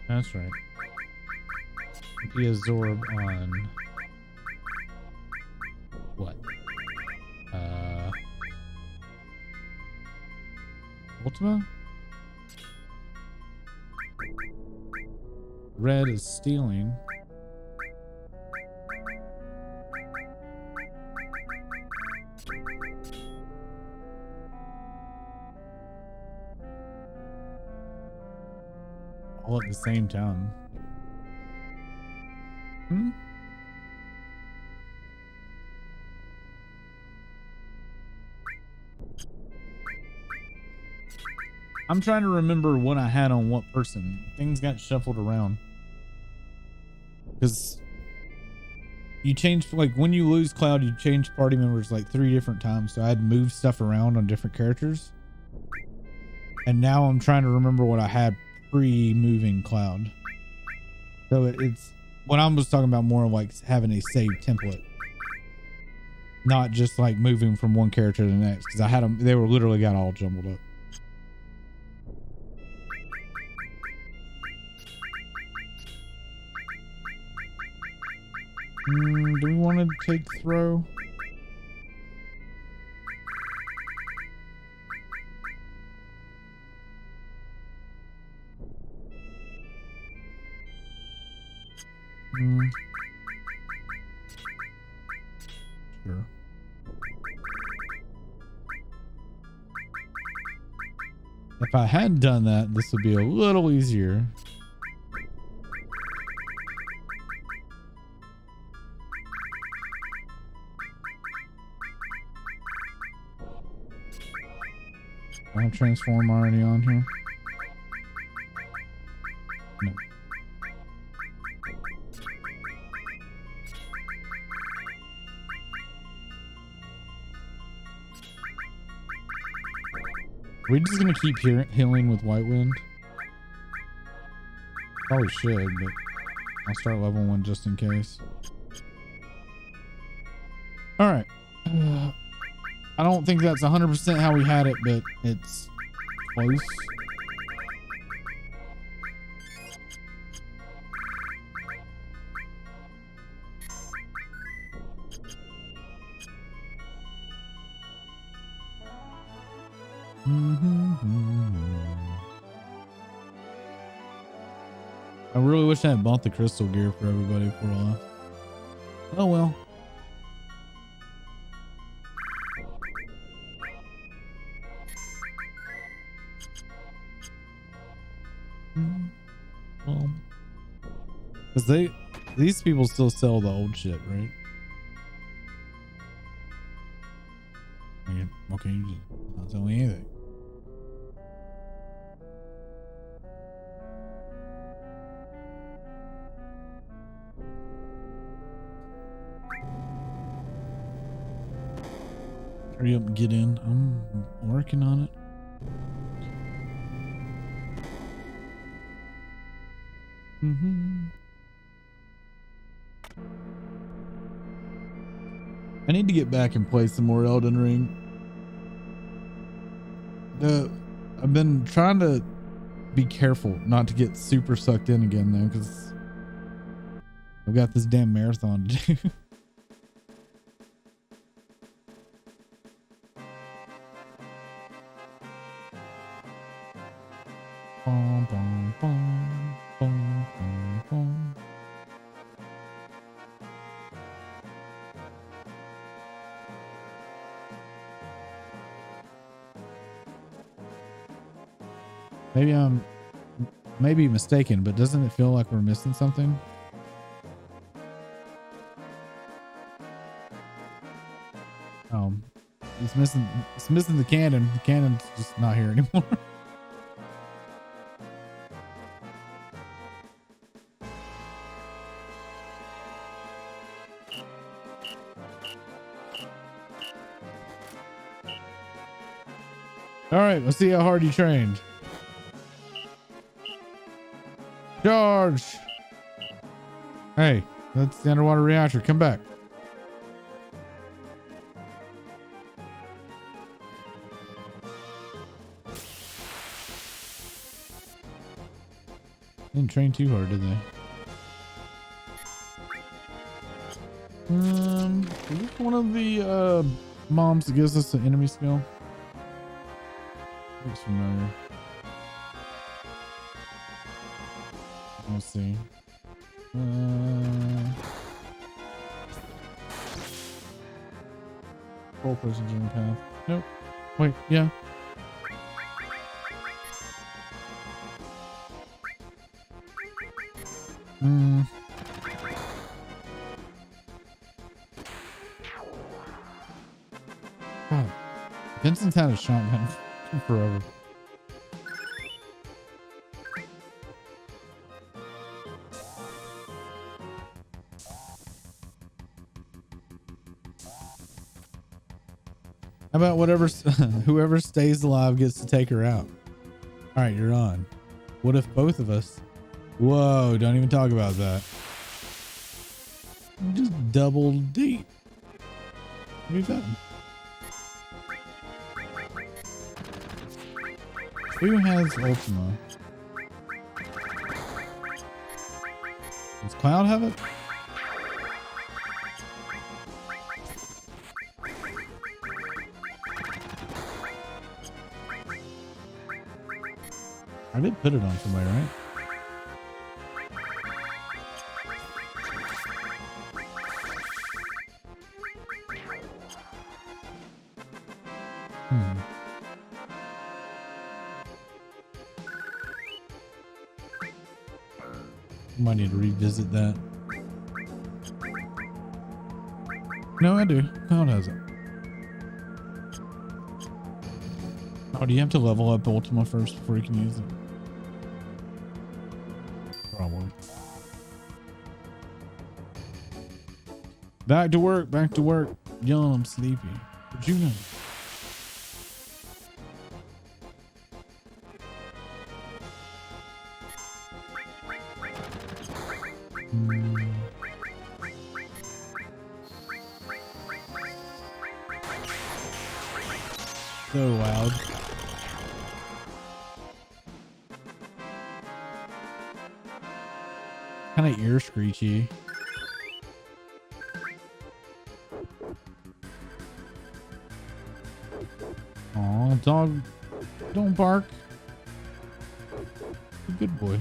A: That's right. Be absorbed on what? Ultima? Red is stealing. All at the same time. I'm trying to remember what I had on what person. Things got shuffled around. Because you change, like when you lose Cloud, you change party members like 3 different times. So I had moved stuff around on different characters. And now I'm trying to remember what I had pre-moving Cloud. So it's what I was talking about, more like having a saved template, not just like moving from one character to the next, because I had them, they were literally got all jumbled up. Do we want to take throw? Sure. If I hadn't done that, this would be a little easier. I have transform already on here. No. Are we just gonna keep healing with White Wind? Probably should, but I'll start level 1 just in case. All right. I don't think that's 100% how we had it, but it's close. I really wish I had bought the crystal gear for everybody for a while. Oh well. Well, because these people still sell the old shit, right? Okay, you just not tell me anything. Hurry up and get in. I'm working on it. I need to get back and play some more Elden Ring. I've been trying to be careful not to get super sucked in again though, because I've got this damn marathon to do. Bum, bum, bum, bum, bum, bum. Maybe I'm mistaken, but doesn't it feel like we're missing something? It's missing the cannon. The cannon's just not here anymore. All right, let's see how hard you trained. Charge! Hey, that's the underwater reactor. Come back. Didn't train too hard, did they? Is this one of the moms that gives us an enemy skill? Looks familiar. Let's see. Full person journey path. Nope. Wait, yeah. God, Vincent's had a shotgun forever. How about whoever stays alive gets to take her out? All right, you're on. What if both of us? Whoa, don't even talk about that. Just double date. What have you done? Who has Ultima? Does Cloud have it? I did put it on somebody, right? Hmm. Might need to revisit that. No, I do. How does it? Oh, do you have to level up Ultima first before you can use it? Probably. Back to work, back to work. Young, I'm sleepy. But you know. So loud. Kind of ear screechy. Aw, dog, don't bark. Good boy.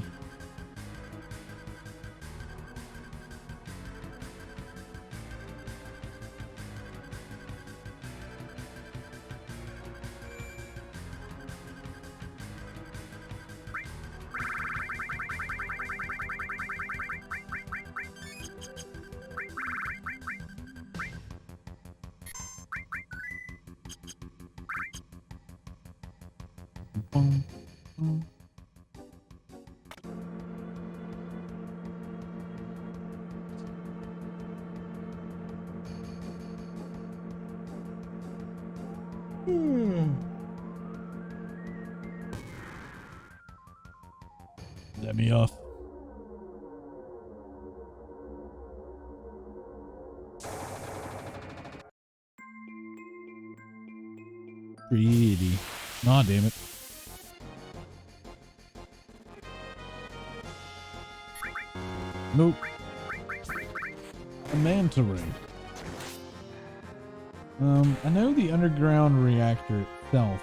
A: Boom, boom. Let me off. Pretty. Aw, damn it. Nope. A manta ray. I know the underground reactor itself.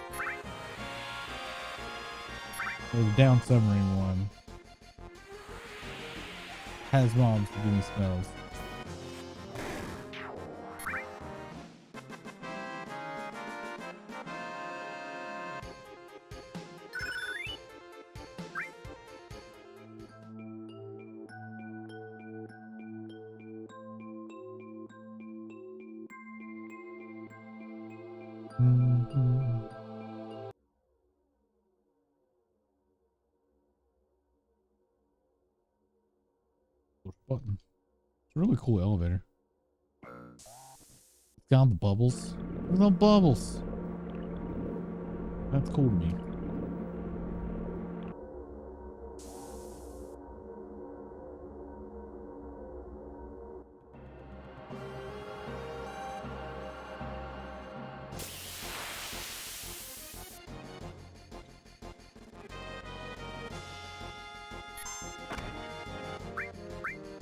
A: Or the down submarine one. Has mobs to give me spells. Button. It's a really cool elevator. It's got the bubbles. There's no bubbles. That's cool to me.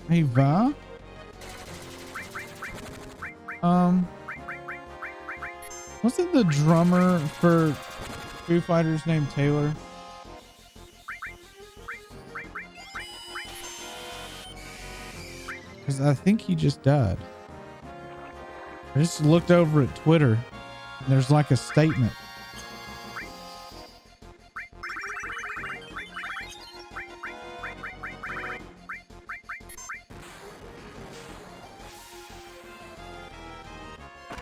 A: Hey, Va? Wasn't the drummer for Foo Fighters named Taylor? Because I think he just died. I just looked over at Twitter and there's like a statement.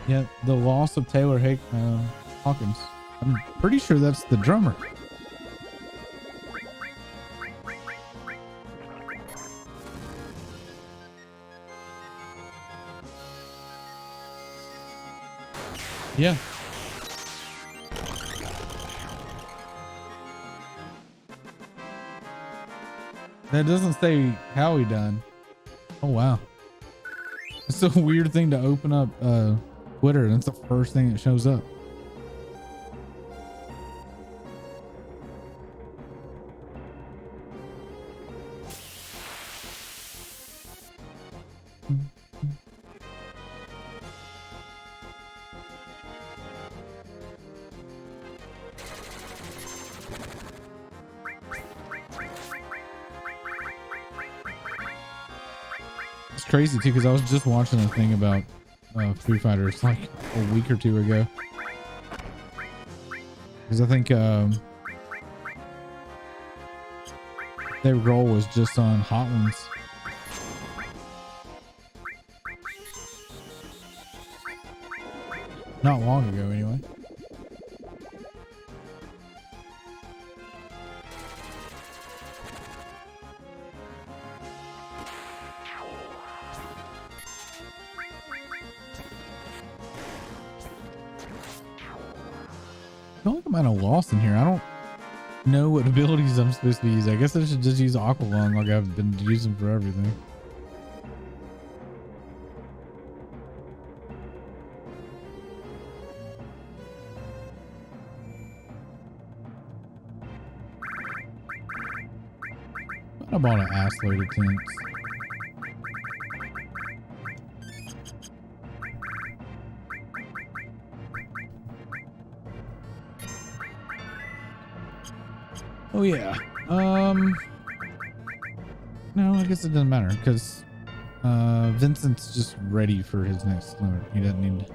A: Yeah, the loss of Taylor Hawkins. I'm pretty sure that's the drummer. Yeah. That doesn't say how he done. Oh, wow. It's a weird thing to open up Twitter. That's the first thing that shows up. It's crazy too, because I was just watching a thing about Foo Fighters like a week or two ago. Because I think their roll was just on hot ones. Not long ago, anyway. I feel like I'm at a loss in here. I don't know what abilities I'm supposed to be using. I guess I should just use Aqua Lung like I've been using for everything. I bought an ass load of tints. Oh yeah. No, I guess it doesn't matter because Vincent's just ready for his next limit. He doesn't need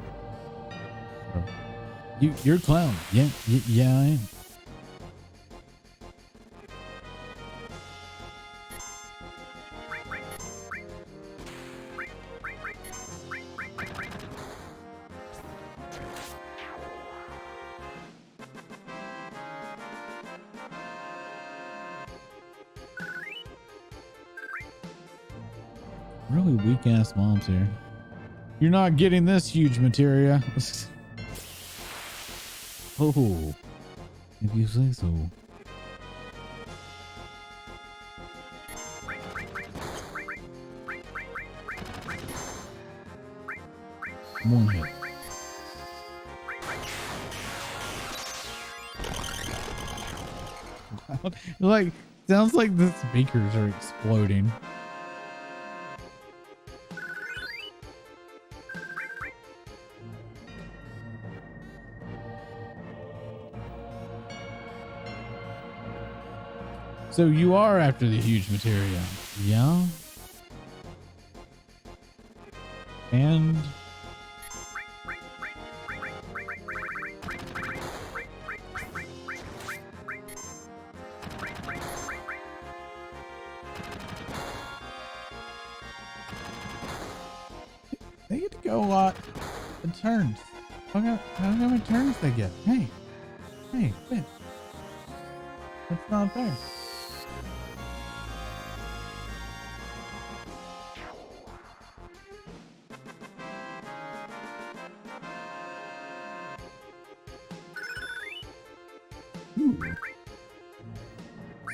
A: you're a clown. Yeah, yeah, I am. Really weak ass mobs here. You're not getting this huge materia. Oh, if you say so. One hit. Like, sounds like the speakers are exploding. So you are after the huge materia, yeah? And they get to go a lot of turns. How many turns they get? Hey, quit. That's not fair.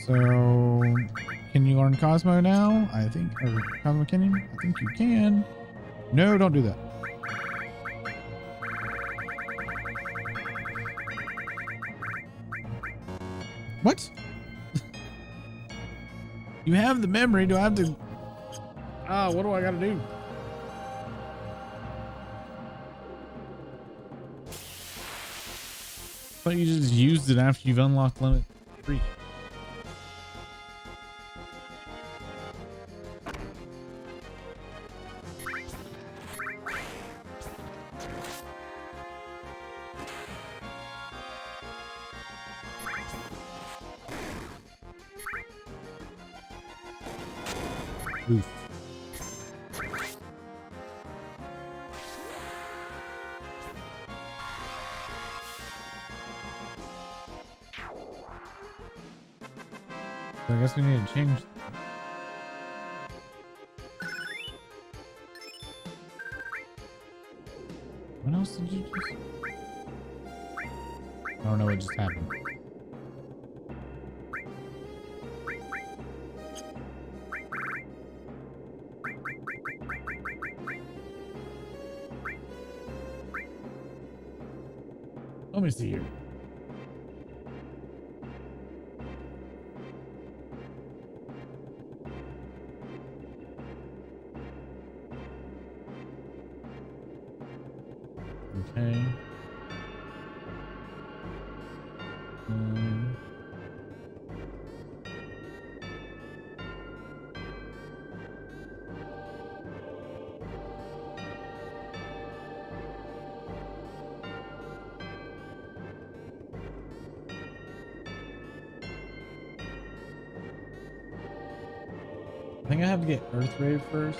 A: So, can you learn Cosmo now? I think, or Cosmo Canyon? I think you can. No, don't do that. What? You have the memory. Do I have to? What do I gotta do? I thought you just used it after you've unlocked limit 3. Oof. So I guess we need to change. What else did you just? I don't know what just happened. Let me see here. Okay. think I have to get Earth Rave first.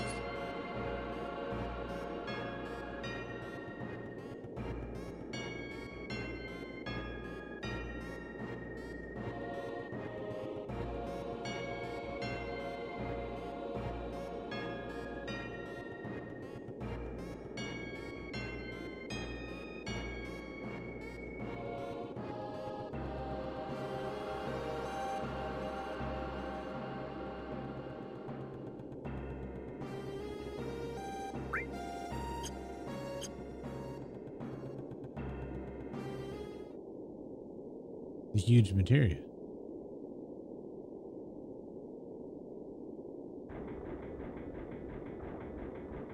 A: The huge materia.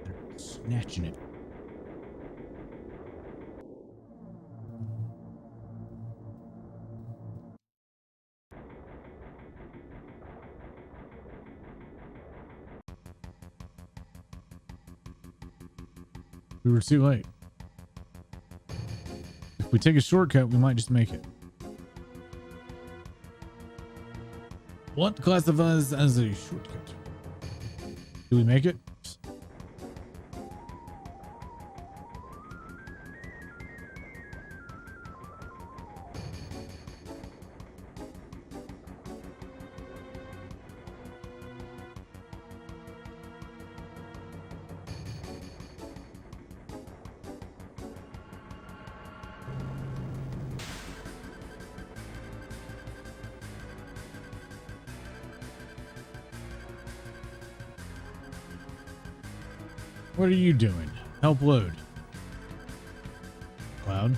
A: They're snatching it. We were too late. If we take a shortcut, we might just make it. What classifies as a shortcut? Do we make it? What are you doing? Help load. Cloud.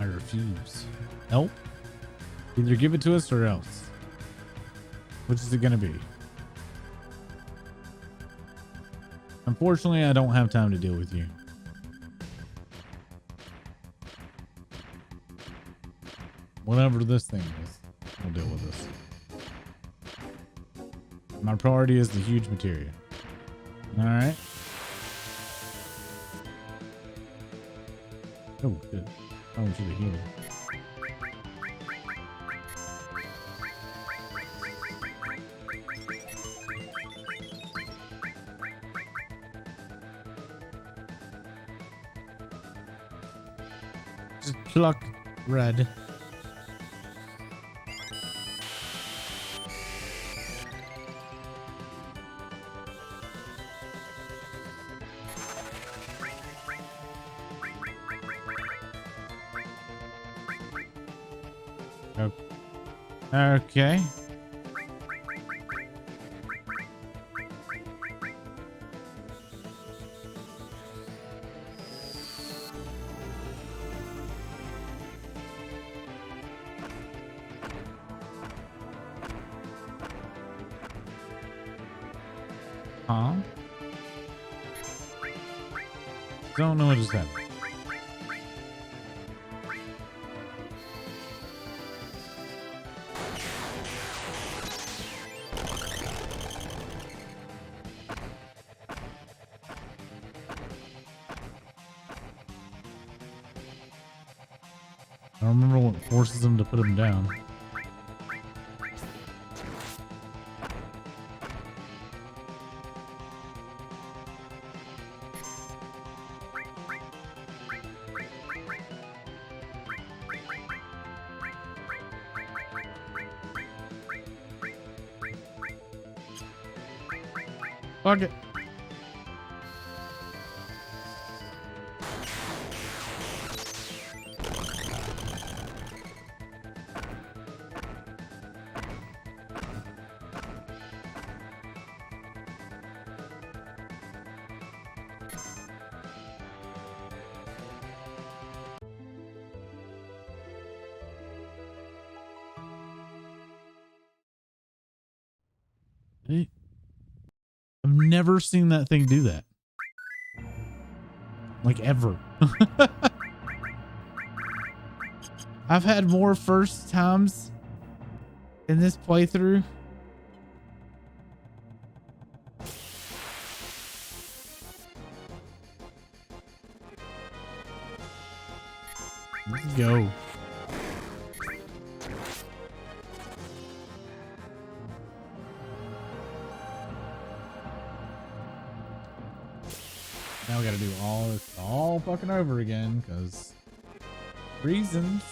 A: I refuse. Help? Either give it to us or else. Which is it gonna be? Unfortunately, I don't have time to deal with you. Whatever this thing is, we'll deal with this. My priority is the huge materia. All right. Oh, good. Oh, we should have healed. Just pluck red. Okay. Huh? Don't know what just happened. I don't remember what forces him to put him down. Fuck it. I've never seen that thing do that. Like ever. I've had more first times in this playthrough. Let's go. gotta do all this all fucking over again because reasons.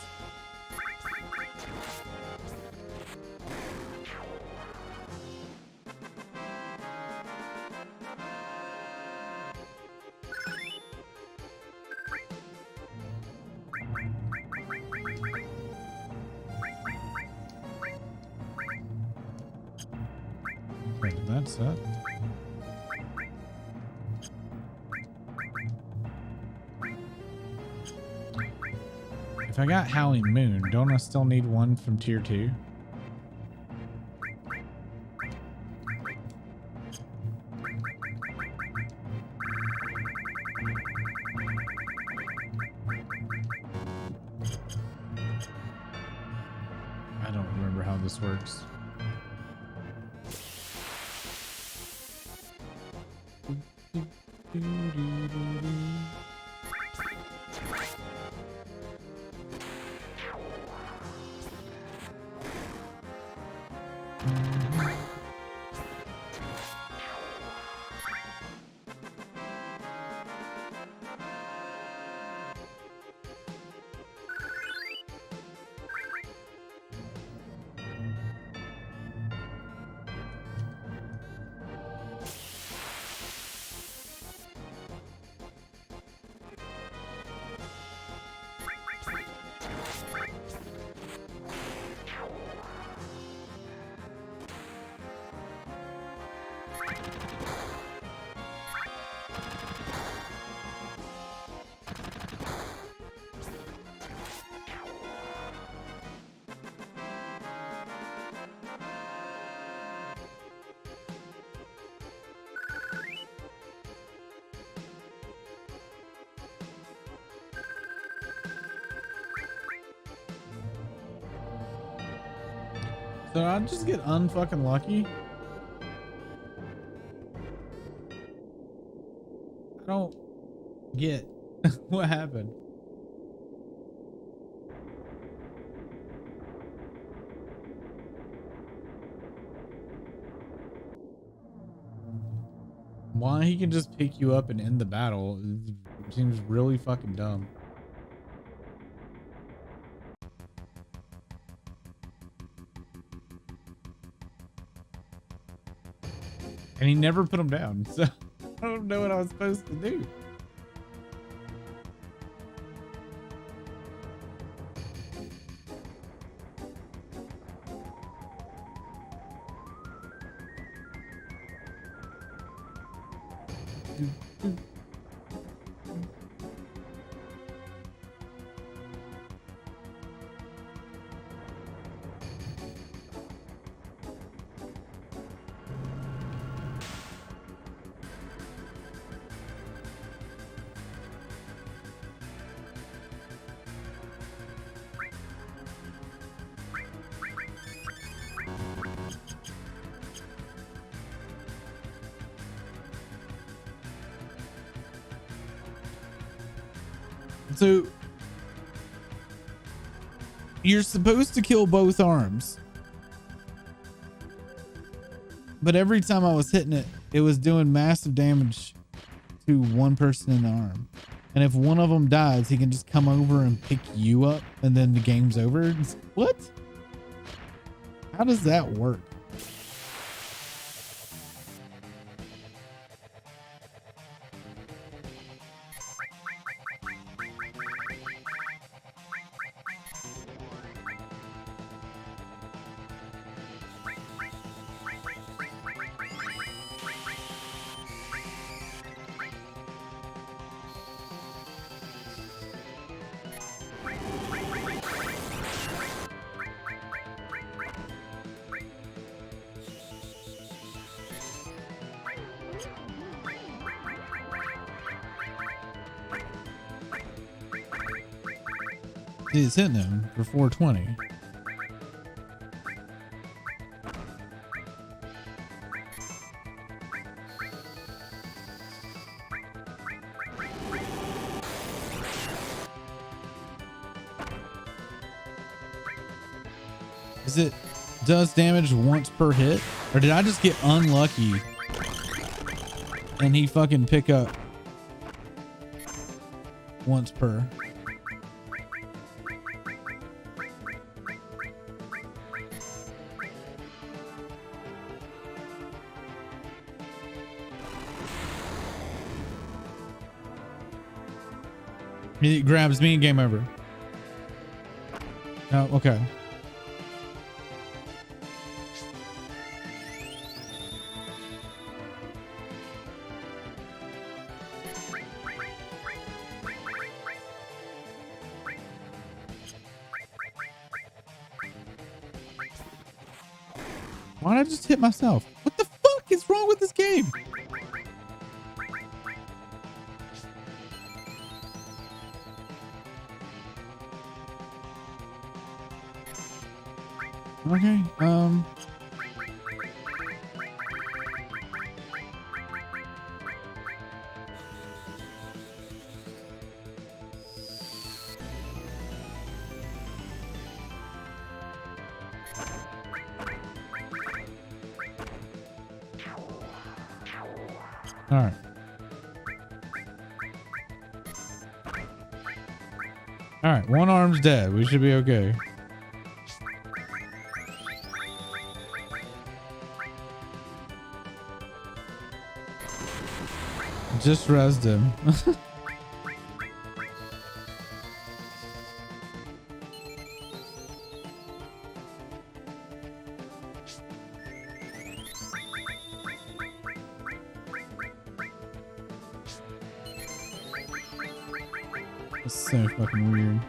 A: That's it. If I got Howling Moon, don't I still need one from tier 2? I don't remember how this works. So I just get unfucking lucky. I don't get what happened. Why he can just pick you up and end the battle seems really fucking dumb. And he never put him down, so I don't know what I was supposed to do. So you're supposed to kill both arms, but every time I was hitting it, it was doing massive damage to one person in the arm. And if one of them dies, he can just come over and pick you up and then the game's over. What? How does that work? It's hitting him for 420. Is it does damage once per hit? Or did I just get unlucky and he fucking pick up once per. He grabs me and game over. Oh, okay. Why did I just hit myself? What the fuck is wrong with this game? Okay, all right. All right, one arm's dead. We should be okay. Just rezzed him. That's so fucking weird.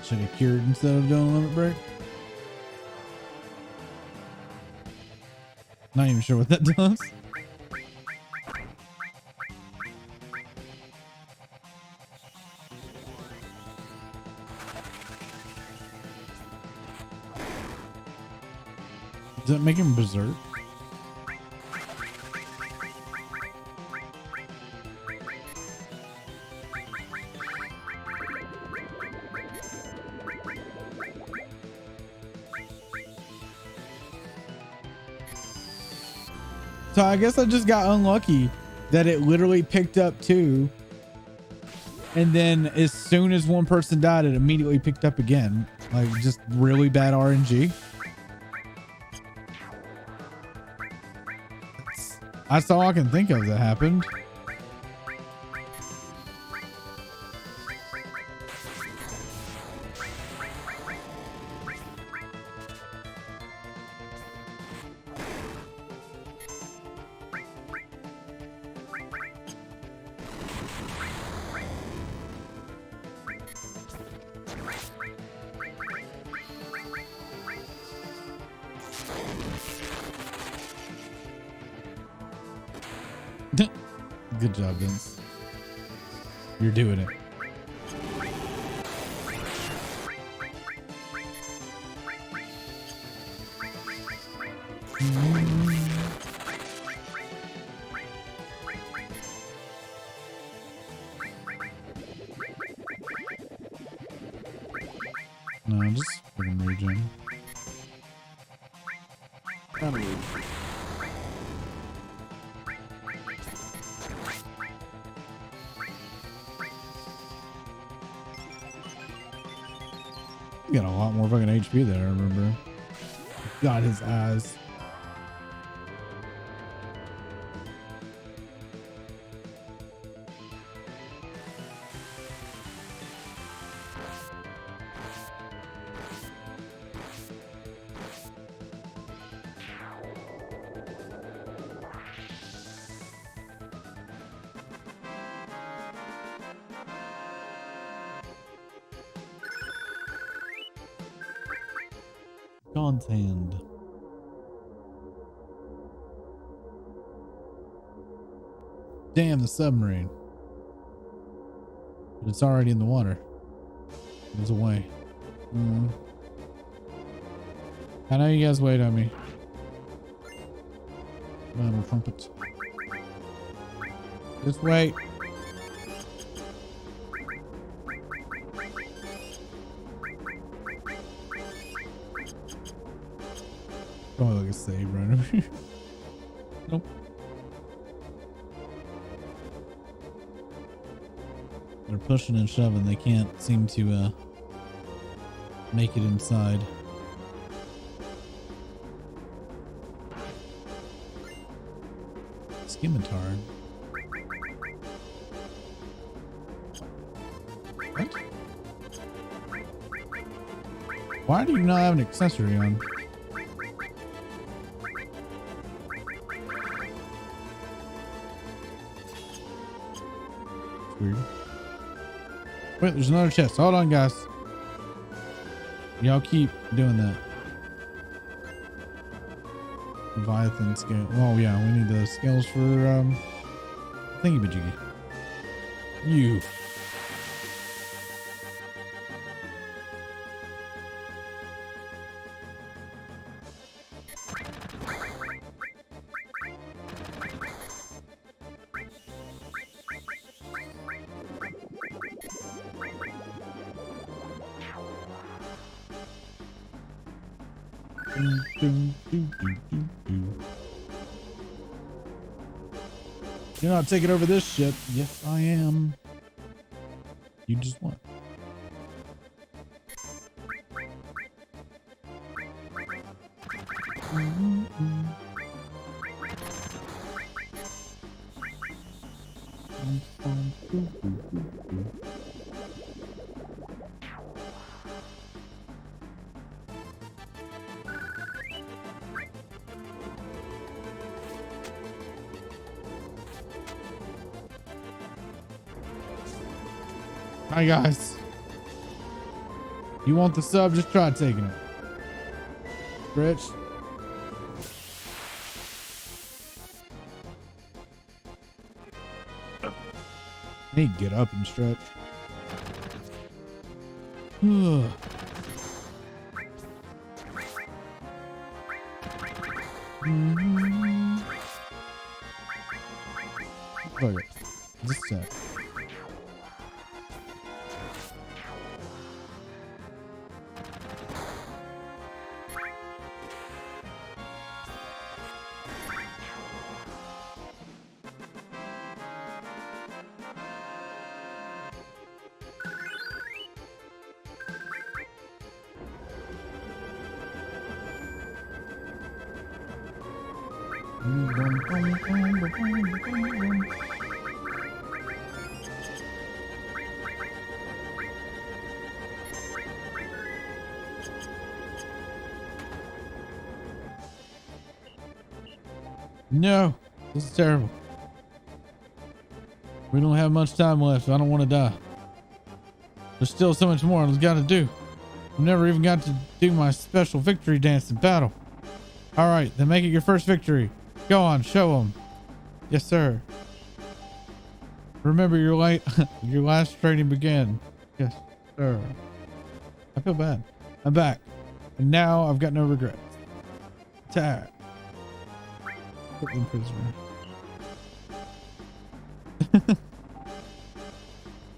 A: Should have cured instead of doing a limit break. Not even sure what that does. Does that make him berserk? So I guess I just got unlucky that it literally picked up two. And then as soon as one person died, it immediately picked up again. Like just really bad RNG. That's all I can think of that happened. Good job, Vince. You're doing it. No, just freaking regen. He got a lot more fucking HP there, I remember. Got his eyes. God's hand. Damn, the submarine. But it's already in the water. It's away. I know you guys wait on me. Trumpet. Just wait. Probably like a save right over here. Nope. They're pushing and shoving. They can't seem to make it inside. Scimitar. What? Why do you not have an accessory on? Weird. Wait, there's another chest. Hold on, guys. Y'all keep doing that. Leviathan scale. Oh yeah, we need the scales for thingy-majiggy. You. You're not taking over this ship. Yes, I am. You just won. Hi guys. You want the sub? Just try taking it. Stretch. I need to get up and stretch. Look at this set. No, this is terrible. We don't have much time left. I don't want to die. There's still so much more I've got to do. I've never even got to do my special victory dance in battle. All right, then make it your first victory. Go on, show them. Yes, sir. Remember your your last training began. Yes, sir. I feel bad. I'm back, and now I've got no regrets. Attack. Put them prisoner.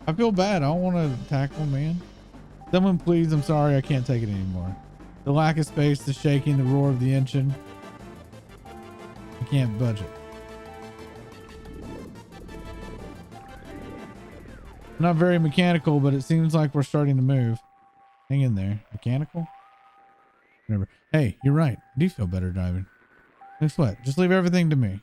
A: I feel bad. I don't want to tackle, man. Someone please. I'm sorry. I can't take it anymore. The lack of space, the shaking, the roar of the engine. I can't budge it. Not very mechanical, but it seems like we're starting to move. Hang in there. Mechanical? Whatever. Hey, you're right. I do feel better driving. Guess what? Just leave everything to me.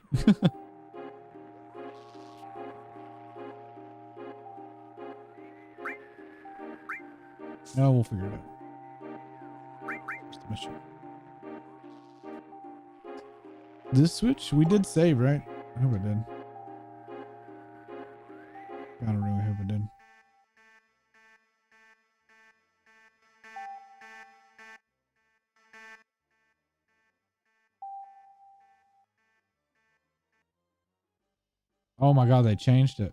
A: No, we'll figure it out. Where's the mission? This switch? We did save, right? I hope it did. I really hope it did. Oh my God, they changed it.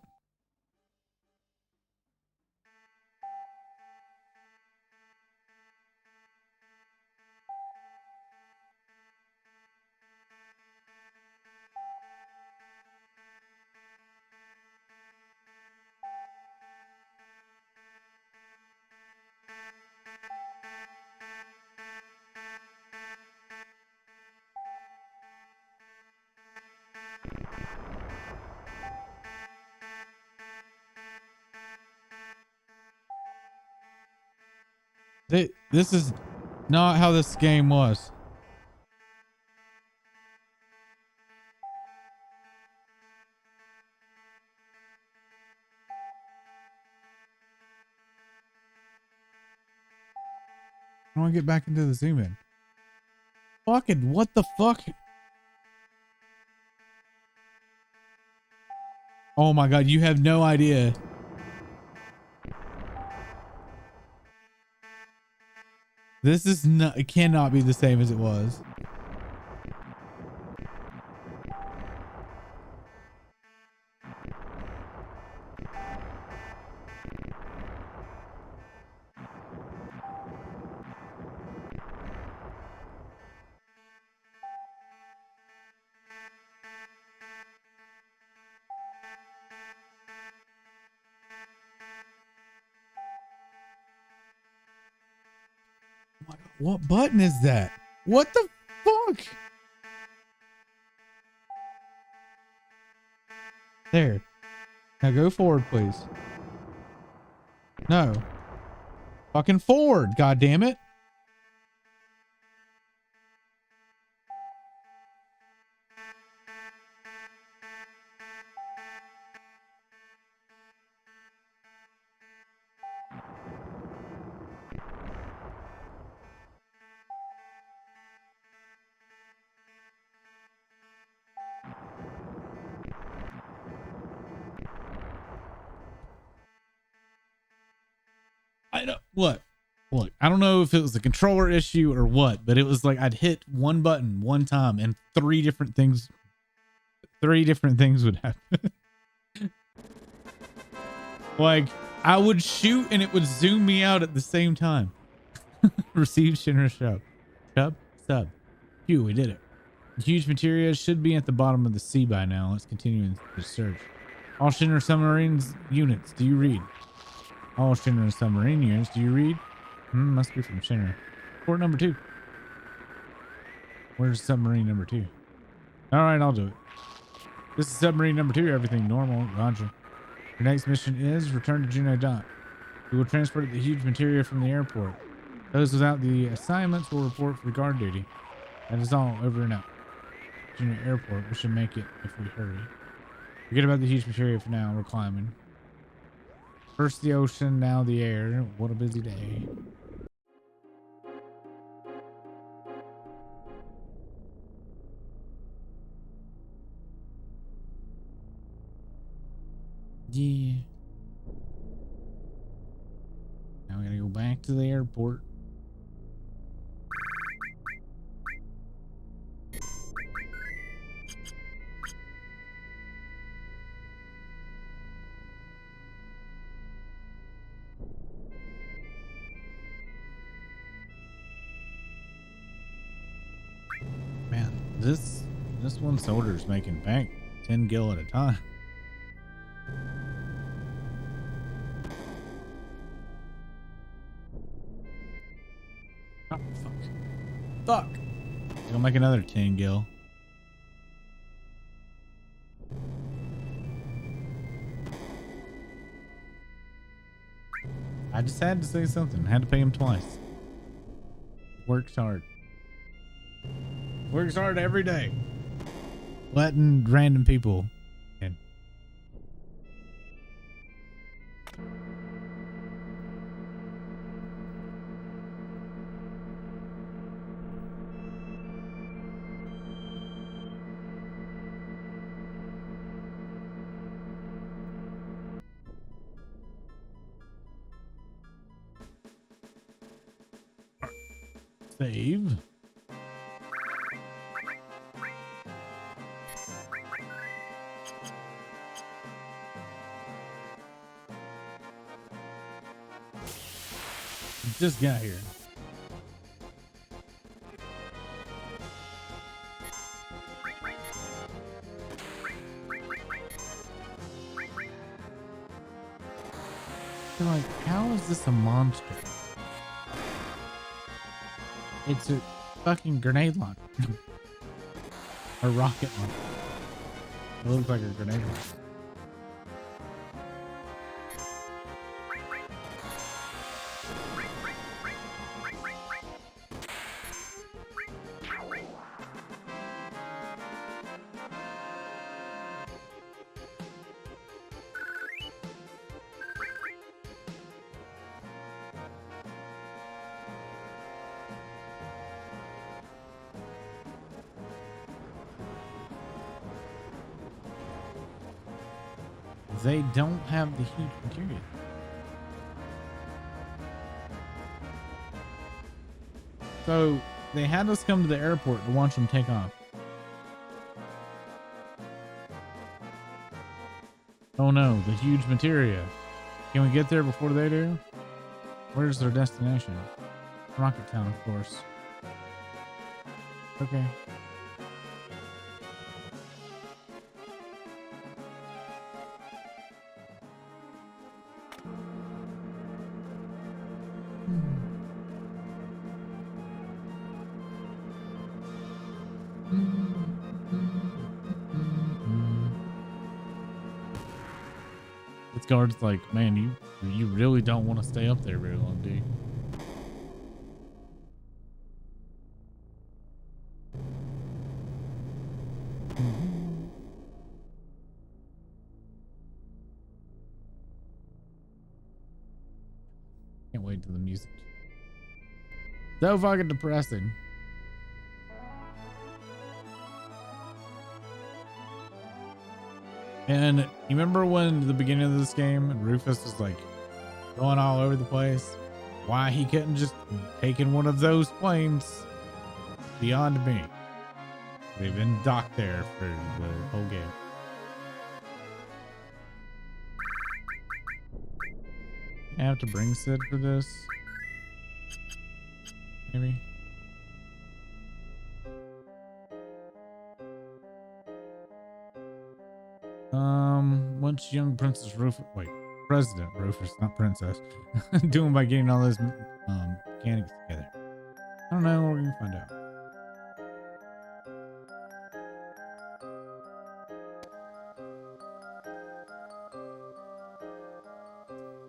A: This is not how this game was. I want to get back into the zoom in. Fucking what the fuck? Oh my god, you have no idea. This is not, it cannot be the same as it was. What button is that? What the fuck? There. Now go forward, please. No. Fucking forward, god damn it. I don't look. Look, I don't know if it was a controller issue or what, but it was like I'd hit one button one time and three different things would happen. Like I would shoot and it would zoom me out at the same time. Received Shinra sub. Phew, we did it. Huge materia should be at the bottom of the sea by now. Let's continue the search. All Shinra submarines units, do you read? All Shinra submarine units, do you read? Must be from Shinra. Port number 2. Where's submarine number 2? All right, I'll do it. This is submarine number 2. Everything normal. Roger. Your next mission is return to Juno Dock. We will transport the huge materia from the airport. Those without the assignments will report for guard duty. That is all. Over and out. Juno Airport. We should make it if we hurry. Forget about the huge materia for now. We're climbing. First the ocean, now the air. What a busy day. Yeah. Now we gotta go back to the airport. Man, this one soldier's making bank 10 gil at a time. Oh, fuck. He's gonna make another 10 gil. I just had to say something. I had to pay him twice. Works hard. Works hard every day. Letting random people in. Save. Just got here. They're like, how is this a monster? It's a fucking grenade launcher. A rocket launcher. It looks like a grenade launcher. they don't have the huge material. So they had us come to the airport to watch them take off. Oh no, the huge materia. Can we get there before they do? Where's their destination? Rocket Town, of course. Okay. This guard's like, man, you really don't want to stay up there very long, do you? Can't wait till the music. So fucking depressing. And you remember when the beginning of this game, Rufus was like going all over the place? Why he couldn't just taken one of those planes? Beyond me. They've been docked there for the whole game. I have to bring Sid for this. Maybe. Once young Princess Rufus, wait, President Rufus, not Princess, doing by getting all those mechanics together. I don't know. We're gonna find out.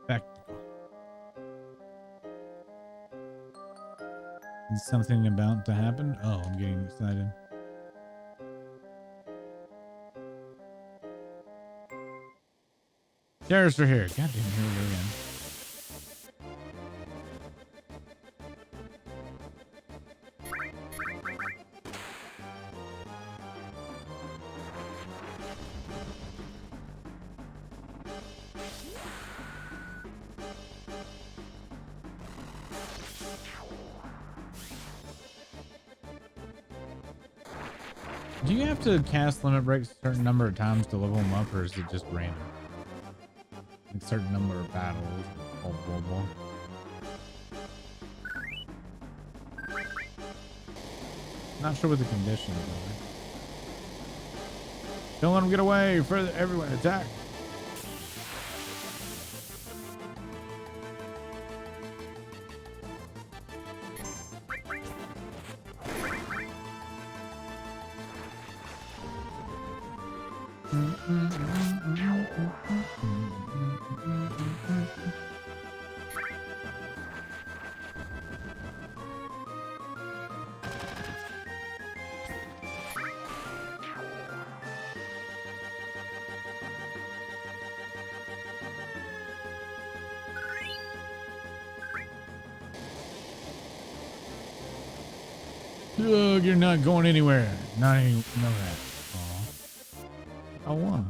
A: Spectacle. Is something about to happen? Oh, I'm getting excited. Terrorists are here. God damn, here we go again. Do you have to cast limit breaks a certain number of times to level them up, or is it just random? A certain number of battles. Blah, blah, blah. Not sure what the conditions are. Don't let them get away. Further, everyone attack. Ugh, you're not going anywhere. Not any, no that. Aw. I wanna.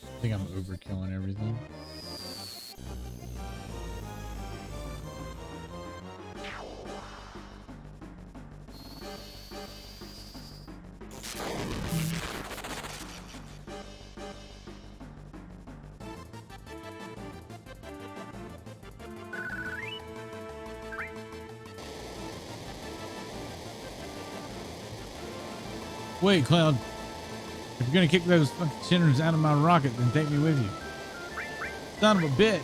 A: I think I'm overkilling everything. Wait, Cloud. If you're gonna kick those fucking sinners out of my rocket, then take me with you. Son of a bitch.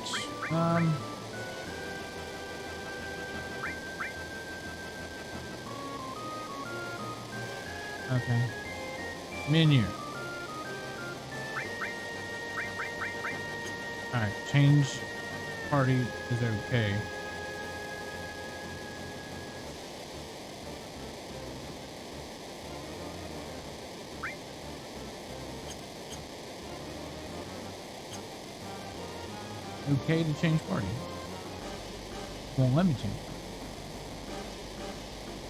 A: Okay. Menu. Alright, change party is okay. okay to change party. Won't let me change.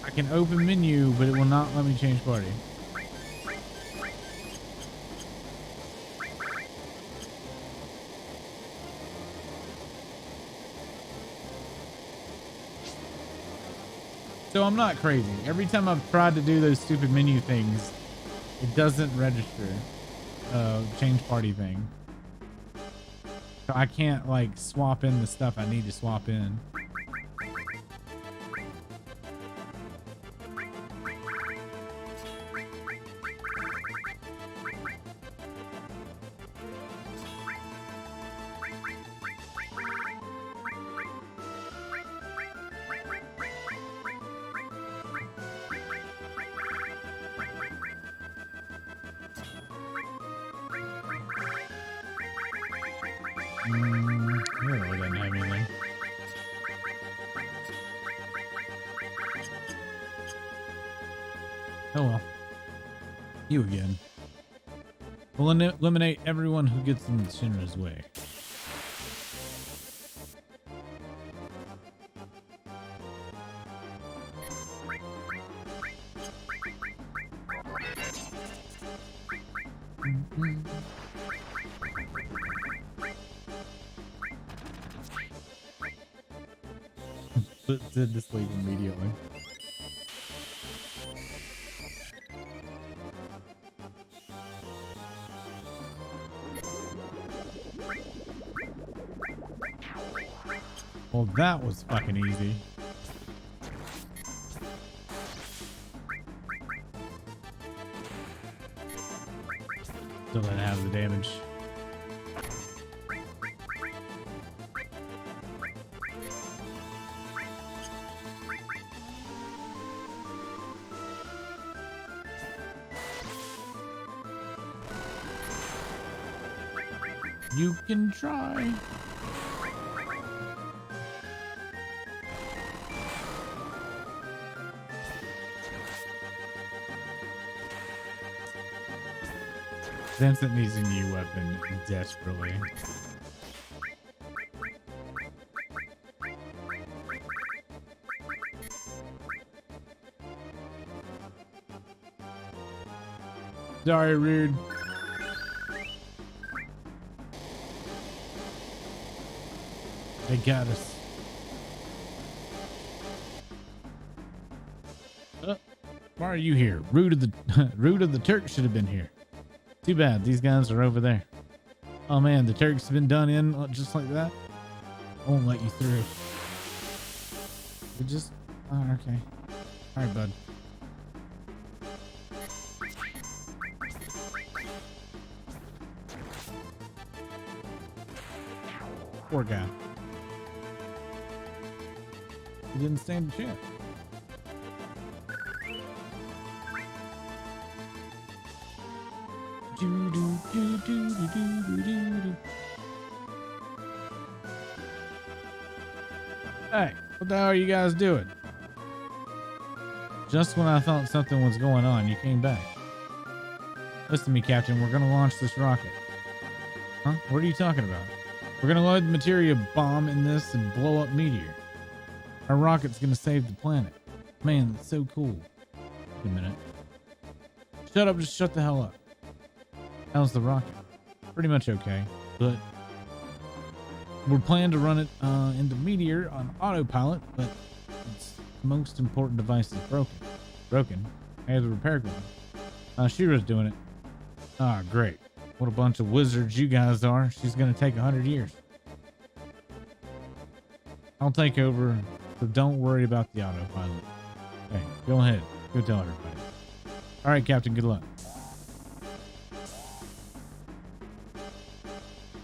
A: I can open menu, but it will not let me change party. So I'm not crazy. Every time I've tried to do those stupid menu things, it doesn't register. Change party thing. So I can't like swap in the stuff I need to swap in. It really doesn't have anything. Oh well. You again. We'll eliminate everyone who gets in Shinra's way. Did this leave immediately. Well, that was fucking easy. Still didn't have the damage. You can try. Vincent needs a new weapon desperately. Sorry, rude. They got us. Why are you here? Root of the root of the Turks should have been here. Too bad these guys are over there. Oh man, the Turks have been done in just like that. I won't let you through. We just okay. All right, bud. Poor guy. He didn't stand a chance. Hey, what the hell are you guys doing? Just when I thought something was going on, you came back. Listen to me, Captain. We're gonna launch this rocket. Huh? What are you talking about? We're gonna load the materia bomb in this and blow up meteor. Our rocket's gonna save the planet. Man, that's so cool. Wait a minute. Shut up, just shut the hell up. How's the rocket? Pretty much okay, but we're planning to run it into meteor on autopilot, but its most important device is broken. I have the repair going. Shira's doing it. Ah, great. What a bunch of wizards you guys are. She's gonna take 100 years. I'll take over, so don't worry about the autopilot. Hey, go ahead. Go tell everybody. All right, Captain, good luck.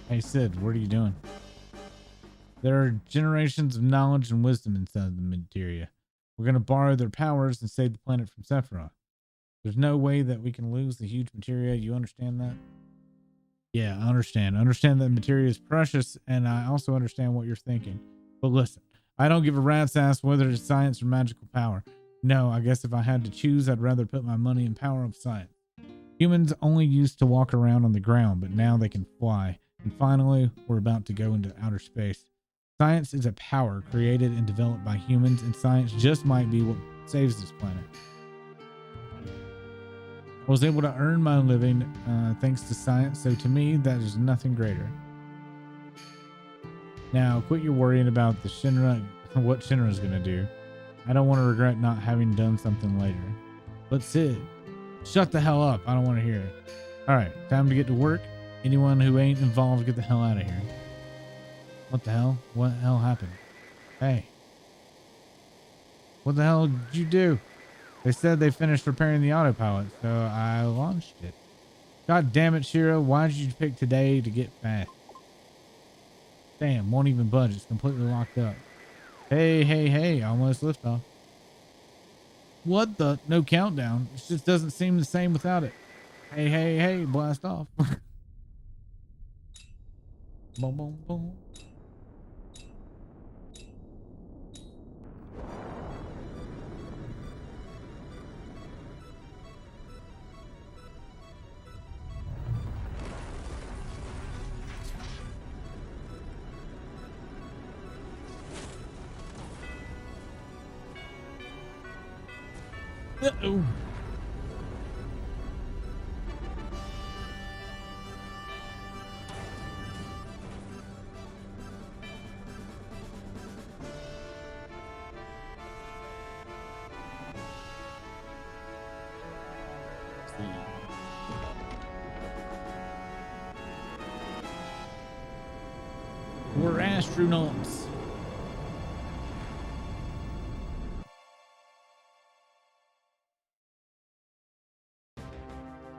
A: Hey, Sid, what are you doing? There are generations of knowledge and wisdom inside the materia. We're going to borrow their powers and save the planet from Sephiroth. There's no way that we can lose the huge materia. You understand that? Yeah, I understand. I understand that materia is precious, and I also understand what you're thinking. But listen, I don't give a rat's ass whether it's science or magical power. No, I guess if I had to choose, I'd rather put my money in power of science. Humans only used to walk around on the ground, but now they can fly. And finally, we're about to go into outer space. Science is a power created and developed by humans, and science just might be what saves this planet. I was able to earn my living thanks to science, so to me, that is nothing greater. Now, quit your worrying about the Shinra, what Shinra is going to do. I don't want to regret not having done something later. But Sid, shut the hell up. I don't want to hear it. All right, time to get to work. Anyone who ain't involved, get the hell out of here. What the hell? What the hell happened? Hey. What the hell did you do? They said they finished repairing the autopilot, so I launched it. God damn it, Shira. Why did you pick today to get fast? Damn, won't even budge. It's completely locked up. Hey, almost liftoff. What the? No countdown. It just doesn't seem the same without it. Hey, blast off. Boom, boom, boom. Uh-oh. We're astronauts.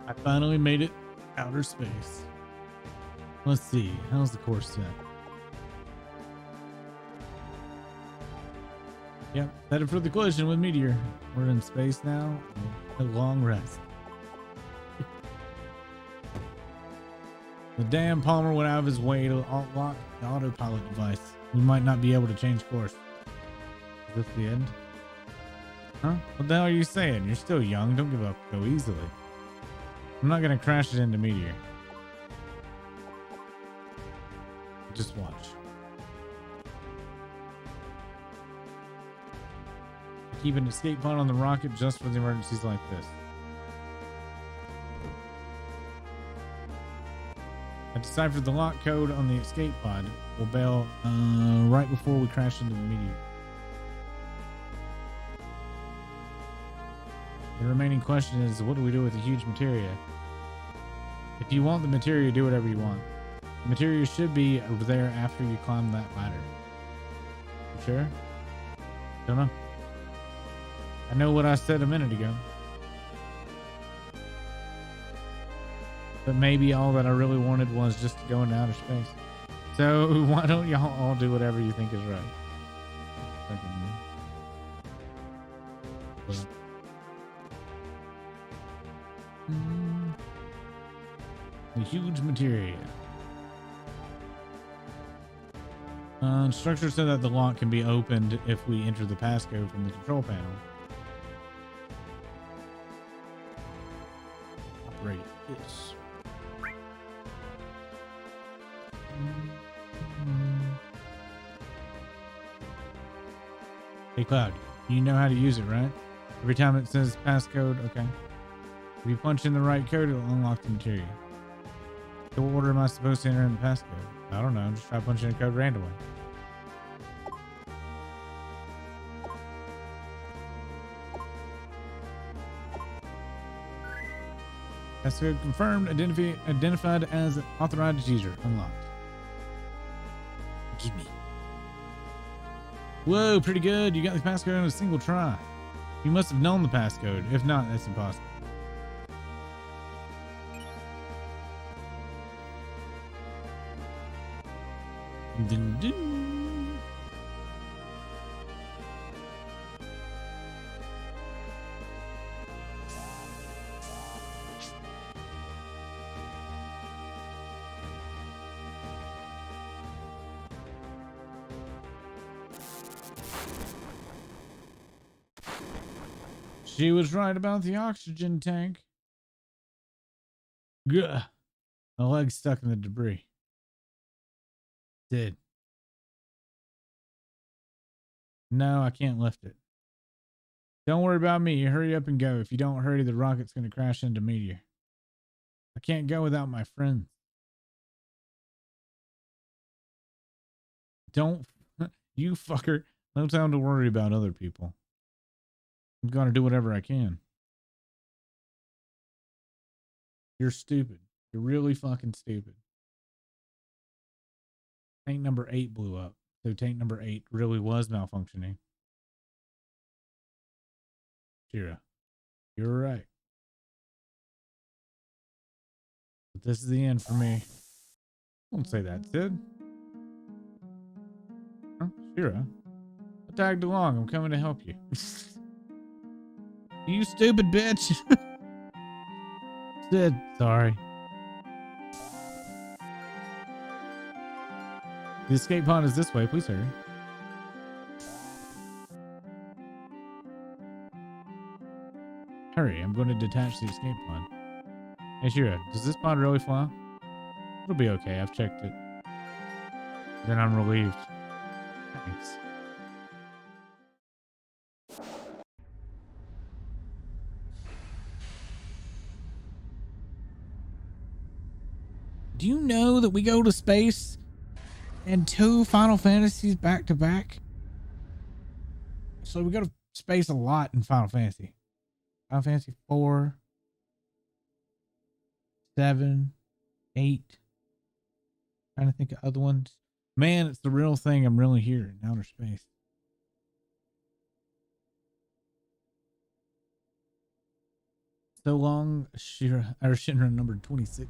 A: I finally made it outer space. Let's see. How's the course set? Yep. Headed for the collision with meteor. We're in space now. A long rest. The damn Palmer went out of his way to lock the autopilot device. We might not be able to change course. Is this the end? Huh? What the hell are you saying? You're still young. Don't give up so easily. I'm not going to crash it into meteor. Just watch. Keep an escape pod on the rocket just for the emergencies like this. I deciphered the lock code on the escape pod. We'll bail right before we crash into the meteor. The remaining question is, what do we do with the huge materia? If you want the materia, do whatever you want. The materia should be over there after you climb that ladder. You sure? Don't know. I know what I said a minute ago. But maybe all that I really wanted was just to go into outer space. So why don't y'all all do whatever you think is right? The huge materia. Instructions said that the lock can be opened if we enter the passcode from the control panel. Operate this. Hey Cloud, you know how to use it, right? Every time it says passcode, okay. If you punch in the right code, it'll unlock the material. So what order am I supposed to enter in the passcode? I don't know, just try punching in code randomly. Passcode confirmed, identified as authorized user, unlocked. Give me. Whoa, pretty good. You got the passcode in a single try. You must have known the passcode. If not, that's impossible. Dun, dun. She was right about the oxygen tank. Gah. My leg's stuck in the debris. Did. No, I can't lift it. Don't worry about me. You hurry up and go. If you don't hurry, the rocket's going to crash into meteor. I can't go without my friends. Don't, you fucker. No time to worry about other people. I'm going to do whatever I can. You're stupid. You're really fucking stupid. Tank number 8 blew up. So tank number 8 really was malfunctioning. Shira, you're right. But this is the end for me. Don't say that, Sid. Huh? Shira, I tagged along. I'm coming to help you. You stupid bitch. Sid, sorry. The escape pod is this way. Please hurry. Hurry, I'm going to detach the escape pod. Hey, Shira, does this pod really fly? It'll be okay. I've checked it. Then I'm relieved. Thanks. Do you know that we go to space and 2 Final Fantasies back to back? So we go to space a lot in Final Fantasy. Final Fantasy 4, 7, 8. Trying to think of other ones. Man, it's the real thing. I'm really here in outer space. So long, Shira, or Shinra number 26.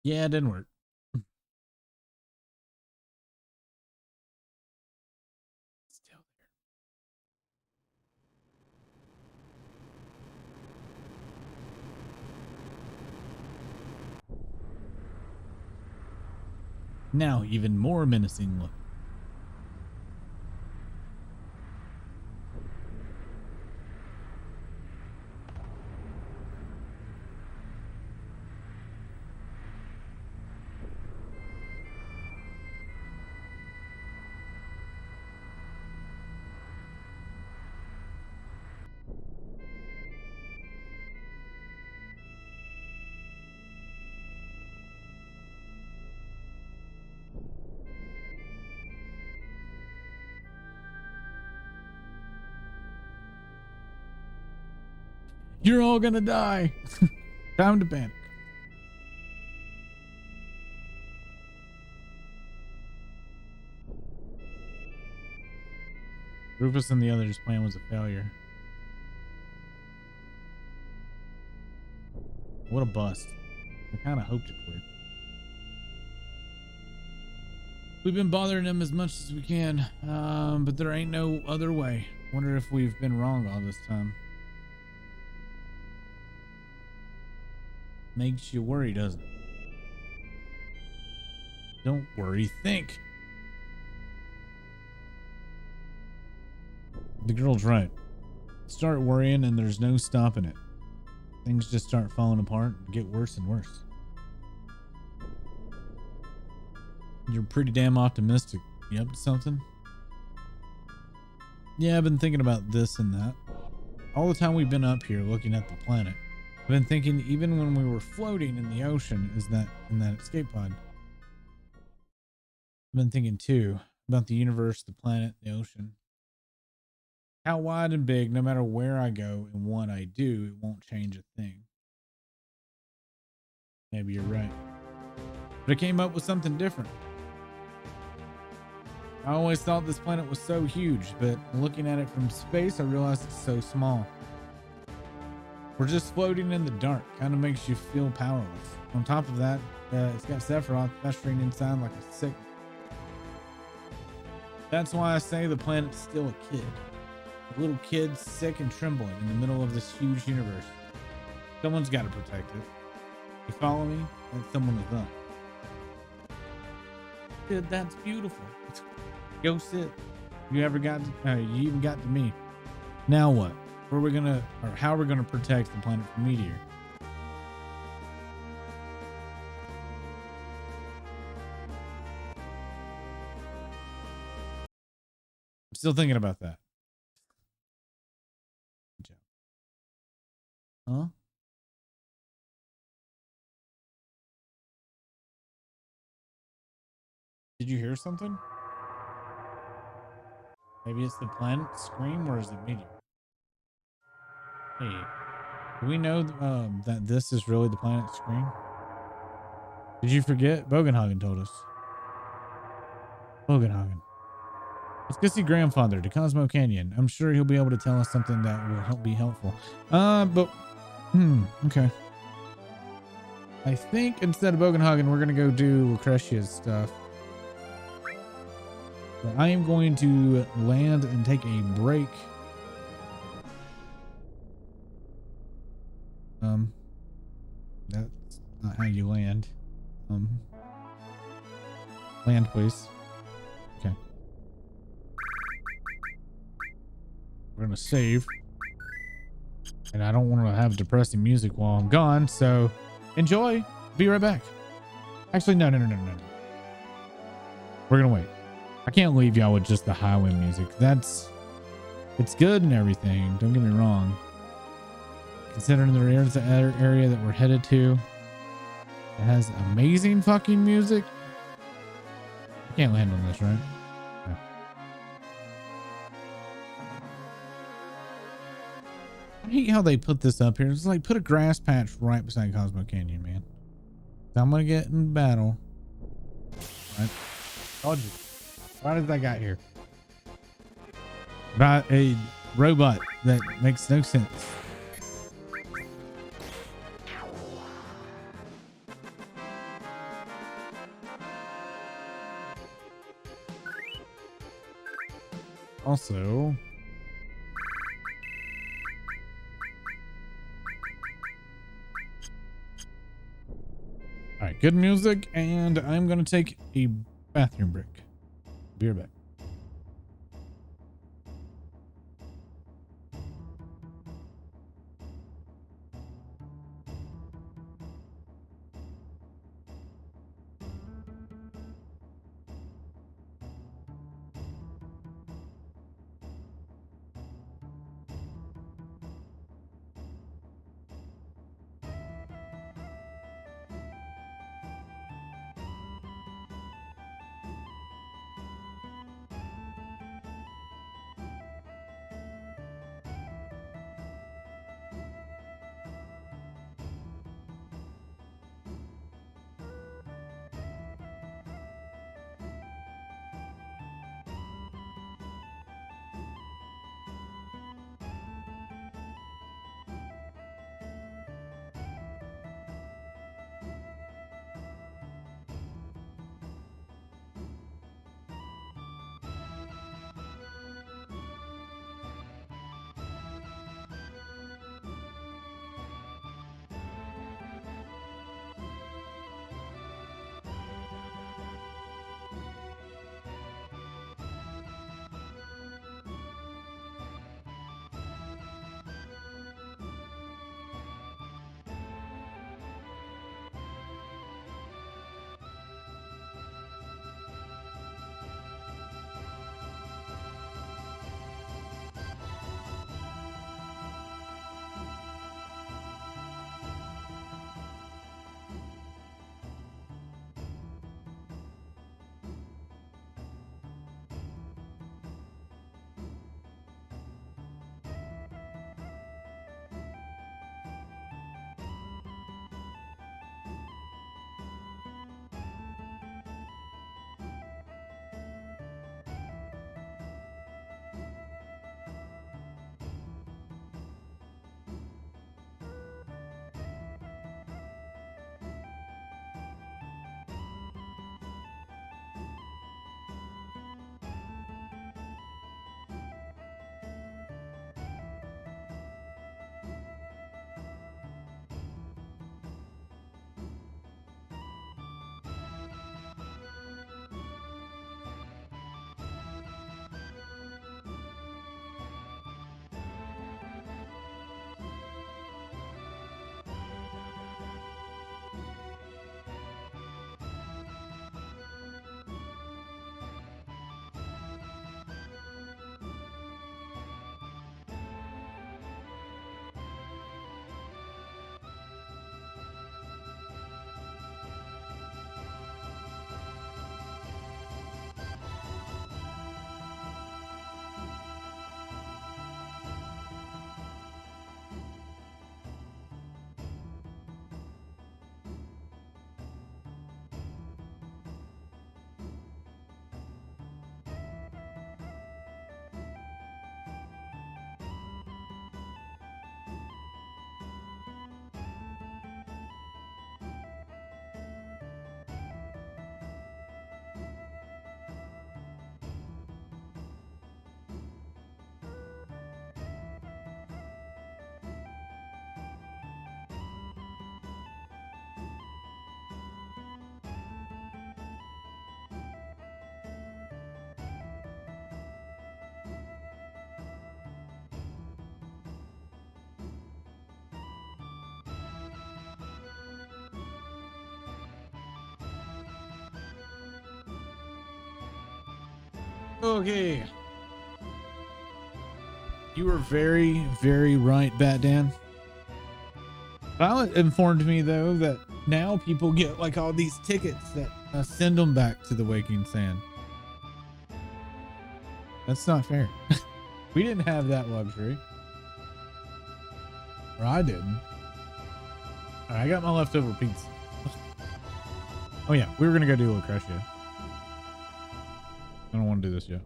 A: Yeah, it didn't work. Still there. Now, even more menacing look. You're all gonna die. Time to panic. Rufus and the others' plan was a failure. What a bust. I kind of hoped it would. We've been bothering them as much as we can, but there ain't no other way. Wonder if we've been wrong all this time. Makes you worry, doesn't it? Don't worry, think. The girl's right. Start worrying and there's no stopping it. Things just start falling apart and get worse and worse. You're pretty damn optimistic. You up to something? Yeah, I've been thinking about this and that. All the time we've been up here looking at the planet, I've been thinking even when we were floating in the ocean, in that escape pod. I've been thinking too about the universe, the planet, the ocean. How wide and big, no matter where I go and what I do, it won't change a thing. Maybe you're right. But I came up with something different. I always thought this planet was so huge, but looking at it from space, I realized it's so small. We're just floating in the dark. Kind of makes you feel powerless. On top of that, it's got Sephiroth festering inside like a sick. That's why I say the planet's still a kid. A little kid sick and trembling in the middle of this huge universe. Someone's got to protect it. You follow me? And someone is done. Dude, that's beautiful. Go sit. You even got to me. Now what? How are we gonna protect the planet from meteor? I'm still thinking about that. Huh? Did you hear something? Maybe it's the planet scream, or is it meteor? Hey, do we know that this is really the planet scream? Did you forget? Bogenhagen told us. Bogenhagen. Let's go see grandfather to Cosmo Canyon. I'm sure he'll be able to tell us something that will be helpful. Okay. I think instead of Bogenhagen, we're gonna go do Lucretia's stuff. So I am going to land and take a break. That's not how you land. Land, please. Okay. We're gonna save. And I don't want to have depressing music while I'm gone, so enjoy. Be right back. Actually, no. We're gonna wait. I can't leave y'all with just the highway music. It's good and everything. Don't get me wrong. Considering the area that we're headed to, it has amazing fucking music. I can't land on this, right? No. I hate how they put this up here. It's like put a grass patch right beside Cosmo Canyon, man. So I'm gonna get in battle. Right? Told you. Why did I got here? About a robot that makes no sense. Also, all right, good music, and I'm gonna take a bathroom break. Be right back. Okay. You were very, very right, Bat Dan. Violet informed me though that now people get like all these tickets that send them back to the Waking Sand. That's not fair. We didn't have that luxury. Or I didn't. All right, I got my leftover pizza. Oh yeah, we were gonna go do Lucretia. I don't want to do this yet.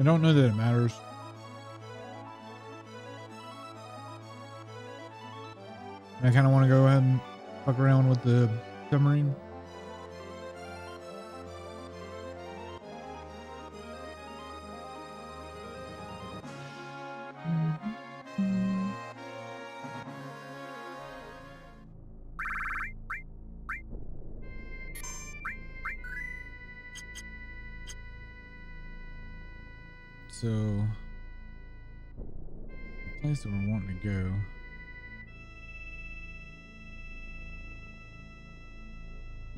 A: I don't know that it matters. I kind of want to go ahead and fuck around with the submarine. So, the place that we're wanting to go.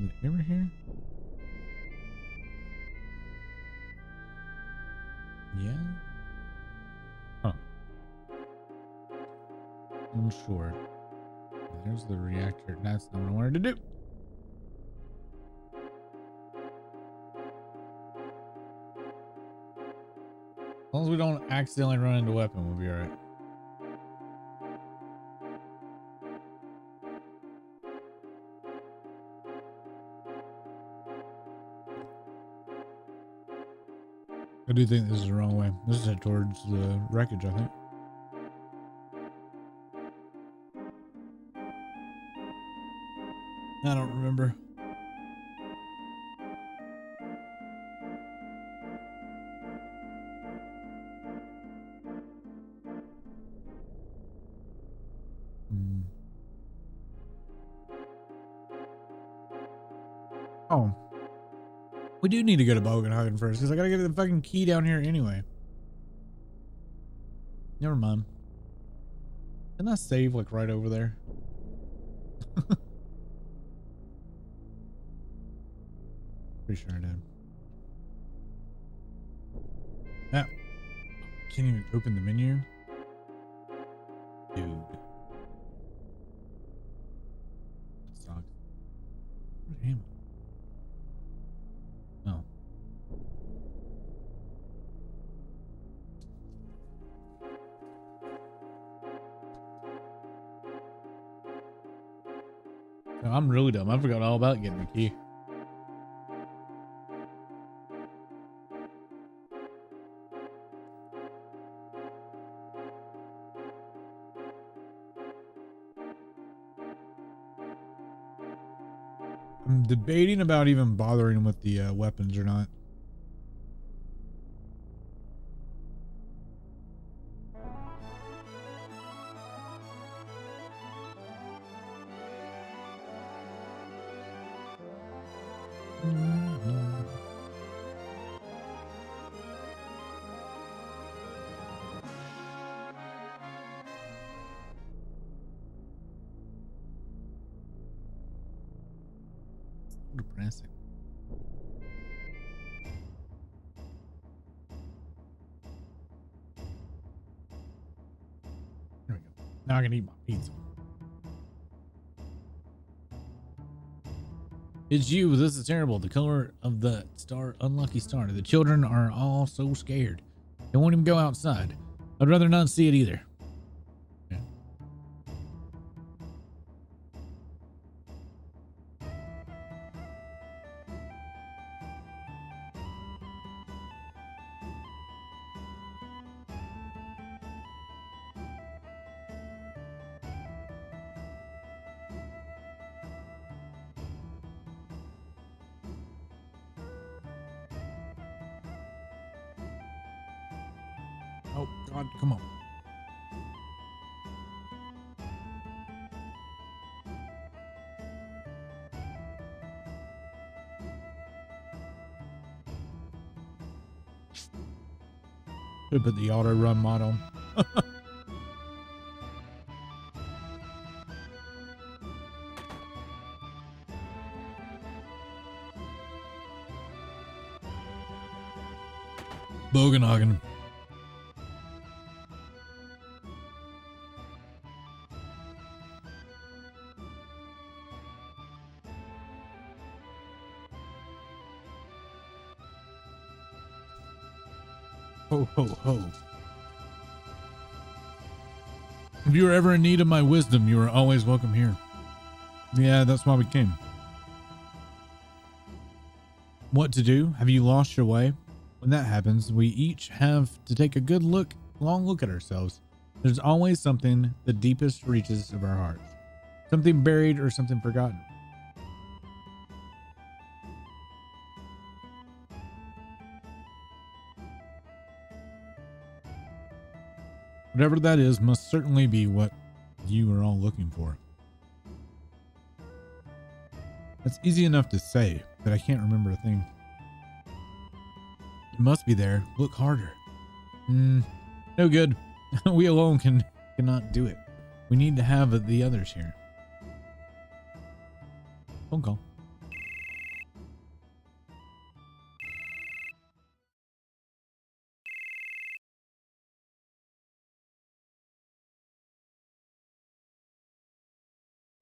A: Is it over here? Yeah. Huh. I'm sure. There's the reactor. That's not what I wanted to do. As long as we don't accidentally run into a weapon, we'll be all right. I do think this is the wrong way. This is head towards the wreckage, I think. I don't remember. Oh. We do need to go to Bogenhagen first, because I gotta get the fucking key down here anyway. Never mind. Didn't I save like right over there? Pretty sure I did. Ah. Can't even open the menu. Dude. That sucks. Where am I? Oh. No, I'm really dumb. I forgot all about getting the key. I'm debating about even bothering with the weapons or not. Depressing. There we go. Now I can eat my pizza. It's you. This is terrible. The color of the star, unlucky star. The children are all so scared. They won't even go outside. I'd rather not see it either. Yeah. Oh, God, come on. Should put the auto run mod on. Bogenhagen. Ho, ho, ho. If you were ever in need of my wisdom, you are always welcome here. Yeah, that's why we came. What to do? Have you lost your way? When that happens, we each have to take a long look at ourselves. There's always something the deepest reaches of our hearts. Something buried or something forgotten. Whatever that is must certainly be what you are all looking for. That's easy enough to say, but I can't remember a thing. It must be there. Look harder. No good. We alone cannot do it. We need to have the others here. Phone call.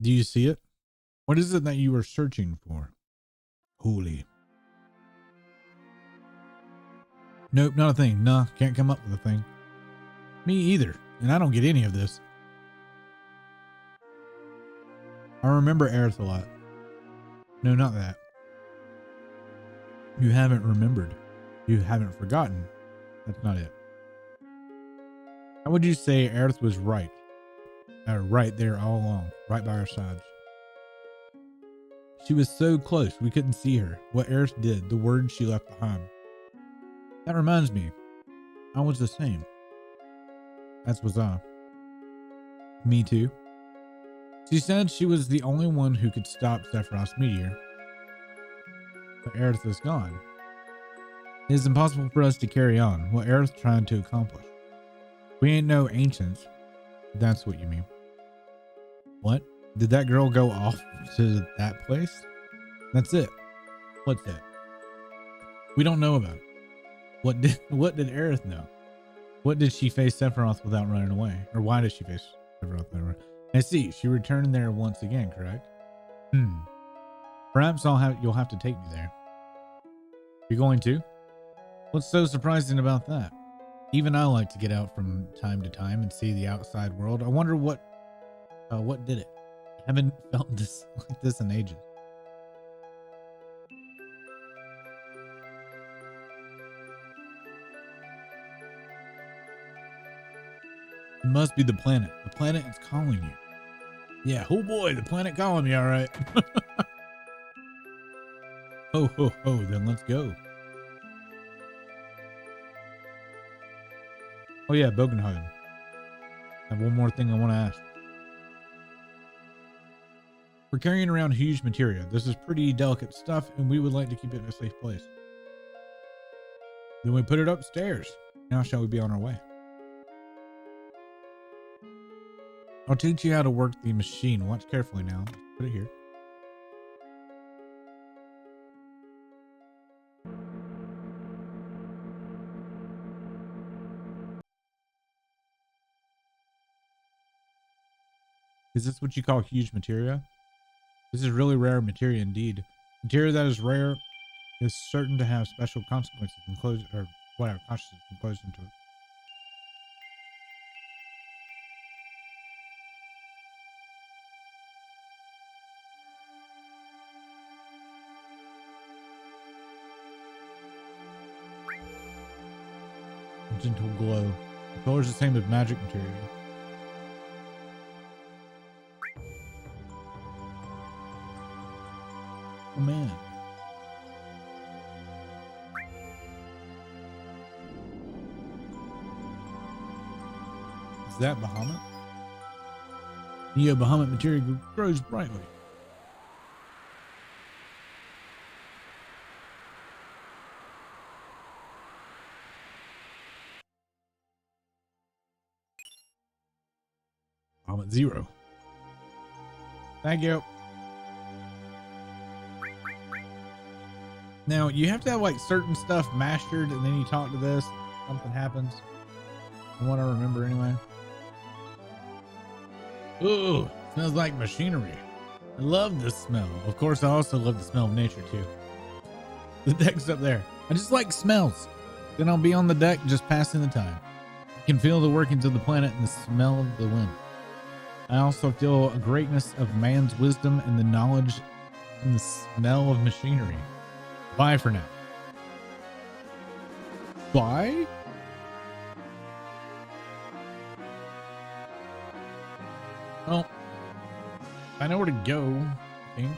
A: Do you see it? What is it that you are searching for? Holy. Nope, not a thing. Nah, can't come up with a thing. Me either, and I don't get any of this. I remember Aerith a lot. No, not that. You haven't remembered. You haven't forgotten. That's not it. How would you say Aerith was right? Right there all along, right by our sides. She was so close, we couldn't see her. What Aerith did, the words she left behind. That reminds me, I was the same. As was I. Me too. She said she was the only one who could stop Sephiroth's meteor. But Aerith is gone. It is impossible for us to carry on what Aerith tried to accomplish. We ain't no ancients. That's what you mean. What? Did that girl go off to that place? That's it. What's that? We don't know about it. What did Aerith know? What did she face Sephiroth without running away? Or why did she face Sephiroth without running? I see. She returned there once again, correct? Perhaps you'll have to take me there. You're going to? What's so surprising about that? Even I like to get out from time to time and see the outside world. I wonder what did it? I haven't felt this like this in ages. It must be the planet. The planet is calling you. Yeah, oh boy, the planet calling me, all right. Ho, ho, ho, then let's go. Oh yeah, Bogenhagen. I have one more thing I want to ask. We're carrying around huge materia. This is pretty delicate stuff, and we would like to keep it in a safe place. Then we put it upstairs. Now shall we be on our way? I'll teach you how to work the machine. Watch carefully now. Put it here. Is this what you call huge materia? This is really rare materia indeed. Materia that is rare is certain to have special consequences enclosed, or whatever, consciousness enclosed into it. A gentle glow. The color is the same as magic material. Oh man. Is that Bahamut? Yeah, Bahamut material grows brightly. Bahamut 0. Thank you. Now you have to have like certain stuff mastered, and then you talk to this, something happens. From what I remember anyway. Ooh, smells like machinery. I love this smell. Of course, I also love the smell of nature too. The deck's up there. I just like smells. Then I'll be on the deck just passing the time. I can feel the workings of the planet and the smell of the wind. I also feel a greatness of man's wisdom and the knowledge and the smell of machinery. Bye for now. Bye? Well, I know where to go, I think.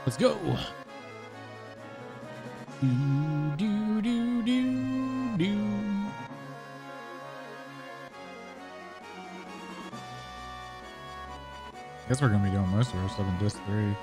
A: Let's go. Do, do, do, do, do. Guess we're gonna be doing most of our stuff in disc 3.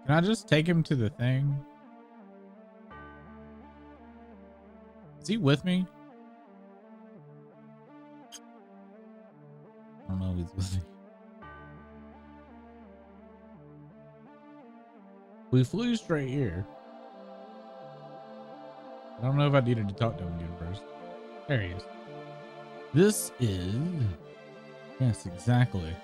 A: Can I just take him to the thing? Is he with me? I don't know if he's with me. We flew straight here. I don't know if I needed to talk to him again first. There he is. This is... Yes, exactly.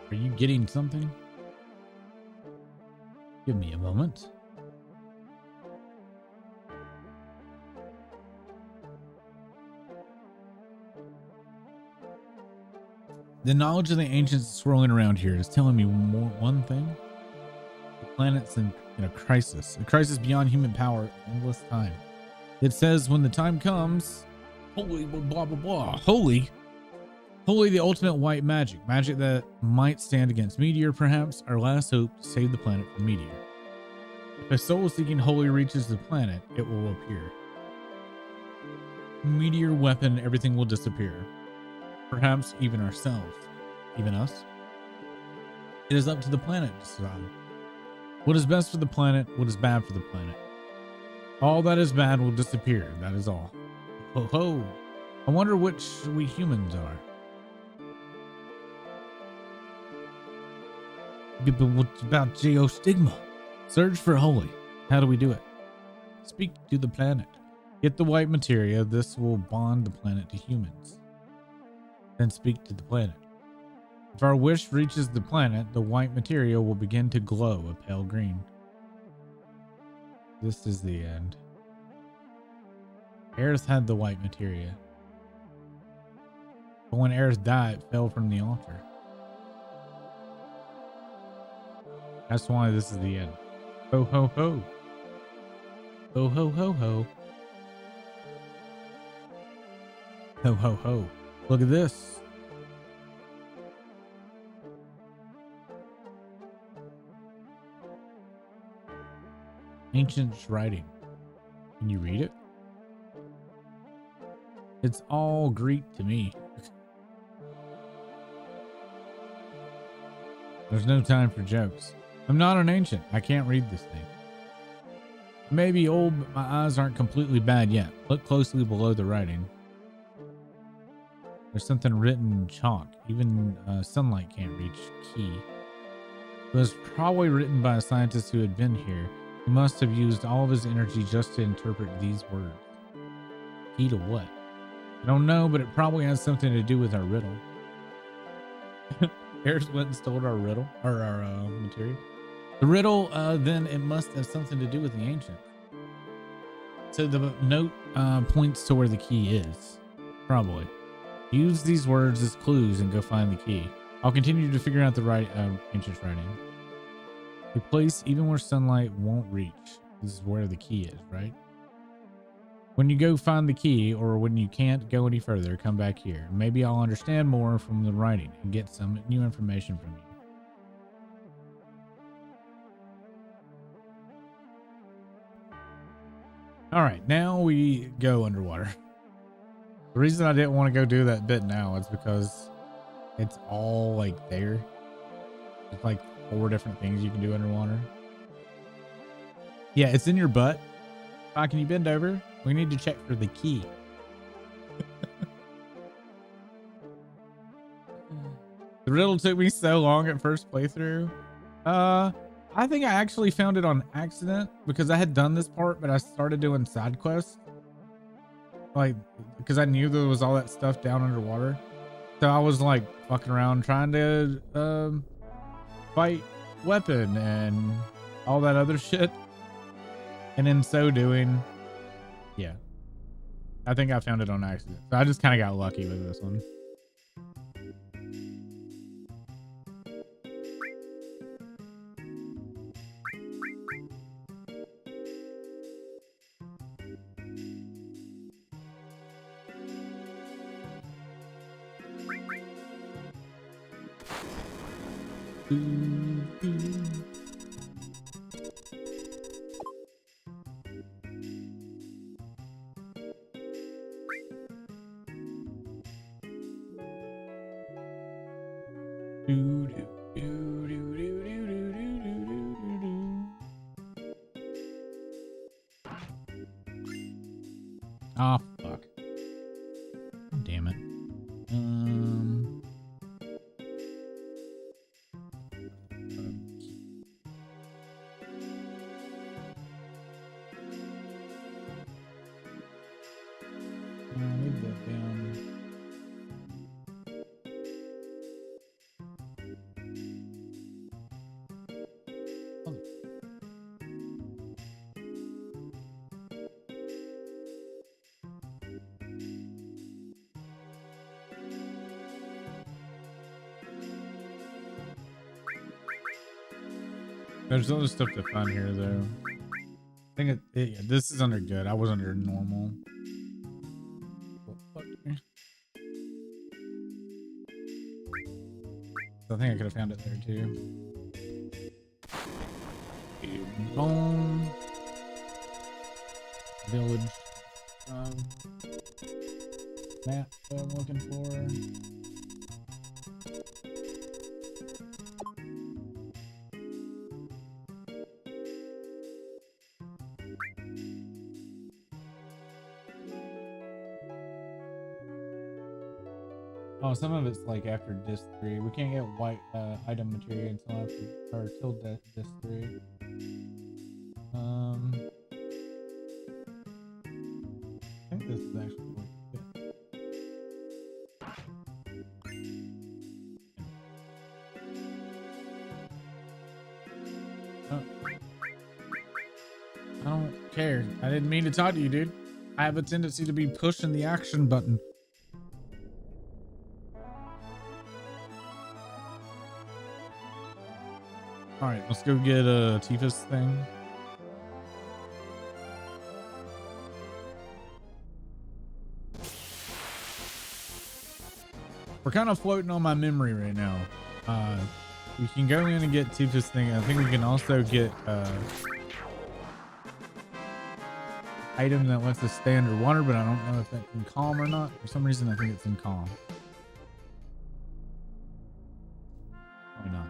A: Are you getting something? Give me a moment. The knowledge of the ancients swirling around here is telling me one thing. The planet's in a crisis beyond human power, endless time. It says when the time comes, holy blah, blah, blah, holy, the ultimate white magic that might stand against meteor, perhaps our last hope to save the planet from meteor. If a soul-seeking holy reaches the planet, it will appear. Meteor weapon, everything will disappear. Perhaps even ourselves, even us. It is up to the planet to decide what is best for the planet, what is bad for the planet. All that is bad will disappear, that is all. Ho ho! I wonder which we humans are. But what about geostigma? Search for holy. How do we do it? Speak to the planet. Get the white materia. This will bond the planet to humans. Then speak to the planet. If our wish reaches the planet, the white material will begin to glow a pale green. This is the end. Aerith had the white materia. But when Aerith died, it fell from the altar. That's why this is the end. Ho ho ho. Ho ho ho ho. Ho ho ho. Look at this. Ancient writing. Can you read it? It's all Greek to me. There's no time for jokes. I'm not an ancient. I can't read this thing. I may be old, but my eyes aren't completely bad yet. Look closely below the writing. There's something written in chalk. Even sunlight can't reach. Key. It was probably written by a scientist who had been here. He must have used all of his energy just to interpret these words. Key to what? I don't know, but it probably has something to do with our riddle. Harris went and stole our riddle, or our material. The riddle, then it must have something to do with the ancients. So the note points to where the key is. Probably. Use these words as clues and go find the key. I'll continue to figure out the ancient writing. A place even where sunlight won't reach. This is where the key is, right? When you go find the key, or when you can't go any further, come back here. Maybe I'll understand more from the writing and get some new information from you. All right, now we go underwater. The reason I didn't want to go do that bit now is because It's all like there. It's like 4 different things you can do underwater. Yeah, it's in your butt. Can you bend over? We need to check for the key. The riddle took me so long at first playthrough. I think I actually found it on accident because I had done this part, but I started doing side quests. Like, because I knew there was all that stuff down underwater. So I was like fucking around trying to fight weapon and all that other shit. And in so doing, yeah, I think I found it on accident. So I just kind of got lucky with this one. Oh, fuck. Damn it. Leave that down. There's other stuff to find here, though. I think this is under good. I was under normal. I think I could have found it there, too. Bone. Village. Map that I'm looking for. Oh, some of it's like after disc 3. We can't get white item material until after or till disc 3. I think this is actually quite good. Oh. I don't care. I didn't mean to talk to you, dude. I have a tendency to be pushing the action button. All right, let's go get Tifa's thing. We're kind of floating on my memory right now. We can go in and get Tifa's thing. I think we can also get item that lets us stay underwater, but I don't know if that's in calm or not. For some reason, I think it's in calm. Why not?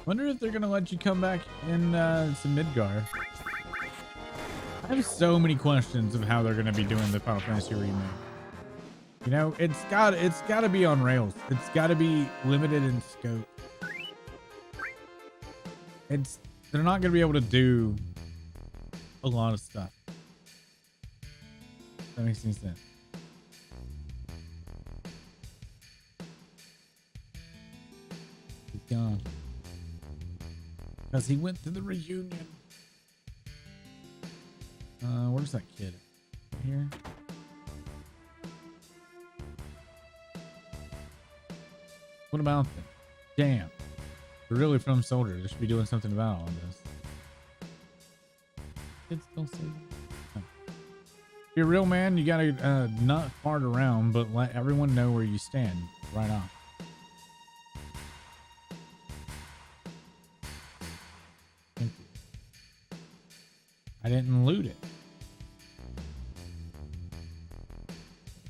A: Wonder if they're gonna let you come back in some Midgar. I have so many questions of how they're gonna be doing the Final Fantasy remake. You know, it's gotta be on rails. It's gotta be limited in scope. They're not gonna be able to do a lot of stuff. That makes any sense. He's gone. Because he went to the reunion. Where's that kid? Here? What about them? Damn. We're really from soldiers. They should be doing something about all this. Kids still say that? If you're a real man, you gotta not fart around, but let everyone know where you stand. Right on. Thank you. I didn't loot it.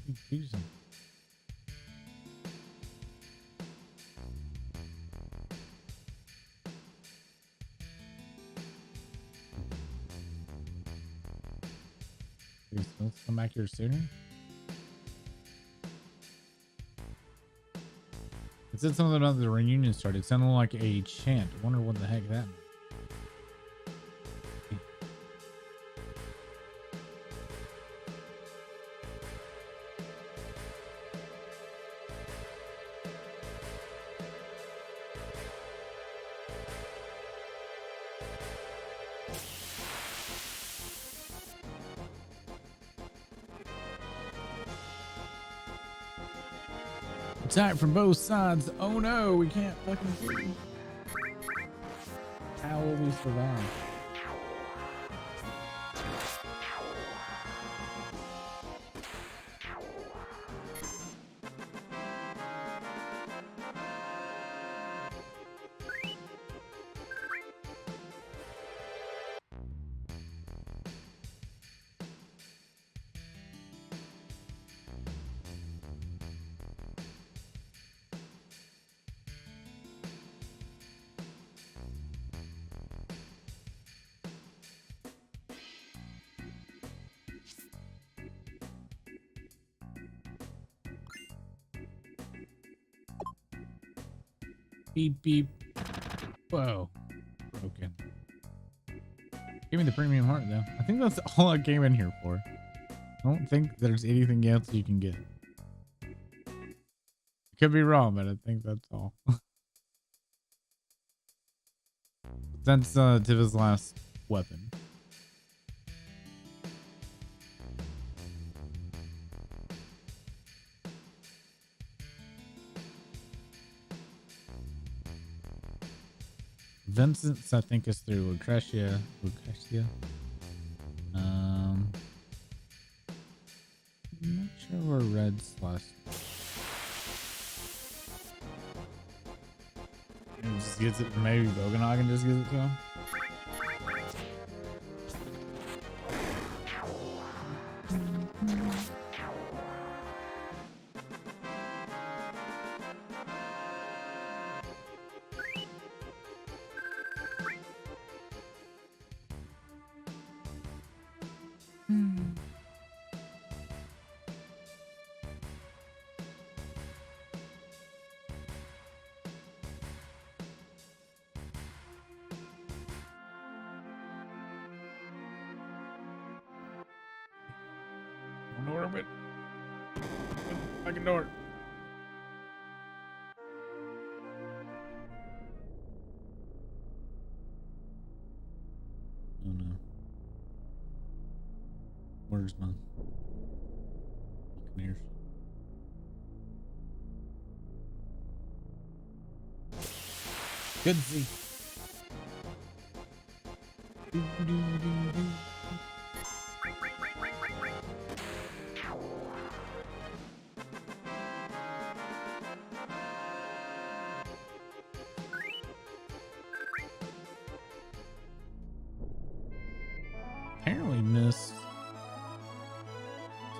A: Confusing. Let's come back here sooner. It said something about the reunion started. It sounded like a chant. I wonder what the heck that meant. Attack from both sides. Oh no, we can't fucking see. How will we survive? Beep beep. Whoa. Broken. Give me the premium heart though. I think that's all I came in here for. I don't think there's anything else you can get. Could be wrong, but I think that's all. That's Tiva's last weapon. Vincent's, I think, is through Lucretia. I'm not sure where Red's last. He just gets it. Maybe Bogenhagen just gives it to him. Door. Oh no. Where's my Buccaneers? Good to see. Apparently missed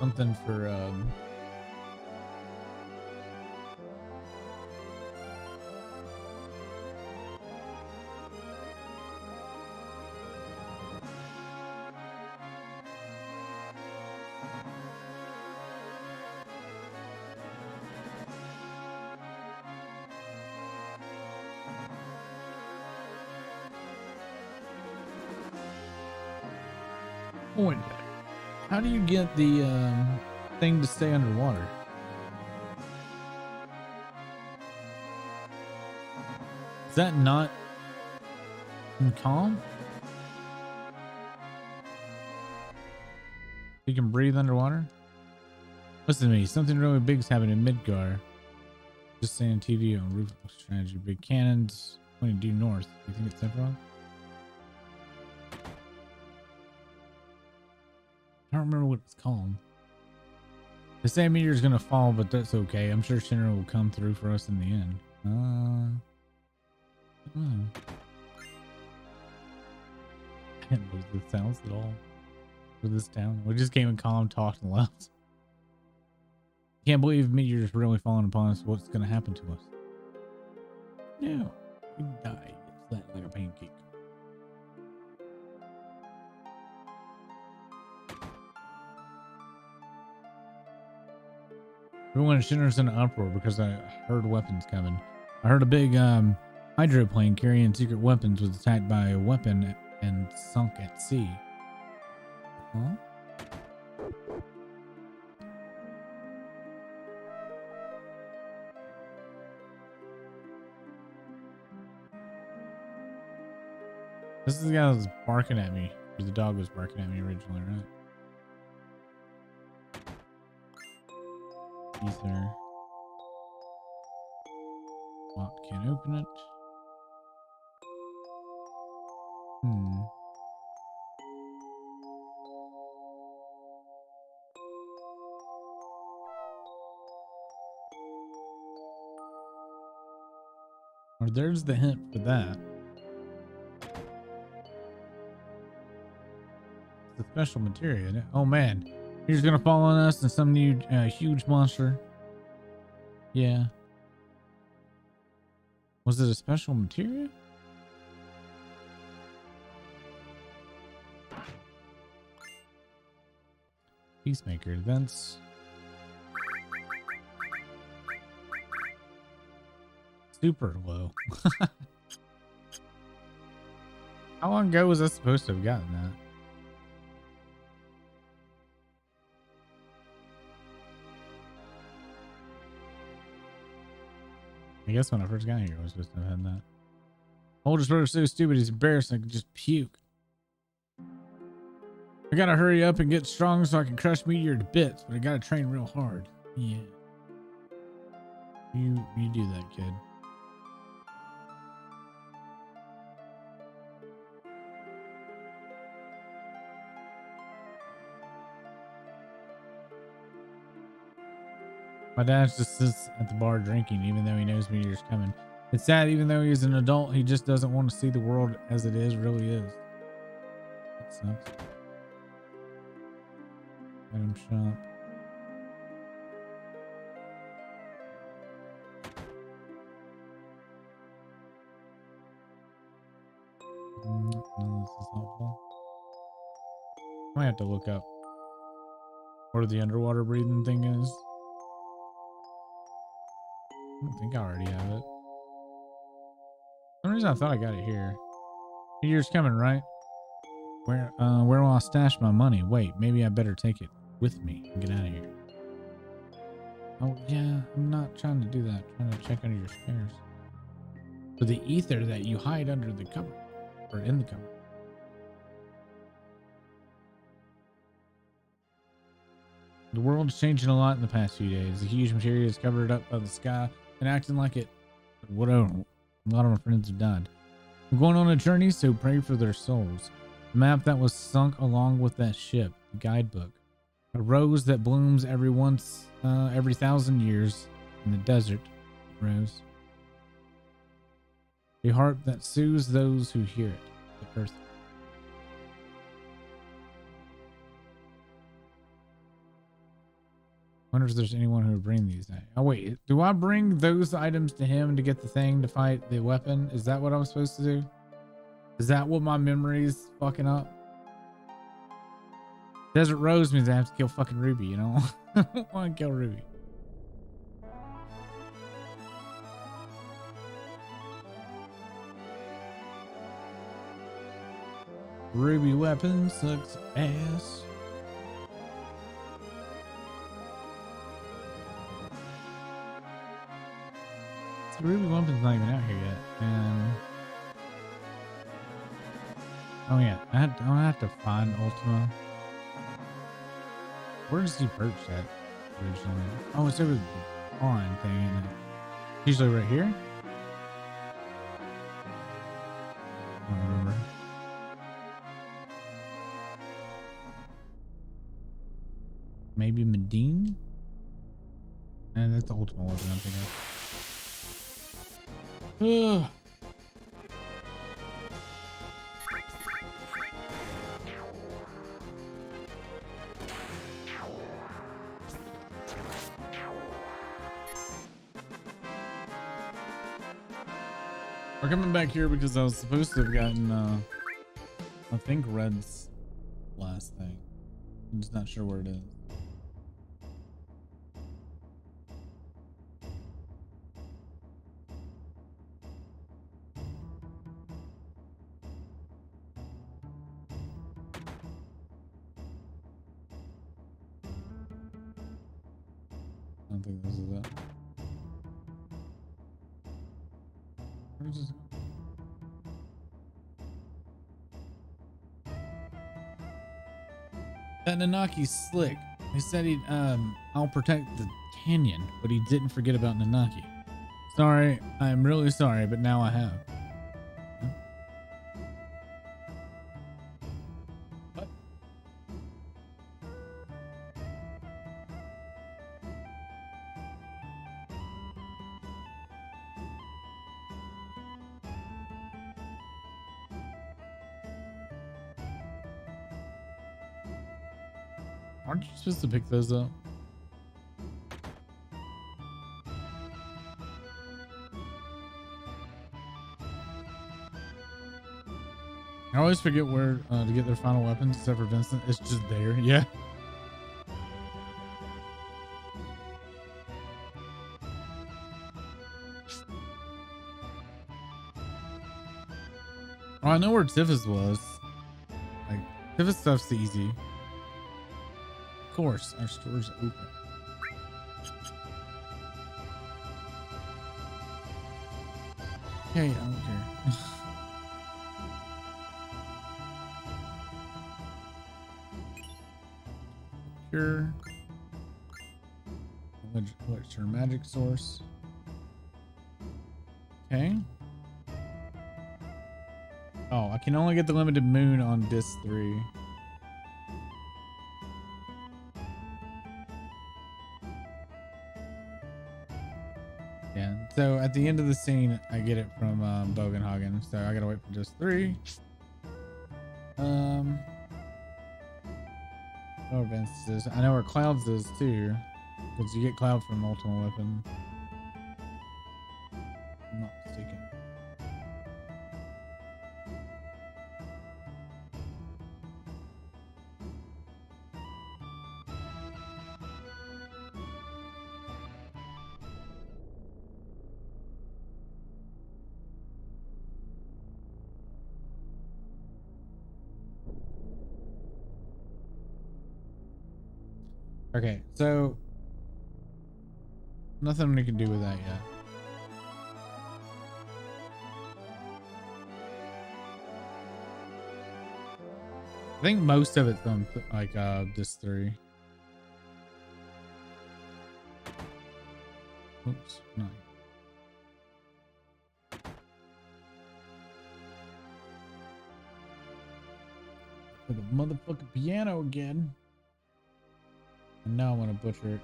A: something for point. How do you get the thing to stay underwater? Is that not in calm? You can breathe underwater? Listen to me, something really big's happening in Midgar. Just saying TV on roof strategy. Big cannons pointing due north. You think it's Sephiroth? I don't remember what it's called. The same meteor's gonna fall, but that's okay. I'm sure Shinra will come through for us in the end. I didn't lose the sounds at all for this town. We just came and calm, talked, and left. Can't believe meteors really falling upon us. What's gonna happen to us? No, we die. It's flat like a pancake. Everyone in Shinra's in an uproar because I heard weapons coming. I heard a big hydroplane carrying secret weapons was attacked by a weapon and sunk at sea. Huh? This is the guy that was barking at me. Or the dog was barking at me originally, right? Ether. Lock, can't open it. Or there's the hint for that. The special materia. Oh man, he's gonna fall on us and some new huge monster. Yeah. Was it a special materia? Peacemaker events. Super low. How long ago was I supposed to have gotten that? I guess when I first got here, I was supposed to have had that. Oldest brother's so stupid, he's embarrassing. I could just puke. I gotta hurry up and get strong so I can crush Meteor to bits, but I gotta train real hard. Yeah. You do that, kid. My dad just sits at the bar drinking, even though he knows Meteor's coming. It's sad, even though he's an adult, he just doesn't want to see the world as it is, really is. That sucks. Item shop. No, this is helpful. I might have to look up what the underwater breathing thing is. I don't think I already have it. For some reason I thought I got it here. Meteor's coming, right? Where will I stash my money? Wait, maybe I better take it with me and get out of here. Oh yeah, I'm not trying to do that. I'm trying to check under your spares. For the ether that you hide under the cover or in the cover. The world's changing a lot in the past few days. The huge materia is covered up by the sky and acting like it. Whatever. A lot of my friends have died. I'm going on a journey, so pray for their souls. The map that was sunk along with that ship. The guidebook. A rose that blooms every 1,000 years in the desert. Rose. A harp that soothes those who hear it. The earth. Wonder if there's anyone who would bring these. Oh wait, do I bring those items to him to get the thing to fight the weapon? Is that what I'm supposed to do? Is that what my memory's fucking up? Desert Rose means I have to kill fucking Ruby, you know? I don't want to kill Ruby. Ruby weapon sucks ass. The Ruby weapon's not even out here yet, and oh yeah, I don't have to find Ultima. Where does he perch at originally? Oh, it's over the pond thing, isn't it? Usually right here. I don't remember. Dean? And that's the ultimate weapon I'm thinking of. Ugh. We're coming back here because I was supposed to have gotten, I think Red's last thing. I'm just not sure where it is. I don't think this is it. Where's this? That Nanaki's slick. He said he'd, I'll protect the canyon, but he didn't forget about Nanaki. Sorry, I'm really sorry, but now I have. Huh? What? Aren't you supposed to pick those up? I always forget where to get their final weapons, except for Vincent. It's just there. Yeah. Oh, I know where Tiff's was. Like, Tiff's stuff's easy. Of course, our store's open. Okay, I don't care. Pure. What's your magic source? Okay. Oh, I can only get the limited moon on disc 3. Yeah, so at the end of the scene, I get it from Bogenhagen, so I gotta wait for disc 3. Oh, events is. I know where Clouds is too, because you get Cloud from Ultimate Weapon. I'm not mistaken. Okay, so nothing we can do with that yet. I think most of it's on like disc 3. Oops, no. For the motherfucking piano again. And now I want to butcher it.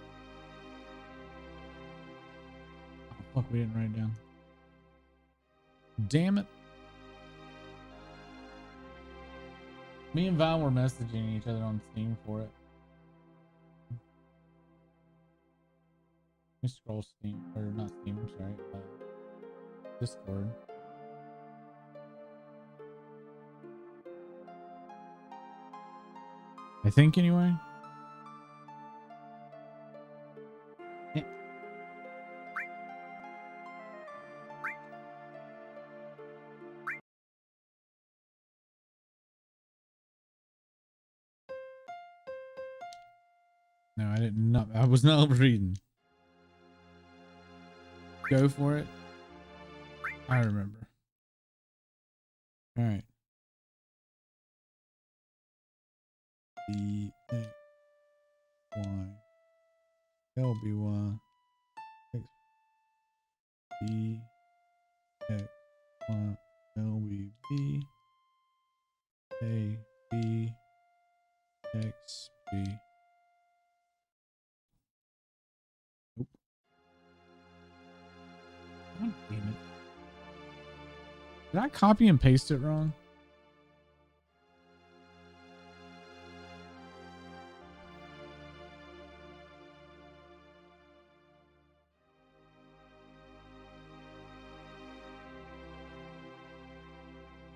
A: Oh, fuck, we didn't write it down. Damn it. Me and Val were messaging each other on Steam for it. Let me scroll Steam, or not Steam, I'm sorry. Discord. I think anyway. Yeah. No, I didn't. Not, I was not reading. Go for it. I remember. All right. B X Y L B Y X B X Y L B B A B X B. Did I copy and paste it wrong?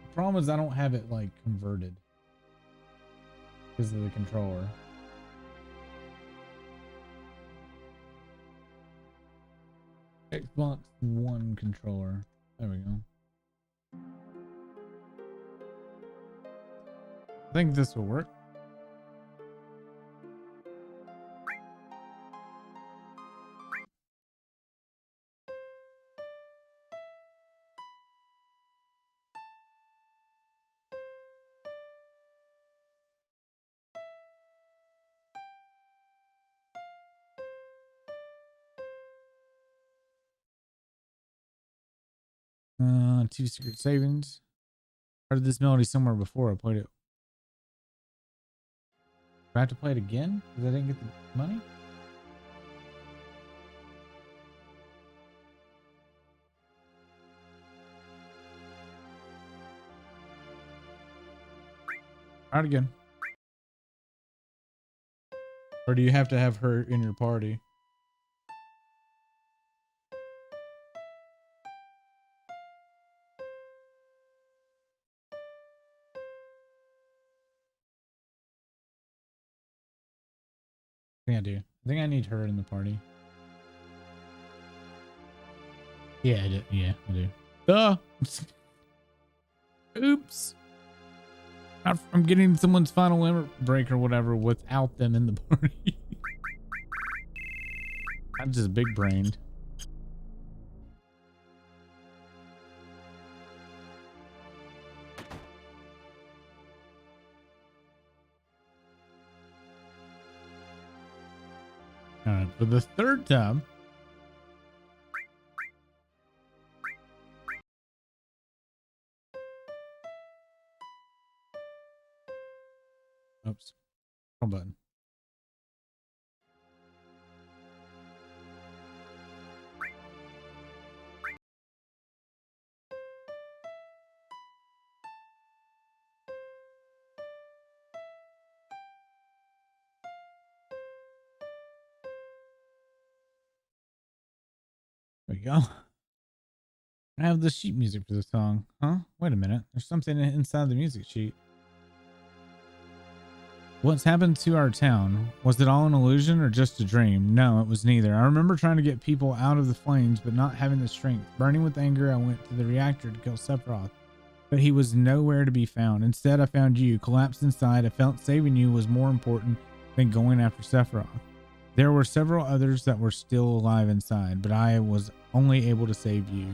A: The problem is I don't have it like converted because of the controller. Xbox One controller. There we go. I think this will work. Two secret savings. Heard this melody somewhere before I played it. Do I have to play it again because I didn't get the money? Try it again. Or do you have to have her in your party? I think I do. I think I need her in the party. Yeah, I do. Yeah, I do. Duh. Oops. I'm getting someone's final limit break or whatever without them in the party. I'm just big brained. All right, for the third time. Oops. Wrong button. There we go. I have the sheet music for the song. Huh? Wait a minute. There's something inside the music sheet. What's happened to our town? Was it all an illusion or just a dream? No, it was neither. I remember trying to get people out of the flames, but not having the strength. Burning with anger, I went to the reactor to kill Sephiroth, but he was nowhere to be found. Instead, I found you. Collapsed inside, I felt saving you was more important than going after Sephiroth. There were several others that were still alive inside, but I was only able to save you.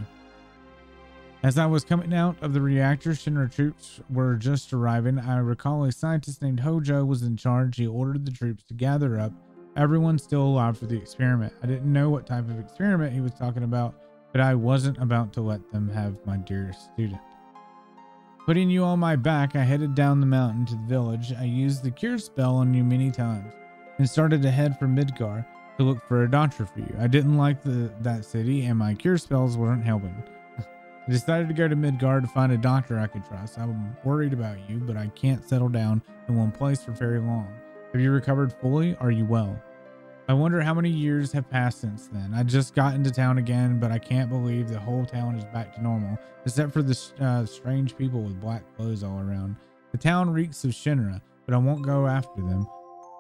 A: As I was coming out of the reactor, Shinra troops were just arriving. I recall a scientist named Hojo was in charge. He ordered the troops to gather up everyone still alive for the experiment. I didn't know what type of experiment he was talking about, but I wasn't about to let them have my dearest student. Putting you on my back, I headed down the mountain to the village. I used the cure spell on you many times and started to head for Midgar to look for a doctor for you. I didn't like that city, and my cure spells weren't helping. I decided to go to Midgard to find a doctor I could trust. I'm worried about you, but I can't settle down in one place for very long. Have you recovered fully? Are you well? I wonder how many years have passed since then. I just got into town again, but I can't believe the whole town is back to normal, except for the strange people with black clothes all around. The town reeks of Shinra, but I won't go after them.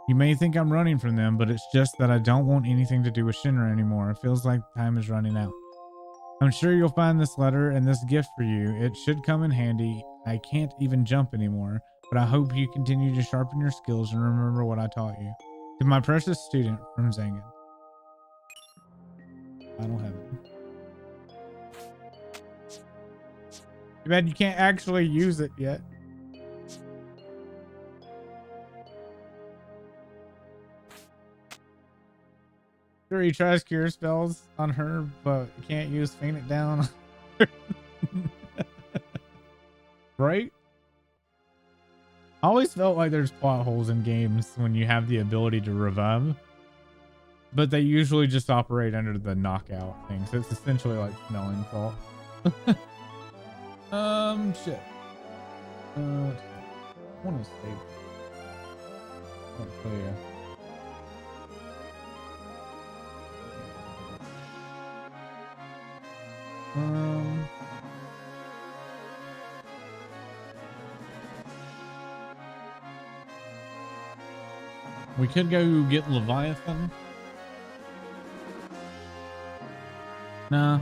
A: You may think I'm running from them, but it's just that I don't want anything to do with Shinra anymore. It feels like time is running out. I'm sure you'll find this letter and this gift for you. It should come in handy. I can't even jump anymore, but I hope you continue to sharpen your skills and remember what I taught you. To my precious student from Zangan. I don't have it. Too bad you can't actually use it yet. Sure, he tries cure spells on her, but you can't use faint it down. Right? I always felt like there's plot holes in games when you have the ability to revive, but they usually just operate under the knockout thing. So it's essentially like smelling salt. Shit. I want to save. Oh, yeah. We could go get Leviathan. Nah,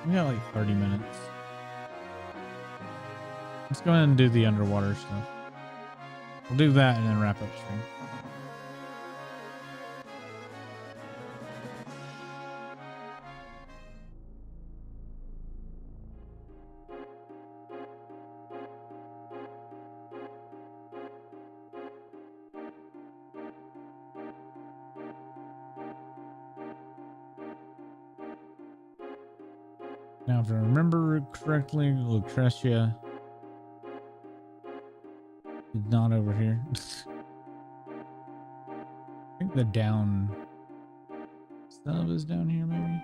A: we got like 30 minutes. Let's go ahead and do the underwater stuff. We'll do that and then wrap up stream. Now, if I remember correctly, Lucretia is not over here. I think the down stuff is down here, maybe.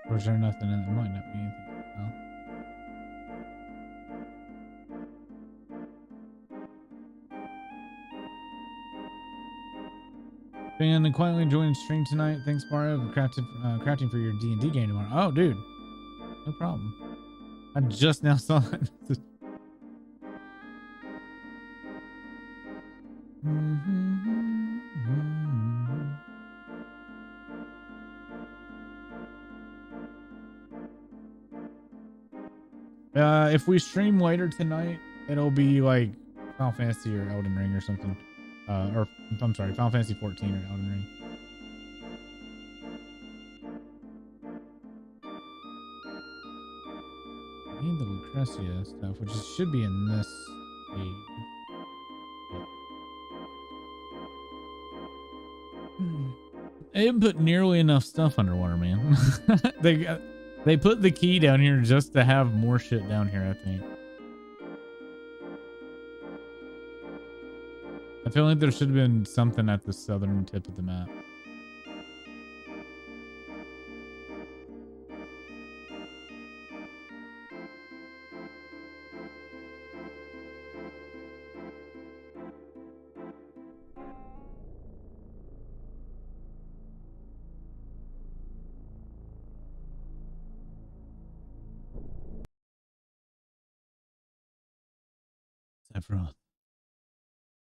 A: Or is there nothing in it? There might not be anything. No. And quietly enjoying the stream tonight. Thanks, Mario, for crafting for your D&D game tomorrow. Oh, dude, no problem. I just now saw it. If we stream later tonight, it'll be like Final Fantasy or Elden Ring or something. Or I'm sorry, Final Fantasy 14 or Elden Ring. I need the Lucretia stuff, which should be in this page. They didn't put nearly enough stuff underwater, man. They put the key down here just to have more shit down here, I think. I feel like there should have been something at the southern tip of the map. Sephiroth.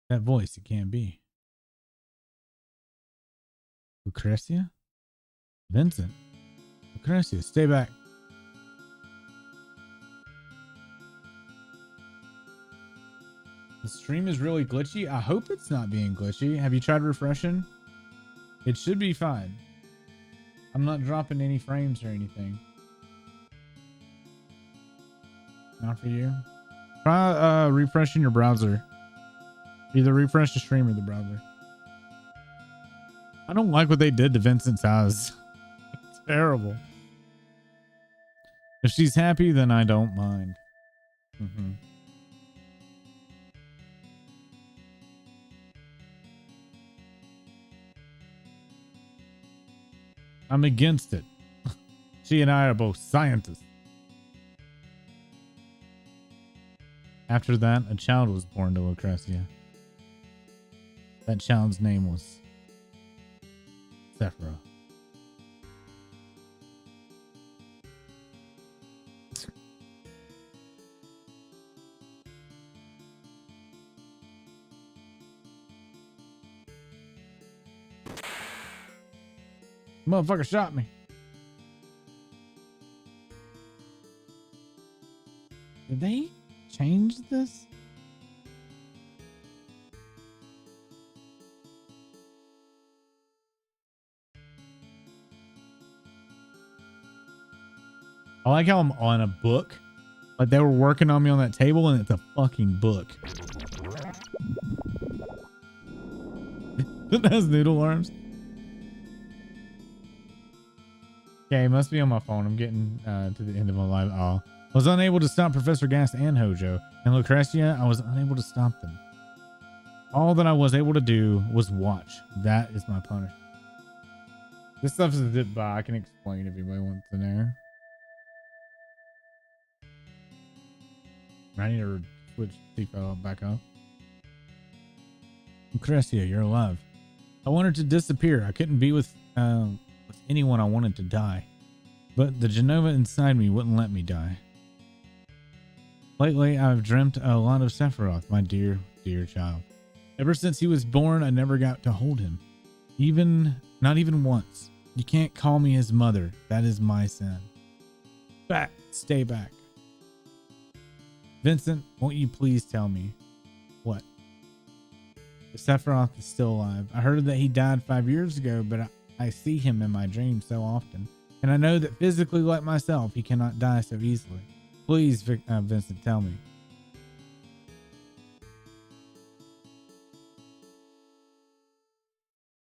A: That voice, it can't be. Lucretia? Vincent? Lucretia, stay back. The stream is really glitchy. I hope it's not being glitchy. Have you tried refreshing? It should be fine. I'm not dropping any frames or anything. Not for you. Try refreshing your browser. Either refresh the stream or the browser. I don't like what they did to Vincent's eyes. It's terrible. If she's happy, then I don't mind. I'm against it. She and I are both scientists. After that, a child was born to Lucretia. That child's name was Sephiroth. Motherfucker shot me. Did they change this? I like how I'm on a book. Like they were working on me on that table and it's a fucking book. It has noodle arms. Okay, it must be on my phone. I'm getting to the end of my live. Oh, I was unable to stop Professor Gas and Hojo. And Lucretia, I was unable to stop them. All that I was able to do was watch. That is my punishment. This stuff's a zip by. I can explain if anybody wants to know. I need to switch seatbelt back up. Lucrecia, you're alive. I wanted to disappear. I couldn't be with anyone I wanted to die. But the Genova inside me wouldn't let me die. Lately, I've dreamt a lot of Sephiroth, my dear, dear child. Ever since he was born, I never got to hold him. Not even once. You can't call me his mother. That is my sin. Back. Stay back. Vincent, won't you please tell me? What? If Sephiroth is still alive. I heard that he died 5 years ago, but I see him in my dreams so often. And I know that physically, like myself, he cannot die so easily. Please, Vincent, tell me.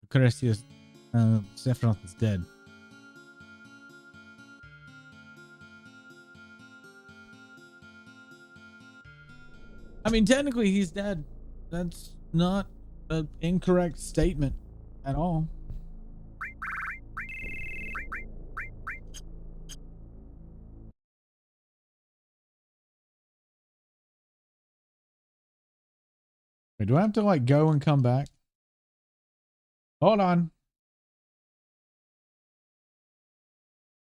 A: Lucrecia's Sephiroth is dead. I mean, technically he's dead. That's not an incorrect statement at all. Wait, do I have to like go and come back? Hold on.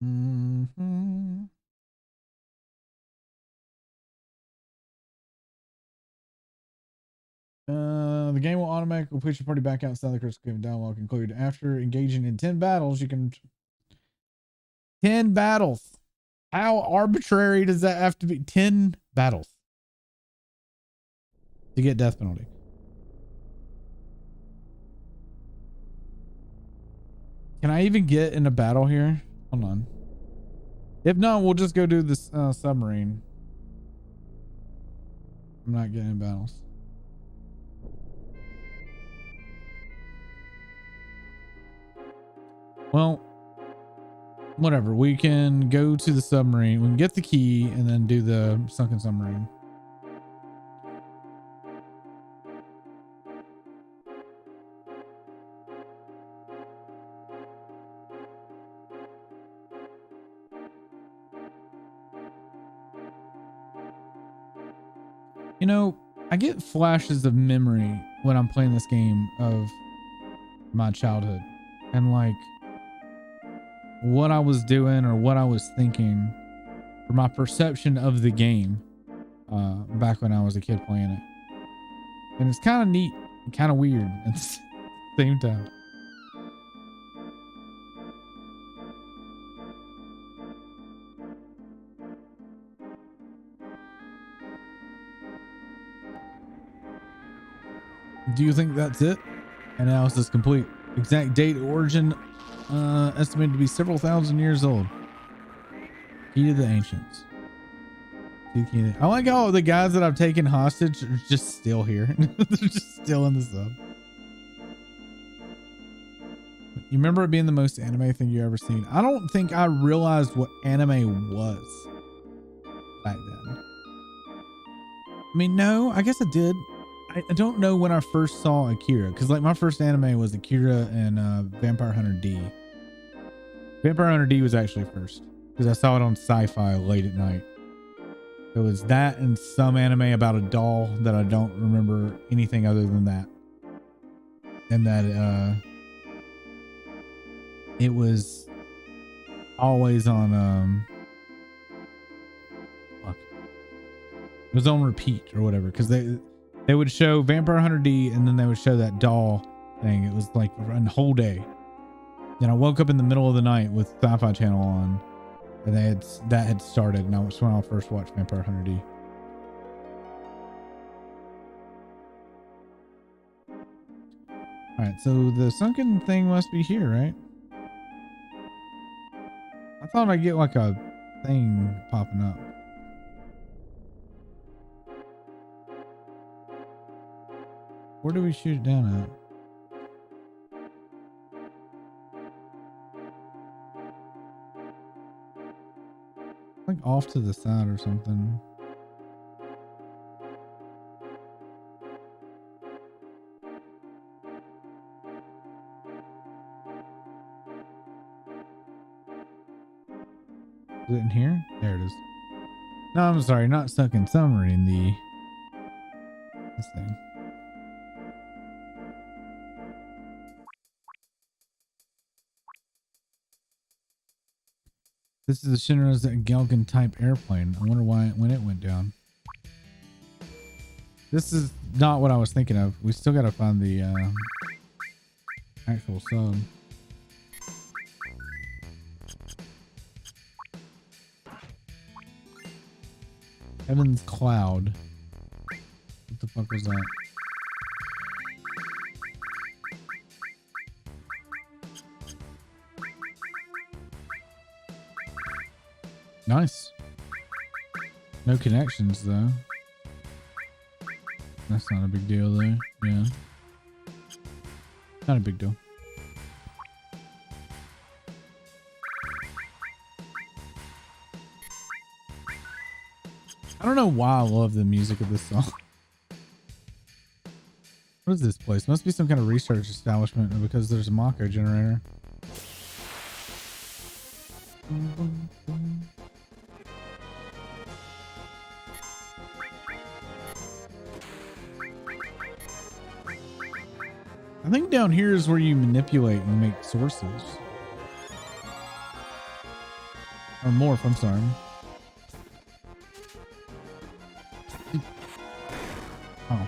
A: Mm-hmm. The game will automatically push your party back outside the critical game dialogue include. After engaging in 10 battles, you can 10 battles. How arbitrary does that have to be? 10 battles to get death penalty. Can I even get in a battle here? Hold on. If not, we'll just go do this submarine. I'm not getting in battles. Well, whatever. We can go to the submarine. We can get the key and then do the sunken submarine. You know, I get flashes of memory when I'm playing this game of my childhood and like what I was doing or what I was thinking or my perception of the game back when I was a kid playing it. And it's kind of neat and kind of weird at the same time. Do you think that's it? Analysis complete. Exact date origin estimated to be several thousand years old. Key to the ancients. I like how the guys that I've taken hostage are just still here. They're just still in the sub. You remember it being the most anime thing you ever seen? I don't think I realized what anime was back then. I mean, no, I guess I did. I don't know when I first saw Akira, because like my first anime was Akira and Vampire Hunter D. Vampire Hunter D was actually first because I saw it on Sci-Fi late at night. It was that and some anime about a doll that I don't remember anything other than that. And that it was always on it was on repeat or whatever, because they would show Vampire Hunter D and then they would show that doll thing. It was like a whole day. And I woke up in the middle of the night with Sci-Fi Channel on, and that had started, and that was when I first watched Vampire Hunter D. All right, so the sunken thing must be here, right? I thought I'd get like a thing popping up. Where do we shoot it down at? Like off to the side or something. Is it in here? There it is. No, I'm sorry, not stuck in submarine. This thing. This is the Shinra's Galgan type airplane. I wonder why when it went down. This is not what I was thinking of. We still gotta find the actual sub. Heaven's Cloud. What the fuck was that? Nice. No connections though. That's not a big deal though. Yeah. Not a big deal. I don't know why I love the music of this song. What is this place? Must be some kind of research establishment because there's a Mako generator. I think down here is where you manipulate and make sources. Or morph, I'm sorry. Oh.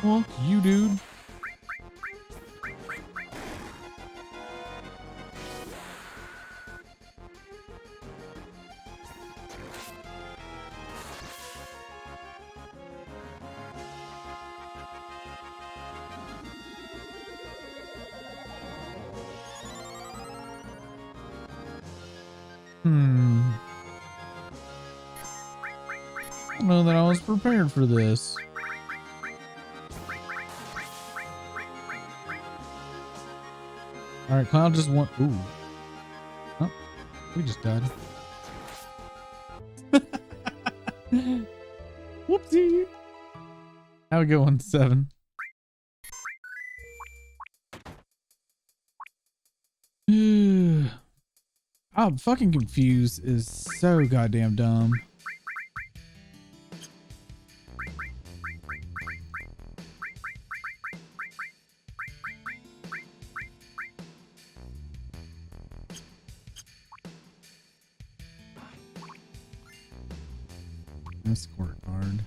A: Fuck you, dude. I don't know that I was prepared for this. All right, Cloud just won. Ooh. Oh, we just died. Whoopsie. How we go on 7? I'm fucking confused is so goddamn dumb. Escort guard.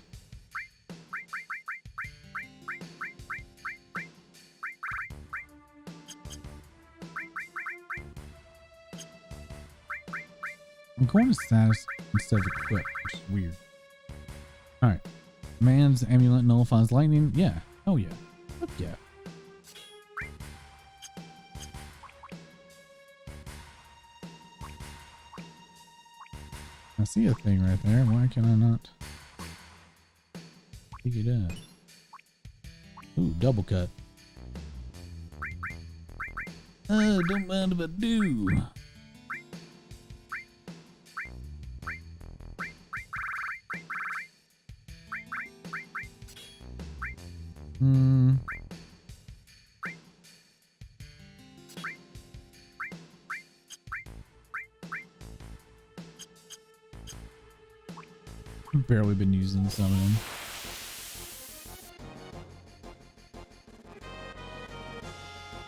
A: I'm going to status instead of equip, which is weird. Alright. Man's amulet nullifies lightning. Yeah. Oh yeah. Fuck yeah. I see a thing right there. Why can I not pick it up? Ooh, double cut. Don't mind if I do. Barely been using some of them.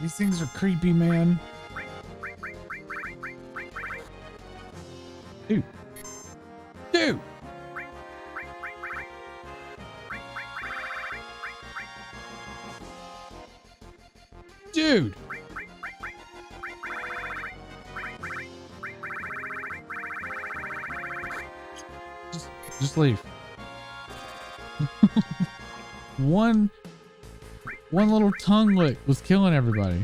A: These things are creepy, man. Dude. Dude. Dude. Just leave. One little tongue lick was killing everybody.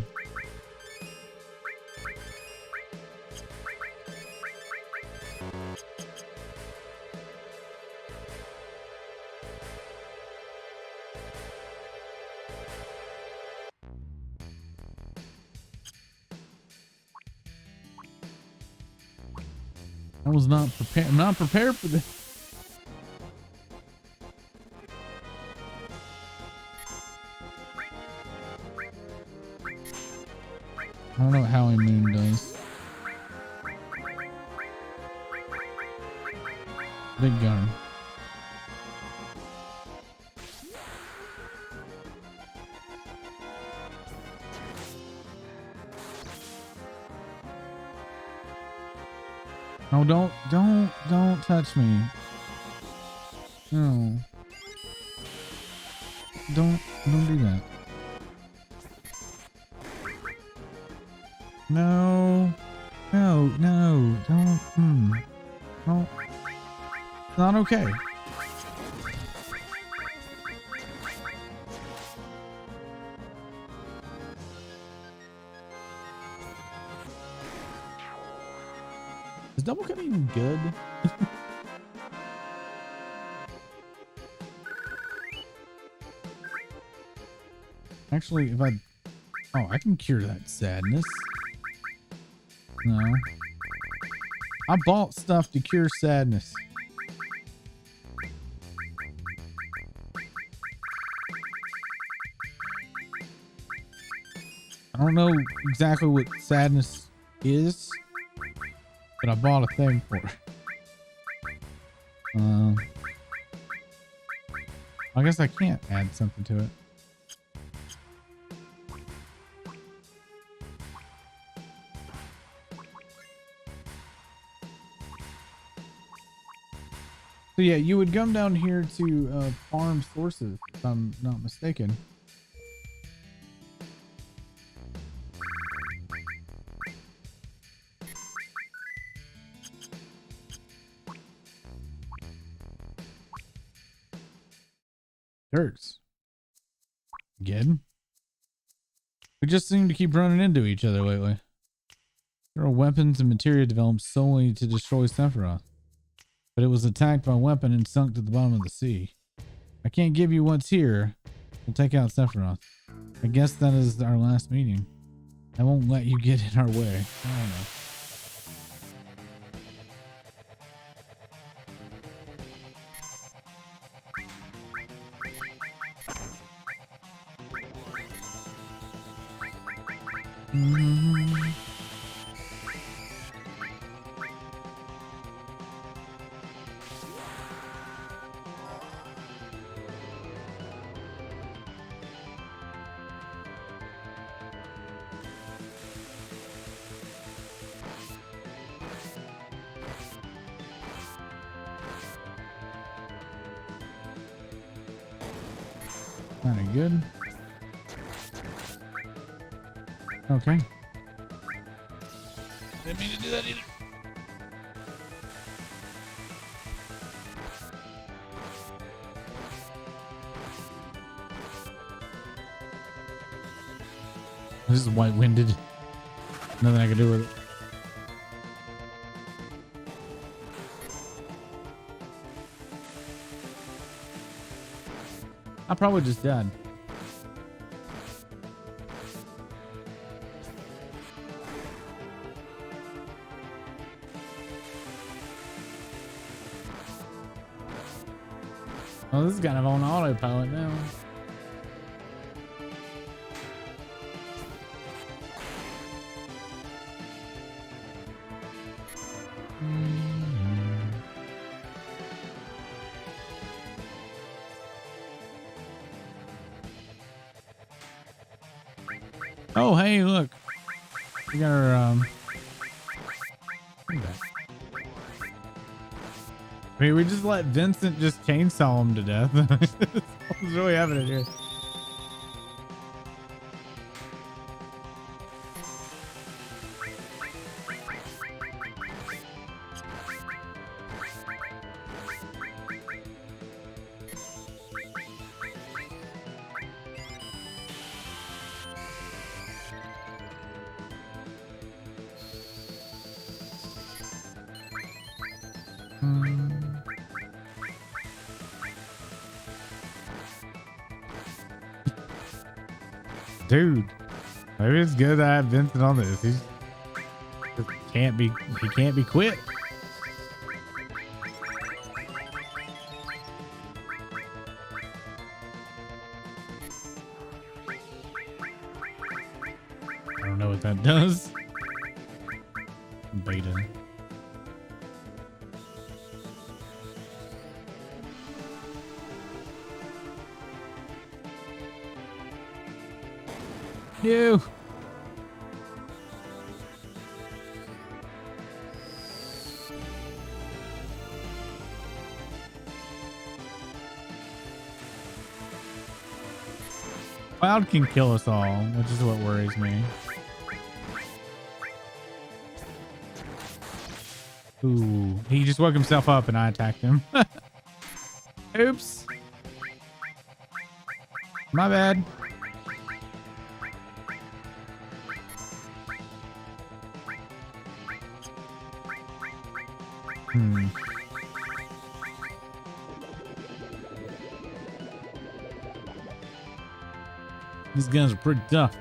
A: I was not prepared. I'm not prepared for this. don't know what Howling Moon does. Big gun. Oh, don't touch me. No. Don't do that. No, don't. No, it's not okay. Is double cut even good? Actually, if I can cure that sadness. No. I bought stuff to cure sadness. I don't know exactly what sadness is, but I bought a thing for it. I guess I can't add something to it. So yeah, you would come down here to farm sources, if I'm not mistaken. Dirts. Again? We just seem to keep running into each other lately. There are weapons and materia developed solely to destroy Sephiroth. But it was attacked by a weapon and sunk to the bottom of the sea. I can't give you what's here. We'll take out Sephiroth. I guess that is our last meeting. I won't let you get in our way. I don't know. Kind of good. Okay. Didn't mean to do that either. This is white-winded. Nothing I can do with it. I probably just died. Oh, this is kind of on autopilot now. Oh, hey, look. We got our, I mean, we just let Vincent just chainsaw him to death. What's really happening here? Dude, maybe it's good that I have Vincent on this. He can't be quit. don't know what that does. Beta. No. Cloud can kill us all, which is what worries me. Ooh, he just woke himself up and I attacked him. Oops. My bad. These guns are pretty tough.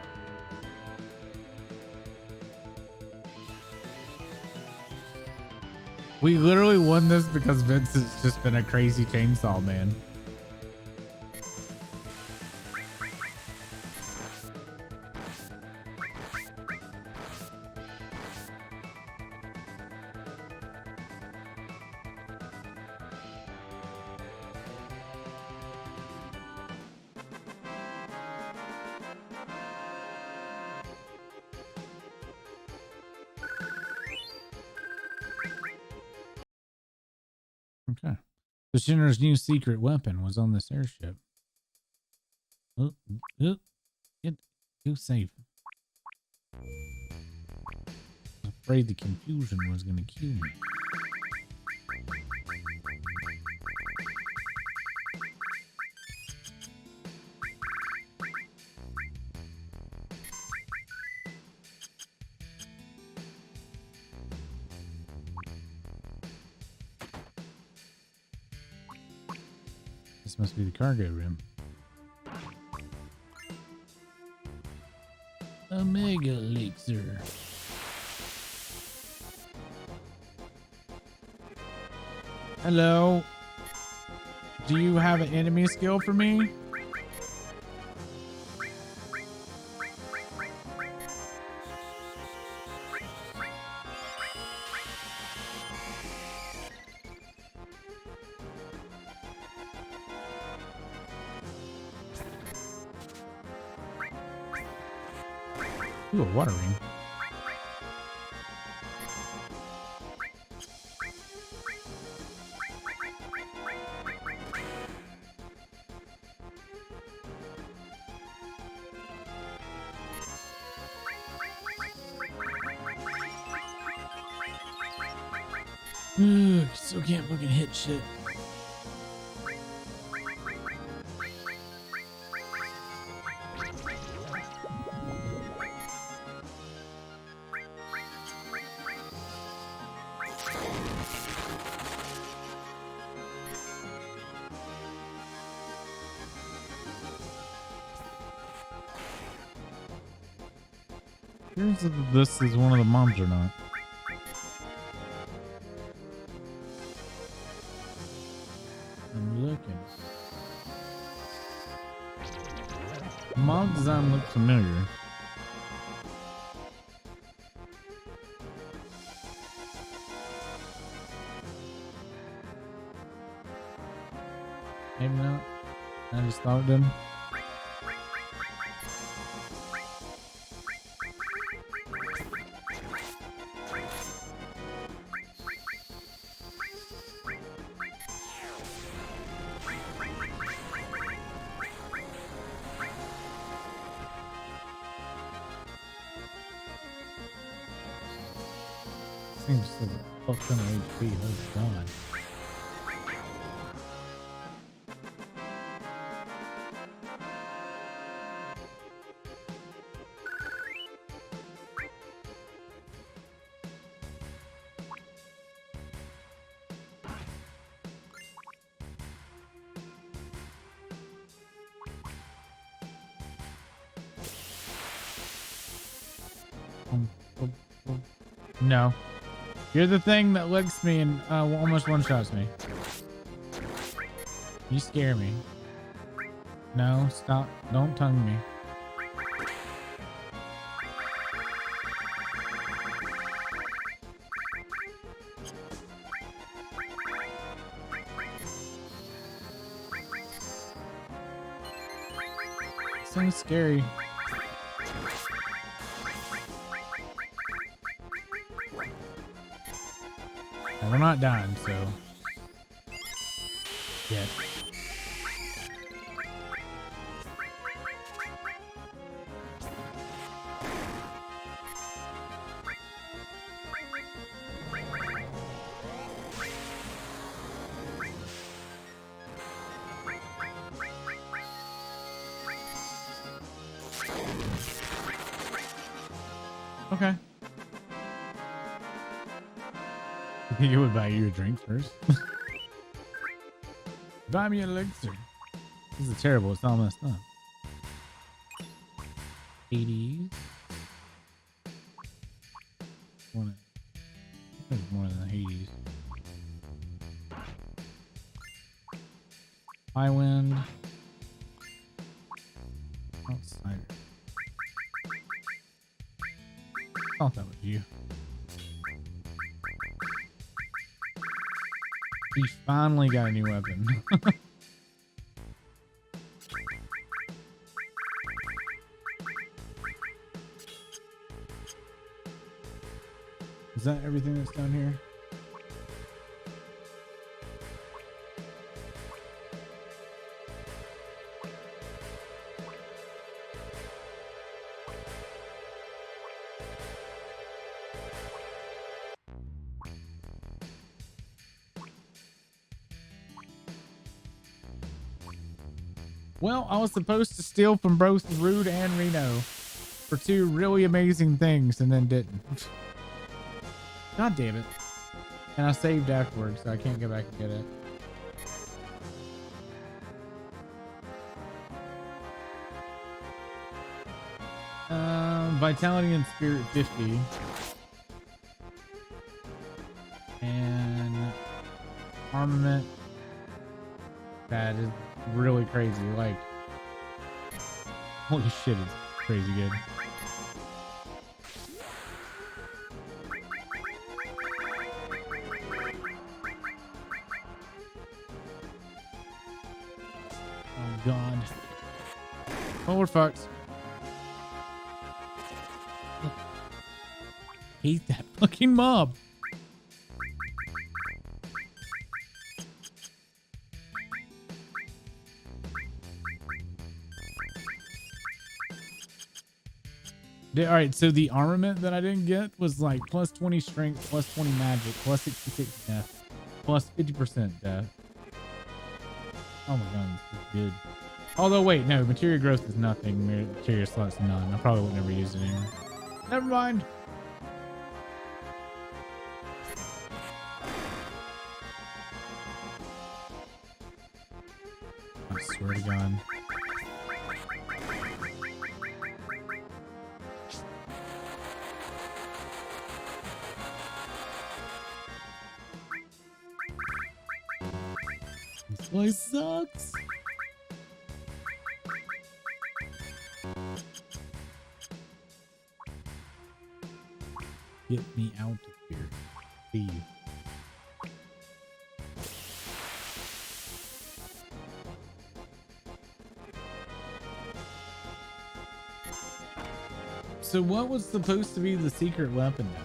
A: We literally won this because Vince has just been a crazy chainsaw man. Okay. The Shinra's new secret weapon was on this airship. Oh, oh, get too safe. I was afraid the confusion was going to kill me. This must be the cargo room. Omega Elixir. Hello. Do you have an enemy skill for me? Ooh, a water ring. Ooh, still can't fucking hit shit. Here's if this is one of the mobs or not. I'm looking. Mob design looks familiar. Maybe not. I just thought it did. Seems like a fuck ton of HP. Oh god. No. You're the thing that licks me and almost one-shots me. You scare me. No, stop. Don't tongue me. thing's scary. And we're not dying, so. Yet. Okay. I think it would buy you a drink first. Buy me an elixir. This is terrible. It's all messed up. 80s. There's more than the 80s. High wind. Outsider. Thought that was you. He finally got a new weapon. Is that everything that's down here? Well, I was supposed to steal from both Rude and Reno for two really amazing things and then didn't. God damn it. And I saved afterwards, so I can't go back and get it. Vitality and Spirit 50. And armament. That is really crazy. Like, holy shit, it's crazy good. Oh god. Oh, we're fucked. Hate that fucking mob. All right, so the armament that I didn't get was like plus 20 strength, plus 20 magic, plus 66 death, plus 50% death. Oh my god, this is good. Although, wait, no, materia growth is nothing. Materia slot's none. I probably would never use it anymore. Never mind. I swear to God. This place sucks. Get me out of here. Leave. So what was supposed to be the secret weapon now?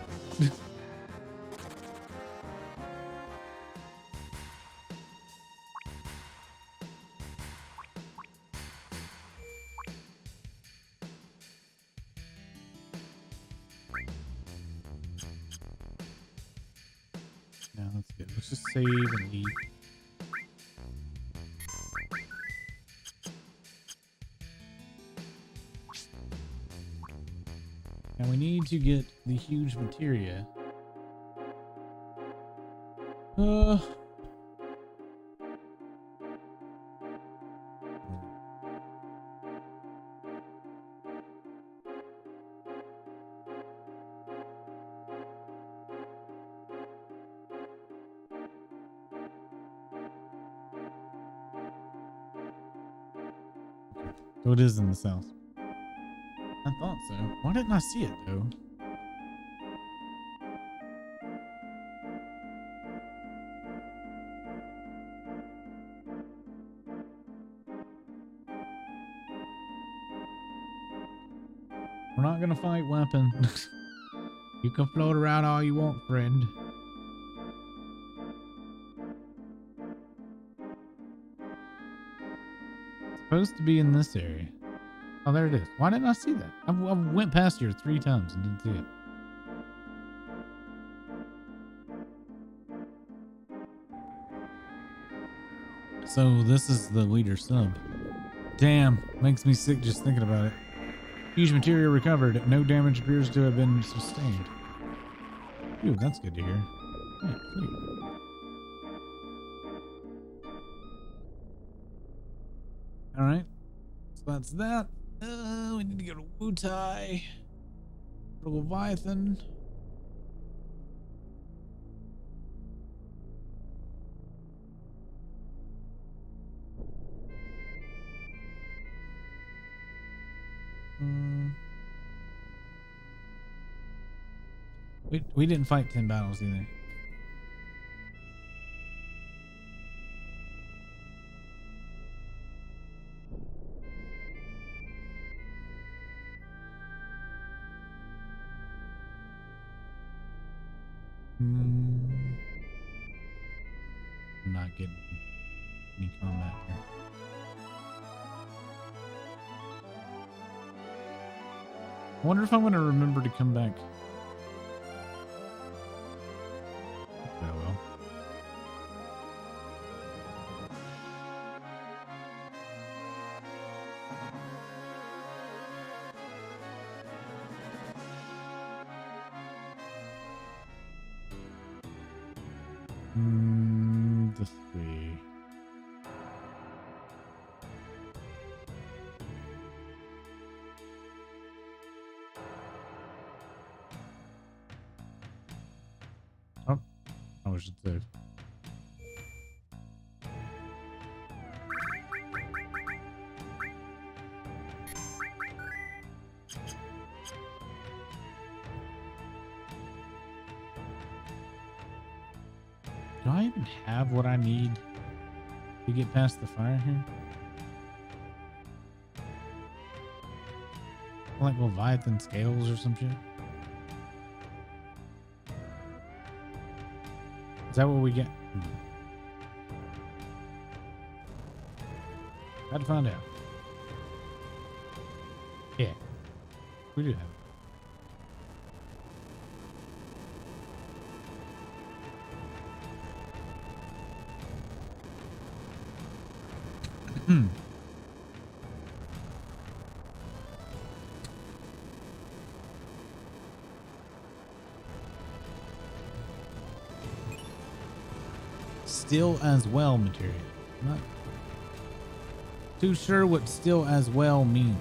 A: Yeah, that's good. Let's just save and leave. Now we need to get the huge materia. So it is in the south. I thought so. Why didn't I see it though? We're not gonna fight, weapon. You can float around all you want, friend. It's supposed to be in this area. Oh, there it is. Why didn't I see that? I went past here 3 times and didn't see it. So this is the leader sub. Damn, makes me sick just thinking about it. Huge material recovered. No damage appears to have been sustained. Ooh, that's good to hear. Yeah, sweet. All right, so that's that. We need to go to Wutai. Go to Leviathan. We didn't fight 10 battles either. I'm not getting any combat here. I wonder if I'm going to remember to come back. I will. The 3. Oh, I should save. Do I even have what I need to get past the fire here? Like Leviathan scales or some shit? Is that what we get? How'd to find out? Yeah, we do have it. Still as well material. Not too sure what still as well means.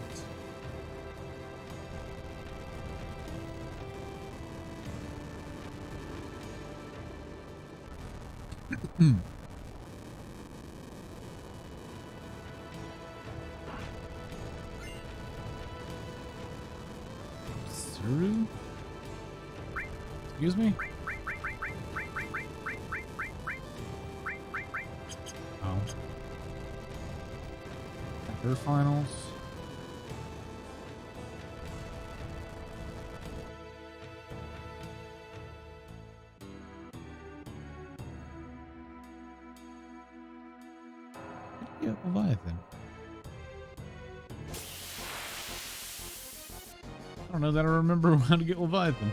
A: Suru? Excuse me? Oh. Her finals. Yeah, Leviathan. I don't know that I remember how to get Leviathan.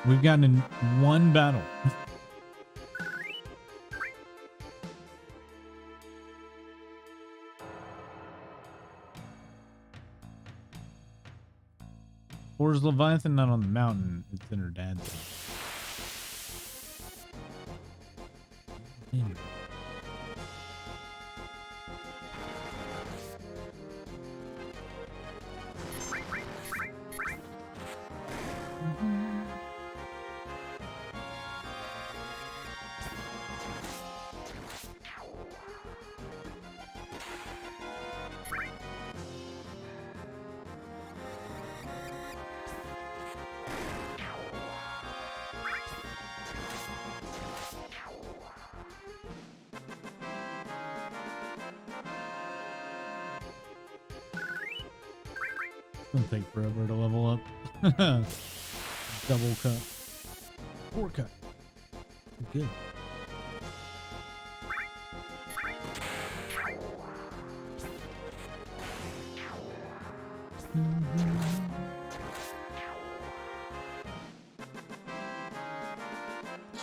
A: We've gotten in one battle. Or is Leviathan not on the mountain? It's in her dad's house. It's gonna take forever to level up. Double cut. 4 cut. Good.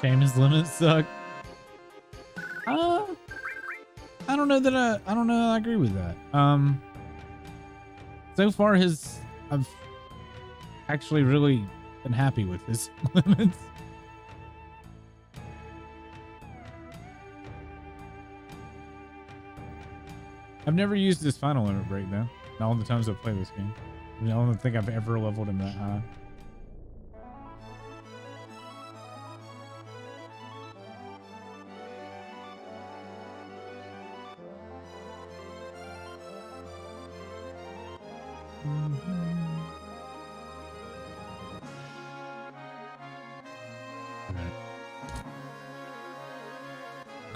A: Shame his limits suck. I don't know that I don't know I agree with that. So far I've actually really been happy with his limits. I've never used his final limit break though. Not all the times I've played this game. I mean, I don't think I've ever leveled him that high.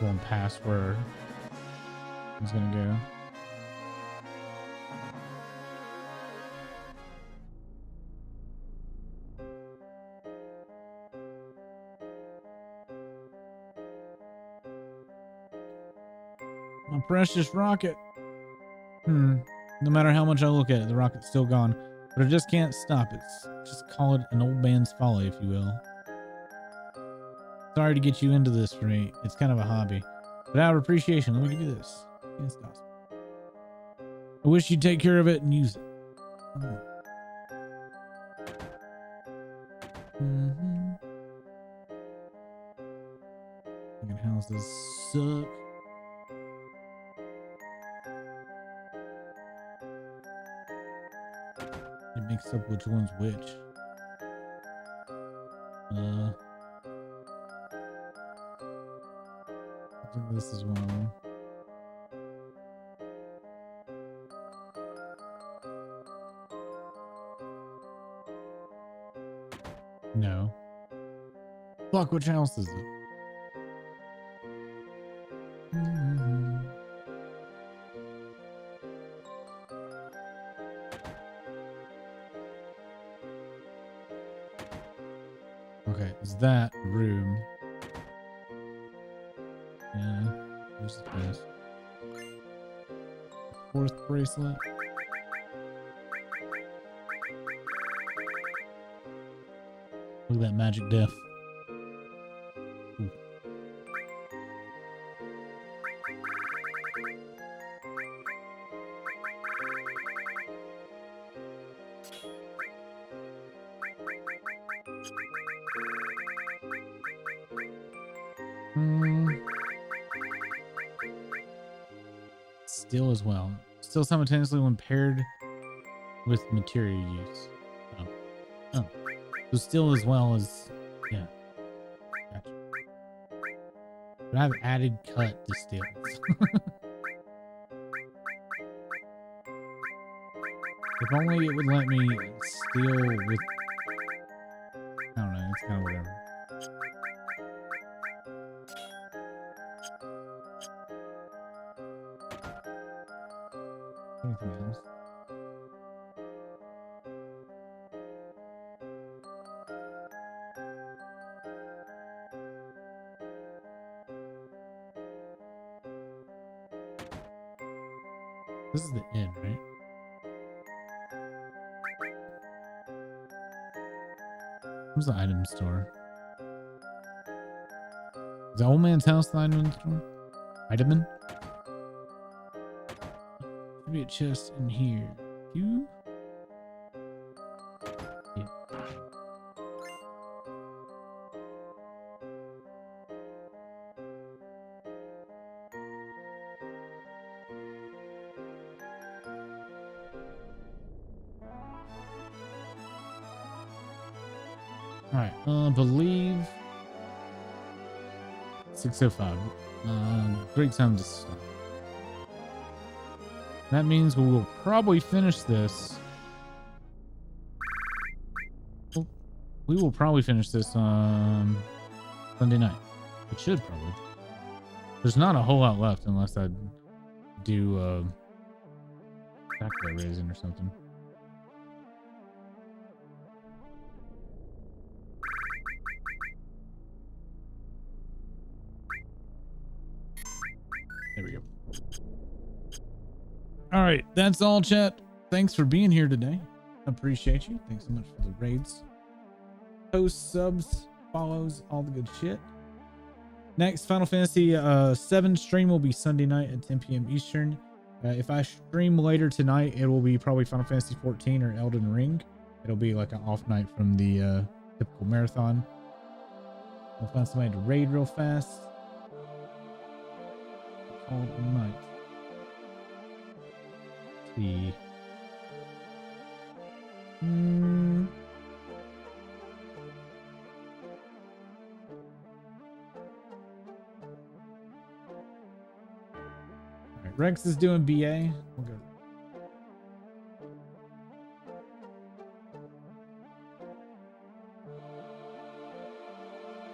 A: Going past where he's gonna go. My precious rocket. No matter how much I look at it, the rocket's still gone. But I just can't stop it. Just call it an old man's folly, if you will. Sorry to get you into this for me. It's kind of a hobby. But out of appreciation, let me give you this. Yes, gospel. I wish you'd take care of it and use it. Fucking houses suck. It mixed up which one's which. I think this is one of them. No. Fuck, which house is it? Okay, is that room? Yeah, where's the place? 4th bracelet. Look at that magic death. Ooh. Still as well. Still simultaneously when paired with material use. Oh. So still as well as, yeah. Gotcha. But I've added cut to stills. If only it would let me steal with, I don't know, it's kind of whatever. Anything else? This is the inn, right? Where's the item store? Is the old man's house the item store? Item? Should be a chest in here. You? Yeah. All right. Believe 6:05. Great time to stop. That means we will probably finish this. We will probably finish this Sunday night. It should probably. There's not a whole lot left unless I do background raising or something. There we go. All right, that's all, chat. Thanks for being here today. Appreciate you. Thanks so much for the raids, posts, subs, follows, all the good shit. Next Final Fantasy 7 stream will be Sunday night at 10 p.m. Eastern. If I stream later tonight, it will be probably Final Fantasy 14 or Elden Ring. It'll be like an off night from the typical marathon. We'll find somebody to raid real fast. Called night. See. All right, Rex is doing BA. We'll go.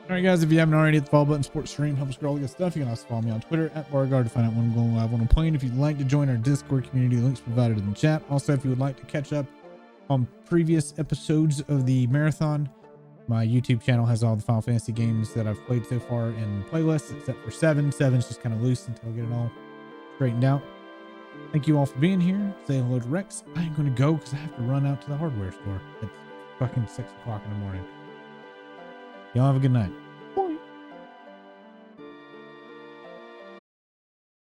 A: All right, guys, if you haven't already, hit the follow button, support stream, help us grow all the good stuff. You can also follow me on Twitter at Barguard to find out when I'm going live, when I'm playing. If you'd like to join our Discord community, links provided in the chat. Also, if you would like to catch up on previous episodes of the marathon, my YouTube channel has all the Final Fantasy games that I've played so far in playlists, except for 7. 7's just kind of loose until I get it all straightened out. Thank you all for being here. Say hello to Rex. I ain't going to go because I have to run out to the hardware store. It's fucking 6 o'clock in the morning. Y'all have a good night.